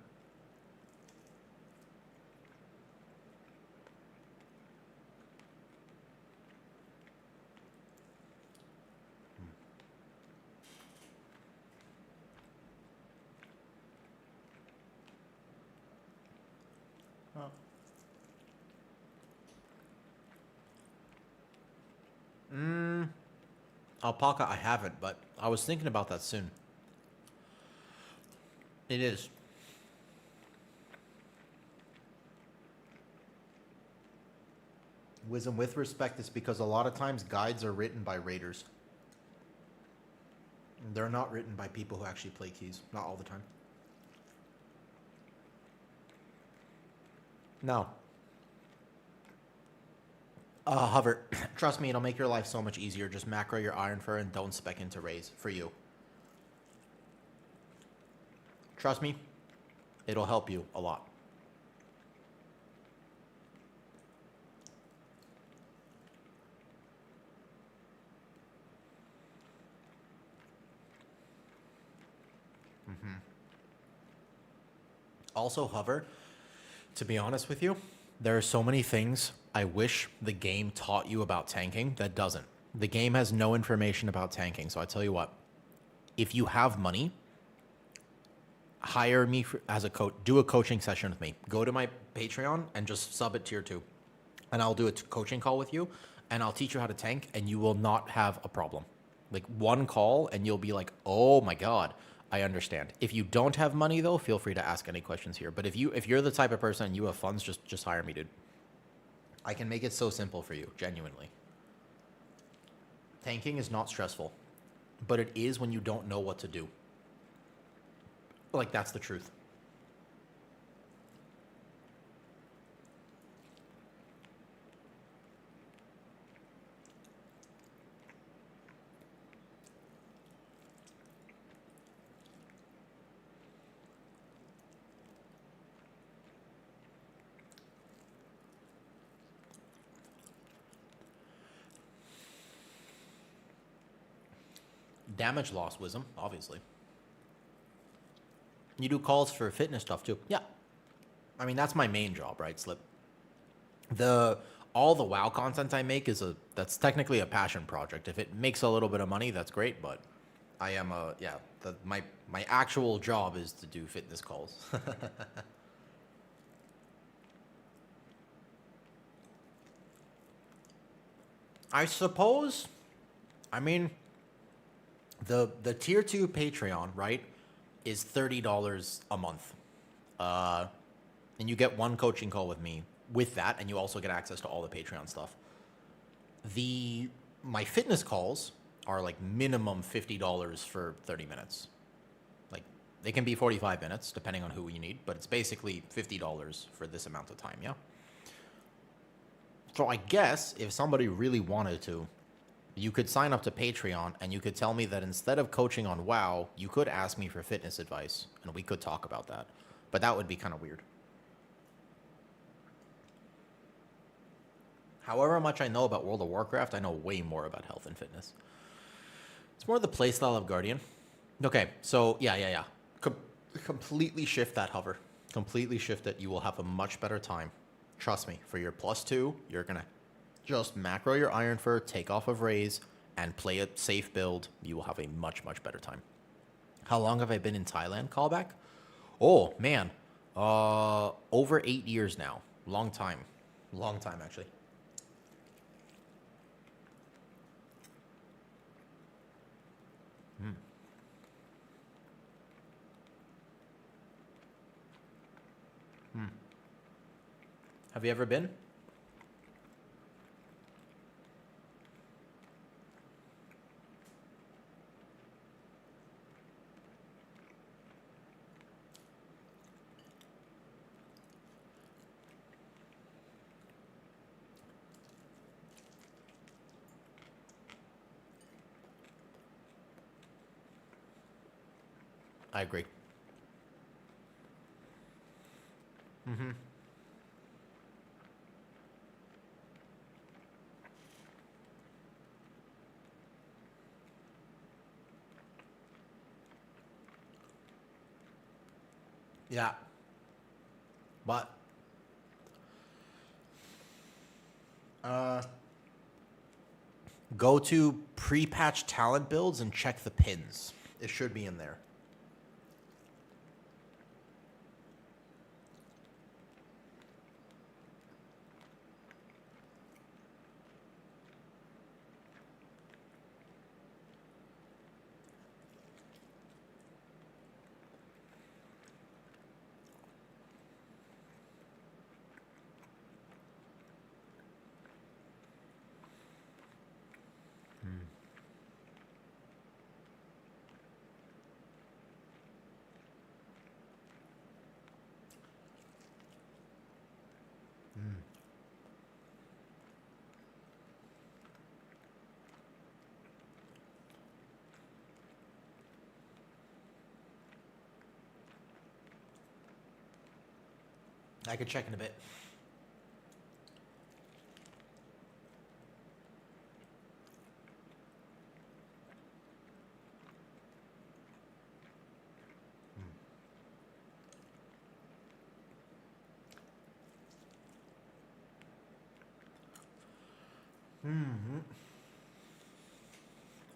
Speaker 1: Alpaca, I haven't, but I was thinking about that soon. It is. Wisdom, with respect, it's because a lot of times guides are written by raiders. They're not written by people who actually play keys. Not all the time. No. Hover. Trust me, it'll make your life so much easier. Just macro your Ironfur and don't spec into raise for you. Trust me, it'll help you a lot. Also, Hover, to be honest with you, there are so many things I wish the game taught you about tanking that doesn't. The game has no information about tanking, so I tell you what, if you have money, hire me as a coach, do a coaching session with me. Go to my Patreon and just sub at tier 2. And I'll do a coaching call with you, and I'll teach you how to tank, and you will not have a problem. Like one call, and you'll be like, oh my God, I understand. If you don't have money though, feel free to ask any questions here. But if you're the type of person and you have funds, just hire me, dude. I can make it so simple for you, genuinely. Tanking is not stressful, but it is when you don't know what to do. Like, that's the truth. Damage loss, Wisdom, obviously. You do calls for fitness stuff too. Yeah. I mean, that's my main job, right, Slip? All the WoW content I make that's technically a passion project. If it makes a little bit of money, that's great, but I am my actual job is to do fitness calls. I suppose, I mean, the tier 2 Patreon, right, is $30 a month. And you get one coaching call with me with that, and you also get access to all the Patreon stuff. My fitness calls are like minimum $50 for 30 minutes. Like, they can be 45 minutes, depending on who you need, but it's basically $50 for this amount of time, yeah? So I guess if somebody really wanted to, you could sign up to Patreon and you could tell me that instead of coaching on WoW, you could ask me for fitness advice and we could talk about that. But that would be kind of weird. However much I know about World of Warcraft, I know way more about health and fitness. It's more the playstyle of Guardian. Okay, so yeah. Completely shift that, Hover. Completely shift it. You will have a much better time. Trust me, for your +2, you're going to just macro your Ironfur, take off of Raze, and play a safe build, you will have a much, much better time. How long have I been in Thailand? Callback? Oh, man. Over 8 years now. Long time. Long time, actually. Have you ever been? I agree. Yeah. But go to pre-patch talent builds and check the pins. It should be in there. I could check in a bit.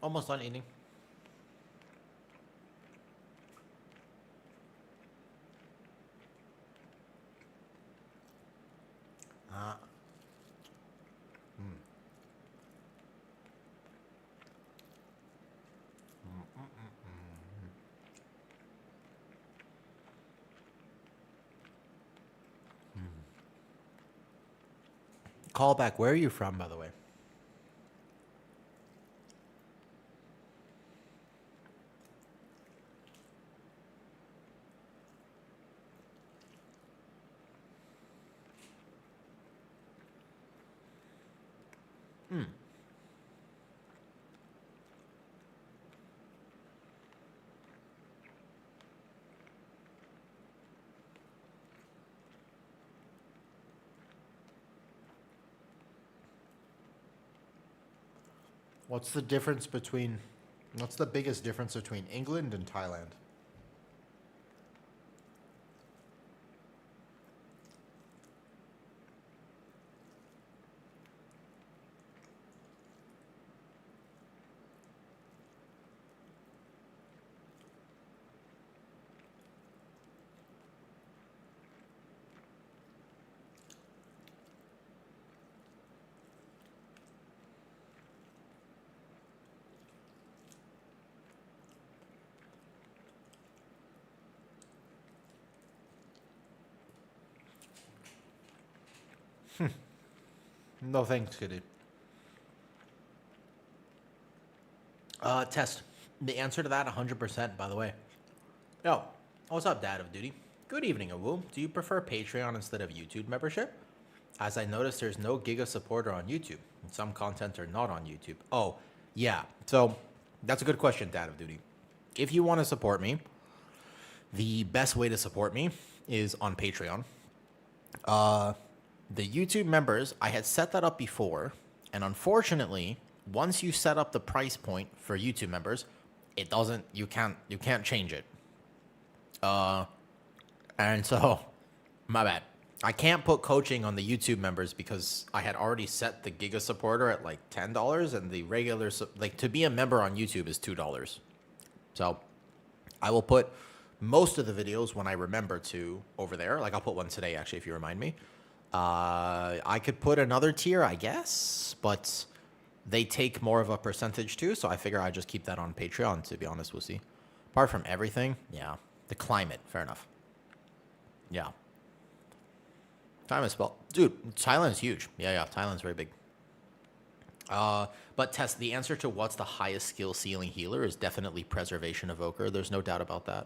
Speaker 1: Almost done eating. Call back. Where are you from, by the way? What's the difference between, what's the biggest difference between England and Thailand? No thanks, Kitty. Test. The answer to that 100%, by the way. Yo, what's up, Dad of Duty? Good evening, Awu. Do you prefer Patreon instead of YouTube membership? As I noticed, there's no Giga supporter on YouTube. And some content are not on YouTube. Oh, yeah. So, that's a good question, Dad of Duty. If you want to support me, the best way to support me is on Patreon. The YouTube members, I had set that up before, and unfortunately, once you set up the price point for YouTube members, it doesn't, you can't change it. And so, my bad. I can't put coaching on the YouTube members because I had already set the Giga supporter at like $10, and the regular, like to be a member on YouTube is $2. So I will put most of the videos when I remember to over there. Like I'll put one today, actually, if you remind me. I could put another tier, I guess, but they take more of a percentage too. So I figure I just keep that on Patreon, to be honest. We'll see. Apart from everything, yeah. The climate, fair enough. Yeah. Time is spelled. Dude, Thailand's huge. Yeah, Thailand's very big. But Tess, the answer to what's the highest skill ceiling healer is definitely Preservation Evoker. There's no doubt about that.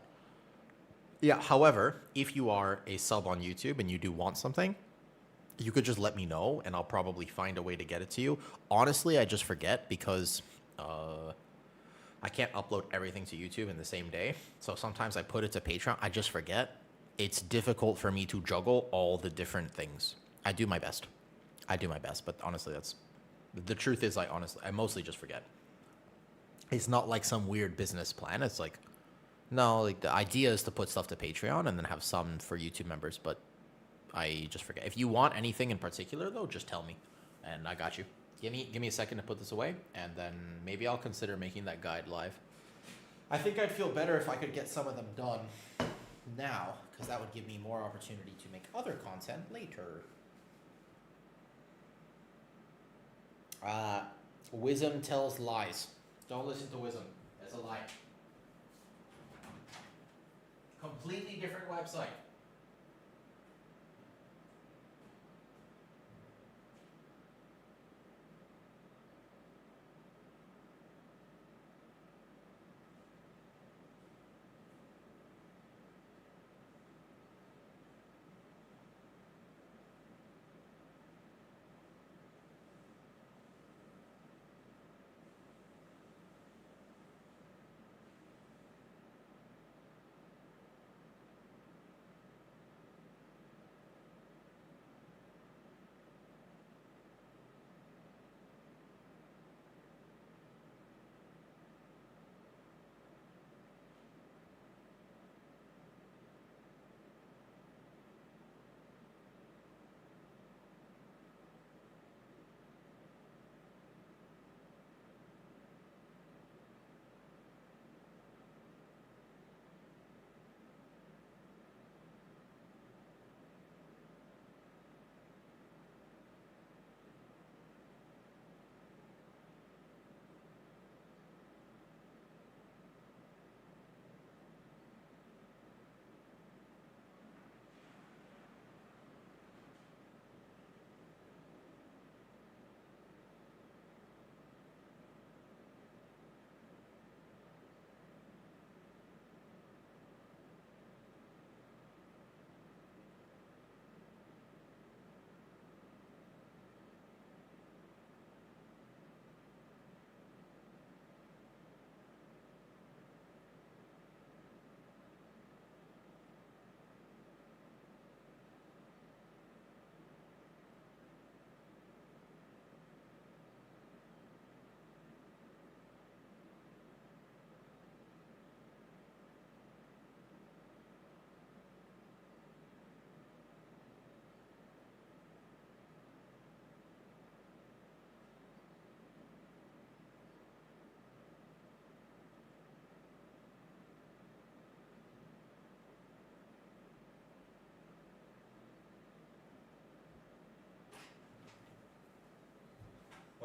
Speaker 1: Yeah, however, if you are a sub on YouTube and you do want something, you could just let me know and I'll probably find a way to get it to you. Honestly, I just forget because I can't upload everything to YouTube in the same day. So sometimes I put it to Patreon. I just forget. It's difficult for me to juggle all the different things. I do my best. But honestly, that's the truth is I mostly just forget. It's not like some weird business plan. It's like, no, like the idea is to put stuff to Patreon and then have some for YouTube members, but I just forget. If you want anything in particular though, just tell me and I got you. Give me a second to put this away and then maybe I'll consider making that guide live. I think I'd feel better if I could get some of them done now, because that would give me more opportunity to make other content later. Wisdom tells lies. Don't listen to Wisdom. That's a lie. Completely different website.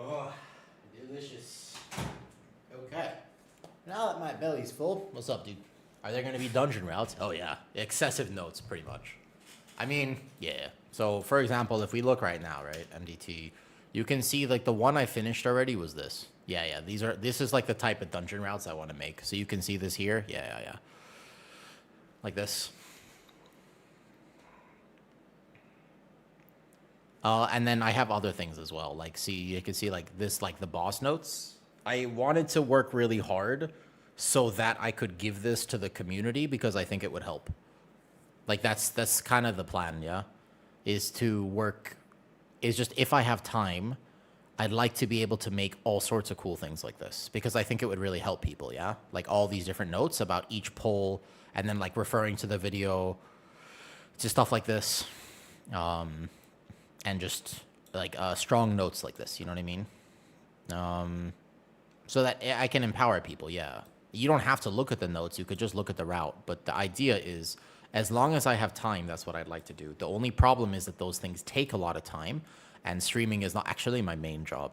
Speaker 1: Oh, delicious. Okay. Now that my belly's full, what's up, dude? Are there going to be dungeon routes? Oh, yeah. Excessive notes, pretty much. I mean, yeah. So, for example, if we look right now, right, MDT, you can see, like, the one I finished already was this. Yeah. This is, like, the type of dungeon routes I want to make. So you can see this here. Yeah. Like this. And then I have other things as well. Like, see, you can see, like, this, like, the boss notes. I wanted to work really hard so that I could give this to the community because I think it would help. Like, that's kind of the plan, yeah? Is to work, is just, if I have time, I'd like to be able to make all sorts of cool things like this because I think it would really help people, yeah? Like, all these different notes about each poll and then, like, referring to the video to stuff like this. And just like strong notes like this, you know what I mean? So that I can empower people, yeah. You don't have to look at the notes, you could just look at the route. But the idea is, as long as I have time, that's what I'd like to do. The only problem is that those things take a lot of time, and streaming is not actually my main job.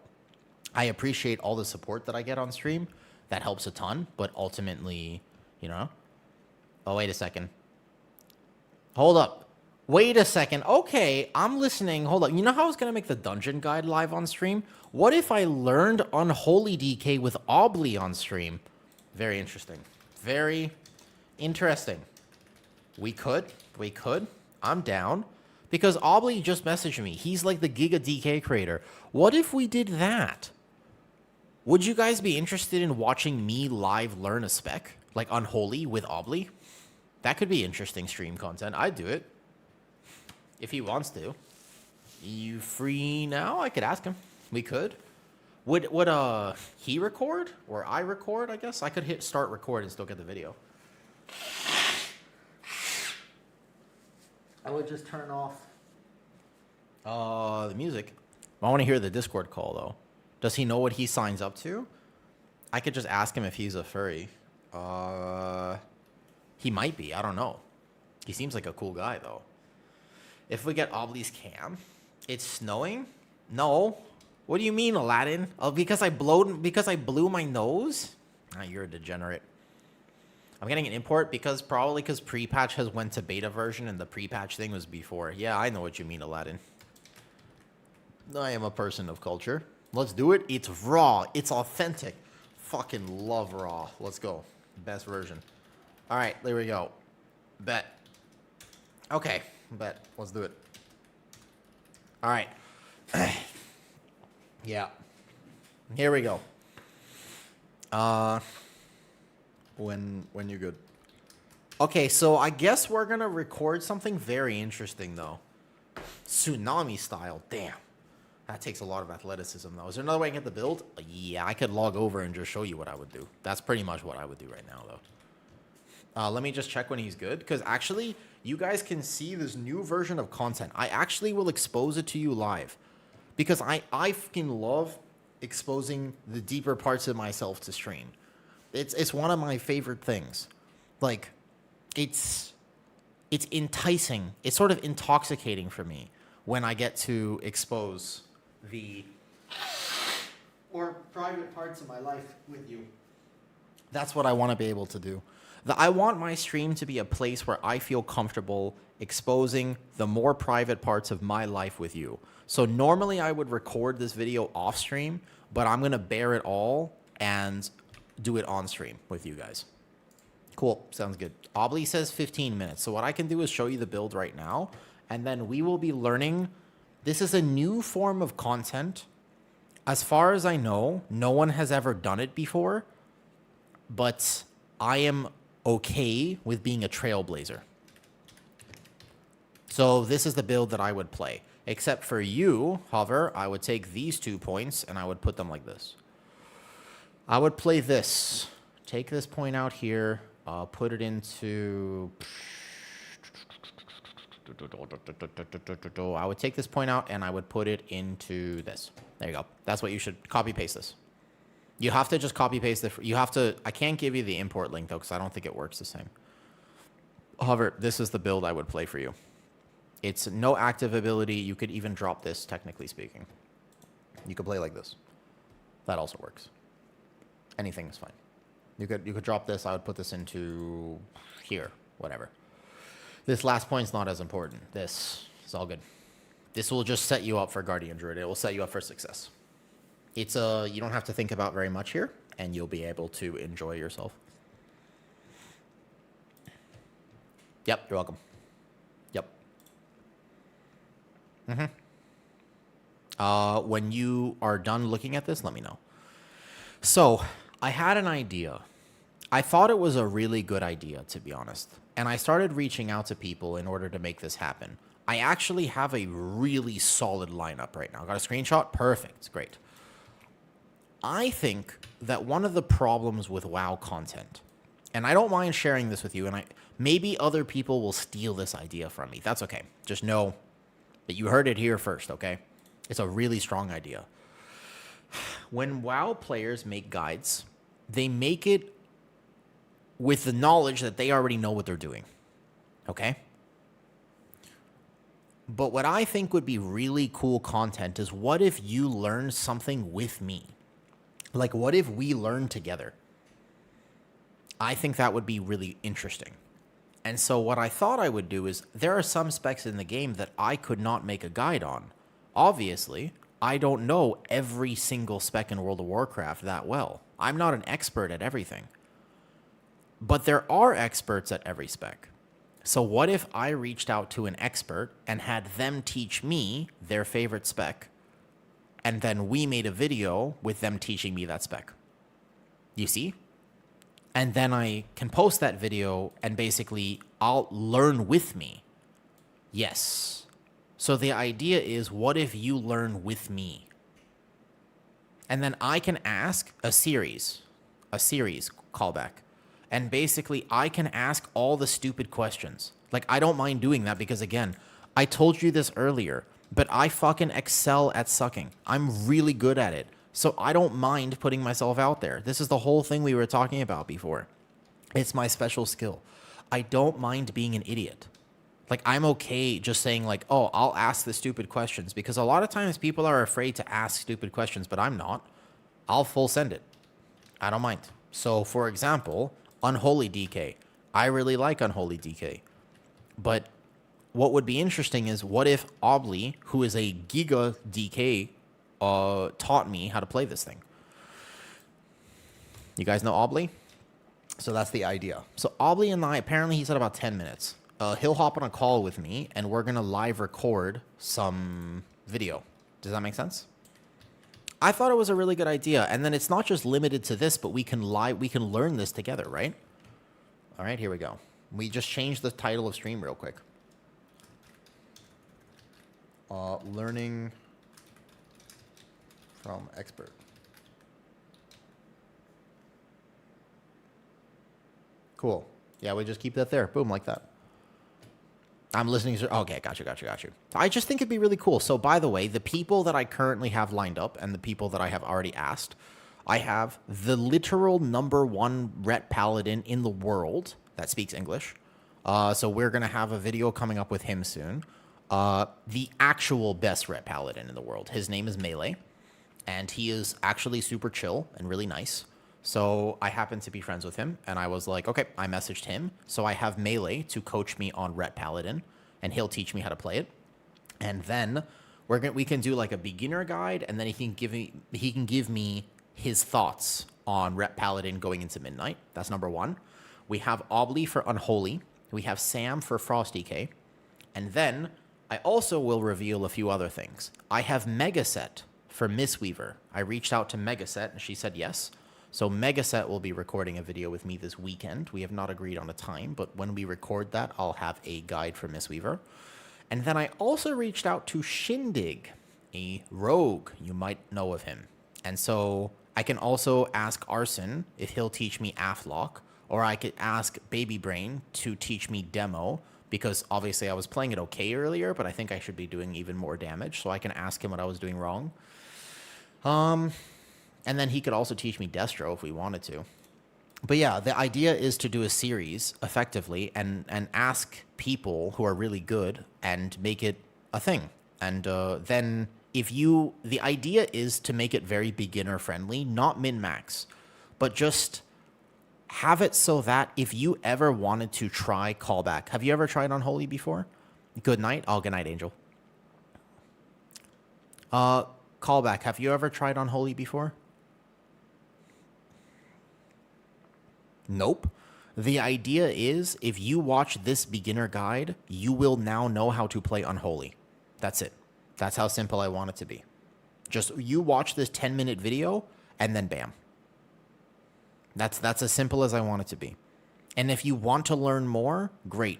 Speaker 1: I appreciate all the support that I get on stream. That helps a ton, but ultimately, you know. Oh, wait a second. Hold up. Wait a second. Okay, I'm listening. Hold up. You know how I was going to make the dungeon guide live on stream? What if I learned Unholy DK with Obly on stream? Very interesting. Very interesting. We could. I'm down. Because Obly just messaged me. He's like the Giga DK creator. What if we did that? Would you guys be interested in watching me live learn a spec? Like Unholy with Obly? That could be interesting stream content. I'd do it. If he wants to. You free now? I could ask him. We could. Would he record? Or I record, I guess? I could hit start record and still get the video. I would just turn off the music. I want to hear the Discord call, though. Does he know what he signs up to? I could just ask him if he's a furry. He might be. I don't know. He seems like a cool guy, though. If we get Obly's cam, it's snowing? No. What do you mean, Aladdin? Oh, because I blew my nose? Ah, you're a degenerate. I'm getting an import probably because pre-patch has went to beta version and the pre-patch thing was before. Yeah, I know what you mean, Aladdin. I am a person of culture. Let's do it. It's raw. It's authentic. Fucking love raw. Let's go. Best version. All right, there we go. Bet. Okay, bet. Let's do it. All right. Yeah. Here we go. When you're good. Okay, so I guess we're gonna record something very interesting though. Tsunami style. Damn. That takes a lot of athleticism though. Is there another way I can get the build? Yeah, I could log over and just show you what I would do. That's pretty much what I would do right now though. Let me just check when he's good, because actually you guys can see this new version of content. I actually will expose it to you live, because I fucking love exposing the deeper parts of myself to stream. It's one of my favorite things. Like, it's enticing. It's sort of intoxicating for me when I get to expose the more private parts of my life with you. That's what I want to be able to do. I want my stream to be a place where I feel comfortable exposing the more private parts of my life with you. So normally I would record this video off stream, but I'm going to bear it all and do it on stream with you guys. Cool. Sounds good. Obly says 15 minutes. So what I can do is show you the build right now, and then we will be learning. This is a new form of content. As far as I know, no one has ever done it before, but I am okay with being a trailblazer. So this is the build that I would play. Except for you, Hover, I would take these 2 points and I would put them like this. I would play this. Take this point out here, put it into... I would take this point out and I would put it into this. There you go. That's what you should copy paste this. You have to just copy paste you have to, I can't give you the import link though, because I don't think it works the same. However, this is the build I would play for you. It's no active ability. You could even drop this, technically speaking. You could play like this. That also works. Anything is fine. You could drop this. I would put this into here, whatever. This last point's not as important. This is all good. This will just set you up for Guardian Druid. It will set you up for success. It's you don't have to think about very much here, and you'll be able to enjoy yourself. Yep, you're welcome. Yep. When you are done looking at this, let me know. So, I had an idea. I thought it was a really good idea, to be honest. And I started reaching out to people in order to make this happen. I actually have a really solid lineup right now. Got a screenshot? Perfect. Great. I think that one of the problems with WoW content, and I don't mind sharing this with you, and maybe other people will steal this idea from me. That's okay. Just know But you heard it here first, okay? It's a really strong idea. When WoW players make guides, they make it with the knowledge that they already know what they're doing, okay? But what I think would be really cool content is what if you learn something with me? Like, what if we learn together? I think that would be really interesting. And so what I thought I would do is there are some specs in the game that I could not make a guide on. Obviously, I don't know every single spec in World of Warcraft that well. I'm not an expert at everything. But there are experts at every spec. So what if I reached out to an expert and had them teach me their favorite spec, and then we made a video with them teaching me that spec? You see? And then I can post that video and basically I'll learn with me. Yes. So the idea is, what if you learn with me? And then I can ask a series callback. And basically I can ask all the stupid questions. Like, I don't mind doing that because, again, I told you this earlier, but I fucking excel at sucking. I'm really good at it. So I don't mind putting myself out there. This is the whole thing we were talking about before. It's my special skill. I don't mind being an idiot. Like, I'm okay just saying, like, oh, I'll ask the stupid questions, because a lot of times people are afraid to ask stupid questions, but I'm not. I'll full send it. I don't mind. So, for example, Unholy DK. I really like Unholy DK. But what would be interesting is, what if Obly, who is a Giga DK, taught me how to play this thing? You guys know Obly? So that's the idea. So Obly and I, apparently he said about 10 minutes. He'll hop on a call with me, and we're going to live record some video. Does that make sense? I thought it was a really good idea. And then it's not just limited to this, but we can learn this together, right? All right, here we go. We just changed the title of stream real quick. Learning from expert. Cool. Yeah, we just keep that there. Boom, like that. I'm listening to... Okay, got you. I just think it'd be really cool. So, by the way, the people that I currently have lined up and the people that I have already asked, I have the literal #1 Ret Paladin in the world that speaks English. So we're going to have a video coming up with him soon. The actual best Ret Paladin in the world. His name is Melee, and he is actually super chill and really nice. So I happen to be friends with him, and I was like, okay, I messaged him. So I have Melee to coach me on Ret Paladin, and he'll teach me how to play it. And then we can do like a beginner guide, and then he can give me his thoughts on Ret Paladin going into Midnight. That's #1. We have Obly for Unholy. We have Sam for Frost DK. And then I also will reveal a few other things. I have Megaset for Mistweaver. I reached out to Megaset, and she said yes. So Megaset will be recording a video with me this weekend. We have not agreed on a time, but when we record that, I'll have a guide for Mistweaver. And then I also reached out to Shindig, a rogue. You might know of him. And so I can also ask Arson if he'll teach me Athlock, or I could ask Baby Brain to teach me Demo, because obviously I was playing it okay earlier, but I think I should be doing even more damage, so I can ask him what I was doing wrong. And then he could also teach me Destro if we wanted to. But yeah, the idea is to do a series effectively and ask people who are really good and make it a thing. And then the idea is to make it very beginner friendly, not min-max, but just have it so that if you ever wanted to try callback. Have you ever tried Unholy before? Good night. Oh, good night, Angel. Callback. Have you ever tried Unholy before? Nope. The idea is, if you watch this beginner guide, you will now know how to play Unholy. That's it. That's how simple I want it to be. Just you watch this 10-minute video, and then bam. That's as simple as I want it to be. And if you want to learn more, great.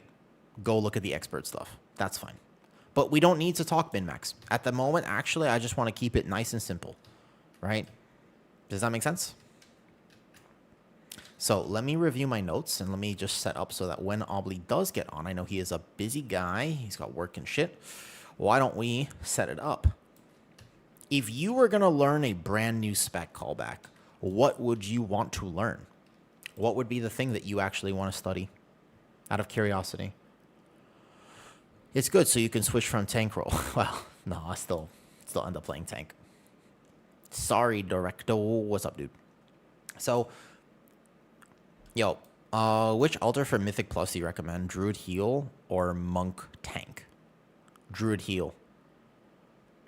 Speaker 1: Go look at the expert stuff. That's fine. But we don't need to talk min-max. At the moment, actually, I just want to keep it nice and simple. Right? Does that make sense? So let me review my notes, and let me just set up so that when Obly does get on, I know he is a busy guy. He's got work and shit. why don't we set it up? If you were going to learn a brand new spec callback, what would you want to learn? What would be the thing that you actually want to study out of curiosity? It's good so you can switch from tank role. Well, no, I still end up playing tank. Sorry, Directo. What's up, dude? So, yo, which altar for Mythic Plus do you recommend? Druid Heal or Monk Tank? Druid Heal.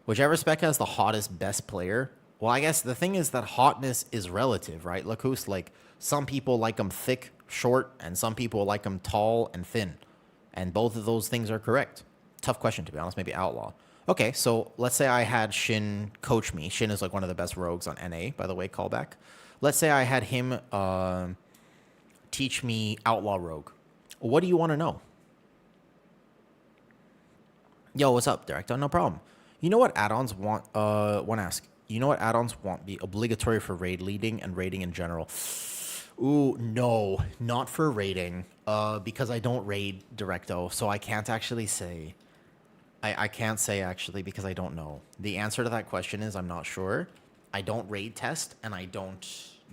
Speaker 1: Whichever spec has the hottest, best player. Well, I guess the thing is that hotness is relative, right? Look who's like, some people like them thick, short, and some people like them tall and thin. And both of those things are correct. Tough question, to be honest. Maybe Outlaw. Okay, so let's say I had Shin coach me. Shin is like one of the best rogues on NA, by the way, callback. Let's say I had him teach me Outlaw Rogue. What do you want to know? Yo, what's up, Director? No problem. You know what add-ons want to ask? You know what add-ons want be obligatory for raid leading and raiding in general? Ooh, no, not for raiding. Because I don't raid Directo, so I can't actually say. I can't say actually because I don't know. The answer to that question is I'm not sure. I don't raid test and I don't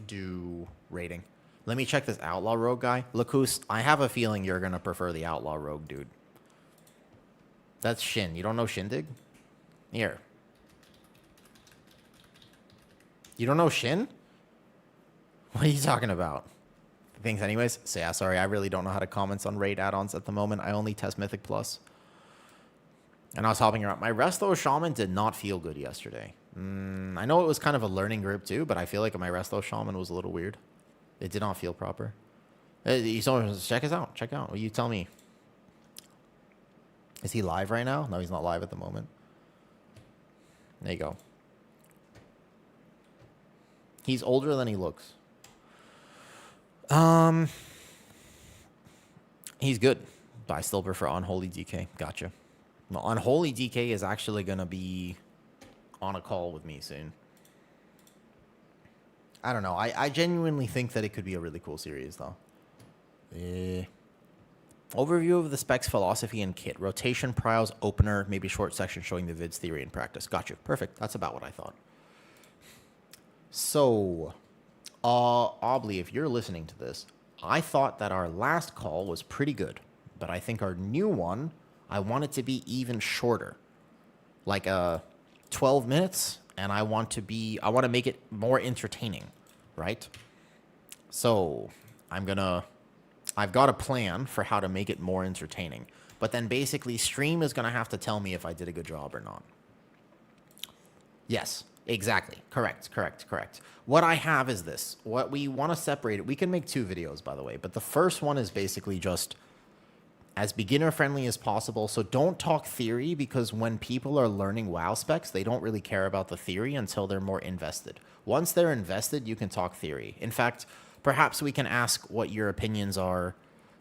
Speaker 1: do raiding. Let me check this Outlaw Rogue guy. Lacoste, I have a feeling you're gonna prefer the Outlaw Rogue dude. That's Shin. You don't know Shindig? Here. You don't know Shin? What are you talking about? Thanks anyways. So yeah, sorry, I really don't know how to comment on raid add-ons at the moment. I only test Mythic Plus. And I was hopping around. My Resto Shaman did not feel good yesterday. I know it was kind of a learning group too, but I feel like my Resto Shaman was a little weird. It did not feel proper. Check us out. Check out. Well, you tell me. Is he live right now? No, he's not live at the moment. There you go. He's older than he looks. He's good, but I still prefer Unholy DK. Gotcha. Well, Unholy DK is actually going to be on a call with me soon. I don't know. I genuinely think that it could be a really cool series, though. Overview of the specs, philosophy, and kit. Rotation, priors, opener, maybe short section showing the vids, theory, and practice. Gotcha. Perfect. That's about what I thought. So, Obly, if you're listening to this, I thought that our last call was pretty good, but I think our new one, I want it to be even shorter, like 12 minutes, and I want to make it more entertaining, right? So I've got a plan for how to make it more entertaining, but then basically Stream is going to have to tell me if I did a good job or not. Yes. Exactly. Correct. What I have is this. What we want to separate it. We can make 2 videos, by the way, but the first one is basically just as beginner friendly as possible. So don't talk theory, because when people are learning WoW specs, they don't really care about the theory until they're more invested. Once they're invested, you can talk theory. In fact, perhaps we can ask what your opinions are.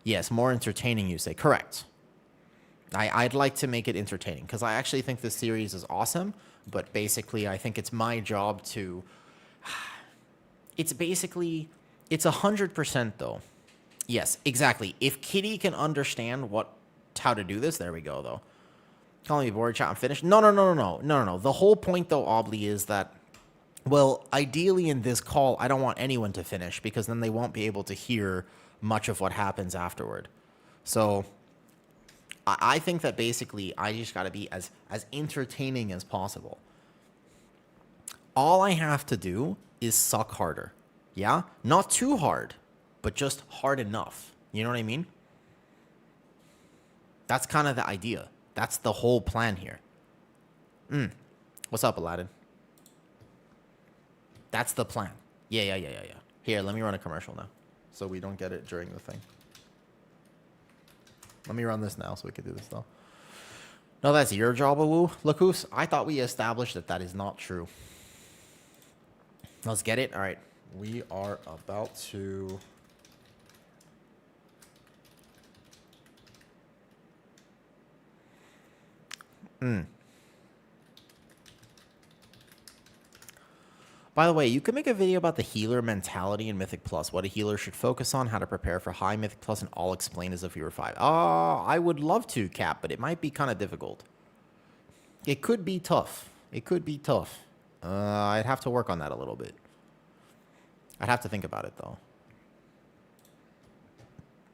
Speaker 1: Yes, more entertaining, you say. Correct. I'd like to make it entertaining because I actually think this series is awesome. But basically, I think it's my job to... It's 100% though. Yes, exactly. If Kitty can understand how to do this, there we go though. Calling me board chat, I'm finished. No. The whole point though, Obly, is that, well, ideally in this call, I don't want anyone to finish because then they won't be able to hear much of what happens afterward. So... I think that basically I just got to be as entertaining as possible. All I have to do is suck harder. Yeah? Not too hard, but just hard enough. You know what I mean? That's kind of the idea. That's the whole plan here. What's up, Aladdin? That's the plan. Yeah. Here, let me run a commercial now so we don't get it during the thing. Let me run this now so we can do this, though. No, that's your job, Awoo. Lacoste, I thought we established that is not true. Let's get it. All right. We are about to... By the way, you could make a video about the healer mentality in Mythic Plus, what a healer should focus on, how to prepare for high Mythic Plus, and all explained as if you were 5. I would love to, Cap, but it might be kind of difficult. It could be tough. It could be tough. I'd have to work on that a little bit. I'd have to think about it, though.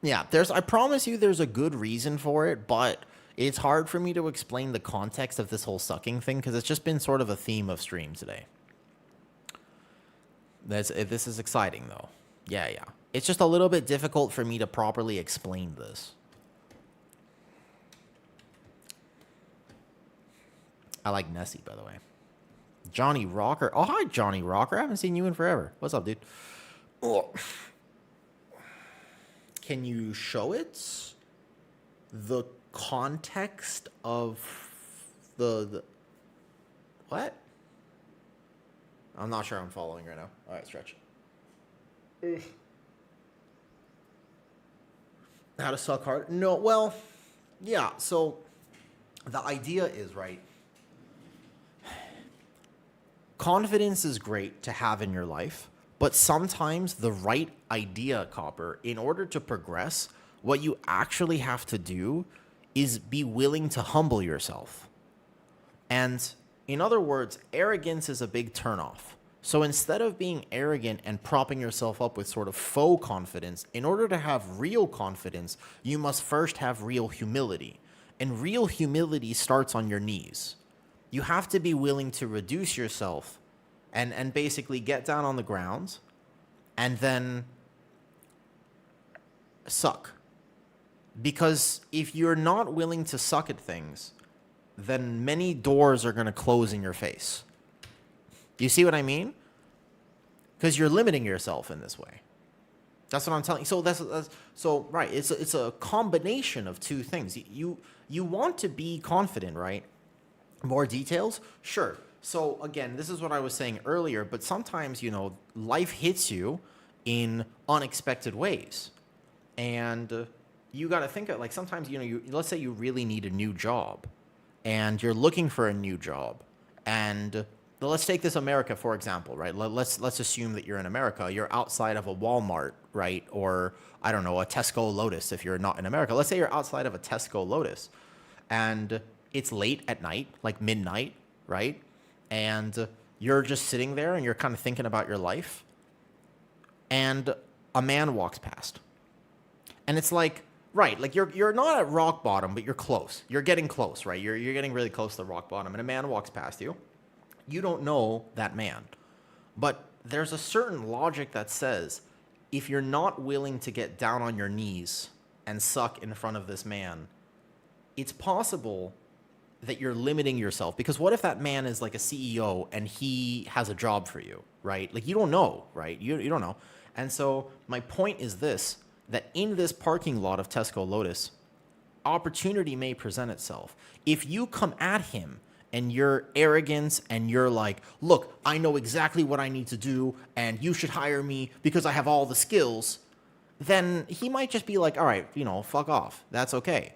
Speaker 1: Yeah, I promise you there's a good reason for it, but it's hard for me to explain the context of this whole sucking thing because it's just been sort of a theme of stream today. This is exciting, though. Yeah. It's just a little bit difficult for me to properly explain this. I like Nessie, by the way. Johnny Rocker. Oh, hi, Johnny Rocker. I haven't seen you in forever. What's up, dude? Oh. Can you show it? The context of the what? I'm not sure I'm following right now. All right, stretch. How to suck hard? No, well, yeah. So the idea is, right, confidence is great to have in your life, but sometimes the right idea, Copper, in order to progress, what you actually have to do is be willing to humble yourself. And in other words, arrogance is a big turnoff. So instead of being arrogant and propping yourself up with sort of faux confidence, in order to have real confidence, you must first have real humility. And real humility starts on your knees. You have to be willing to reduce yourself and basically get down on the ground and then suck. Because if you're not willing to suck at things, then many doors are going to close in your face. You see what I mean? Because you're limiting yourself in this way. That's what I'm telling you. So that's so right. It's a combination of two things. You want to be confident, right? More details? Sure. So again, this is what I was saying earlier, but sometimes, life hits you in unexpected ways. And you got to think of, like, sometimes, let's say you really need a new job and you're looking for a new job. And let's take this America, for example, right? Let's assume that you're in America. You're outside of a Walmart, right? Or, I don't know, a Tesco Lotus if you're not in America. Let's say you're outside of a Tesco Lotus and it's late at night, like midnight, right? And you're just sitting there and you're kind of thinking about your life. And a man walks past. And it's like, right, like you're not at rock bottom, but you're close. You're getting close, right? You're getting really close to the rock bottom. And a man walks past you. You don't know that man. But there's a certain logic that says if you're not willing to get down on your knees and suck in front of this man, it's possible that you're limiting yourself. Because what if that man is like a CEO and he has a job for you, right? Like, you don't know, right? You don't know. And so my point is this, that in this parking lot of Tesco Lotus, opportunity may present itself. If you come at him and your arrogance and you're like, look, I know exactly what I need to do and you should hire me because I have all the skills, then he might just be like, all right, fuck off. That's okay.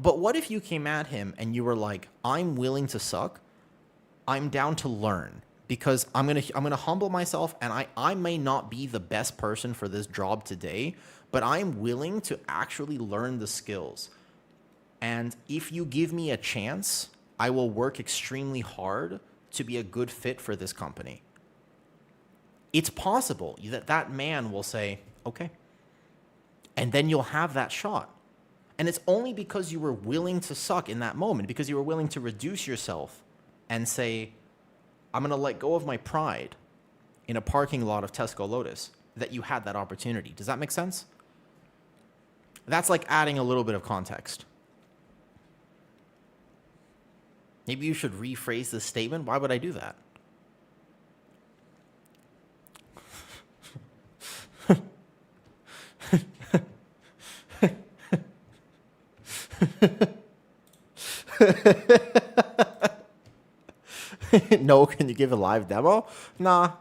Speaker 1: But what if you came at him and you were like, I'm willing to suck. I'm down to learn because I'm gonna humble myself, and I may not be the best person for this job today, but I'm willing to actually learn the skills. And if you give me a chance, I will work extremely hard to be a good fit for this company. It's possible that that man will say, okay. And then you'll have that shot. And it's only because you were willing to suck in that moment, because you were willing to reduce yourself and say, I'm going to let go of my pride in a parking lot of Tesco Lotus, that you had that opportunity. Does that make sense? That's like adding a little bit of context. Maybe you should rephrase this statement. Why would I do that? No, can you give a live demo? Nah.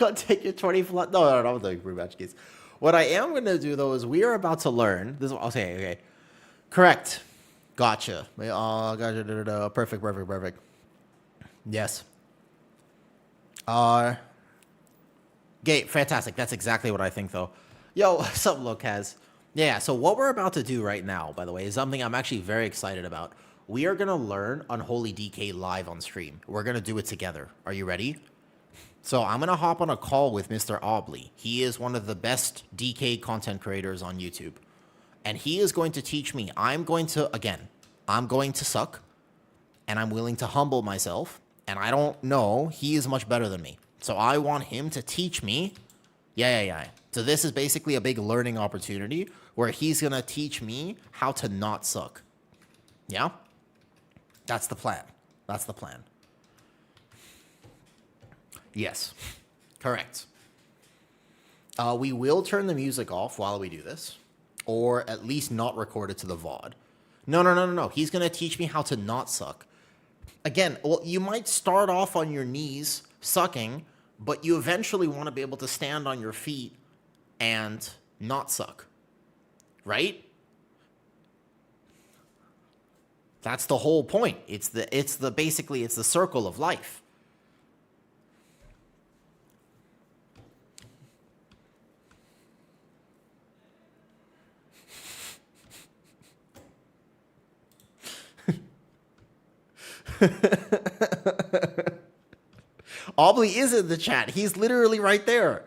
Speaker 1: Go take your 20 flat. No, I'm doing rematch keys. What I am going to do, though, is we are about to learn. This is okay. Correct. Gotcha. Gotcha. Perfect. Yes. Gate, fantastic. That's exactly what I think, though. Yo, what's up, Locaz? Yeah, so what we're about to do right now, by the way, is something I'm actually very excited about. We are going to learn Unholy DK live on stream. We're going to do it together. Are you ready? So I'm going to hop on a call with Mr. Obley. He is one of the best DK content creators on YouTube. And he is going to teach me. I'm going to suck. And I'm willing to humble myself. And I don't know. He is much better than me. So I want him to teach me. Yeah. So this is basically a big learning opportunity where he's going to teach me how to not suck. Yeah? That's the plan. Yes. Correct. We will turn the music off while we do this. Or at least not record it to the VOD. No. He's going to teach me how to not suck. Again, well, you might start off on your knees sucking, but you eventually want to be able to stand on your feet and not suck. Right? That's the whole point. It's the circle of life. Obley is in the chat. He's literally right there.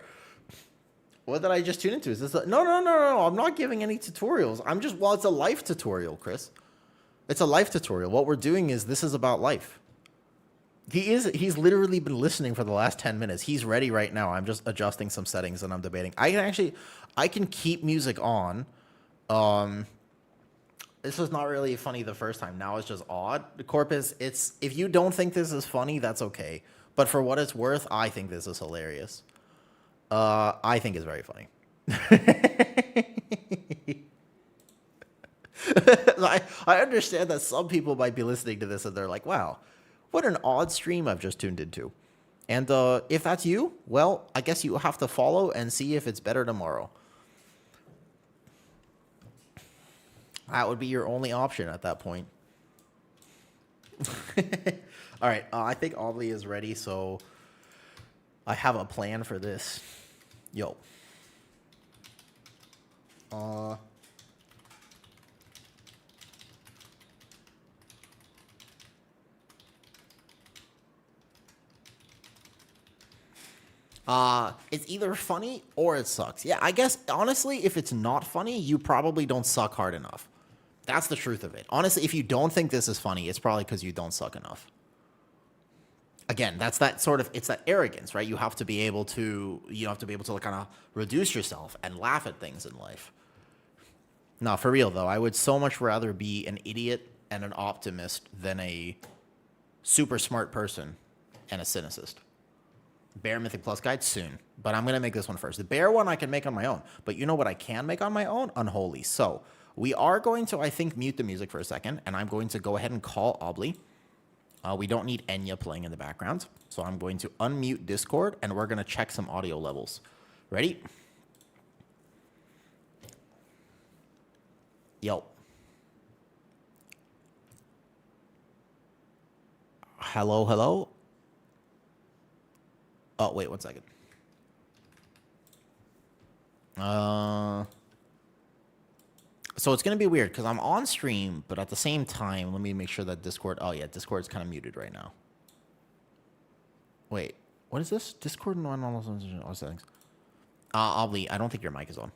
Speaker 1: What did I just tune into? Is this no. I'm not giving any tutorials. It's a life tutorial, Chris. It's a life tutorial. What we're doing is this is about life. He's literally been listening for the last 10 minutes. He's ready right now. I'm just adjusting some settings and I'm debating. I can keep music on. This was not really funny the first time. Now it's just odd. Corpus, if you don't think this is funny, that's okay. But for what it's worth, I think this is hilarious. I think it's very funny. I understand that some people might be listening to this and they're like, wow, what an odd stream I've just tuned into. And if that's you, well, I guess you have to follow and see if it's better tomorrow. That would be your only option at that point. All right, I think Obley is ready, so I have a plan for this. Yo. It's either funny or it sucks. Yeah, I guess, honestly, if it's not funny, you probably don't suck hard enough. That's the truth of it. Honestly, if you don't think this is funny, it's probably because you don't suck enough. Again, it's that arrogance, right? You have to be able to like kind of reduce yourself and laugh at things in life. No, for real though, I would so much rather be an idiot and an optimist than a super smart person and a cynicist. Bear Mythic Plus guide soon, but I'm going to make this one first. The bear one I can make on my own, but you know what I can make on my own? Unholy. So we are going to, I think, mute the music for a second, and I'm going to go ahead and call Obley. We don't need Enya playing in the background, so I'm going to unmute Discord, and we're going to check some audio levels. Ready? Yo. Hello? Oh, wait 1 second. So it's going to be weird because I'm on stream, but at the same time, let me make sure that Discord... Oh, yeah, Discord's kind of muted right now. Wait, what is this? Discord and all settings. Obley, I don't think your mic is on.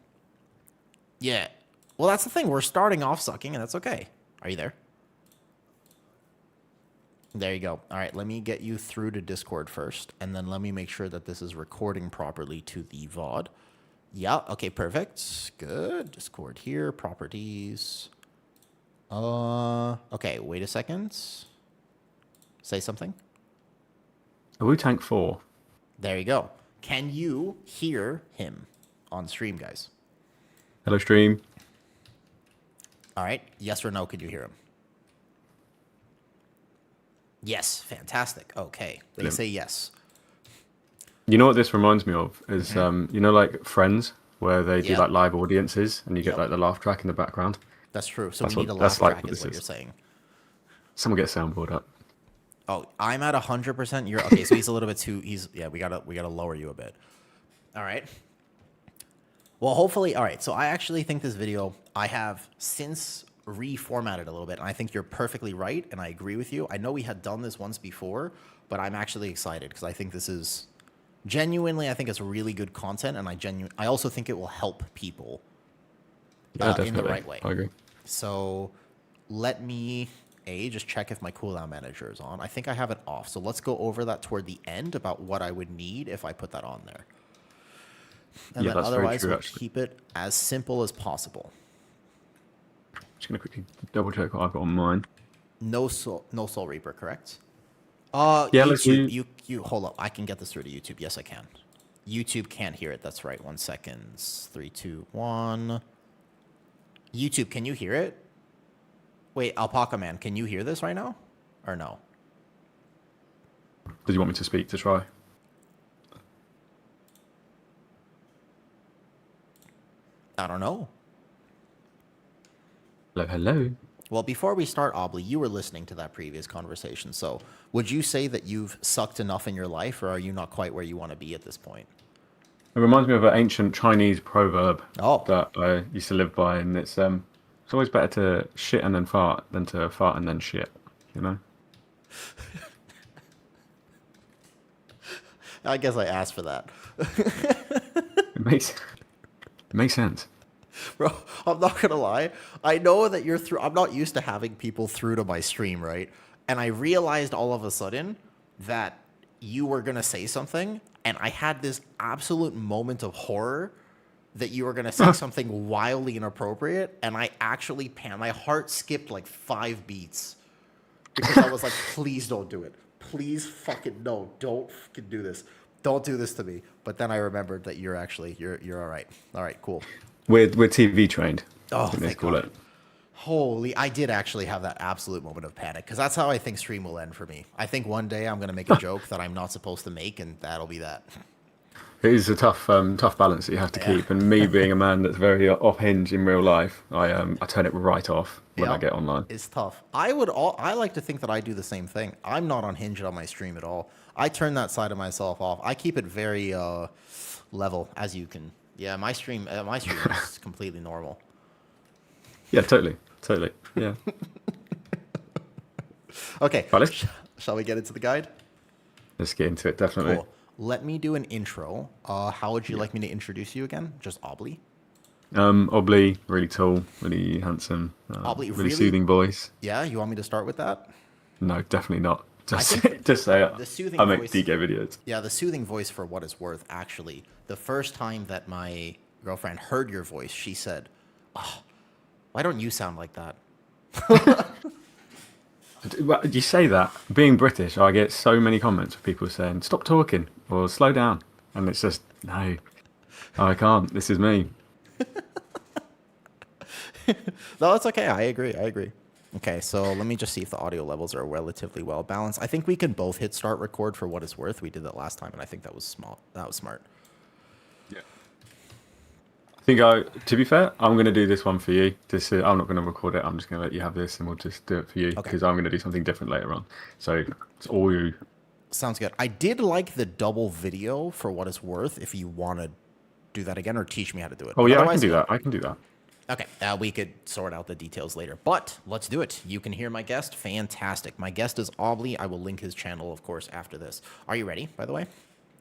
Speaker 1: Yeah. Well, that's the thing. We're starting off sucking, and that's okay. Are you there? There you go. All right, let me get you through to Discord first, and then let me make sure that this is recording properly to the VOD. Yeah, okay, perfect. Good. Discord here, properties. Okay, wait a second. Say something.
Speaker 2: Wu-Tank 4.
Speaker 1: There you go. Can you hear him on stream, guys?
Speaker 2: Hello, stream.
Speaker 1: All right, yes or no, could you hear him? Yes, fantastic. Okay, they say yes.
Speaker 2: You know what this reminds me of is you know, like Friends, where they do
Speaker 1: Yeah.
Speaker 2: like live audiences and you get
Speaker 1: Yep.
Speaker 2: like the laugh track in the background.
Speaker 1: That's true. So
Speaker 2: That's
Speaker 1: we need a
Speaker 2: what that's
Speaker 1: laugh
Speaker 2: like
Speaker 1: track,
Speaker 2: what
Speaker 1: is
Speaker 2: this
Speaker 1: what you're
Speaker 2: is.
Speaker 1: saying.
Speaker 2: Someone get soundboard up.
Speaker 1: Oh, I'm at 100%. You're okay. So he's a little bit too. Yeah. We gotta lower you a bit. All right. Well, hopefully. All right. So I actually think this video I have since reformatted a little bit, and I think you're perfectly right, and I agree with you. I know we had done this once before, but I'm actually excited because I think this is genuinely. I think it's really good content, and I also think it will help people
Speaker 2: Yeah, definitely.
Speaker 1: in the right way.
Speaker 2: I agree.
Speaker 1: So let me just check if my cooldown manager is on. I think I have it off. So let's go over that toward the end about what I would need if I put that on there. And
Speaker 2: Yeah,
Speaker 1: then
Speaker 2: that's very
Speaker 1: otherwise
Speaker 2: true,
Speaker 1: we'll
Speaker 2: actually.
Speaker 1: keep it as simple as possible.
Speaker 2: Just gonna quickly double check what I've got on mine.
Speaker 1: No soul reaper, correct?
Speaker 2: Yeah, let's
Speaker 1: YouTube,
Speaker 2: do.
Speaker 1: you hold up. I can get this through to YouTube. Yes, I can. YouTube can't hear it. That's right. 1 second. 3, 2, 1. YouTube, can you hear it? Wait, Alpaca Man, can you hear this right now? Or no?
Speaker 2: Did you want me to speak to try?
Speaker 1: I don't know.
Speaker 2: Hello, hello.
Speaker 1: Well, before we start, Obli, you were listening to that previous conversation. So would you say that you've sucked enough in your life, or are you not quite where you want to be at this point?
Speaker 2: It reminds me of an ancient Chinese proverb
Speaker 1: Oh.
Speaker 2: that I used to live by, and it's always better to shit and then fart than to fart and then shit. You know.
Speaker 1: I guess I asked for that.
Speaker 2: It makes sense.
Speaker 1: Bro, I'm not gonna lie. I know that you're through. I'm not used to having people through to my stream, right? And I realized all of a sudden that you were gonna say something, and I had this absolute moment of horror that you were gonna say something wildly inappropriate, and I actually my heart skipped like 5 beats because I was like, please don't do it. Please fucking no, don't fucking do this. Don't do this to me. But then I remembered that you're all right. All right, cool.
Speaker 2: We're TV trained.
Speaker 1: Oh,
Speaker 2: I think they
Speaker 1: thank
Speaker 2: call
Speaker 1: God.
Speaker 2: it.
Speaker 1: Holy, I did actually have that absolute moment of panic because that's how I think stream will end for me. I think one day I'm going to make a joke that I'm not supposed to make, and that'll be that.
Speaker 2: It is a tough balance that you have to keep. And me being a man that's very off hinge in real life, I turn it right off when I
Speaker 1: Yep.
Speaker 2: get online.
Speaker 1: It's tough. I like to think that I do the same thing. I'm not unhinged on my stream at all. I turn that side of myself off. I keep it very level, as you can. Yeah, my stream is completely normal.
Speaker 2: Yeah, totally. Yeah.
Speaker 1: Okay,
Speaker 2: Right, let's
Speaker 1: shall we get into the guide?
Speaker 2: get into it. Definitely.
Speaker 1: Cool. Let me do an intro. How would you like me to introduce you again? Just Obli?
Speaker 2: Obli, really tall, really handsome,
Speaker 1: Obli,
Speaker 2: really
Speaker 1: really?
Speaker 2: soothing voice.
Speaker 1: Yeah, you want me to start with that?
Speaker 2: No, definitely not. Just
Speaker 1: think
Speaker 2: just say it.
Speaker 1: the soothing
Speaker 2: I make
Speaker 1: voice-
Speaker 2: DK videos.
Speaker 1: Yeah, the soothing voice, for what it's worth, actually. The first time that my girlfriend heard your voice, she said, "Oh, why don't you sound like that?"
Speaker 2: Well, you say that. Being British, I get so many comments of people saying, "Stop talking" or "Slow down," and it's just no, I can't. This is me.
Speaker 1: No, it's okay. I agree. Okay, so let me just see if the audio levels are relatively well balanced. I think we can both hit start record for what it's worth. We did that last time, and I think that was small. That was smart.
Speaker 2: Yeah. I think to be fair, I'm going to do this one for you. I'm not going to record it. I'm just going to let you have this, and we'll just do it for you
Speaker 1: Okay.
Speaker 2: because I'm going to do something different later on. So it's all you.
Speaker 1: Sounds good. I did like the double video for what it's worth. If you want to do that again or teach me how to do it.
Speaker 2: Oh yeah, I can
Speaker 1: Otherwise,
Speaker 2: do that. I can do that.
Speaker 1: Okay, we could sort out the details later, but let's do it. You can hear my guest. Fantastic. My guest is Obli. I will link his channel, of course, after this. Are you ready, by the way?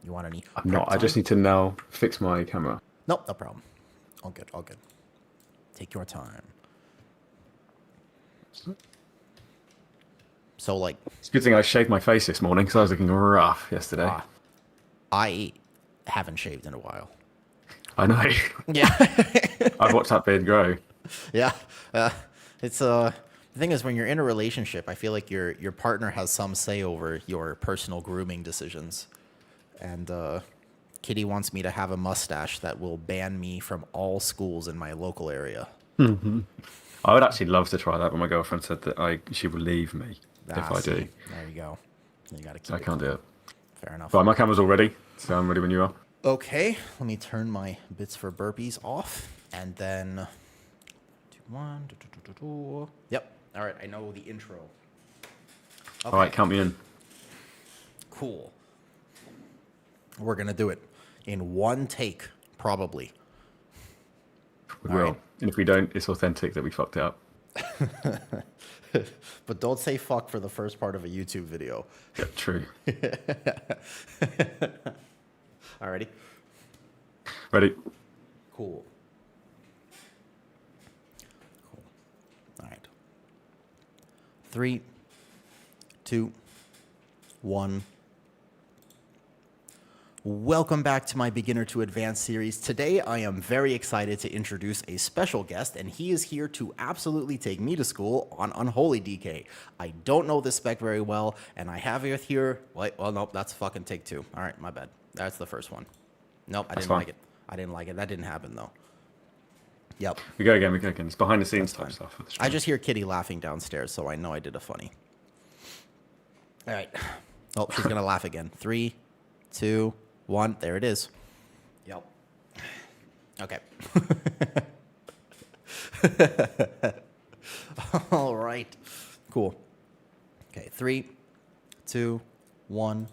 Speaker 1: You want any?
Speaker 2: I'm not. I just need to now fix my camera.
Speaker 1: Nope, no problem. All good, all good. Take your time. So, like,
Speaker 2: It's a good thing I shaved my face this morning because I was looking rough yesterday.
Speaker 1: I haven't shaved in a while.
Speaker 2: I know.
Speaker 1: Yeah.
Speaker 2: I've watched that beard grow.
Speaker 1: Yeah. It's the thing is, when you're in a relationship, I feel like your partner has some say over your personal grooming decisions. And Kitty wants me to have a mustache that will ban me from all schools in my local area.
Speaker 2: I would actually love to try that, but my girlfriend said that she would leave me if I do.
Speaker 1: There you go. You got to keep
Speaker 2: So I
Speaker 1: it
Speaker 2: can't do
Speaker 1: clean.
Speaker 2: it.
Speaker 1: Fair enough.
Speaker 2: Right, my camera's all ready. So I'm ready when you are.
Speaker 1: Okay, let me turn my bits for burpees off, and then do one. Yep. All right, I know the intro. Okay.
Speaker 2: All right, count me in.
Speaker 1: Cool. We're gonna do it in one take, probably.
Speaker 2: We
Speaker 1: All
Speaker 2: will.
Speaker 1: right.
Speaker 2: And if we don't, it's authentic that we fucked it up.
Speaker 1: But don't say fuck for the first part of a YouTube video.
Speaker 2: Yeah, true.
Speaker 1: Alrighty.
Speaker 2: Ready?
Speaker 1: Cool. All right. 3, 2, 1. Welcome back to my Beginner to Advanced series. Today I am very excited to introduce a special guest, and he is here to absolutely take me to school on Unholy DK. I don't know this spec very well, and I have it here. Wait, well, nope, that's fucking take 2. All right, my bad. That's the first one. Nope, I didn't like it. I didn't like it. That didn't happen, though. Yep.
Speaker 2: We go again. It's behind the scenes type stuff.
Speaker 1: I just hear Kitty laughing downstairs, so I know I did a funny. All right. Oh, she's going to laugh again. 3, 2, 1. There it is. Yep. Okay. All right. Cool. Okay. 3, 2, 1.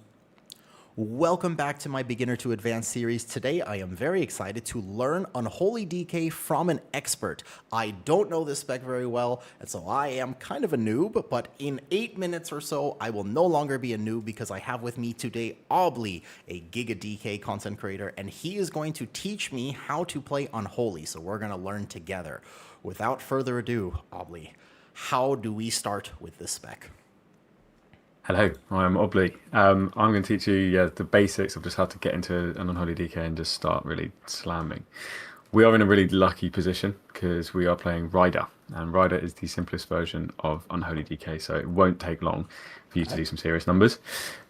Speaker 1: Welcome back to my Beginner to Advanced series. Today I am very excited to learn Unholy DK from an expert. I don't know this spec very well, and so I am kind of a noob, but in 8 minutes or so, I will no longer be a noob because I have with me today Aubrey, a Giga DK content creator, and he is going to teach me how to play Unholy, so we're going to learn together. Without further ado, Aubrey, how do we start with this spec?
Speaker 2: Hello, I'm Aubrey. I'm going to teach you the basics of just how to get into an Unholy DK and just start really slamming. We are in a really lucky position because we are playing Ryder, and Ryder is the simplest version of Unholy DK, so it won't take long for you to do some serious numbers.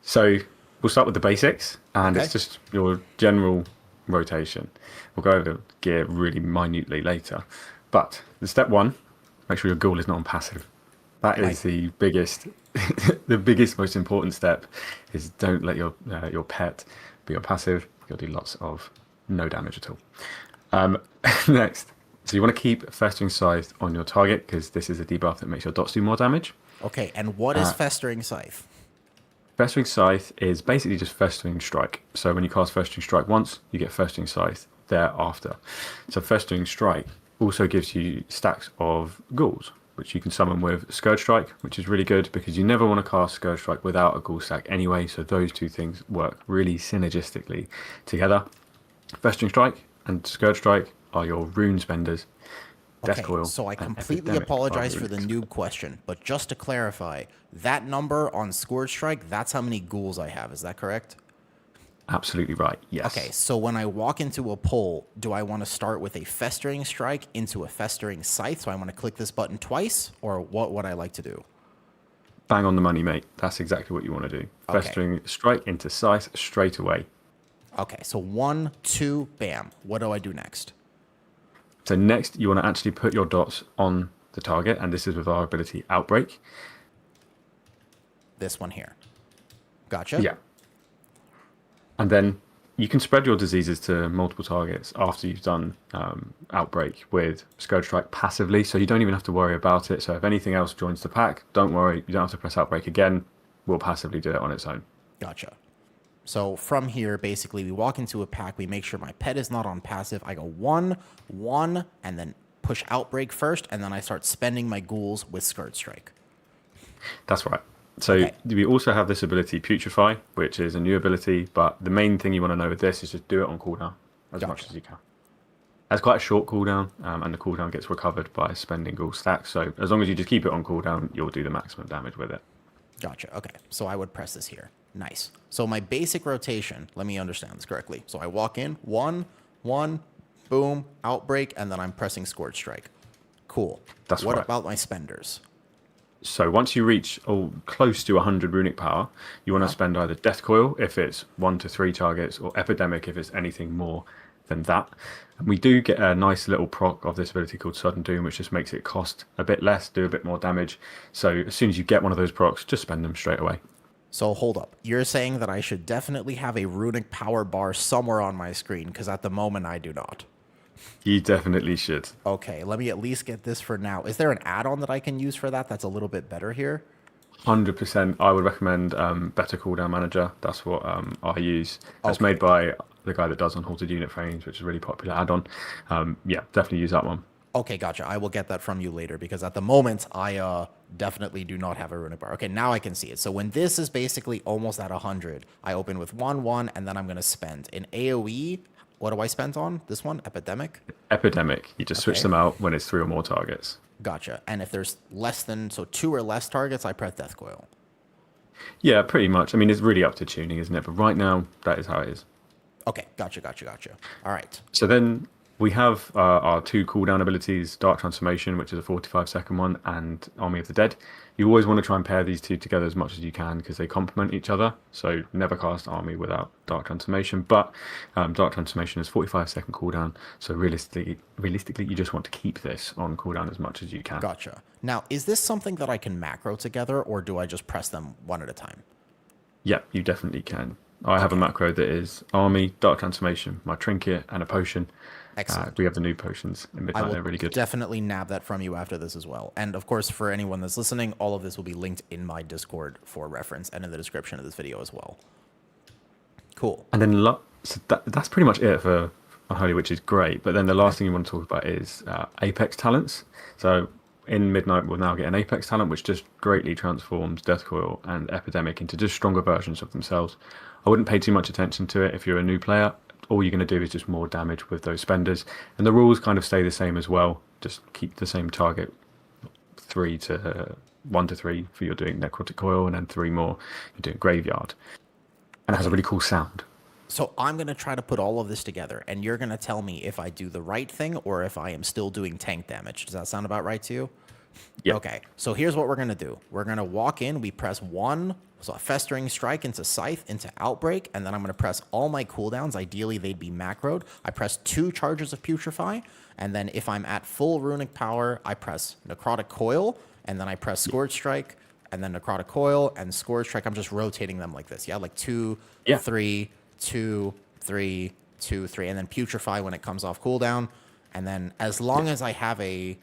Speaker 2: So we'll start with the basics, and it's just your general rotation. We'll go over gear really minutely later, but the step 1, make sure your ghoul is not on passive. That is the biggest, the biggest, most important step. Is don't let your pet be on passive. You'll do lots of no damage at all. Next, so you want to keep Festering Scythe on your target because this is a debuff that makes your dots do more damage.
Speaker 1: Okay, and what is Festering Scythe?
Speaker 2: Festering Scythe is basically just Festering Strike. So when you cast Festering Strike once, you get Festering Scythe thereafter. So Festering Strike also gives you stacks of ghouls, which you can summon with Scourge Strike, which is really good because you never want to cast Scourge Strike without a ghoul stack anyway, so those two things work really synergistically together. Festering Strike and Scourge Strike are your rune spenders.
Speaker 1: Okay, so I completely apologize for the noob question, but just to clarify, that number on Scourge Strike, that's how many ghouls I have, is that correct?
Speaker 2: Absolutely right, yes.
Speaker 1: Okay, so when I walk into a poll, do I want to start with a Festering Strike into a Festering Scythe? So I want to click this button twice, or what would I like to do?
Speaker 2: Bang on the money, mate. That's exactly what you want to do.
Speaker 1: Okay.
Speaker 2: Festering Strike into Scythe straight away.
Speaker 1: Okay, so 1, 2, bam. What do I do next?
Speaker 2: So next, you want to actually put your dots on the target, and this is with our ability Outbreak.
Speaker 1: This one here. Gotcha.
Speaker 2: Yeah. And then you can spread your diseases to multiple targets after you've done Outbreak with Scourge Strike passively, so you don't even have to worry about it. So if anything else joins the pack, don't worry, you don't have to press Outbreak again. We'll passively do it on its own.
Speaker 1: Gotcha. So from here, basically, we walk into a pack, we make sure my pet is not on passive. I go 1, 1, and then push Outbreak first, and then I start spending my ghouls with Scourge Strike.
Speaker 2: That's right. So we also have this ability Putrefy, which is a new ability, but the main thing you want to know with this is just do it on cooldown as much as you can. That's quite a short cooldown, and the cooldown gets recovered by spending ghoul stacks. So as long as you just keep it on cooldown, you'll do the maximum damage with it.
Speaker 1: Gotcha. Okay. So I would press this here. Nice. So my basic rotation, let me understand this correctly. So I walk in, 1, 1, boom, Outbreak, and then I'm pressing Scourge Strike. Cool.
Speaker 2: That's
Speaker 1: what
Speaker 2: right.
Speaker 1: about my spenders?
Speaker 2: So once you reach close to 100 runic power, you want to spend either Death Coil if it's 1 to 3 targets, or Epidemic if it's anything more than that. And we do get a nice little proc of this ability called Sudden Doom, which just makes it cost a bit less, do a bit more damage. So as soon as you get one of those procs, just spend them straight away.
Speaker 1: So hold up. You're saying that I should definitely have a runic power bar somewhere on my screen, because at the moment I do not.
Speaker 2: You definitely should.
Speaker 1: Okay, let me at least get this for now. Is there an add-on that I can use for that that's a little bit better here?
Speaker 2: 100%. I would recommend Better Cooldown Manager. That's what I use. That's
Speaker 1: Okay.
Speaker 2: made by the guy that does Unhalted Unit Frames, which is a really popular add-on. Yeah, definitely use that one.
Speaker 1: Okay, gotcha. I will get that from you later because at the moment I definitely do not have a runic bar. Okay, now I can see it. So when this is basically almost at 100, I open with 1, and then I'm going to spend. In AoE, what do I spend on? This one? Epidemic?
Speaker 2: Epidemic. You just switch
Speaker 1: Okay.
Speaker 2: them out when it's 3 or more targets.
Speaker 1: Gotcha. And if there's less than, so 2 or less targets, I press Death Coil.
Speaker 2: Yeah, pretty much. I mean, it's really up to tuning, isn't it? But right now, that is how it is.
Speaker 1: Okay, gotcha. All right.
Speaker 2: So then we have our 2 cooldown abilities, Dark Transformation, which is a 45-second one, and Army of the Dead. You always want to try and pair these 2 together as much as you can because they complement each other. So never cast Army without Dark Transformation. But Dark Transformation is 45-second cooldown. So realistically, you just want to keep this on cooldown as much as you can.
Speaker 1: Gotcha. Now, is this something that I can macro together, or do I just press them one at a time?
Speaker 2: Yeah, you definitely can. I have a macro that is Army, Dark Transformation, my Trinket, and a potion.
Speaker 1: Excellent.
Speaker 2: We have the new potions in
Speaker 1: I
Speaker 2: Midnight.
Speaker 1: will
Speaker 2: They're really good.
Speaker 1: definitely nab that from you after this as well. And of course, for anyone that's listening, all of this will be linked in my Discord for reference and in the description of this video as well. Cool.
Speaker 2: And then so that's pretty much it for Unholy, which is great. But then the last thing you want to talk about is Apex talents. So in Midnight, we'll now get an Apex talent, which just greatly transforms Death Coil and Epidemic into just stronger versions of themselves. I wouldn't pay too much attention to it if you're a new player. All you're going to do is just more damage with those spenders. And the rules kind of stay the same as well. Just keep the same target, 1 to 3 for you're doing Necrotic Coil, and then 3 more you're doing Graveyard. And it has a really cool sound.
Speaker 1: So I'm going to try to put all of this together, and you're going to tell me if I do the right thing or if I am still doing tank damage. Does that sound about right to you?
Speaker 2: Yeah.
Speaker 1: Okay, so here's what we're going to do. We're going to walk in, we press 1, so a Festering Strike into Scythe, into Outbreak, and then I'm going to press all my cooldowns. Ideally, they'd be macroed. I press 2 charges of Putrefy, and then if I'm at full runic power, I press Necrotic Coil, and then I press Scourge Strike, and then Necrotic Coil, and Scourge Strike. I'm just rotating them like this, yeah? Like 2, 3, 2, 3, 2, 3, and then Putrefy when it comes off cooldown. And then as long as I have a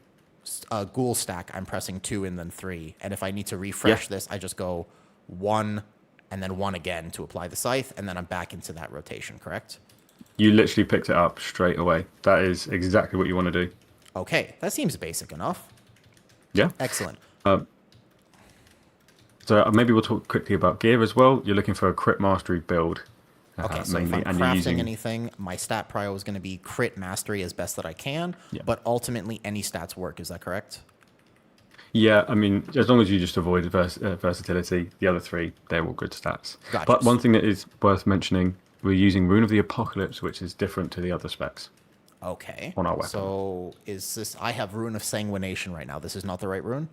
Speaker 1: ghoul stack, I'm pressing 2 and then 3. And if I need to refresh this, I just go 1 and then 1 again to apply the Scythe, and then I'm back into that rotation, correct?
Speaker 2: You literally picked it up straight away. That is exactly what you want to do.
Speaker 1: Okay, that seems basic enough.
Speaker 2: Yeah.
Speaker 1: Excellent.
Speaker 2: So maybe we'll talk quickly about gear as well. You're looking for a crit mastery build.
Speaker 1: Okay, so
Speaker 2: mainly,
Speaker 1: if I'm
Speaker 2: and you're
Speaker 1: crafting
Speaker 2: using
Speaker 1: anything, my stat prio is going to be crit mastery as best that I can, but ultimately any stats work, is that correct?
Speaker 2: Yeah, I mean, as long as you just avoid versatility, the other 3, they're all good stats.
Speaker 1: Gotcha.
Speaker 2: But one thing that is worth mentioning, we're using Rune of the Apocalypse, which is different to the other specs.
Speaker 1: Okay.
Speaker 2: On our weapon.
Speaker 1: So is this, I have Rune of Sanguination right now. This is not the right rune?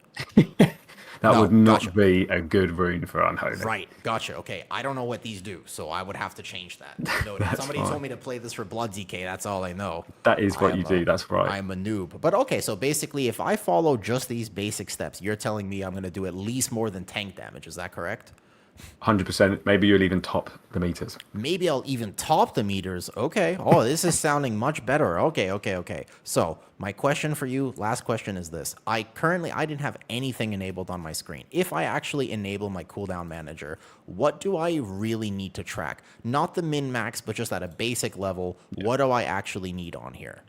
Speaker 2: That
Speaker 1: No,
Speaker 2: would not
Speaker 1: gotcha.
Speaker 2: be a good rune for Unholy.
Speaker 1: Right, gotcha. Okay, I don't know what these do, so I would have to change that. Noted. Somebody told me to play this for Blood DK, that's all I know.
Speaker 2: That is what you do, that's right.
Speaker 1: I'm a noob. But okay, so basically, if I follow just these basic steps, you're telling me I'm going to do at least more than tank damage, is that correct?
Speaker 2: 100%. Maybe you'll even top the meters.
Speaker 1: Maybe I'll even top the meters. Okay. Oh, this is sounding much better. Okay. So my question for you, last question is this. I didn't have anything enabled on my screen. If I actually enable my cooldown manager, what do I really need to track? Not the min-max, but just at a basic level, what do I actually need on here?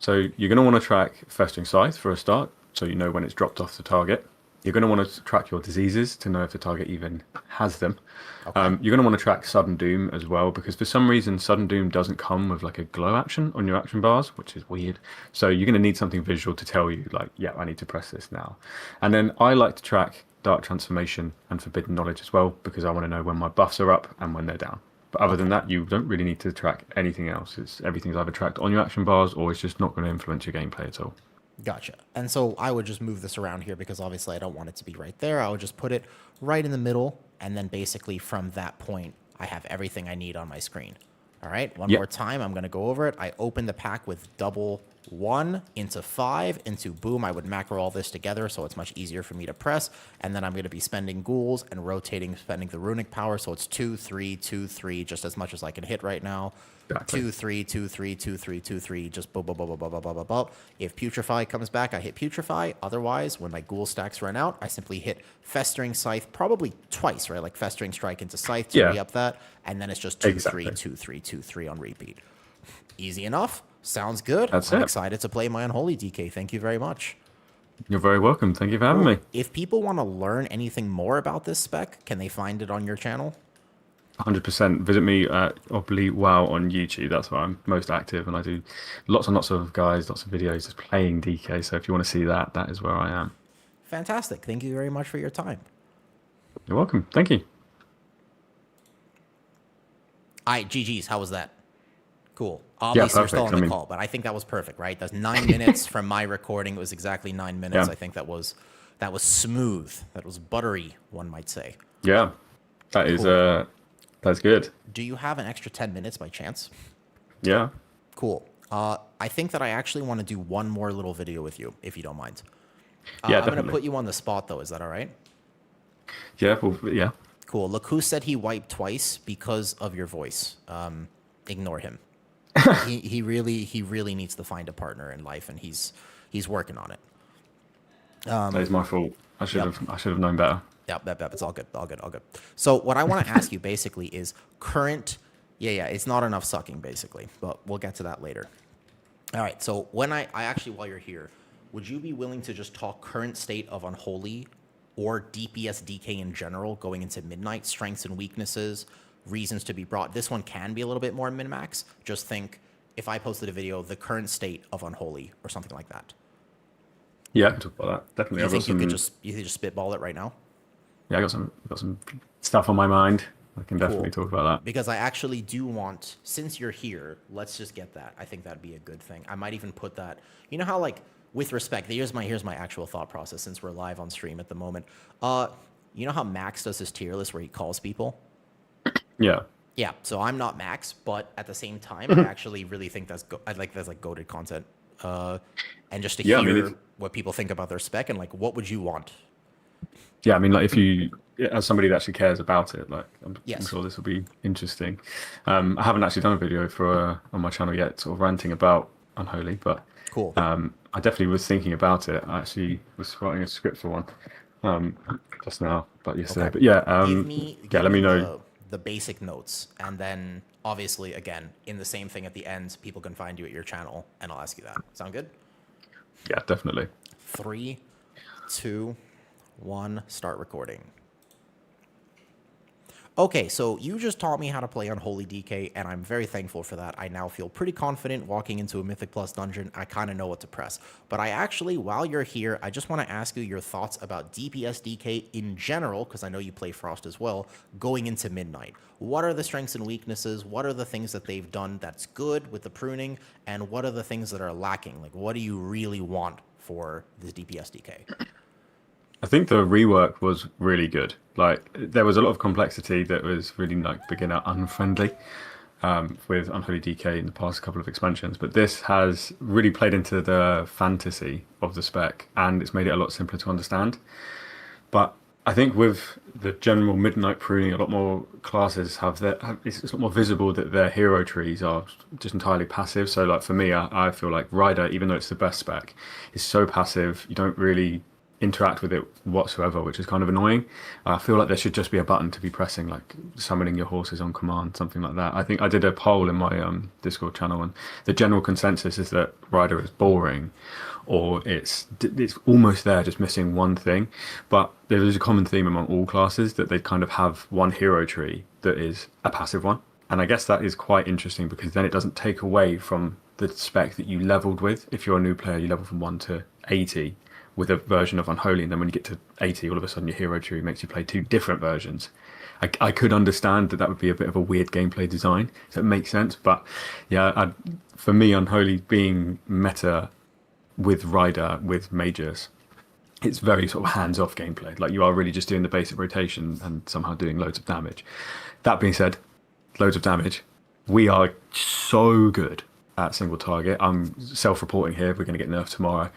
Speaker 2: So you're going to want to track Festering Scythe for a start, so you know when it's dropped off the target. You're going to want to track your diseases to know if the target even has them.
Speaker 1: Okay.
Speaker 2: You're going to want to track Sudden Doom as well, because for some reason Sudden Doom doesn't come with like a glow action on your action bars, which is weird. So you're going to need something visual to tell you like, yeah, I need to press this now. And then I like to track Dark Transformation and Forbidden Knowledge as well, because I want to know when my buffs are up and when they're down. But other than that, you don't really need to track anything else. Everything's either tracked on your action bars or it's just not going to influence your gameplay at all.
Speaker 1: Gotcha. And so I would just move this around here because obviously I don't want it to be right there. I would just put it right in the middle. And then basically from that point, I have everything I need on my screen. All right. One more time. I'm going to go over it. I open the pack with double 1 into 5 into boom. I would macro all this together so it's much easier for me to press. And then I'm going to be spending ghouls and rotating, spending the runic power. So it's 2, 3, 2, 3, just as much as I can hit right now.
Speaker 2: Exactly.
Speaker 1: 2, 3, 2, 3, 2, 3, 2, 3, just boom, boom, boom, boom, boom, boom, boom, boom, boom. If Putrefy comes back, I hit Putrefy. Otherwise, when my ghoul stacks run out, I simply hit Festering Scythe, probably twice, right? Like Festering Strike into Scythe to re-up that. And then it's just 2, 3, 2, 3, 2, 3 on repeat. Easy enough. Sounds good. I'm excited to play my Unholy DK. Thank you very much.
Speaker 2: You're very welcome. Thank you for having me.
Speaker 1: If people want to learn anything more about this spec, can they find it on your channel?
Speaker 2: 100%. Visit me at Obly Wow on YouTube. That's where I'm most active, and I do lots and lots of guys, lots of videos just playing DK. So if you want to see that, that is where I am.
Speaker 1: Fantastic. Thank you very much for your time.
Speaker 2: You're welcome. Thank you.
Speaker 1: All right, GG's. How was that? Cool. Obviously, you're still on the call, but I think that was perfect, right? That's 9 minutes from my recording. It was exactly 9 minutes.
Speaker 2: Yeah.
Speaker 1: I think that was smooth. That was buttery, one might say.
Speaker 2: Yeah, that is that's good.
Speaker 1: Do you have an extra 10 minutes by chance?
Speaker 2: Yeah.
Speaker 1: Cool. I think that I actually want to do one more little video with you, if you don't mind.
Speaker 2: Yeah,
Speaker 1: I'm going to
Speaker 2: definitely.
Speaker 1: put you on the spot, though. Is that all right?
Speaker 2: Yeah. Well, yeah.
Speaker 1: Cool. Look, who said he wiped twice because of your voice? Ignore him. he really needs to find a partner in life, and he's working on it.
Speaker 2: That is my fault. I should have known better.
Speaker 1: Yep. It's all good. All good. So what I want to ask you basically is current. Yeah. It's not enough sucking basically, but we'll get to that later. All right. So when I actually, while you're here, would you be willing to just talk current state of Unholy or DPS DK in general going into midnight, strengths and weaknesses, reasons to be brought? This one can be a little bit more min-max. Just think if I posted a video, the current state of Unholy or something like that.
Speaker 2: Yeah, I can talk about that. Definitely.
Speaker 1: You think you could just spitball it right now?
Speaker 2: Yeah, I got some stuff on my mind. I can definitely talk about that.
Speaker 1: Because I actually do want, since you're here, let's just get that. I think that'd be a good thing. I might even put that. You know how, like, with respect, here's my actual thought process since we're live on stream at the moment. You know how Max does his tier list where he calls people?
Speaker 2: Yeah.
Speaker 1: Yeah. So I'm not Max, but at the same time, I actually really think that's like goated content. And just to hear what people think about their spec and like, what would you want?
Speaker 2: Yeah, I mean, like if you, as somebody that actually cares about it, like I'm
Speaker 1: Yes.
Speaker 2: sure this will be interesting. I haven't actually done a video for on my channel yet, sort of ranting about Unholy, but
Speaker 1: Cool.
Speaker 2: I definitely was thinking about it. I actually was writing a script for one just now, but yesterday.
Speaker 1: Okay.
Speaker 2: But yeah,
Speaker 1: Let
Speaker 2: me know.
Speaker 1: The basic notes, and then obviously again in the same thing at the end, people can find you at your channel, and I'll ask you that. Sound good?
Speaker 2: Yeah, definitely.
Speaker 1: 3, 2, 1, start recording. Okay, so you just taught me how to play Unholy DK, and I'm very thankful for that. I now feel pretty confident walking into a Mythic Plus dungeon. I kind of know what to press. But I actually, while you're here, I just want to ask you your thoughts about DPS DK in general, because I know you play Frost as well, going into Midnight. What are the strengths and weaknesses? What are the things that they've done that's good with the pruning? And what are the things that are lacking? Like, what do you really want for this DPS DK?
Speaker 2: I think the rework was really good. Like there was a lot of complexity that was really like beginner unfriendly with Unholy DK in the past couple of expansions, but this has really played into the fantasy of the spec and it's made it a lot simpler to understand. But I think with the general midnight pruning, a lot more classes it's a lot more visible that their hero trees are just entirely passive. So like for me, I feel like Rider, even though it's the best spec, is so passive. You don't really interact with it whatsoever, which is kind of annoying. I feel like there should just be a button to be pressing, like summoning your horses on command, something like that. I think I did a poll in my Discord channel, and the general consensus is that Rider is boring, or it's almost there, just missing one thing. But there is a common theme among all classes that they kind of have one hero tree that is a passive one, and I guess that is quite interesting because then it doesn't take away from the spec that you leveled with. If you're a new player, you level from 1 to 80 with a version of Unholy, and then when you get to 80, all of a sudden your hero tree makes you play 2 different versions. I could understand that would be a bit of a weird gameplay design, so it makes sense. But yeah, for me, Unholy being meta with Rider, with Mages, it's very sort of hands-off gameplay. Like you are really just doing the basic rotation and somehow doing loads of damage. That being said, loads of damage. We are so good at single target. I'm self-reporting here. We're going to get nerfed tomorrow,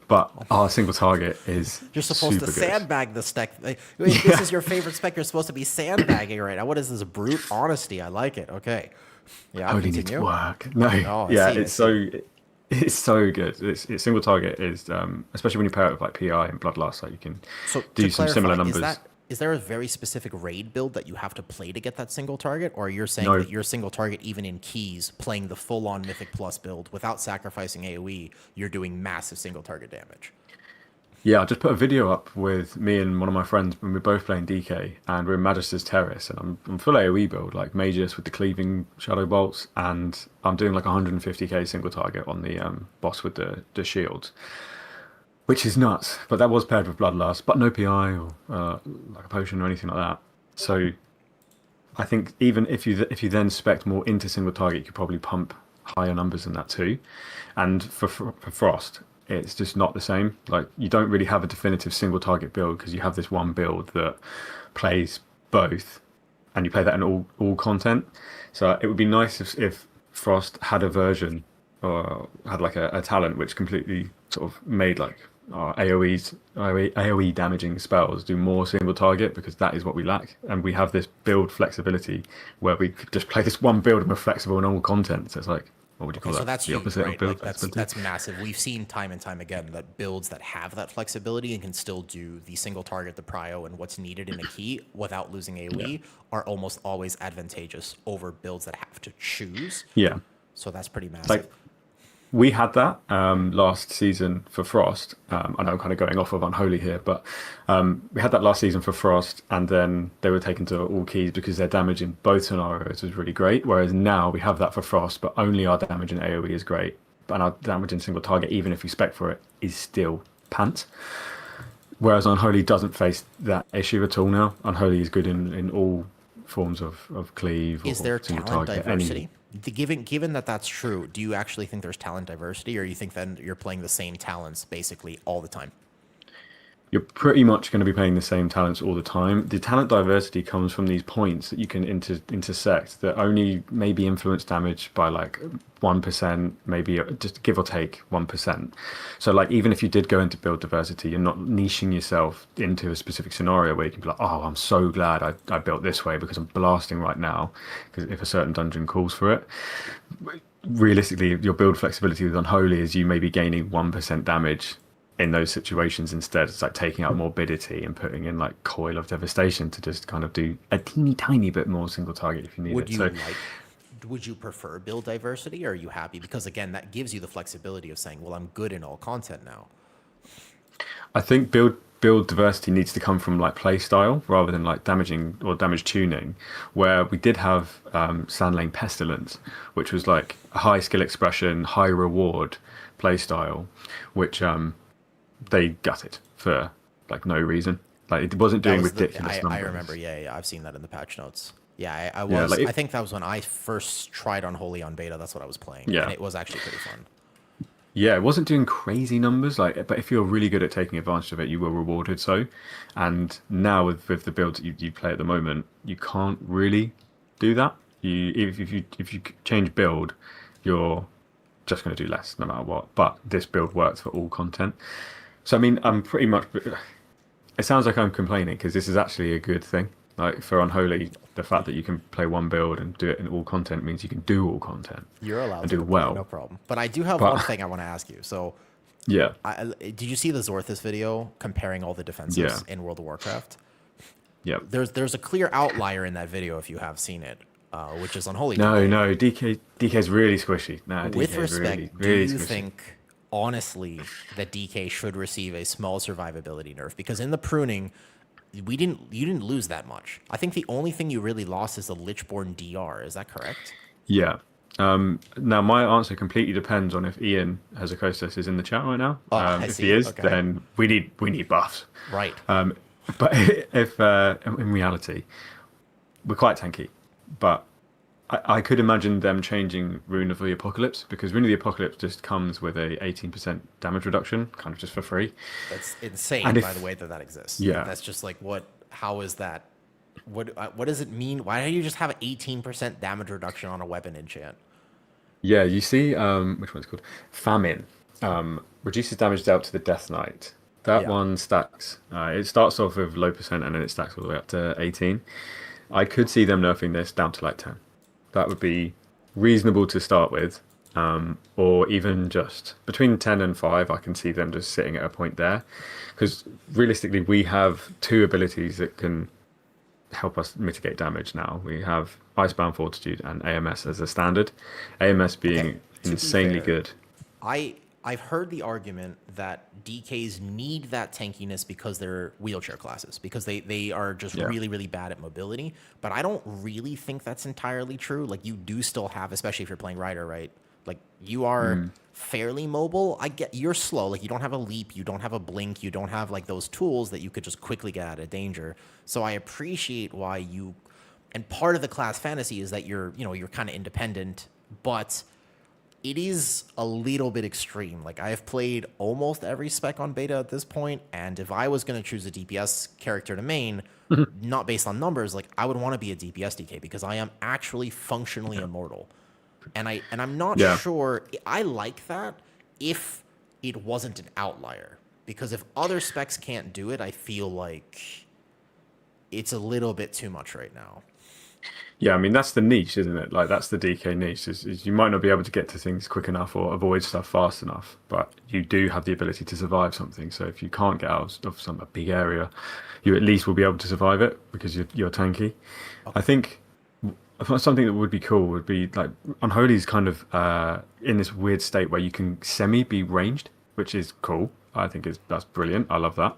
Speaker 2: but our single target is
Speaker 1: You're supposed to
Speaker 2: super good.
Speaker 1: sandbag the spec. If this is your favorite spec, you're supposed to be sandbagging right now. What is this brute honesty? I like it. Okay. Yeah,
Speaker 2: Only needs
Speaker 1: continue.
Speaker 2: work. No,
Speaker 1: Oh, I
Speaker 2: yeah,
Speaker 1: see,
Speaker 2: it's so good. It's single target is especially when you pair it with like PI and Bloodlust, like you can
Speaker 1: So
Speaker 2: do
Speaker 1: to
Speaker 2: some
Speaker 1: clarify,
Speaker 2: similar numbers.
Speaker 1: is there a very specific raid build that you have to play to get that single target, or you're saying
Speaker 2: No,
Speaker 1: that your single target, even in keys, playing the full-on Mythic Plus build without sacrificing AOE, you're doing massive single target damage?
Speaker 2: yeah, I just put a video up with me and one of my friends when we're both playing DK and we're in Magister's Terrace and I'm full AoE build, like Magus with the cleaving Shadow Bolts, and I'm doing like 150k single target on the boss with the shields, which is nuts. But that was paired with Bloodlust, but no PI or like a potion or anything like that. So I think even if you then spec more into single target, you could probably pump higher numbers than that too. And for Frost, it's just not the same. Like you don't really have a definitive single target build because you have this one build that plays both, and you play that in all content. So it would be nice if Frost had a version or had like a talent which completely sort of made like AoE damaging spells do more single target, because that is what we lack, and we have this build flexibility where we could just play this one build and we're flexible in all content. So it's like, what would you call
Speaker 1: Okay,
Speaker 2: that?
Speaker 1: so that's
Speaker 2: The
Speaker 1: huge,
Speaker 2: opposite of
Speaker 1: right?
Speaker 2: build
Speaker 1: Like
Speaker 2: flexibility.
Speaker 1: that's massive. We've seen time and time again that builds that have that flexibility and can still do the single target, the prio, and what's needed in a key without losing AoE are almost always advantageous over builds that have to choose.
Speaker 2: Yeah,
Speaker 1: So that's pretty massive.
Speaker 2: like we had that last season for Frost. I know I'm kind of going off of Unholy here, but we had that last season for Frost, and then they were taken to all keys because their damage in both scenarios was really great. Whereas now we have that for Frost, but only our damage in AoE is great, and our damage in single target, even if we spec for it, is still pants. Whereas Unholy doesn't face that issue at all now. Unholy is good in all forms of cleave
Speaker 1: Is
Speaker 2: or
Speaker 1: there
Speaker 2: single
Speaker 1: talent
Speaker 2: target.
Speaker 1: diversity? Given that that's true, do you actually think there's talent diversity, or you think then you're playing the same talents basically all the time?
Speaker 2: You're pretty much going to be playing the same talents all the time. The talent diversity comes from these points that you can intersect that only maybe influence damage by like 1%, maybe just give or take 1%. So like even if you did go into build diversity, you're not niching yourself into a specific scenario where you can be like, oh, I'm so glad I built this way because I'm blasting right now, because if a certain dungeon calls for it. Realistically, your build flexibility with Unholy is you may be gaining 1% damage in those situations instead. It's like taking out Morbidity and putting in like Coil of Devastation to just kind of do a teeny tiny bit more single target if you need
Speaker 1: Would
Speaker 2: it.
Speaker 1: you
Speaker 2: So
Speaker 1: would you prefer build diversity, or are you happy? Because again, that gives you the flexibility of saying, well, I'm good in all content now.
Speaker 2: I think build diversity needs to come from like play style rather than like damaging or damage tuning, where we did have Sand Lane Pestilence, which was like a high skill expression, high reward play style, which they gutted for like no reason. Like it wasn't doing ridiculous numbers.
Speaker 1: I remember, yeah, I've seen that in the patch notes. Yeah, I
Speaker 2: Yeah,
Speaker 1: was.
Speaker 2: like
Speaker 1: I think that was when I first tried Unholy on beta. That's what I was playing,
Speaker 2: Yeah.
Speaker 1: and it was actually pretty fun.
Speaker 2: Yeah, it wasn't doing crazy numbers, like, but if you're really good at taking advantage of it, you were rewarded. So, and now with the builds that you play at the moment, you can't really do that. If you change build, you're just going to do less no matter what. But this build works for all content. So I mean, I'm pretty much. It sounds like I'm complaining because this is actually a good thing. Like for Unholy, the fact that you can play one build and do it in all content means you can do all content.
Speaker 1: You're allowed
Speaker 2: and
Speaker 1: to
Speaker 2: do
Speaker 1: complain,
Speaker 2: well.
Speaker 1: no problem. But I do have
Speaker 2: But-
Speaker 1: one thing I want to ask you. So,
Speaker 2: Yeah,
Speaker 1: did you see the Zorthus video comparing all the defenses
Speaker 2: Yeah.
Speaker 1: in World of Warcraft?
Speaker 2: yeah.
Speaker 1: There's a clear outlier in that video if you have seen it, which is Unholy.
Speaker 2: No, DK's really squishy. No,
Speaker 1: With
Speaker 2: DK's
Speaker 1: respect,
Speaker 2: really,
Speaker 1: do
Speaker 2: really
Speaker 1: you
Speaker 2: squishy.
Speaker 1: think honestly that DK should receive a small survivability nerf? Because in the pruning, you didn't lose that much. I think the only thing you really lost is the Lichborn DR. Is that correct?
Speaker 2: Yeah. Now my answer completely depends on if Ian Hazakostas is in the chat right now.
Speaker 1: I
Speaker 2: If
Speaker 1: see.
Speaker 2: he is,
Speaker 1: Okay.
Speaker 2: then we need buffs.
Speaker 1: Right.
Speaker 2: But if in reality, we're quite tanky. But I could imagine them changing Rune of the Apocalypse, because Rune of the Apocalypse just comes with a 18% damage reduction, kind of just for free.
Speaker 1: That's insane,
Speaker 2: And if-
Speaker 1: by the way, that exists.
Speaker 2: Yeah.
Speaker 1: That's just like, what? How is that? What does it mean? Why don't you just have 18% damage reduction on a weapon enchant?
Speaker 2: Yeah, you see, which one's called? Famine. Reduces damage dealt to the Death Knight. That
Speaker 1: Yeah.
Speaker 2: one stacks. It starts off with low percent and then it stacks all the way up to 18. I could see them nerfing this down to like 10. That would be reasonable to start with. Or even just between 10 and 5, I can see them just sitting at a point there. Because realistically, we have two abilities that can help us mitigate damage now. We have Icebound Fortitude and AMS as a standard. AMS
Speaker 1: Okay.
Speaker 2: being
Speaker 1: To be
Speaker 2: insanely
Speaker 1: fair,
Speaker 2: good.
Speaker 1: I've heard the argument that DKs need that tankiness because they're wheelchair classes, because they are just
Speaker 2: Yeah.
Speaker 1: really bad at mobility. But I don't really think that's entirely true. Like you do still have, especially if you're playing Rider, right? Like you are fairly mobile. I get you're slow. Like you don't have a leap, you don't have a blink, you don't have like those tools that you could just quickly get out of danger. So I appreciate why you, and part of the class fantasy is that you're kind of independent, but it is a little bit extreme. Like I have played almost every spec on beta at this point, and if I was going to choose a DPS character to main, not based on numbers, like I would want to be a DPS DK because I am actually functionally immortal. And I'm not
Speaker 2: Yeah.
Speaker 1: sure I like that if it wasn't an outlier. Because if other specs can't do it, I feel like it's a little bit too much right now.
Speaker 2: Yeah, I mean that's the niche, isn't it? Like that's the DK niche. Is you might not be able to get to things quick enough or avoid stuff fast enough, but you do have the ability to survive something. So if you can't get out of some a big area, you at least will be able to survive it because you're tanky. I
Speaker 1: Okay.
Speaker 2: think something that would be cool would be like Unholy's kind of in this weird state where you can semi be ranged, which is cool. I think that's brilliant. I love that.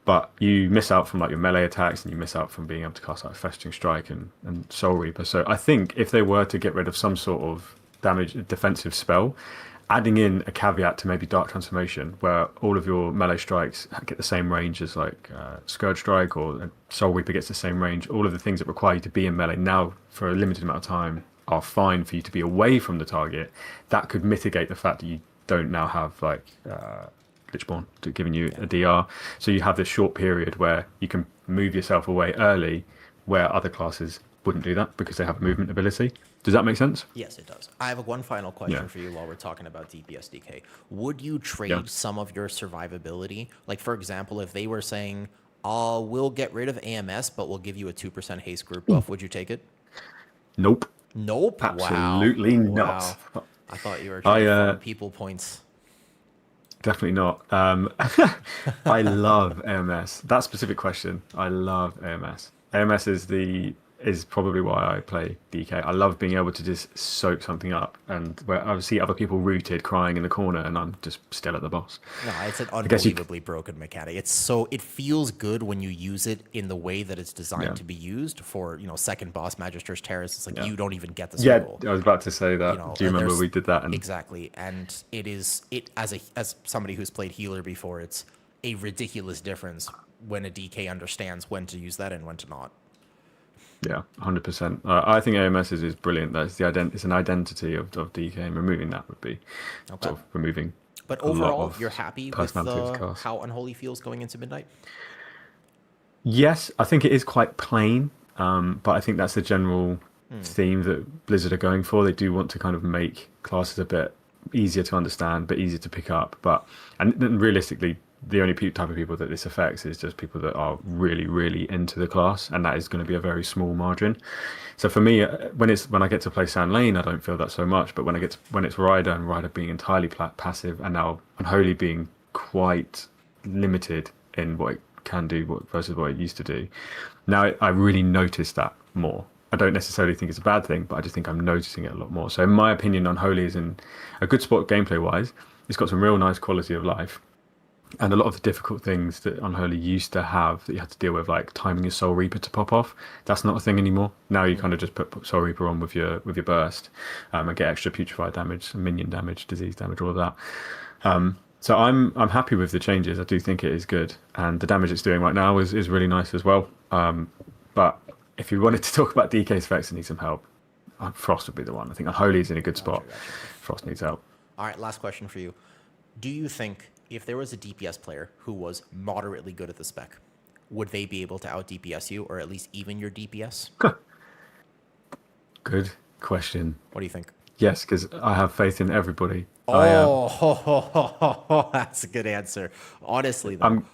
Speaker 2: But you miss out from like your melee attacks and you miss out from being able to cast like Festering Strike and Soul Reaper. So I think if they were to get rid of some sort of damage defensive spell, adding in a caveat to maybe Dark Transformation, where all of your melee strikes get the same range as like Scourge Strike or Soul Reaper gets the same range, all of the things that require you to be in melee now for a limited amount of time are fine for you to be away from the target. That could mitigate the fact that you don't now have like Lichborn giving you
Speaker 1: Yeah.
Speaker 2: a DR. So you have this short period where you can move yourself away early, where other classes wouldn't do that because they have a movement ability. Does that make sense?
Speaker 1: Yes, it does. I have one final
Speaker 2: Yeah.
Speaker 1: question for you while we're talking about DPS DK. Would you
Speaker 2: Yeah.
Speaker 1: trade some of your survivability? Like, for example, if they were saying, oh, we'll get rid of AMS, but we'll give you a 2% haste group buff, would you take it?
Speaker 2: Nope.
Speaker 1: Nope. Wow.
Speaker 2: Absolutely not.
Speaker 1: Wow. I thought you were trying
Speaker 2: I
Speaker 1: to farm people points.
Speaker 2: definitely not. I love AMS. That specific question, I love AMS. AMS is probably why I play DK. I love being able to just soak something up, and where I see other people rooted, crying in the corner, and I'm just still at the boss.
Speaker 1: No, it's an
Speaker 2: I guess you.
Speaker 1: unbelievably broken mechanic. It feels good when you use it in the way that it's
Speaker 2: Yeah.
Speaker 1: designed to be used for, second boss Magister's Terrace. It's like
Speaker 2: Yeah.
Speaker 1: you don't even get the
Speaker 2: Yeah,
Speaker 1: cycle.
Speaker 2: I was about to say that. Do you remember
Speaker 1: There's
Speaker 2: we did that? And
Speaker 1: exactly, and it as somebody who's played healer before, it's a ridiculous difference when a DK understands when to use that and when to not.
Speaker 2: yeah, 100%. I think AMS is brilliant. That's it's an identity of DK, and removing that would be
Speaker 1: Okay,
Speaker 2: sort of removing
Speaker 1: but
Speaker 2: a lot
Speaker 1: overall,
Speaker 2: of
Speaker 1: you're happy with
Speaker 2: personality of the cast.
Speaker 1: how Unholy feels going into Midnight.
Speaker 2: Yes, I think it is quite plain, but I think that's the general theme that Blizzard are going for. They do want to kind of make classes a bit easier to understand, but easier to pick up. And realistically, the only type of people that this affects is just people that are really, really into the class, and that is going to be a very small margin. So for me, when I get to play Sand Lane, I don't feel that so much. But when it's Ryder and Ryder being entirely passive, and now Unholy being quite limited in what it can do versus what it used to do, now I really notice that more. I don't necessarily think it's a bad thing, but I just think I'm noticing it a lot more. So in my opinion, Unholy is in a good spot gameplay wise. It's got some real nice quality of life. And a lot of the difficult things that Unholy used to have that you had to deal with, like timing your Soul Reaper to pop off, that's not a thing anymore. Now you kind of just put Soul Reaper on with your burst, and get extra putrefied damage, minion damage, disease damage, all of that. So I'm happy with the changes. I do think it is good, and the damage it's doing right now is really nice as well. But if you wanted to talk about DK's effects and need some help, Frost would be the one. I think Unholy is in a good spot.
Speaker 1: Gotcha.
Speaker 2: Frost needs help.
Speaker 1: All right, last question for you. Do you think if there was a DPS player who was moderately good at the spec, would they be able to out DPS you or at least even your DPS?
Speaker 2: Good question.
Speaker 1: What do you think?
Speaker 2: Yes, because I have faith in everybody.
Speaker 1: Oh, that's a good answer. Honestly, though,
Speaker 2: I'm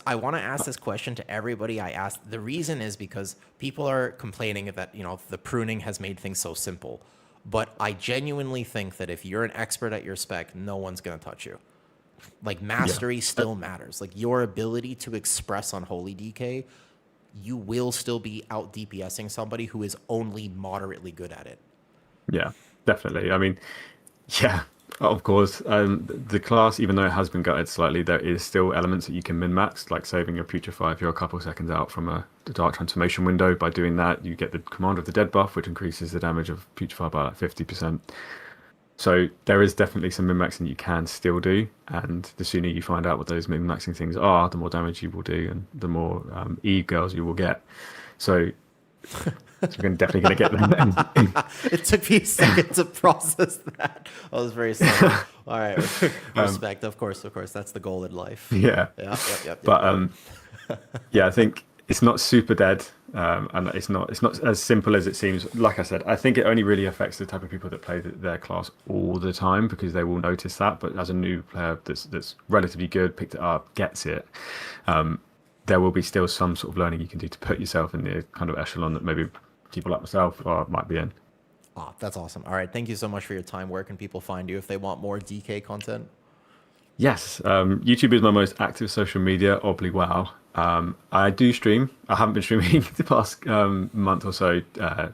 Speaker 1: I want to ask this question to everybody I ask. The reason is because people are complaining that, the pruning has made things so simple. But I genuinely think that if you're an expert at your spec, no one's going to touch you. Like,
Speaker 2: yeah.
Speaker 1: mastery still matters. Like, your ability to express on Holy DK, you will still be out DPSing somebody who is only moderately good at it.
Speaker 2: Yeah, definitely. I mean, yeah, of course. The class, even though it has been gutted slightly, there is still elements that you can min-max, like saving your putrefy if you're a couple seconds out from the dark transformation window. By doing that, you get the command of the dead buff, which increases the damage of putrefy by like 50%. So there is definitely some min-maxing you can still do, and the sooner you find out what those min-maxing things are, the more damage you will do, and the more e-girls you will get. So you're definitely going to get them.
Speaker 1: It took me a second to process that. I was very slow. All right, respect. Of course, that's the goal in life.
Speaker 2: Yeah.
Speaker 1: Yep.
Speaker 2: But yeah, I think it's not super dead, and it's not as simple as it seems. Like I said, I think it only really affects the type of people that play their class all the time because they will notice that. But as a new player that's relatively good, picked it up, gets it, there will be still some sort of learning you can do to put yourself in the kind of echelon that maybe people like myself might be in.
Speaker 1: Ah, that's awesome. All right, thank you so much for your time. Where can people find you if they want more DK content?
Speaker 2: Yes, YouTube is my most active social media, oddly wow. I do stream. I haven't been streaming the past month or so,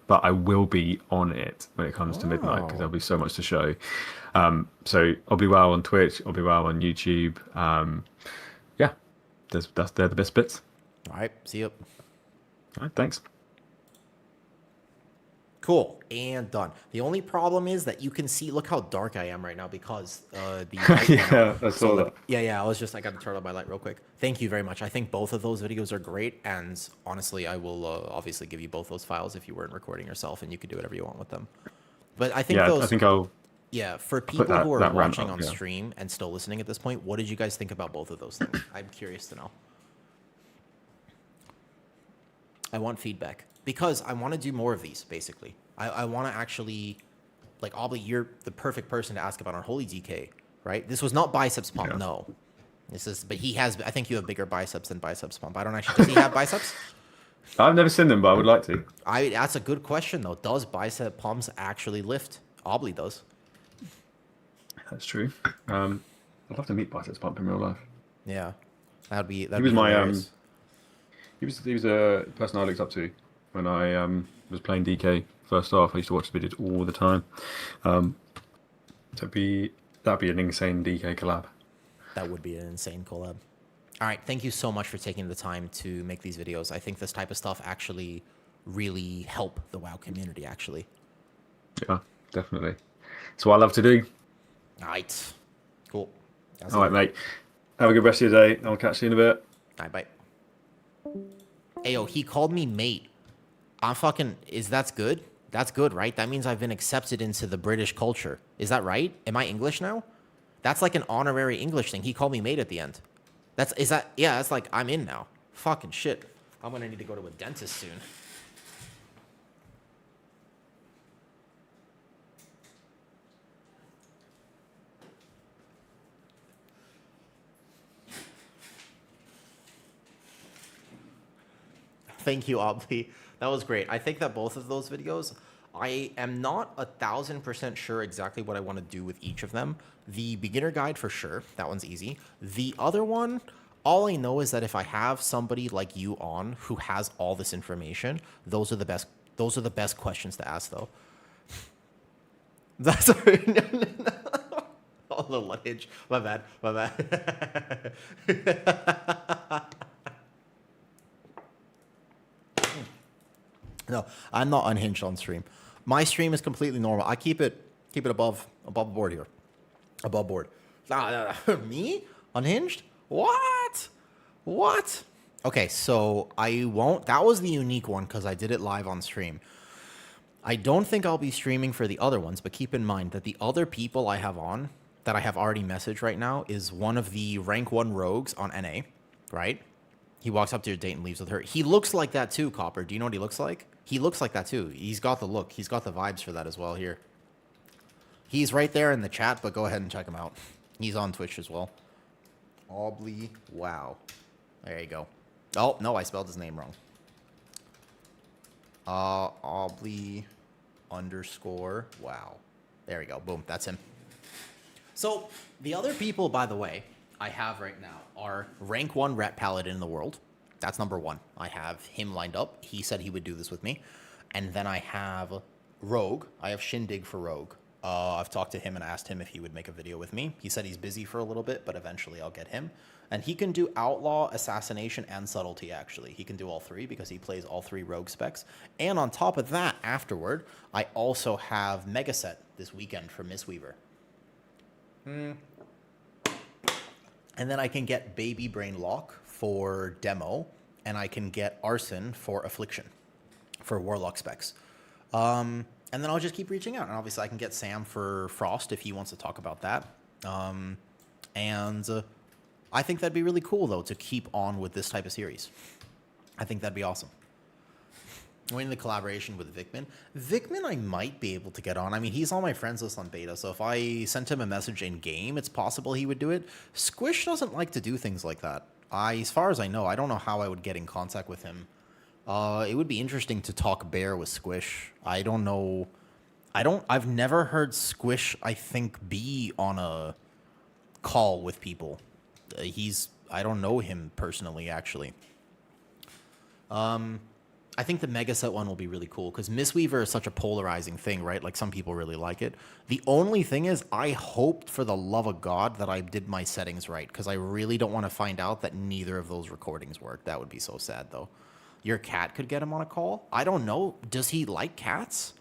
Speaker 2: but I will be on it when it comes to midnight because there'll be so much to show. So Oddly wow on Twitch, Oddly wow on YouTube. Yeah, they're the best bits.
Speaker 1: All right, see you.
Speaker 2: All right, thanks.
Speaker 1: Cool, and done. The only problem is that you can see, look how dark I am right now because the
Speaker 2: Yeah, I saw that.
Speaker 1: Yeah, I got to turn on my light real quick. Thank you very much. I think both of those videos are great, and honestly, I will obviously give you both those files if you weren't recording yourself, and you can do whatever you want with them. But I think
Speaker 2: Yeah,
Speaker 1: those,
Speaker 2: I think I'll
Speaker 1: yeah, for
Speaker 2: put
Speaker 1: people who are
Speaker 2: that rant
Speaker 1: watching
Speaker 2: up,
Speaker 1: on
Speaker 2: yeah.
Speaker 1: stream and still listening at this point, what did you guys think about both of those things? I'm curious to know. I want feedback because I want to do more of these. Basically, I want to actually, like, Aubrey, you're the perfect person to ask about on Holy DK, right? This was not biceps pump,
Speaker 2: Yeah.
Speaker 1: no. This is, but he has. I think you have bigger biceps than biceps pump. I don't actually. Does he have biceps?
Speaker 2: I've never seen them, but I would like to.
Speaker 1: That's a good question though. Does bicep pumps actually lift? Aubrey does.
Speaker 2: That's true. I'd love to meet Biceps Pump in real life.
Speaker 1: Yeah, that'd be.
Speaker 2: He was my
Speaker 1: hilarious.
Speaker 2: he was a person I looked up to when I was playing DK first off. I used to watch the videos all the time. So that'd be an insane DK collab.
Speaker 1: That would be an insane collab. All right, thank you so much for taking the time to make these videos. I think this type of stuff actually really help the WoW community, actually.
Speaker 2: Yeah, definitely. It's what I love to do.
Speaker 1: All right, cool.
Speaker 2: All right, mate. Have a good rest of your day. I'll catch you in a bit.
Speaker 1: All right, bye. Ayo, he called me mate. That's good? That's good, right? That means I've been accepted into the British culture. Is that right? Am I English now? That's like an honorary English thing. He called me mate at the end. That's like I'm in now. Fucking shit. I'm gonna need to go to a dentist soon. Thank you, Obli. That was great. I think that both of those videos, I am not 1,000% sure exactly what I want to do with each of them. The beginner guide for sure, that one's easy. The other one, all I know is that if I have somebody like you on who has all this information, those are the best. Those are the best questions to ask, though. That's oh, little hinge. My bad. No, I'm not unhinged on stream. My stream is completely normal. I keep it above board here. Above board. Me? Unhinged? What? Okay, so I won't. That was the unique one because I did it live on stream. I don't think I'll be streaming for the other ones, but keep in mind that the other people I have on that I have already messaged right now is one of the rank 1 rogues on NA, right? He walks up to your date and leaves with her. He looks like that too, Copper. Do you know what he looks like? He looks like that too. He's got the look. He's got the vibes for that as well here. He's right there in the chat, but go ahead and check him out. He's on Twitch as well. Obly, wow. There you go. Oh, no, I spelled his name wrong. Obly underscore, wow. There we go, boom, that's him. So, the other people, by the way, I have right now are rank 1 Ret Paladin in the world. That's number 1. I have him lined up. He said he would do this with me. And then I have Rogue. I have Shindig for Rogue. I've talked to him and asked him if he would make a video with me. He said he's busy for a little bit, but eventually I'll get him. And he can do Outlaw, Assassination, and Subtlety, actually. He can do all 3 because he plays all 3 Rogue specs. And on top of that, afterward, I also have Mega Set this weekend for Mistweaver. And then I can get Baby Brain Lock for Demo, and I can get Arson for Affliction, for Warlock specs. And then I'll just keep reaching out. And obviously I can get Sam for Frost if he wants to talk about that. I think that'd be really cool, though, to keep on with this type of series. I think that'd be awesome. We're in the collaboration with Vickman. Vickman I might be able to get on. I mean, he's on my friends list on beta, so if I sent him a message in-game, it's possible he would do it. Squish doesn't like to do things like that. As far as I know, I don't know how I would get in contact with him. It would be interesting to talk bear with Squish. I don't know. I've never heard Squish, I think, be on a call with people. I don't know him personally, actually. I think the Mega Set one will be really cool because Mistweaver is such a polarizing thing, right? Like, some people really like it. The only thing is, I hope for the love of God that I did my settings right because I really don't want to find out that neither of those recordings work. That would be so sad, though. Your cat could get him on a call? I don't know. Does he like cats?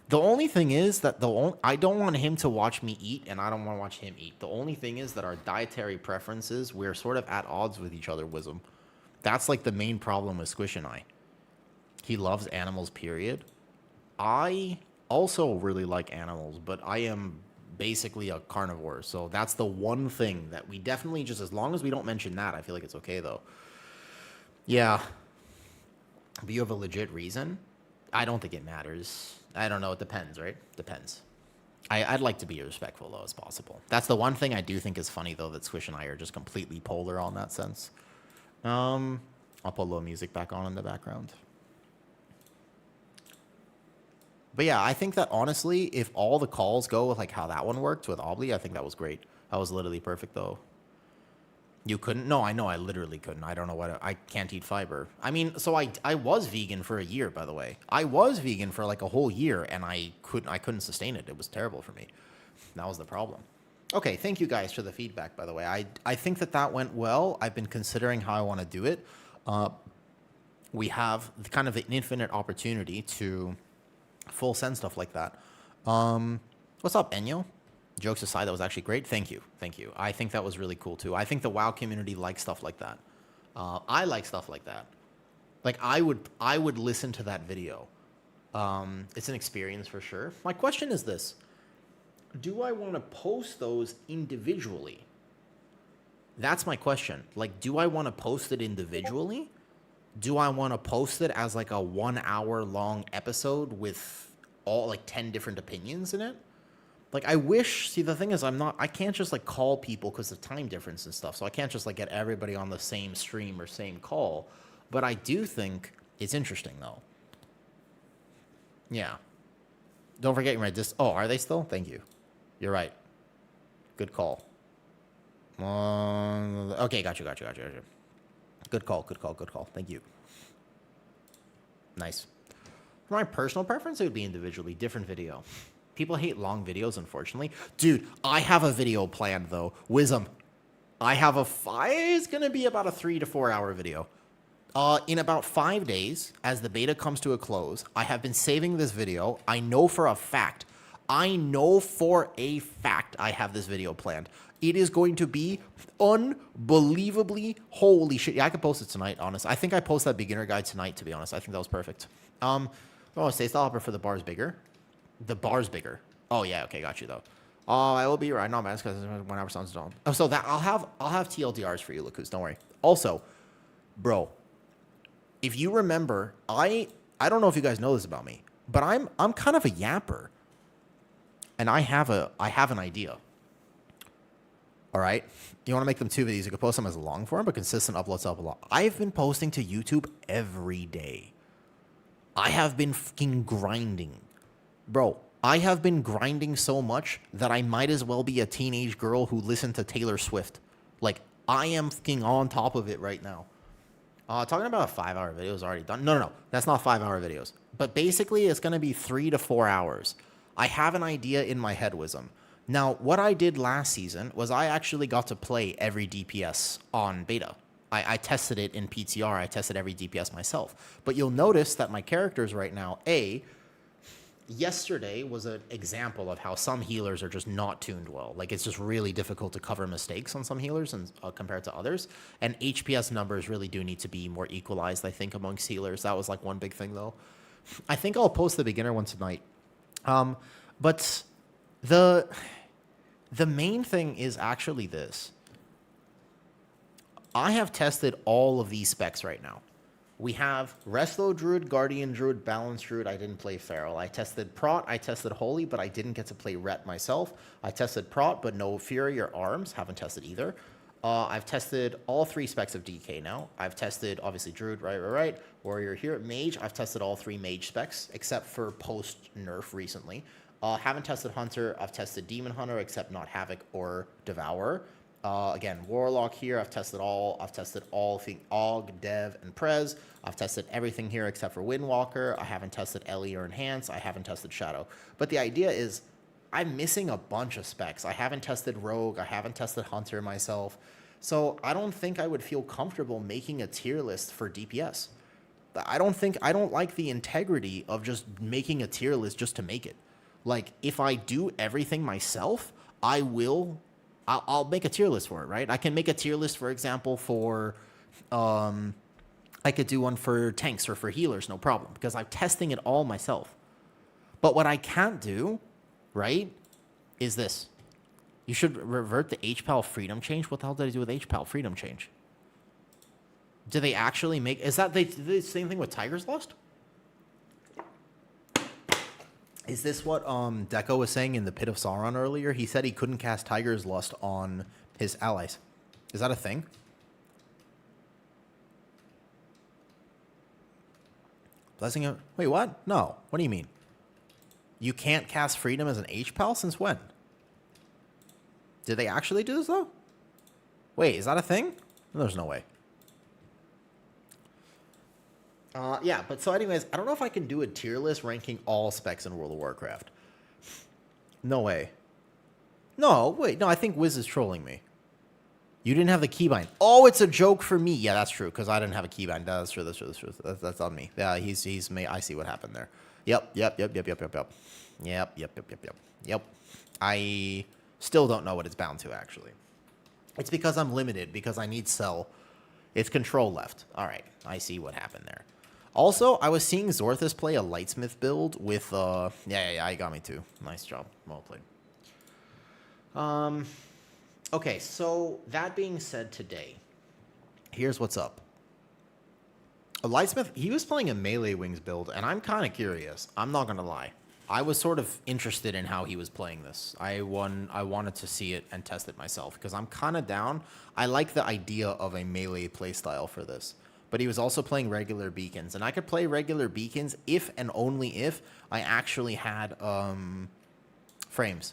Speaker 1: The only thing is that I don't want him to watch me eat, and I don't want to watch him eat. The only thing is that our dietary preferences, we're sort of at odds with each other, Wisdom. That's like the main problem with Squish and I. He loves animals, period. I also really like animals, but I am basically a carnivore. So that's the one thing that we definitely, just as long as we don't mention that, I feel like it's okay, though. Yeah. But you have a legit reason? I don't think it matters. I don't know. It depends, right? Depends. I'd like to be respectful, though, as possible. That's the one thing I do think is funny, though, that Squish and I are just completely polar on that sense. I'll put a little music back on in the background. But yeah, I think that honestly, if all the calls go with like how that one worked with Obly, I think that was great. That was literally perfect, though. You couldn't? No, I know I literally couldn't. I don't know what... I can't eat fiber. I mean, so I was vegan for a year, by the way. I was vegan for like a whole year, and I couldn't sustain it. It was terrible for me. That was the problem. Okay, thank you guys for the feedback, by the way. I think that went well. I've been considering how I want to do it. We have kind of an infinite opportunity to full send stuff like that. What's up, Enyo? Jokes aside, that was actually great. Thank you. Thank you. I think that was really cool, too. I think the WoW community likes stuff like that. I like stuff like that. Like, I would listen to that video. It's an experience for sure. My question is this. Do I want to post those individually? That's my question. Like, do I want to post it individually? Do I want to post it as like a 1 hour long episode with all like 10 different opinions in it? Like, I wish, see, the thing is, I can't just like call people because of time difference and stuff. So I can't just like get everybody on the same stream or same call. But I do think it's interesting though. Yeah. Don't forget your oh, are they still? Thank you. You're right. Good call. Okay, got you. Good call. Thank you. Nice. For my personal preference, it would be individually. Different video. People hate long videos, unfortunately. Dude, I have a video planned, though. Wisdom. It's going to be about a 3 to 4 hour video. In about 5 days, as the beta comes to a close, I have been saving this video. I know for a fact I have this video planned. It is going to be unbelievably, holy shit. Yeah, I could post it tonight, honestly. I think I post that beginner guide tonight, to be honest. I think that was perfect. Stay style hopper for the bar's bigger. The bar's bigger. Oh, yeah, okay, got you, though. I will be right now, man, because 1 hour sounds dumb. Oh, so that I'll have TLDRs for you, Lucas, don't worry. Also, bro, if you remember, I don't know if you guys know this about me, but I'm kind of a yapper. and I have an idea. All right, you want to make them 2 videos? You could post them as long form, but consistent uploads help a lot. I've been posting to YouTube every day. I have been fucking grinding, bro. I have been grinding so much that I might as well be a teenage girl who listened to Taylor Swift. Like, I am fucking on top of it right now. Talking about 5-hour videos already done. No, that's not 5-hour videos. But basically, it's going to be 3 to 4 hours. I have an idea in my head, Wisdom. Now, what I did last season was I actually got to play every DPS on beta. I tested it in PTR. I tested every DPS myself. But you'll notice that my characters right now, yesterday was an example of how some healers are just not tuned well. Like, it's just really difficult to cover mistakes on some healers and compared to others. And HPS numbers really do need to be more equalized, I think, amongst healers. That was like one big thing, though. I think I'll post the beginner one tonight. But the main thing is actually this. I have tested all of these specs right now. We have Resto Druid, Guardian Druid, Balance Druid. I didn't play Feral. I tested Prot, I tested Holy, but I didn't get to play Ret myself. I tested Prot, but no Fury or Arms. Haven't tested either. I've tested all 3 specs of DK now. I've tested, obviously, Druid, right. Warrior here. Mage, I've tested all 3 Mage specs, except for post-nerf recently. Haven't tested Hunter. I've tested Demon Hunter, except not Havoc or Devourer. Again, Warlock here, I've tested all. I've tested all Og, Dev, and Prez. I've tested everything here except for Windwalker. I haven't tested Ellie or Enhance. I haven't tested Shadow. But the idea is I'm missing a bunch of specs. I haven't tested Rogue. I haven't tested Hunter myself. So I don't think I would feel comfortable making a tier list for DPS. I don't like the integrity of just making a tier list just to make it. Like, if I do everything myself, I'll make a tier list for it, right? I can make a tier list, for example, for, I could do one for tanks or for healers, no problem, because I'm testing it all myself. But what I can't do, right, is this. You should revert the HPAL freedom change. What the hell did I do with HPAL freedom change? Do they actually make, is that the same thing with Tiger's Lust? Is this what Deco was saying in the Pit of Sauron earlier? He said he couldn't cast Tiger's Lust on his allies. Is that a thing? Blessing of... Wait, what? No. What do you mean? You can't cast Freedom as an HPAL? Since when? Did they actually do this, though? Wait, is that a thing? There's no way. Yeah, but so anyways, I don't know if I can do a tier list ranking all specs in World of Warcraft. No way. No, wait, no, I think Wiz is trolling me. You didn't have the keybind. Oh, it's a joke for me. Yeah, that's true, because I didn't have a keybind. That's true, that's true, that's true. That's on me. Yeah, he's made, I see what happened there. Yep. I still don't know what it's bound to, actually. It's because I'm limited, because I need Cell. It's control left. All right, I see what happened there. Also, I was seeing Zorthus play a Lightsmith build with, yeah, he got me too. Nice job. Well played. Okay, so that being said today, here's what's up. A Lightsmith, he was playing a Melee Wings build, and I'm kind of curious. I'm not going to lie. I was sort of interested in how he was playing this. I wanted to see it and test it myself, because I'm kind of down. I like the idea of a melee playstyle for this. But he was also playing regular beacons, and I could play regular beacons if and only if I actually had frames.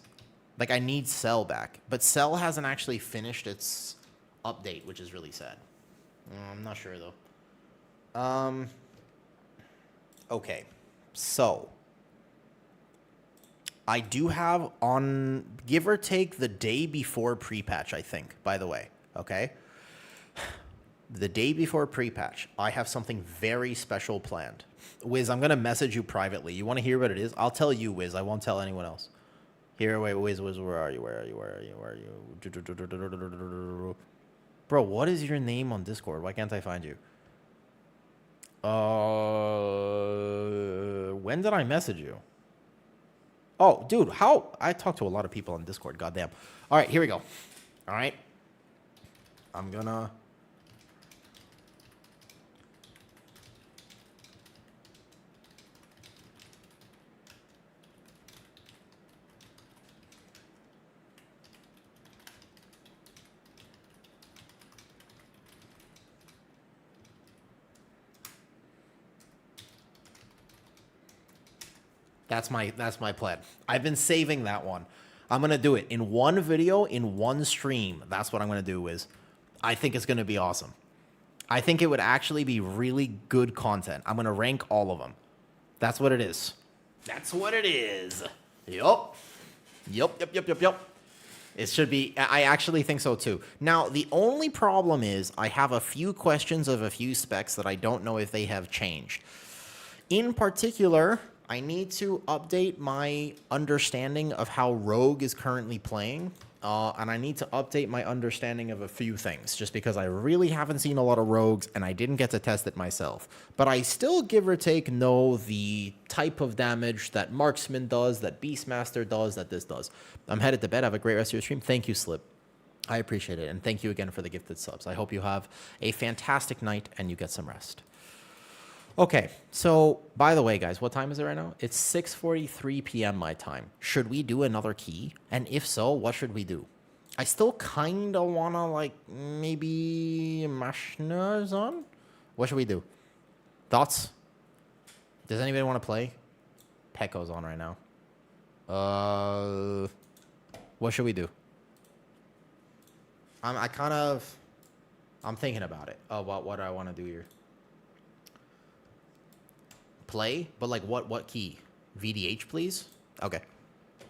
Speaker 1: Like, I need Cell back. But Cell hasn't actually finished its update, which is really sad. I'm not sure, though. Okay. So, I do have on, give or take, the day before pre-patch, I think, by the way. Okay? The day before pre-patch, I have something very special planned. Wiz, I'm going to message you privately. You want to hear what it is? I'll tell you, Wiz. I won't tell anyone else. Here, wait, Wiz, where are you? Bro, what is your name on Discord? Why can't I find you? When did I message you? Oh, dude, how? I talk to a lot of people on Discord, goddamn. All right, here we go. All right. I'm gonna... That's my plan. I've been saving that one. I'm gonna do it in one video, in one stream. That's what I'm gonna do. I think it's gonna be awesome. I think it would actually be really good content. I'm gonna rank all of them. That's what it is. That's what it is. Yup. It should be. I actually think so too. Now, the only problem is I have a few questions of a few specs that I don't know if they have changed. In particular, I need to update my understanding of how Rogue is currently playing. And I need to update my understanding of a few things, just because I really haven't seen a lot of Rogues and I didn't get to test it myself. But I still, give or take, know the type of damage that Marksman does, that Beastmaster does, that this does. I'm headed to bed. Have a great rest of your stream. Thank you, Slip. I appreciate it. And thank you again for the gifted subs. I hope you have a fantastic night and you get some rest. Okay, so by the way, guys, what time is it right now? It's 6:43 p.m. my time. Should we do another key? And if so, what should we do? I still kind of want to, like, maybe Mashna's on? What should we do? Thoughts? Does anybody want to play? Pecco's on right now. What should we do? I'm thinking about it. What do I want to do here? Play, but like what key? VDH, please? Okay.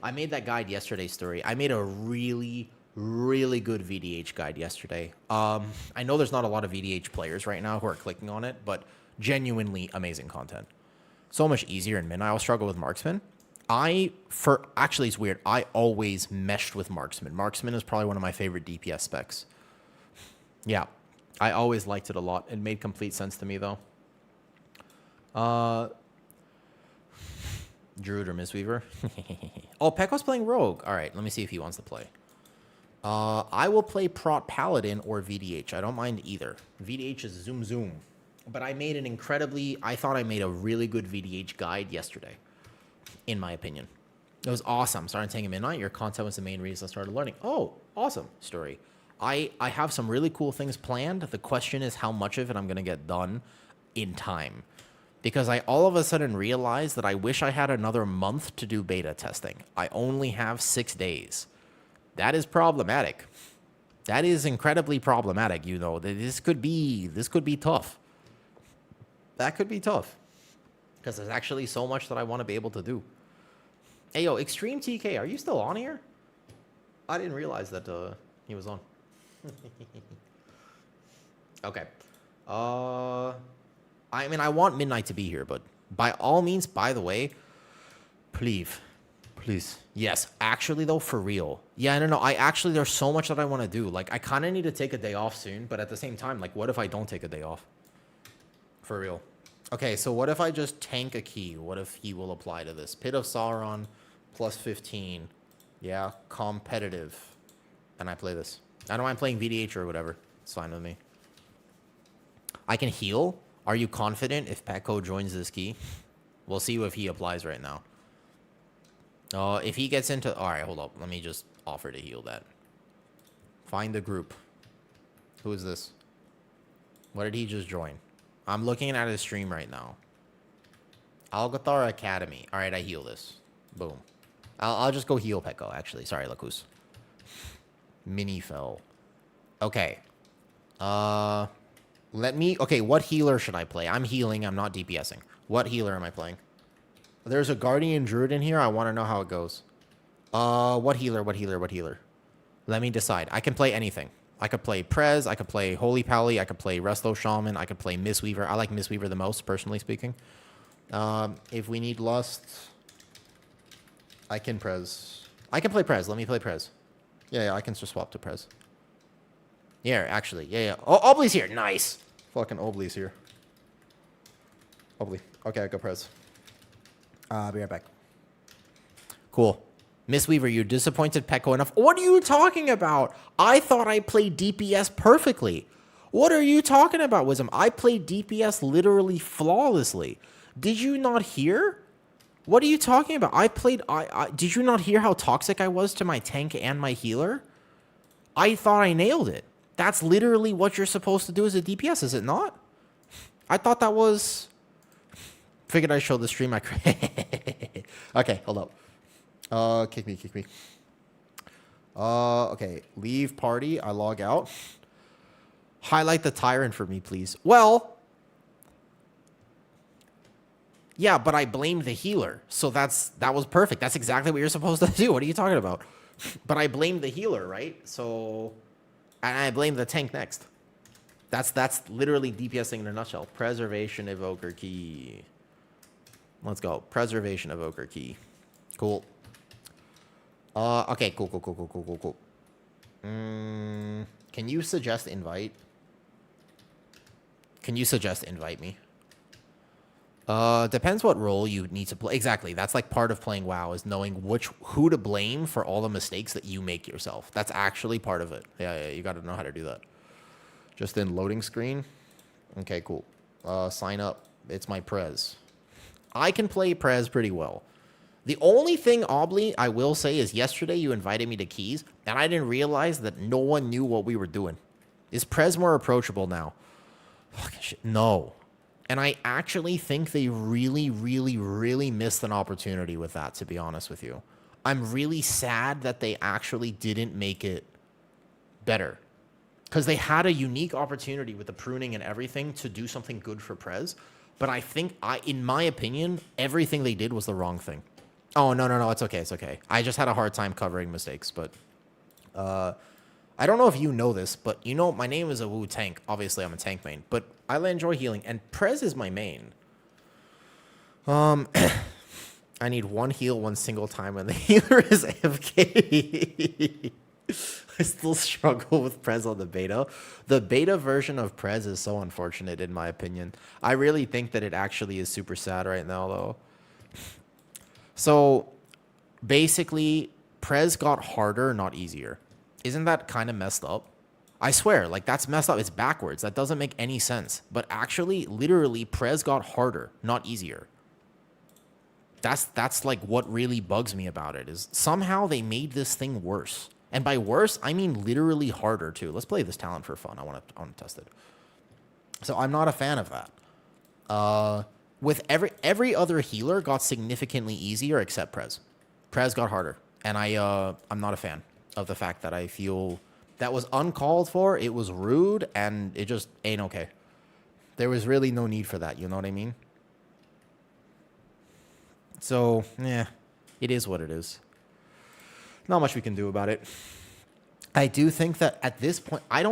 Speaker 1: I made that guide yesterday, Story. I made a really good VDH guide yesterday. I know there's not a lot of VDH players right now who are clicking on it, but genuinely amazing content. So much easier in Min. I always struggle with Marksman. Actually, it's weird. I always meshed with Marksman. Marksman is probably one of my favorite DPS specs. Yeah. I always liked it a lot. It made complete sense to me, though. Druid or Mistweaver? Oh, Pekko's playing Rogue. All right, let me see if he wants to play. I will play Prot Paladin or VDH. I don't mind either. VDH is zoom. But I thought I made a really good VDH guide yesterday, in my opinion. It was awesome. Started taking midnight. Your content was the main reason I started learning. Oh, awesome. Story. I have some really cool things planned. The question is how much of it I'm going to get done in time. Because I all of a sudden realized that I wish I had another month to do beta testing. I only have 6 days. That is problematic. That is incredibly problematic, you know. This could be tough. That could be tough. Because there's actually so much that I want to be able to do. Hey, yo, Extreme TK, are you still on here? I didn't realize that he was on. Okay. I mean, I want Midnight to be here, but by all means, by the way, please. Yes, actually, though, for real. Yeah, no, there's so much that I want to do. Like, I kind of need to take a day off soon, but at the same time, like, what if I don't take a day off? For real. Okay, so what if I just tank a key? What if he will apply to this? Pit of Sauron, plus 15. Yeah, competitive. And I play this. I don't mind playing VDH or whatever. It's fine with me. I can heal. Are you confident if Pekko joins this key? We'll see if he applies right now. If he gets into... All right, hold up. Let me just offer to heal that. Find the group. Who is this? What did he just join? I'm looking at his stream right now. Algathar Academy. All right, I heal this. Boom. I'll just go heal Pekko, actually. Sorry, Lakus. Mini fell. Okay. Okay, what healer should I play? I'm healing. I'm not DPSing. What healer am I playing? There's a Guardian Druid in here. I want to know how it goes. What healer? Let me decide. I can play anything. I could play Prez. I could play Holy Pally. I could play Resto Shaman. I could play Mistweaver. I like Mistweaver the most, personally speaking. If we need Lust, I can Prez. I can play Prez. Let me play Prez. Yeah, I can just swap to Prez. Yeah, actually. Yeah. Oh, Obly's here. Nice. Fucking Obly's here. Obly. Okay, I go Prez. I'll be right back. Cool. Mistweaver, you disappointed Pekko enough. What are you talking about? I thought I played DPS perfectly. What are you talking about, Wisdom? I played DPS literally flawlessly. Did you not hear? What are you talking about? Did you not hear how toxic I was to my tank and my healer? I thought I nailed it. That's literally what you're supposed to do as a DPS, is it not? I thought that was... Figured I'd show the stream. Okay, hold up. Kick me. Okay, leave party. I log out. Highlight the tyrant for me, please. Well, yeah, but I blamed the healer, so that was perfect. That's exactly what you're supposed to do. What are you talking about? But I blamed the healer, right? So, and I blame the tank next. That's literally DPSing in a nutshell. Preservation evoker key. Let's go. Preservation evoker key. Cool. Okay, cool. Can you suggest invite? Can you suggest invite me? Depends what role you need to play. Exactly. That's like part of playing WoW is knowing who to blame for all the mistakes that you make yourself. That's actually part of it. Yeah, you got to know how to do that. Just in loading screen. Okay, cool. Sign up. It's my Prez. I can play Prez pretty well. The only thing, Obly, I will say is yesterday you invited me to Keys, and I didn't realize that no one knew what we were doing. Is Prez more approachable now? Fucking shit. No. And I actually think they really missed an opportunity with that, to be honest with you. I'm really sad that they actually didn't make it better. Because they had a unique opportunity with the pruning and everything to do something good for Prez. But I think, in my opinion, everything they did was the wrong thing. Oh, no, it's okay. I just had a hard time covering mistakes, but... I don't know if you know this, but you know, my name is a Wu tank. Obviously, I'm a tank main, but I enjoy healing, and Prez is my main. I need one heal one single time, and the healer is AFK. I still struggle with Prez on the beta. The beta version of Prez is so unfortunate, in my opinion. I really think that it actually is super sad right now, though. So, basically, Prez got harder, not easier. Isn't that kind of messed up? I swear, like, that's messed up. It's backwards. That doesn't make any sense. But actually, literally, Prez got harder, not easier. That's like what really bugs me about it, is somehow they made this thing worse. And by worse, I mean literally harder, too. Let's play this talent for fun. I want to test it. So I'm not a fan of that. With every other healer got significantly easier except Prez. Prez got harder. And I'm not a fan of the fact that I feel that was uncalled for, it was rude, and it just ain't okay. There was really no need for that, you know what I mean? So, yeah, it is what it is. Not much we can do about it. I do think that at this point, I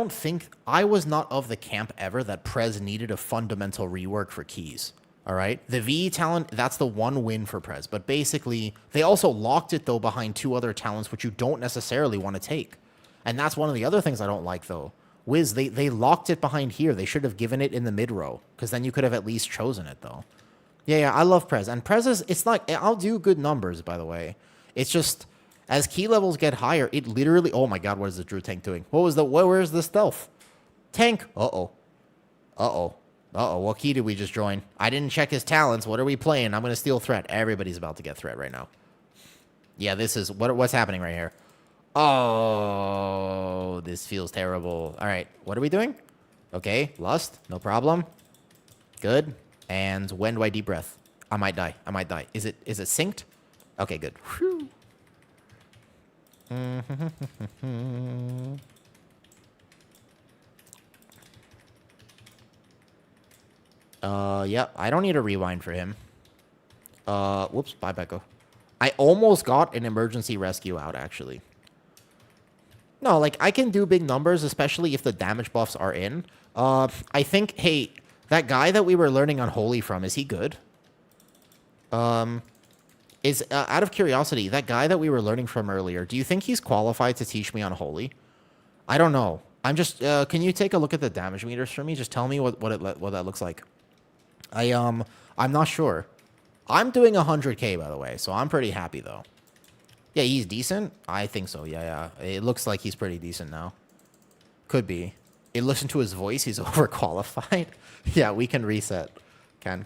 Speaker 1: was not of the camp ever that Prez needed a fundamental rework for keys. All right. The VE talent, that's the one win for Prez. But basically, they also locked it, though, behind two other talents, which you don't necessarily want to take. And that's one of the other things I don't like, though. Wiz, they locked it behind here. They should have given it in the mid row, because then you could have at least chosen it, though. Yeah, I love Prez. And Prez is, it's like, I'll do good numbers, by the way. It's just, as key levels get higher, it literally, oh my God, what is the Druid tank doing? Where's the stealth? Tank. Uh-oh, what key did we just join? I didn't check his talents. What are we playing? I'm going to steal threat. Everybody's about to get threat right now. Yeah, this is... What's happening right here? Oh, this feels terrible. All right, what are we doing? Okay, lust. No problem. Good. And when do I deep breath? I might die. Is it synced? Okay, good. Whew. Yeah, I don't need a rewind for him. Whoops, bye, Becco. I almost got an emergency rescue out, actually. No, like, I can do big numbers, especially if the damage buffs are in. I think, hey, that guy that we were learning Unholy from, is he good? Out of curiosity, that guy that we were learning from earlier, do you think he's qualified to teach me Unholy? I don't know. I'm just, can you take a look at the damage meters for me? Just tell me what that looks like. I'm not sure. I'm doing 100k, by the way, so I'm pretty happy, though. Yeah, he's decent? I think so, yeah. It looks like he's pretty decent now. Could be. Listen to his voice, he's overqualified. Yeah, we can reset. Can.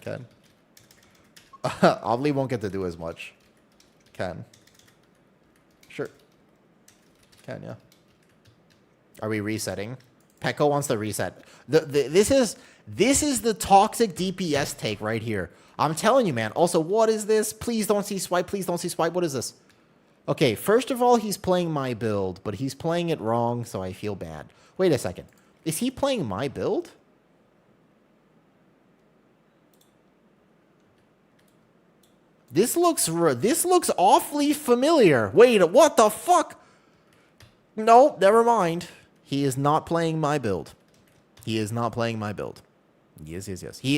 Speaker 1: Obly won't get to do as much. Can. Sure. Can, yeah. Are we resetting? Pekko wants to reset. This is the toxic DPS take right here. I'm telling you, man. Also, what is this? Please don't see swipe. Please don't see swipe. What is this? Okay, first of all, he's playing my build, but he's playing it wrong, so I feel bad. Wait a second. Is he playing my build? This looks awfully familiar. Wait, what the fuck? No, never mind. He is not playing my build. He is not playing my build. Yes.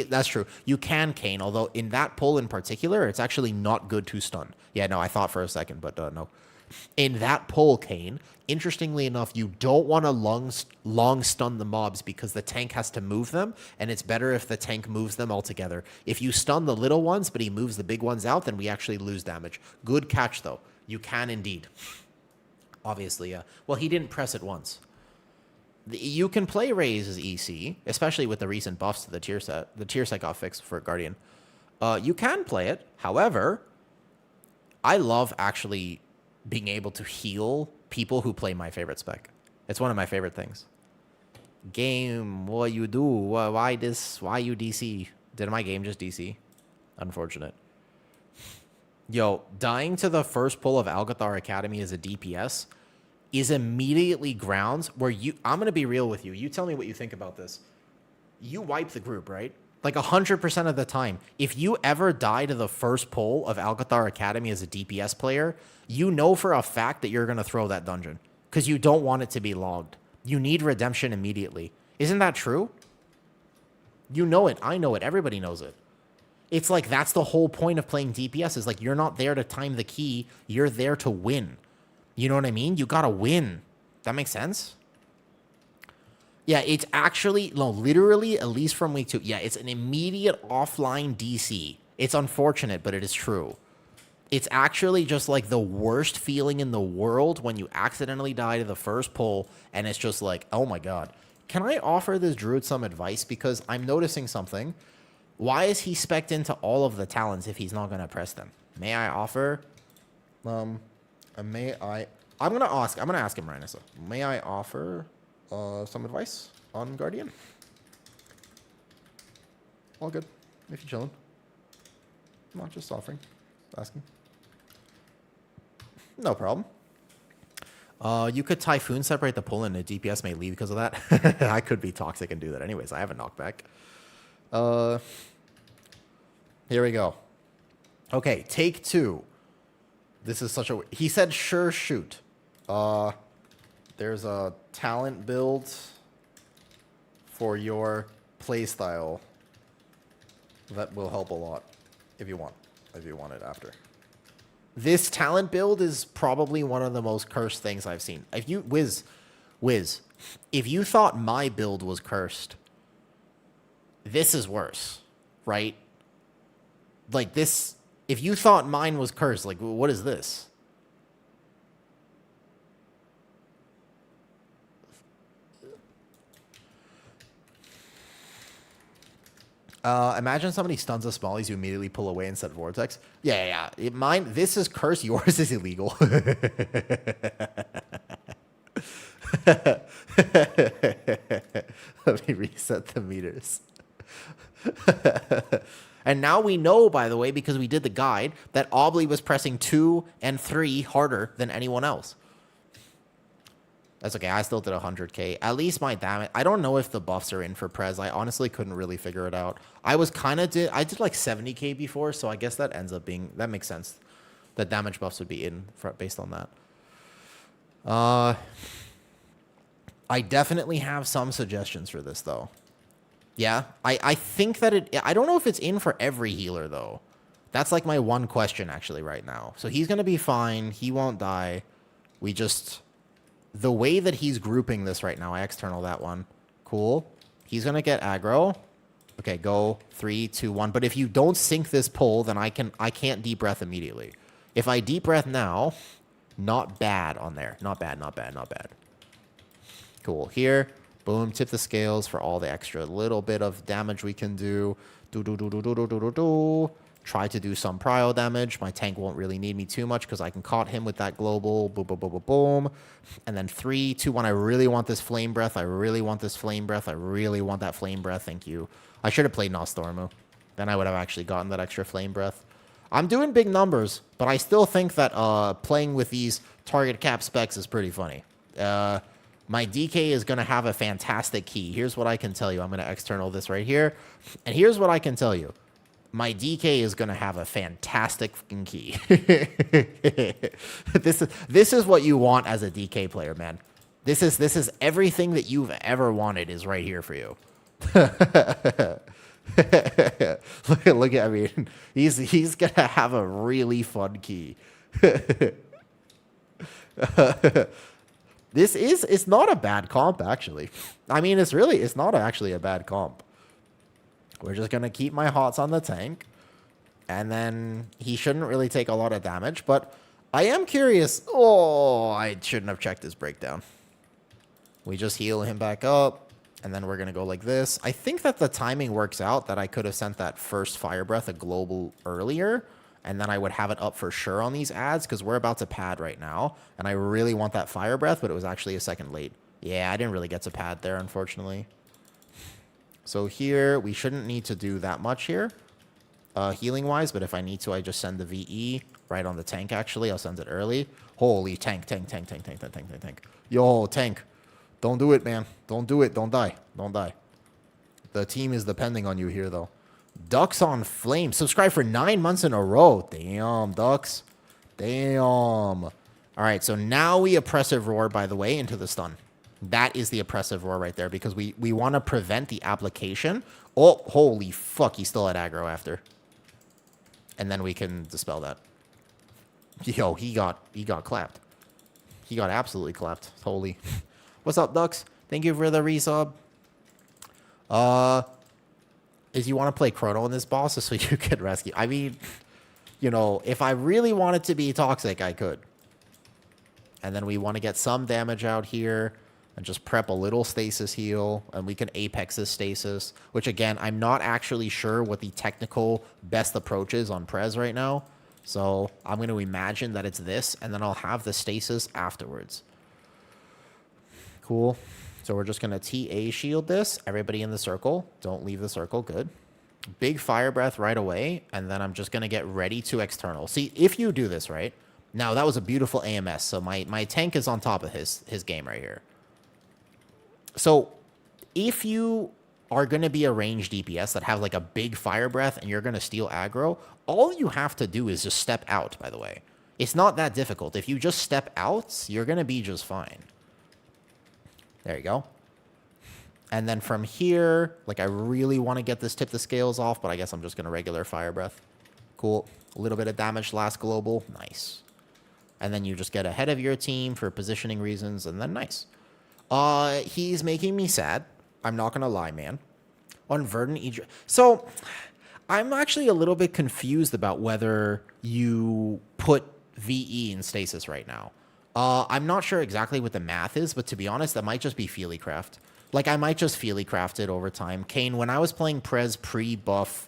Speaker 1: That's true. You can cane, although in that pull in particular, it's actually not good to stun. Yeah, no, I thought for a second, but no. In that pull, Kane, interestingly enough, you don't want to long stun the mobs because the tank has to move them, and it's better if the tank moves them all together. If you stun the little ones, but he moves the big ones out, then we actually lose damage. Good catch, though. You can indeed. Obviously, yeah. Well, he didn't press it once. You can play Raze as EC, especially with the recent buffs to the tier set. The tier set got fixed for Guardian. You can play it. However, I love actually being able to heal people who play my favorite spec. It's one of my favorite things. Game, what you do? Why this? Why you DC? Did my game just DC? Unfortunate. Yo, dying to the first pull of Algathar Academy as a DPS is immediately grounds where I'm going to be real with you. You tell me what you think about this. You wipe the group, right? Like 100% of the time. If you ever die to the first pull of Algathar Academy as a DPS player, you know for a fact that you're going to throw that dungeon because you don't want it to be logged. You need redemption immediately. Isn't that true? You know it. I know it. Everybody knows it. It's like that's the whole point of playing DPS is like you're not there to time the key. You're there to win. You know what I mean? You got to win. That makes sense? Yeah, it's actually, no, literally, at least from week 2. Yeah, it's an immediate offline DC. It's unfortunate, but it is true. It's actually just like the worst feeling in the world when you accidentally die to the first pull, and it's just like, oh my god. Can I offer this druid some advice? Because I'm noticing something. Why is he spec'd into all of the talents if he's not going to press them? May I offer? I'm going to ask him, Rhinessa. May I offer some advice on Guardian? All good. If you're chilling. Not just offering. Asking. No problem. You could Typhoon separate the pull and the DPS may leave because of that. I could be toxic and do that anyways. I have a knockback. Here we go. Okay, take 2. This is such a... He said, sure, shoot. There's a talent build for your playstyle that will help a lot if you want it after. This talent build is probably one of the most cursed things I've seen. If you... Wiz, if you thought my build was cursed, this is worse, right? Like this... If you thought mine was cursed, like, what is this? Imagine somebody stuns the smallies, you immediately pull away and set vortex. Yeah. Mine, this is cursed, yours is illegal. Let me reset the meters. And now we know, by the way, because we did the guide, that Obley was pressing 2 and 3 harder than anyone else. That's okay. I still did 100k. At least my damage. I don't know if the buffs are in for Prez. I honestly couldn't really figure it out. I did like 70k before, so I guess that ends up being... That makes sense. The damage buffs would be in based on that. I definitely have some suggestions for this, though. Yeah, I think that I don't know if it's in for every healer, though. That's like my one question, actually, right now. So he's going to be fine. He won't die. We just... The way that he's grouping this right now, I external that one. Cool. He's going to get aggro. Okay, go 3, 2, 1. But if you don't sync this pull, then I can't deep breath immediately. If I deep breath now, not bad on there. Not bad. Cool. Here, boom, tip the scales for all the extra little bit of damage we can do. try to do some prio damage. My tank won't really need me too much because I can caught him with that global. Boom, boom, boom, boom, boom. And then 3, 2, 1. I really want this flame breath. I really want this flame breath. I really want that flame breath. Thank you. I should have played Nostormu. Then I would have actually gotten that extra flame breath. I'm doing big numbers, but I still think that playing with these target cap specs is pretty funny. My DK is going to have a fantastic key. Here's what I can tell you. I'm going to external this right here. And here's what I can tell you. My DK is going to have a fantastic fucking key. This is what you want as a DK player, man. This is everything that you've ever wanted is right here for you. look at, I mean, he's going to have a really fun key. It's not a bad comp, actually. I mean, it's not actually a bad comp. We're just going to keep my hots on the tank. And then he shouldn't really take a lot of damage. But I am curious. Oh, I shouldn't have checked his breakdown. We just heal him back up. And then we're going to go like this. I think that the timing works out that I could have sent that first Fire Breath a global earlier. And then I would have it up for sure on these ads because we're about to pad right now. And I really want that Fire Breath, but it was actually a second late. Yeah, I didn't really get to pad there, unfortunately. So here, we shouldn't need to do that much here, healing-wise. But if I need to, I just send the VE right on the tank, actually. I'll send it early. Holy tank. Yo, tank. Don't do it, man. Don't do it. Don't die. Don't die. The team is depending on you here, though. Ducks on Flame. Subscribe for 9 months in a row. Damn, Ducks. Damn. All right, so now we Oppressive Roar, by the way, into the stun. That is the Oppressive Roar right there because we want to prevent the application. Oh, holy fuck. He's still at aggro after. And then we can dispel that. Yo, he got clapped. He got absolutely clapped. Holy. What's up, Ducks? Thank you for the resub. Is you want to play Chrono in this boss so you can rescue. I mean, you know, if I really wanted to be toxic, I could. And then we want to get some damage out here and just prep a little stasis heal. And we can apex this stasis, which again, I'm not actually sure what the technical best approach is on Prez right now. So I'm going to imagine that it's this, and then I'll have the stasis afterwards. Cool. So we're just going to TA shield this. Everybody in the circle. Don't leave the circle. Good. Big Fire Breath right away. And then I'm just going to get ready to external. See, if you do this, right? Now, that was a beautiful AMS. So my tank is on top of his game right here. So if you are going to be a ranged DPS that have like a big Fire Breath and you're going to steal aggro, all you have to do is just step out, by the way. It's not that difficult. If you just step out, you're going to be just fine. There you go. And then from here, like I really want to get this tip the scales off, but I guess I'm just going to regular Fire Breath. Cool. A little bit of damage last global. Nice. And then you just get ahead of your team for positioning reasons, and then nice. He's making me sad. I'm not going to lie, man. On Verdant Egypt. So I'm actually a little bit confused about whether you put VE in stasis right now. I'm not sure exactly what the math is, but to be honest, that might just be Feelycraft. Like, I might just Feelycraft it over time. Kane, when I was playing Prez pre-buff,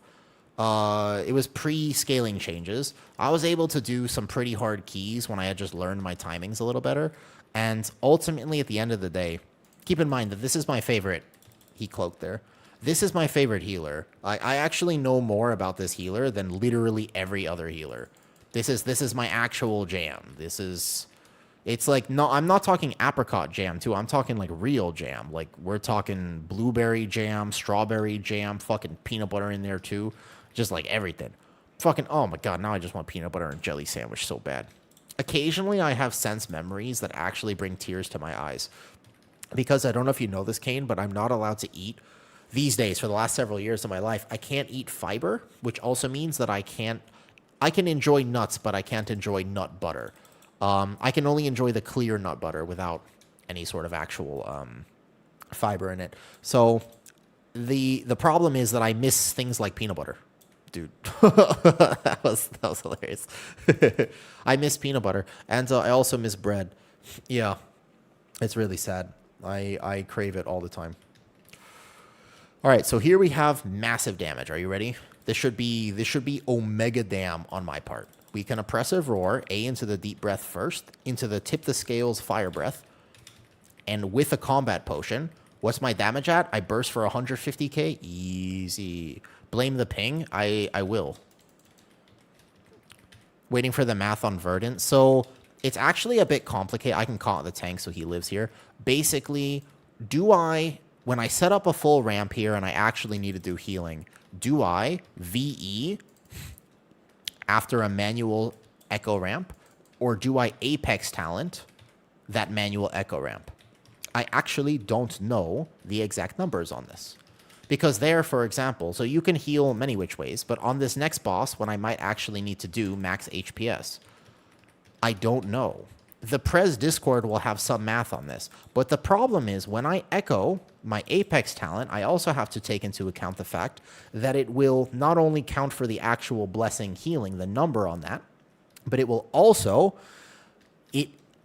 Speaker 1: it was pre-scaling changes. I was able to do some pretty hard keys when I had just learned my timings a little better. And ultimately, at the end of the day, keep in mind that this is my favorite. He cloaked there. This is my favorite healer. I actually know more about this healer than literally every other healer. This is my actual jam. It's like, no, I'm not talking apricot jam, too. I'm talking, like, real jam. Like, we're talking blueberry jam, strawberry jam, fucking peanut butter in there, too. Just, like, everything. Fucking, oh, my God, now I just want peanut butter and jelly sandwich so bad. Occasionally, I have sense memories that actually bring tears to my eyes. Because I don't know if you know this, Kane, but I'm not allowed to eat. These days, for the last several years of my life, I can't eat fiber, which also means that I can enjoy nuts, but I can't enjoy nut butter. I can only enjoy the clear nut butter without any sort of actual fiber in it. So the problem is that I miss things like peanut butter. Dude, that was hilarious. I miss peanut butter, and I also miss bread. Yeah, it's really sad. I crave it all the time. All right, so here we have massive damage. Are you ready? This should be omega dam on my part. We can oppressive roar, A into the deep breath first, into the tip the scales fire breath, and with a combat potion. What's my damage at? I burst for 150k. Easy. Blame the ping. I will. Waiting for the math on Verdant. So it's actually a bit complicated. I can call it the tank so he lives here. Basically, when I set up a full ramp here and I actually need to do healing, do I VE after a manual echo ramp, or do I Apex talent that manual echo ramp? I actually don't know the exact numbers on this. Because there, for example, so you can heal many which ways, but on this next boss, when I might actually need to do max HPS, I don't know. The Prez Discord will have some math on this, but the problem is when I echo my Apex talent, I also have to take into account the fact that it will not only count for the actual blessing healing, the number on that, but it will also,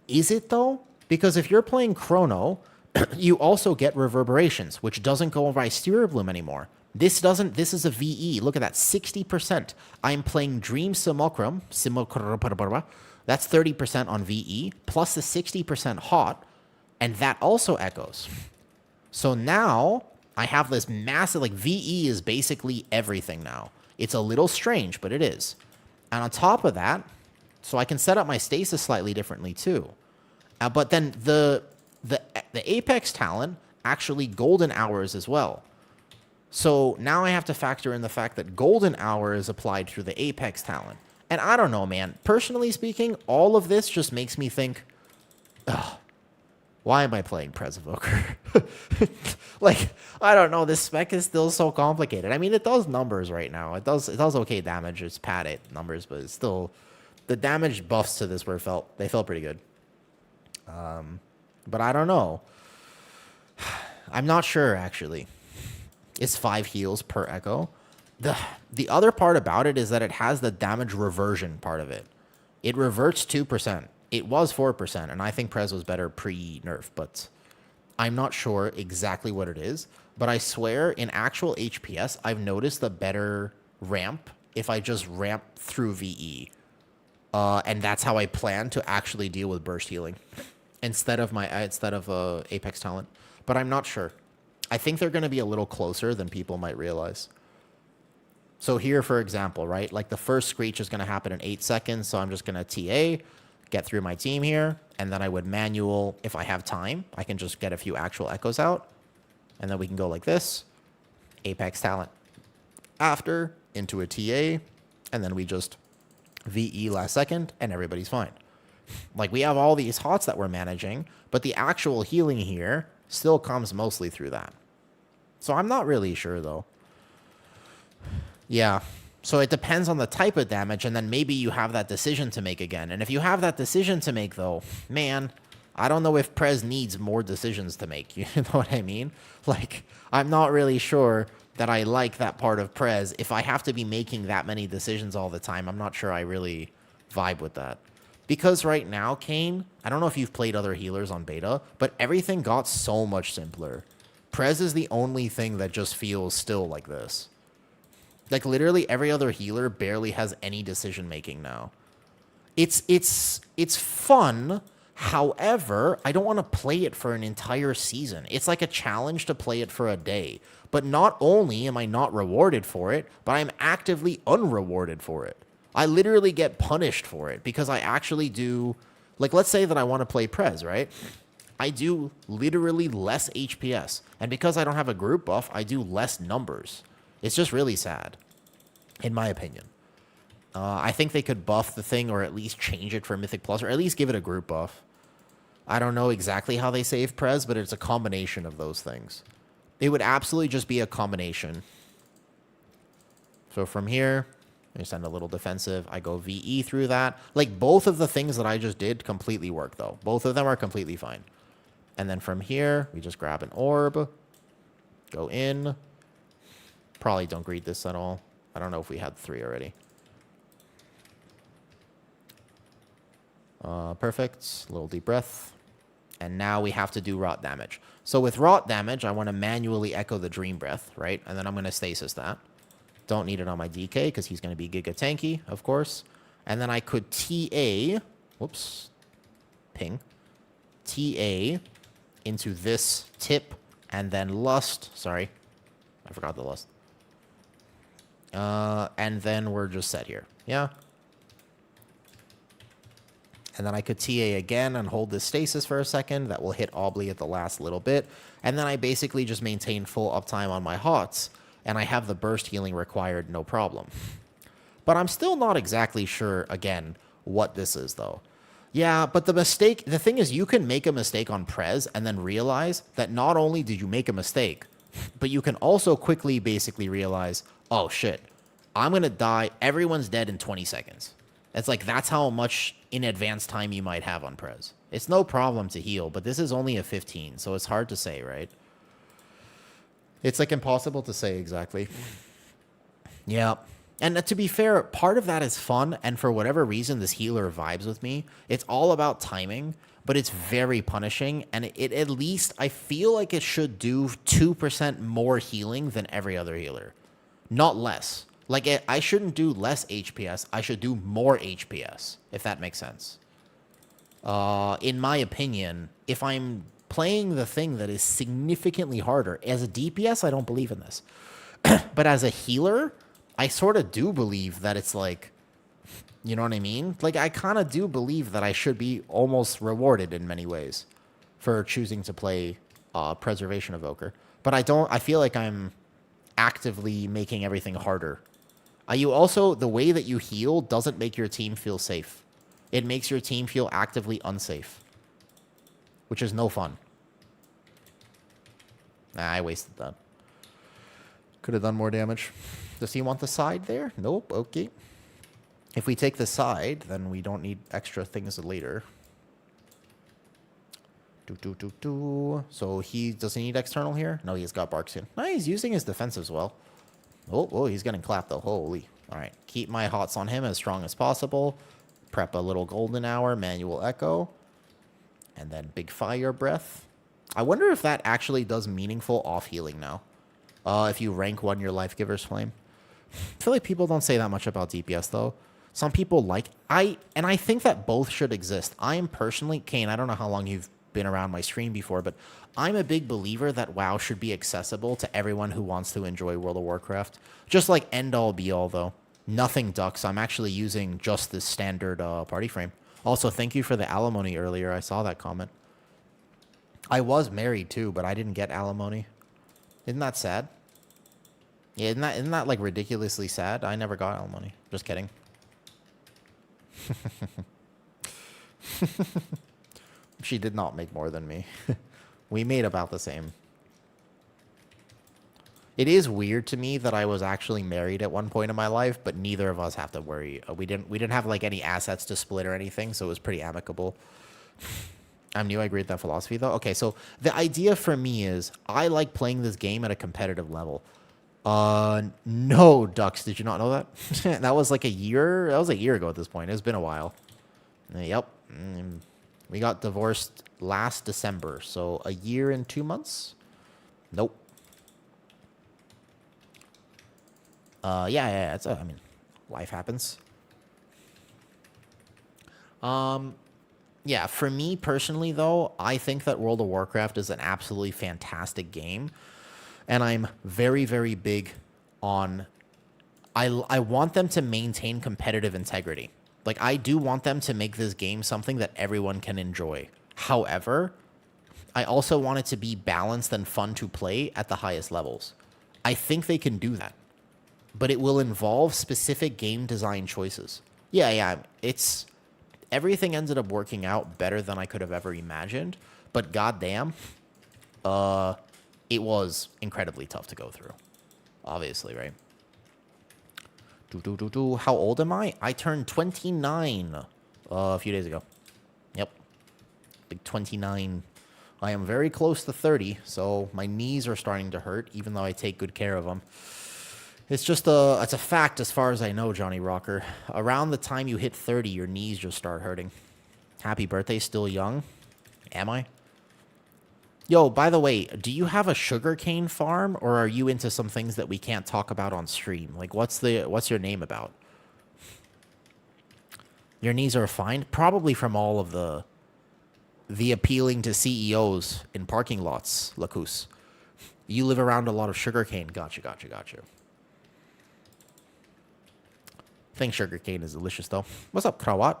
Speaker 1: is it though? Because if you're playing Chrono, you also get reverberations, which doesn't go by Steer Bloom anymore. This is a VE. Look at that, 60%. I'm playing Dream Simulacrum, that's 30% on VE, plus the 60% hot, and that also echoes. So now I have this massive, like VE is basically everything now. It's a little strange, but it is. And on top of that, so I can set up my stasis slightly differently too. But then the Apex talent actually golden hours as well. So now I have to factor in the fact that golden hour is applied through the Apex talent. And I don't know, man. Personally speaking, all of this just makes me think, ugh, why am I playing Prez Evoker? Like, I don't know. This spec is still so complicated. I mean, it does numbers right now. It does okay damage. It's padded numbers, but it's still, the damage buffs to this they felt pretty good. But I don't know. I'm not sure, actually. It's 5 heals per echo. The other part about it is that it has the damage reversion part of it. It reverts 2%. It was 4%, and I think Prez was better pre-nerf, but I'm not sure exactly what it is. But I swear, in actual HPS, I've noticed a better ramp if I just ramp through VE. And that's how I plan to actually deal with burst healing instead of Apex talent. But I'm not sure. I think they're going to be a little closer than people might realize. So here, for example, right? Like the first screech is going to happen in 8 seconds. So I'm just going to TA, get through my team here. And then I would manual, if I have time, I can just get a few actual echoes out. And then we can go like this. Apex talent. After, into a TA. And then we just VE last second. And everybody's fine. Like we have all these hots that we're managing. But the actual healing here still comes mostly through that. So I'm not really sure though. Yeah, so it depends on the type of damage, and then maybe you have that decision to make again. And if you have that decision to make, though, man, I don't know if Prez needs more decisions to make. You know what I mean? Like, I'm not really sure that I like that part of Prez. If I have to be making that many decisions all the time, I'm not sure I really vibe with that. Because right now, Kane, I don't know if you've played other healers on beta, but everything got so much simpler. Prez is the only thing that just feels still like this. Like, literally every other healer barely has any decision-making now. It's fun. However, I don't want to play it for an entire season. It's like a challenge to play it for a day. But not only am I not rewarded for it, but I'm actively unrewarded for it. I literally get punished for it because I actually do... Like, let's say that I want to play Prez, right? I do literally less HPS. And because I don't have a group buff, I do less numbers. It's just really sad, in my opinion. I think they could buff the thing or at least change it for Mythic Plus or at least give it a group buff. I don't know exactly how they save Prez, but it's a combination of those things. It would absolutely just be a combination. So from here, I send a little defensive. I go VE through that. Like, both of the things that I just did completely work, though. Both of them are completely fine. And then from here, we just grab an orb. Go in. Probably don't greet this at all. I don't know if we had 3 already. Perfect. Little deep breath. And now we have to do rot damage. So with rot damage, I want to manually echo the Dream Breath, right? And then I'm going to stasis that. Don't need it on my DK because he's going to be giga tanky, of course. And then I could TA, whoops, ping, TA into this tip and then lust. Sorry, I forgot the lust. And then we're just set here. Yeah. And then I could TA again and hold this stasis for a second. That will hit Obly at the last little bit. And then I basically just maintain full uptime on my HOTS. And I have the burst healing required, no problem. But I'm still not exactly sure, again, what this is, though. Yeah, but the thing is, you can make a mistake on Prez and then realize that not only did you make a mistake, but you can also quickly basically realize, oh shit, I'm going to die, everyone's dead in 20 seconds. It's like, that's how much in advance time you might have on Prez. It's no problem to heal, but this is only a 15, so it's hard to say, right? It's like impossible to say exactly. Yeah. And to be fair, part of that is fun, and for whatever reason, this healer vibes with me. It's all about timing, but it's very punishing, and it at least, I feel like it should do 2% more healing than every other healer. Not less. Like, I shouldn't do less HPS, I should do more HPS, if that makes sense. In my opinion, if I'm playing the thing that is significantly harder, as a DPS, I don't believe in this. But as a healer, I sort of do believe that it's like, you know what I mean? Like, I kind of do believe that I should be almost rewarded in many ways for choosing to play Preservation Evoker. But I feel like I'm actively making everything harder. You also, the way that you heal doesn't make your team feel safe. It makes your team feel actively unsafe, which is no fun. Nah, I wasted that. Could have done more damage. Does he want the side there? Nope. Okay. If we take the side, then we don't need extra things later. So does he need external here? No, he's got Barkskin. No, he's using his defense as well. Oh, he's getting clapped though. Holy. All right. Keep my HOTS on him as strong as possible. Prep a little golden hour, manual echo. And then big fire breath. I wonder if that actually does meaningful off healing now. If you rank 1 your Life Giver's Flame. I feel like people don't say that much about DPS though. Some people like, I think that both should exist. I am personally, Kane, I don't know how long you've been around my stream before, but I'm a big believer that WoW should be accessible to everyone who wants to enjoy World of Warcraft. Just like end all be all though. Nothing ducks. I'm actually using just this standard party frame. Also, thank you for the alimony earlier. I saw that comment. I was married too, but I didn't get alimony. Isn't that sad? Yeah, isn't that like ridiculously sad? I never got alimony. Just kidding. She did not make more than me. We made about the same. It is weird to me that I was actually married at one point in my life, but neither of us have to worry. We didn't have like any assets to split or anything, so it was pretty amicable. I'm new. I agree with that philosophy though. Okay, so the idea for me is I like playing this game at a competitive level. No, Ducks, did you not know that? That was like a year ago at this point. It's been a while. Yep. We got divorced last December, so a year and 2 months? Nope. Yeah, I mean, life happens. Yeah, for me personally, though, I think that World of Warcraft is an absolutely fantastic game. And I'm very, very big on... I want them to maintain competitive integrity. Like, I do want them to make this game something that everyone can enjoy. However, I also want it to be balanced and fun to play at the highest levels. I think they can do that. But it will involve specific game design choices. Yeah, it's... Everything ended up working out better than I could have ever imagined. But goddamn, it was incredibly tough to go through. Obviously, right? How old am I? I turned 29 a few days ago. Yep. Big 29. I am very close to 30, so my knees are starting to hurt, even though I take good care of them. It's just it's a fact as far as I know, Johnny Rocker. Around the time you hit 30, your knees just start hurting. Happy birthday, still young. Am I? Yo, by the way, do you have a sugarcane farm, or are you into some things that we can't talk about on stream? Like, what's your name about? Your knees are fine? Probably from all of the appealing to CEOs in parking lots, Lacus. You live around a lot of sugarcane. Gotcha. I think sugarcane is delicious, though. What's up, Krawat?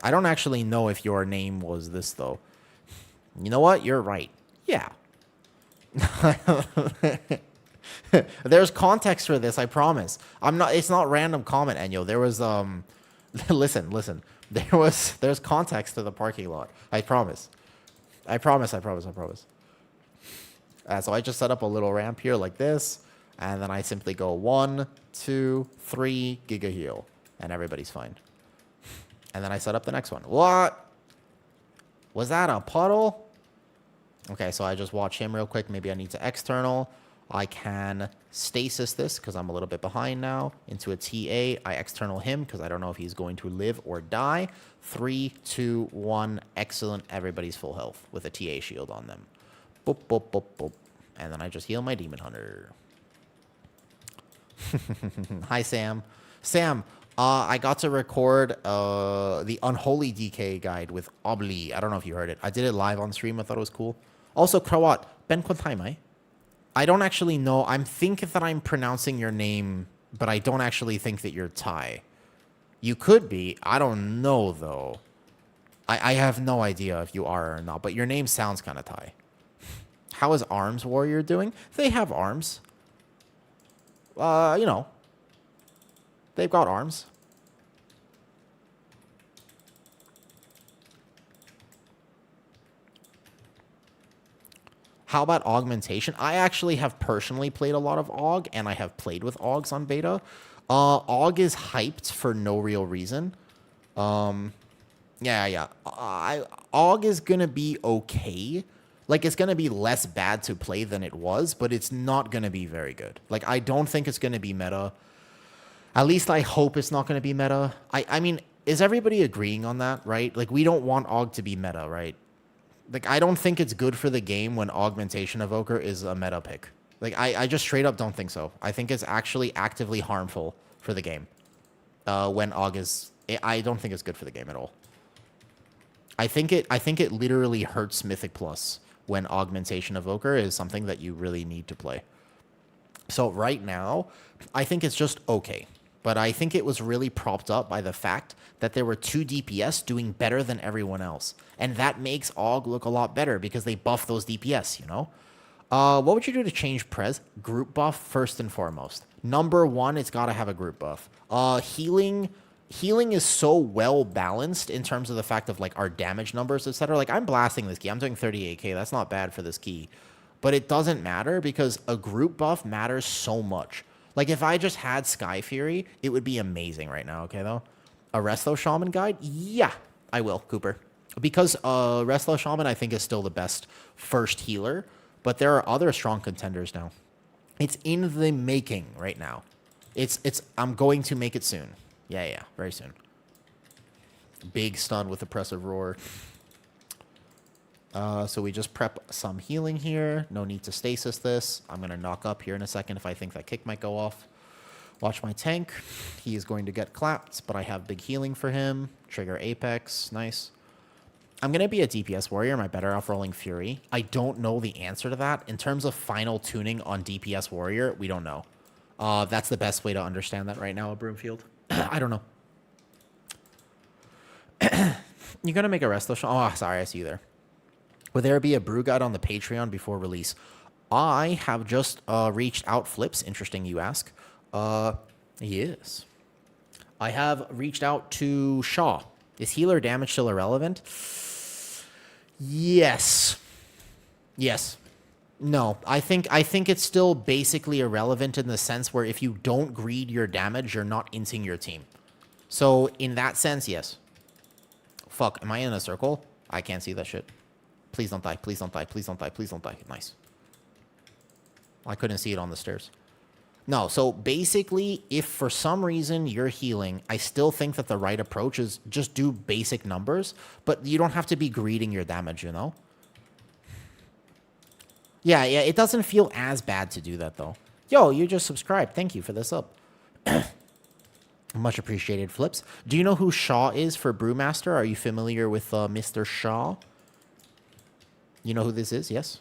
Speaker 1: I don't actually know if your name was this, though. You know what? You're right. Yeah. There's context for this, I promise. It's not random comment, Enyo. There was listen. There's context to the parking lot. I promise. So I just set up a little ramp here like this, and then I simply go 1, 2, 3 giga heal, and everybody's fine. And then I set up the next one. What? Was that a puddle? Okay, so I just watch him real quick. Maybe I need to external. I can stasis this because I'm a little bit behind now into a TA. I external him because I don't know if he's going to live or die. 3, 2, 1. Excellent. Everybody's full health with a TA shield on them. Boop, boop, boop, boop. And then I just heal my Demon Hunter. Hi, Sam. Sam, I got to record the Unholy DK guide with Obli. I don't know if you heard it. I did it live on stream. I thought it was cool. Also, Krawat, Ben Kontaimai. I don't actually know. I'm thinking that I'm pronouncing your name, but I don't actually think that you're Thai. You could be. I don't know, though. I have no idea if you are or not, but your name sounds kind of Thai. How is Arms Warrior doing? They have arms. You know. They've got arms. How about augmentation? I actually have personally played a lot of Aug, and I have played with Augs on beta. Aug is hyped for no real reason. Yeah. Aug is going to be okay. Like, it's going to be less bad to play than it was, but it's not going to be very good. Like, I don't think it's going to be meta. At least I hope it's not going to be meta. I mean, is everybody agreeing on that, right? Like, we don't want Aug to be meta, right? Like, I don't think it's good for the game when Augmentation Evoker is a meta pick. Like, I just straight up don't think so. I think it's actually actively harmful for the game. When Aug is... I don't think it's good for the game at all. I think it literally hurts Mythic Plus when Augmentation Evoker is something that you really need to play. So right now, I think it's just okay. But I think it was really propped up by the fact that there were 2 DPS doing better than everyone else. And that makes Aug look a lot better because they buff those DPS, you know? What would you do to change Prez? Group buff first and foremost. Number 1, it's got to have a group buff. Healing is so well balanced in terms of the fact of like our damage numbers, etc. Like, I'm blasting this key. I'm doing 38k. That's not bad for this key. But it doesn't matter because a group buff matters so much. Like, if I just had Sky Fury, it would be amazing right now, okay, though? A Resto Shaman guide? Yeah, I will, Cooper. Because Resto Shaman, I think, is still the best first healer, but there are other strong contenders now. It's in the making right now. I'm going to make it soon. Yeah, very soon. Big stun with Oppressive Roar. So we just prep some healing here. No need to stasis this. I'm going to knock up here in a second if I think that kick might go off. Watch my tank. He is going to get clapped, but I have big healing for him. Trigger Apex. Nice. I'm going to be a DPS warrior. Am I better off rolling Fury? I don't know the answer to that. In terms of final tuning on DPS warrior, we don't know. That's the best way to understand that right now, Broomfield. I don't know. You're going to make a Resto shot? Oh, sorry. I see you there. Will there be a brew guide on the Patreon before release? I have just reached out Flips. Interesting you ask. Yes. I have reached out to Shaw. Is healer damage still irrelevant? Yes. No, I think it's still basically irrelevant in the sense where if you don't greed your damage, you're not inting your team. So in that sense, yes. Fuck, am I in a circle? I can't see that shit. Please don't die. Please don't die. Please don't die. Please don't die. Nice. I couldn't see it on the stairs. No, so basically, if for some reason you're healing, I still think that the right approach is just do basic numbers, but you don't have to be greeding your damage, you know? Yeah, it doesn't feel as bad to do that, though. Yo, you just subscribed. Thank you for this up. Much appreciated, Flips. Do you know who Shaw is for Brewmaster? Are you familiar with Mr. Shaw? You know who this is, yes?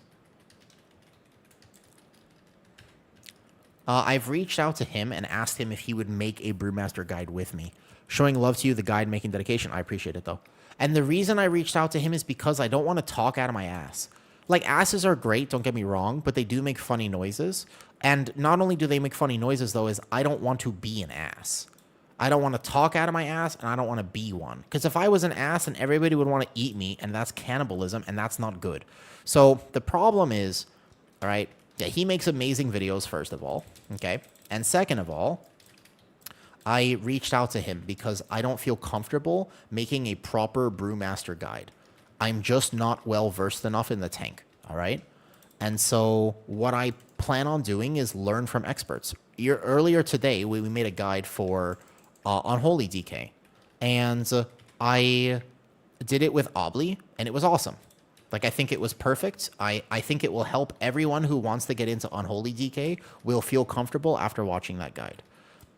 Speaker 1: I've reached out to him and asked him if he would make a Brewmaster guide with me. Showing love to you, the guide making dedication. I appreciate it, though. And the reason I reached out to him is because I don't want to talk out of my ass. Like, asses are great, don't get me wrong, but they do make funny noises. And not only do they make funny noises, though, is I don't want to be an ass. I don't want to talk out of my ass, and I don't want to be one. Because if I was an ass, then everybody would want to eat me, and that's cannibalism, and that's not good. So the problem is, all right, yeah, he makes amazing videos, first of all, okay? And second of all, I reached out to him because I don't feel comfortable making a proper Brewmaster guide. I'm just not well-versed enough in the tank, all right? And so what I plan on doing is learn from experts. Earlier today, we made a guide for Unholy DK, and I did it with Obly, and it was awesome. Like, I think it was perfect. I think it will help everyone who wants to get into Unholy DK will feel comfortable after watching that guide.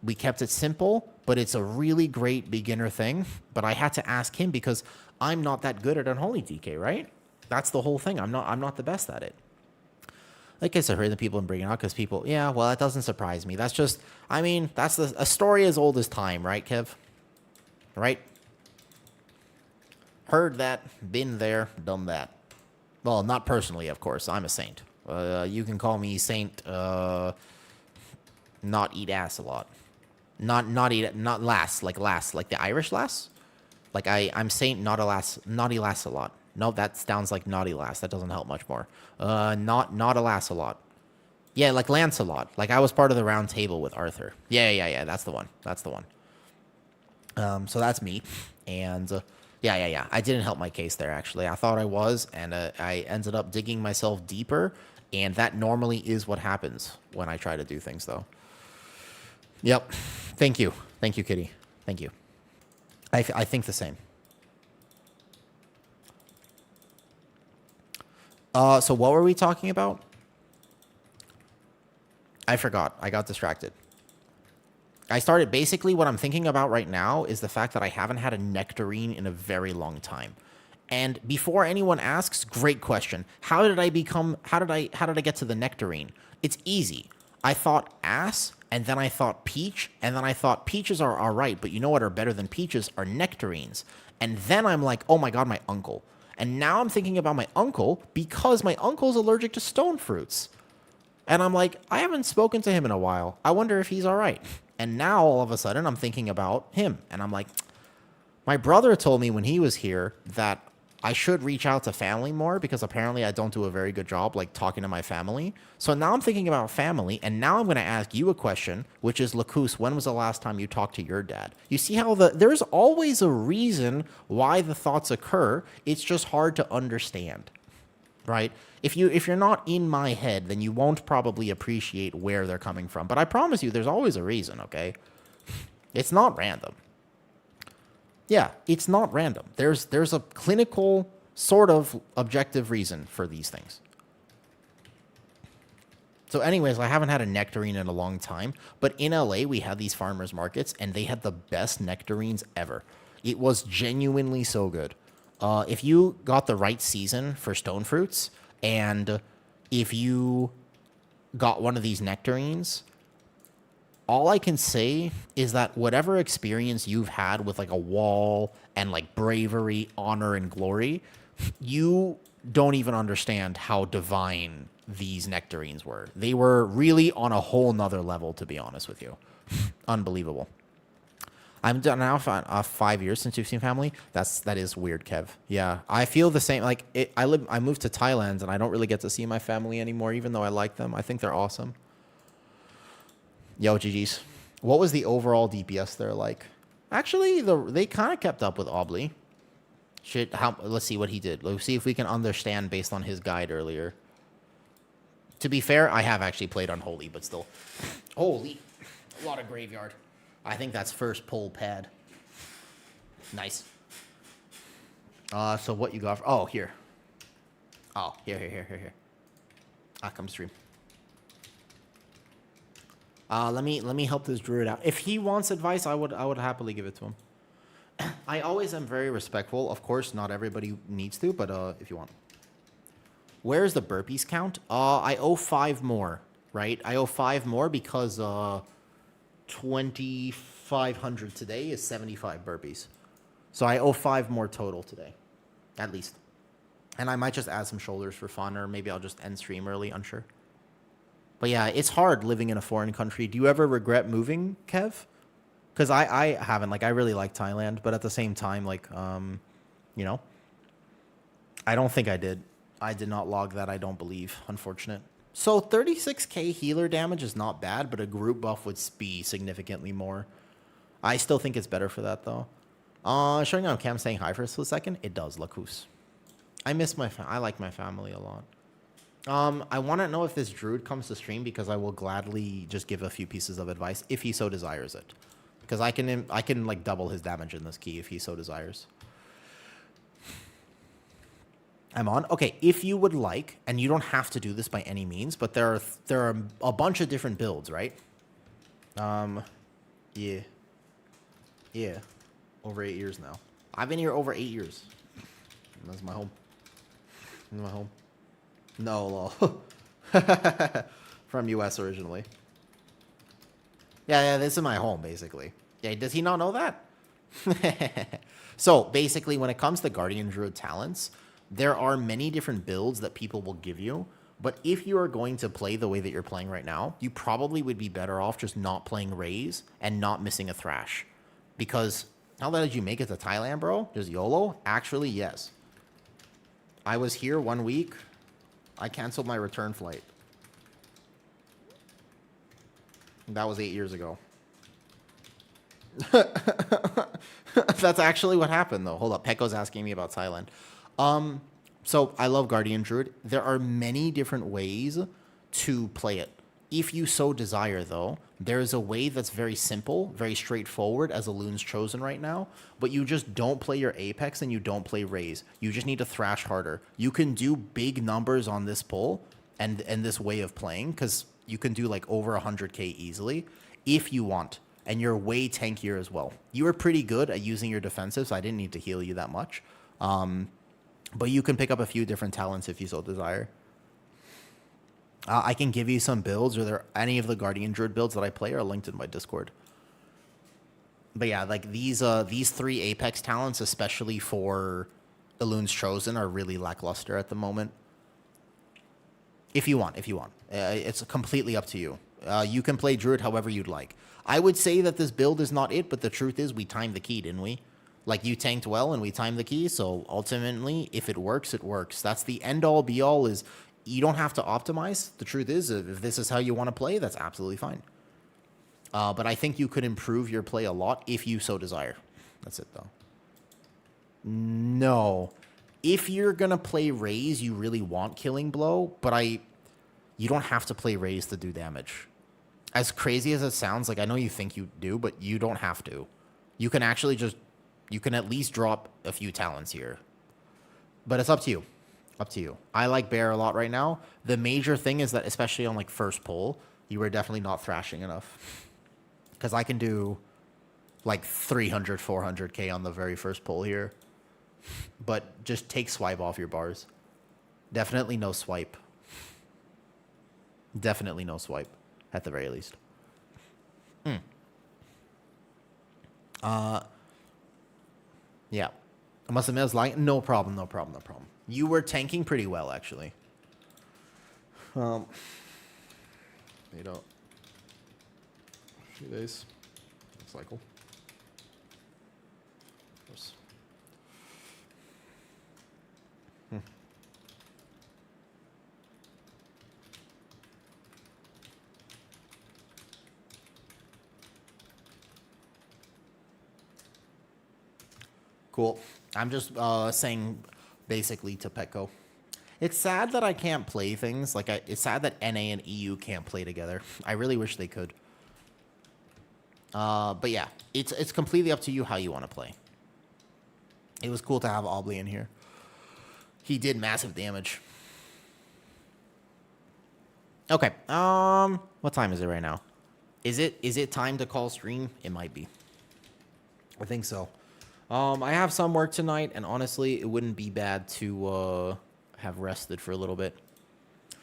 Speaker 1: We kept it simple, but it's a really great beginner thing. But I had to ask him because I'm not that good at Unholy DK, right? That's the whole thing. I'm not the best at it. I guess I heard the people bringing it out because people, yeah, well, that doesn't surprise me. That's just, I mean, that's a story as old as time, right, Kev? Right? Heard that, been there, done that. Well, not personally, of course. I'm a saint. You can call me Saint, not eat ass a lot. Not lass, like the Irish lass. Like I'm Saint not a lass, naughty lass a lot. No, that sounds like naughty lass. That doesn't help much more. Not a lass a lot. Yeah, like Lancelot. Like I was part of the round table with Arthur. Yeah. That's the one. So that's me. And yeah. I didn't help my case there, actually. I thought I was, and I ended up digging myself deeper. And that normally is what happens when I try to do things, though. Yep. Thank you, Kitty. Thank you. I think the same. So what were we talking about? I forgot. I got distracted. Basically what I'm thinking about right now is the fact that I haven't had a nectarine in a very long time. And before anyone asks, great question. How did I get to the nectarine? It's easy. I thought ass, and then I thought peach, and then I thought peaches are all right, but you know what are better than peaches are nectarines. And then I'm like, oh my god, my uncle. And now I'm thinking about my uncle because my uncle's allergic to stone fruits. And I'm like, I haven't spoken to him in a while. I wonder if he's all right. And now all of a sudden I'm thinking about him. And I'm like, my brother told me when he was here that I should reach out to family more because apparently I don't do a very good job like talking to my family. So now I'm thinking about family, and now I'm going to ask you a question, which is, Lacus, when was the last time you talked to your dad? You see how there's always a reason why the thoughts occur. It's just hard to understand, right? If you're not in my head, then you won't probably appreciate where they're coming from. But I promise you, there's always a reason, okay? It's not random. Yeah, it's not random. There's a clinical sort of objective reason for these things. So anyways, I haven't had a nectarine in a long time, but in LA we had these farmers markets and they had the best nectarines ever. It was genuinely so good. If you got the right season for stone fruits, and if you got one of these nectarines, all I can say is that whatever experience you've had with like a wall and like bravery, honor, and glory, you don't even understand how divine these nectarines were. They were really on a whole nother level, to be honest with you. Unbelievable. I'm done now for 5 years since you've seen family. That is weird, Kev. Yeah, I feel the same. Like I moved to Thailand and I don't really get to see my family anymore, even though I like them. I think they're awesome. Yo, GG's. What was the overall DPS there like? Actually, they kind of kept up with Obly. Let's see what he did. Let's see if we can understand based on his guide earlier. To be fair, I have actually played Unholy, but still. Holy, a lot of graveyard. I think that's first pull pad. Nice. So what you got? Oh, here. Oh, here. Come stream. Let me help this druid out. If he wants advice, I would happily give it to him. I always am very respectful. Of course, not everybody needs to, but if you want. Where's the burpees count? I owe 5 more, right? I owe 5 more because 2,500 today is 75 burpees. So I owe 5 more total today, at least. And I might just add some shoulders for fun, or maybe I'll just end stream early, unsure. But yeah, it's hard living in a foreign country. Do you ever regret moving, Kev? Because I haven't. Like, I really like Thailand, but at the same time, like, you know, I don't think I did. I did not log that, I don't believe. Unfortunate. So 36k healer damage is not bad, but a group buff would be significantly more. I still think it's better for that, though. Showing on cam saying hi for a split second. It does, Lacus. I miss my I like my family a lot. I want to know if this druid comes to stream because I will gladly just give a few pieces of advice if he so desires it. Because I can like double his damage in this key if he so desires. I'm on. Okay, if you would like, and you don't have to do this by any means, but there are a bunch of different builds, right? Yeah. Yeah. Over 8 years now. I've been here over 8 years. That's my home. That's my home. No, lol. From US originally. Yeah, this is my home, basically. Yeah, does he not know that? So, basically, when it comes to Guardian Druid talents, there are many different builds that people will give you. But if you are going to play the way that you're playing right now, you probably would be better off just not playing Raze and not missing a Thrash. Because, how did you make it to Thailand, bro? Just YOLO? Actually, yes. I was here 1 week. I canceled my return flight. That was 8 years ago. That's actually what happened, though. Hold up. Pekko's asking me about Thailand. So I love Guardian Druid. There are many different ways to play it. If you so desire, though, there is a way that's very simple, very straightforward as Elun's chosen right now, but you just don't play your Apex and you don't play Raze. You just need to thrash harder. You can do big numbers on this pull and this way of playing because you can do like over 100k easily if you want, and you're way tankier as well. You were pretty good at using your defensive, so I didn't need to heal you that much. But you can pick up a few different talents if you so desire. I can give you some builds, or any of the Guardian Druid builds that I play are linked in my Discord. But yeah, like these 3 Apex talents, especially for Elun's Chosen, are really lackluster at the moment. If you want. It's completely up to you. You can play Druid however you'd like. I would say that this build is not it, but the truth is we timed the key, didn't we? Like, you tanked well and we timed the key, so ultimately, if it works, it works. That's the end-all, be-all is you don't have to optimize. The truth is, if this is how you want to play, that's absolutely fine. But I think you could improve your play a lot if you so desire. That's it, though. No. If you're going to play Raze, you really want Killing Blow, but you don't have to play Raze to do damage. As crazy as it sounds, like, I know you think you do, but you don't have to. You can actually just... You can at least drop a few talents here. But it's up to you. Up to you. I like Bear a lot right now. The major thing is that, especially on, like, first pull, you were definitely not thrashing enough. Because I can do, like, 300, 400k on the very first pull here. But just take swipe off your bars. Definitely no swipe. Definitely no swipe. At the very least. Yeah. I must admit I was lying. No problem. You were tanking pretty well, actually. You know, a few days. Cycle. Of course. Cool. I'm just saying basically to Petco. It's sad that I can't play things. Like, it's sad that NA and EU can't play together. I really wish they could. But yeah, it's completely up to you how you want to play. It was cool to have Obley in here. He did massive damage. Okay. What time is it right now? Is it time to call stream? It might be. I think so. I have some work tonight, and honestly, it wouldn't be bad to have rested for a little bit.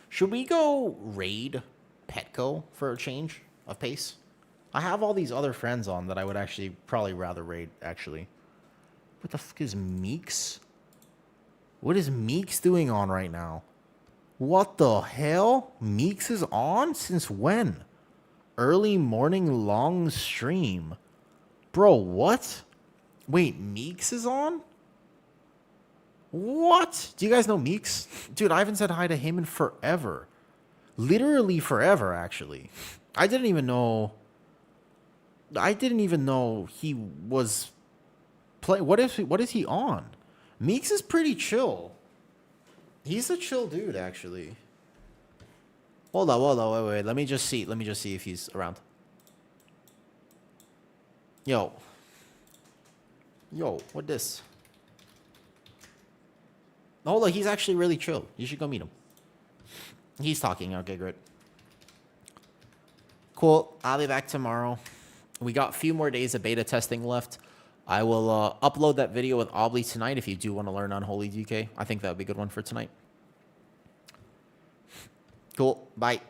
Speaker 1: Should we go raid Petco for a change of pace? I have all these other friends on that I would actually probably rather raid, actually. What the fuck is Meeks? What is Meeks doing on right now? What the hell? Meeks is on? Since when? Early morning long stream. Bro, what? Wait, Meeks is on? What? Do you guys know Meeks? Dude, I haven't said hi to him in forever. Literally forever, actually. I didn't even know he was play. What is he on? Meeks is pretty chill. He's a chill dude, actually. Hold on, wait. Let me just see if he's around. Yo, what this? Hold on, he's actually really chill. You should go meet him. He's talking. Okay, great. Cool. I'll be back tomorrow. We got a few more days of beta testing left. I will upload that video with Obly tonight if you do want to learn Unholy DK. I think that would be a good one for tonight. Cool. Bye.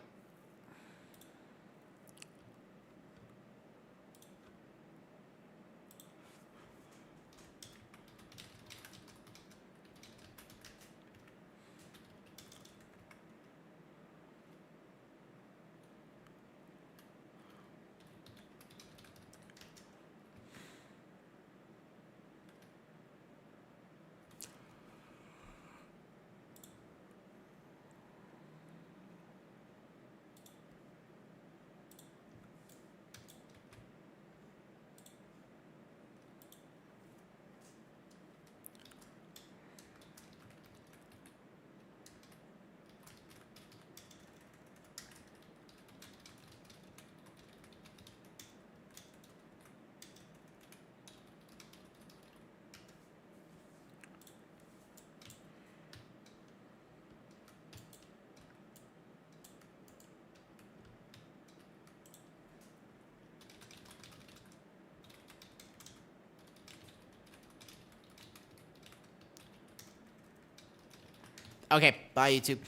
Speaker 1: Okay, bye YouTube.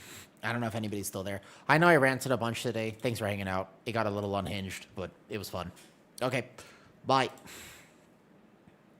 Speaker 1: I don't know if anybody's still there. I know I ranted a bunch today. Thanks for hanging out. It got a little unhinged, but it was fun. Okay, bye.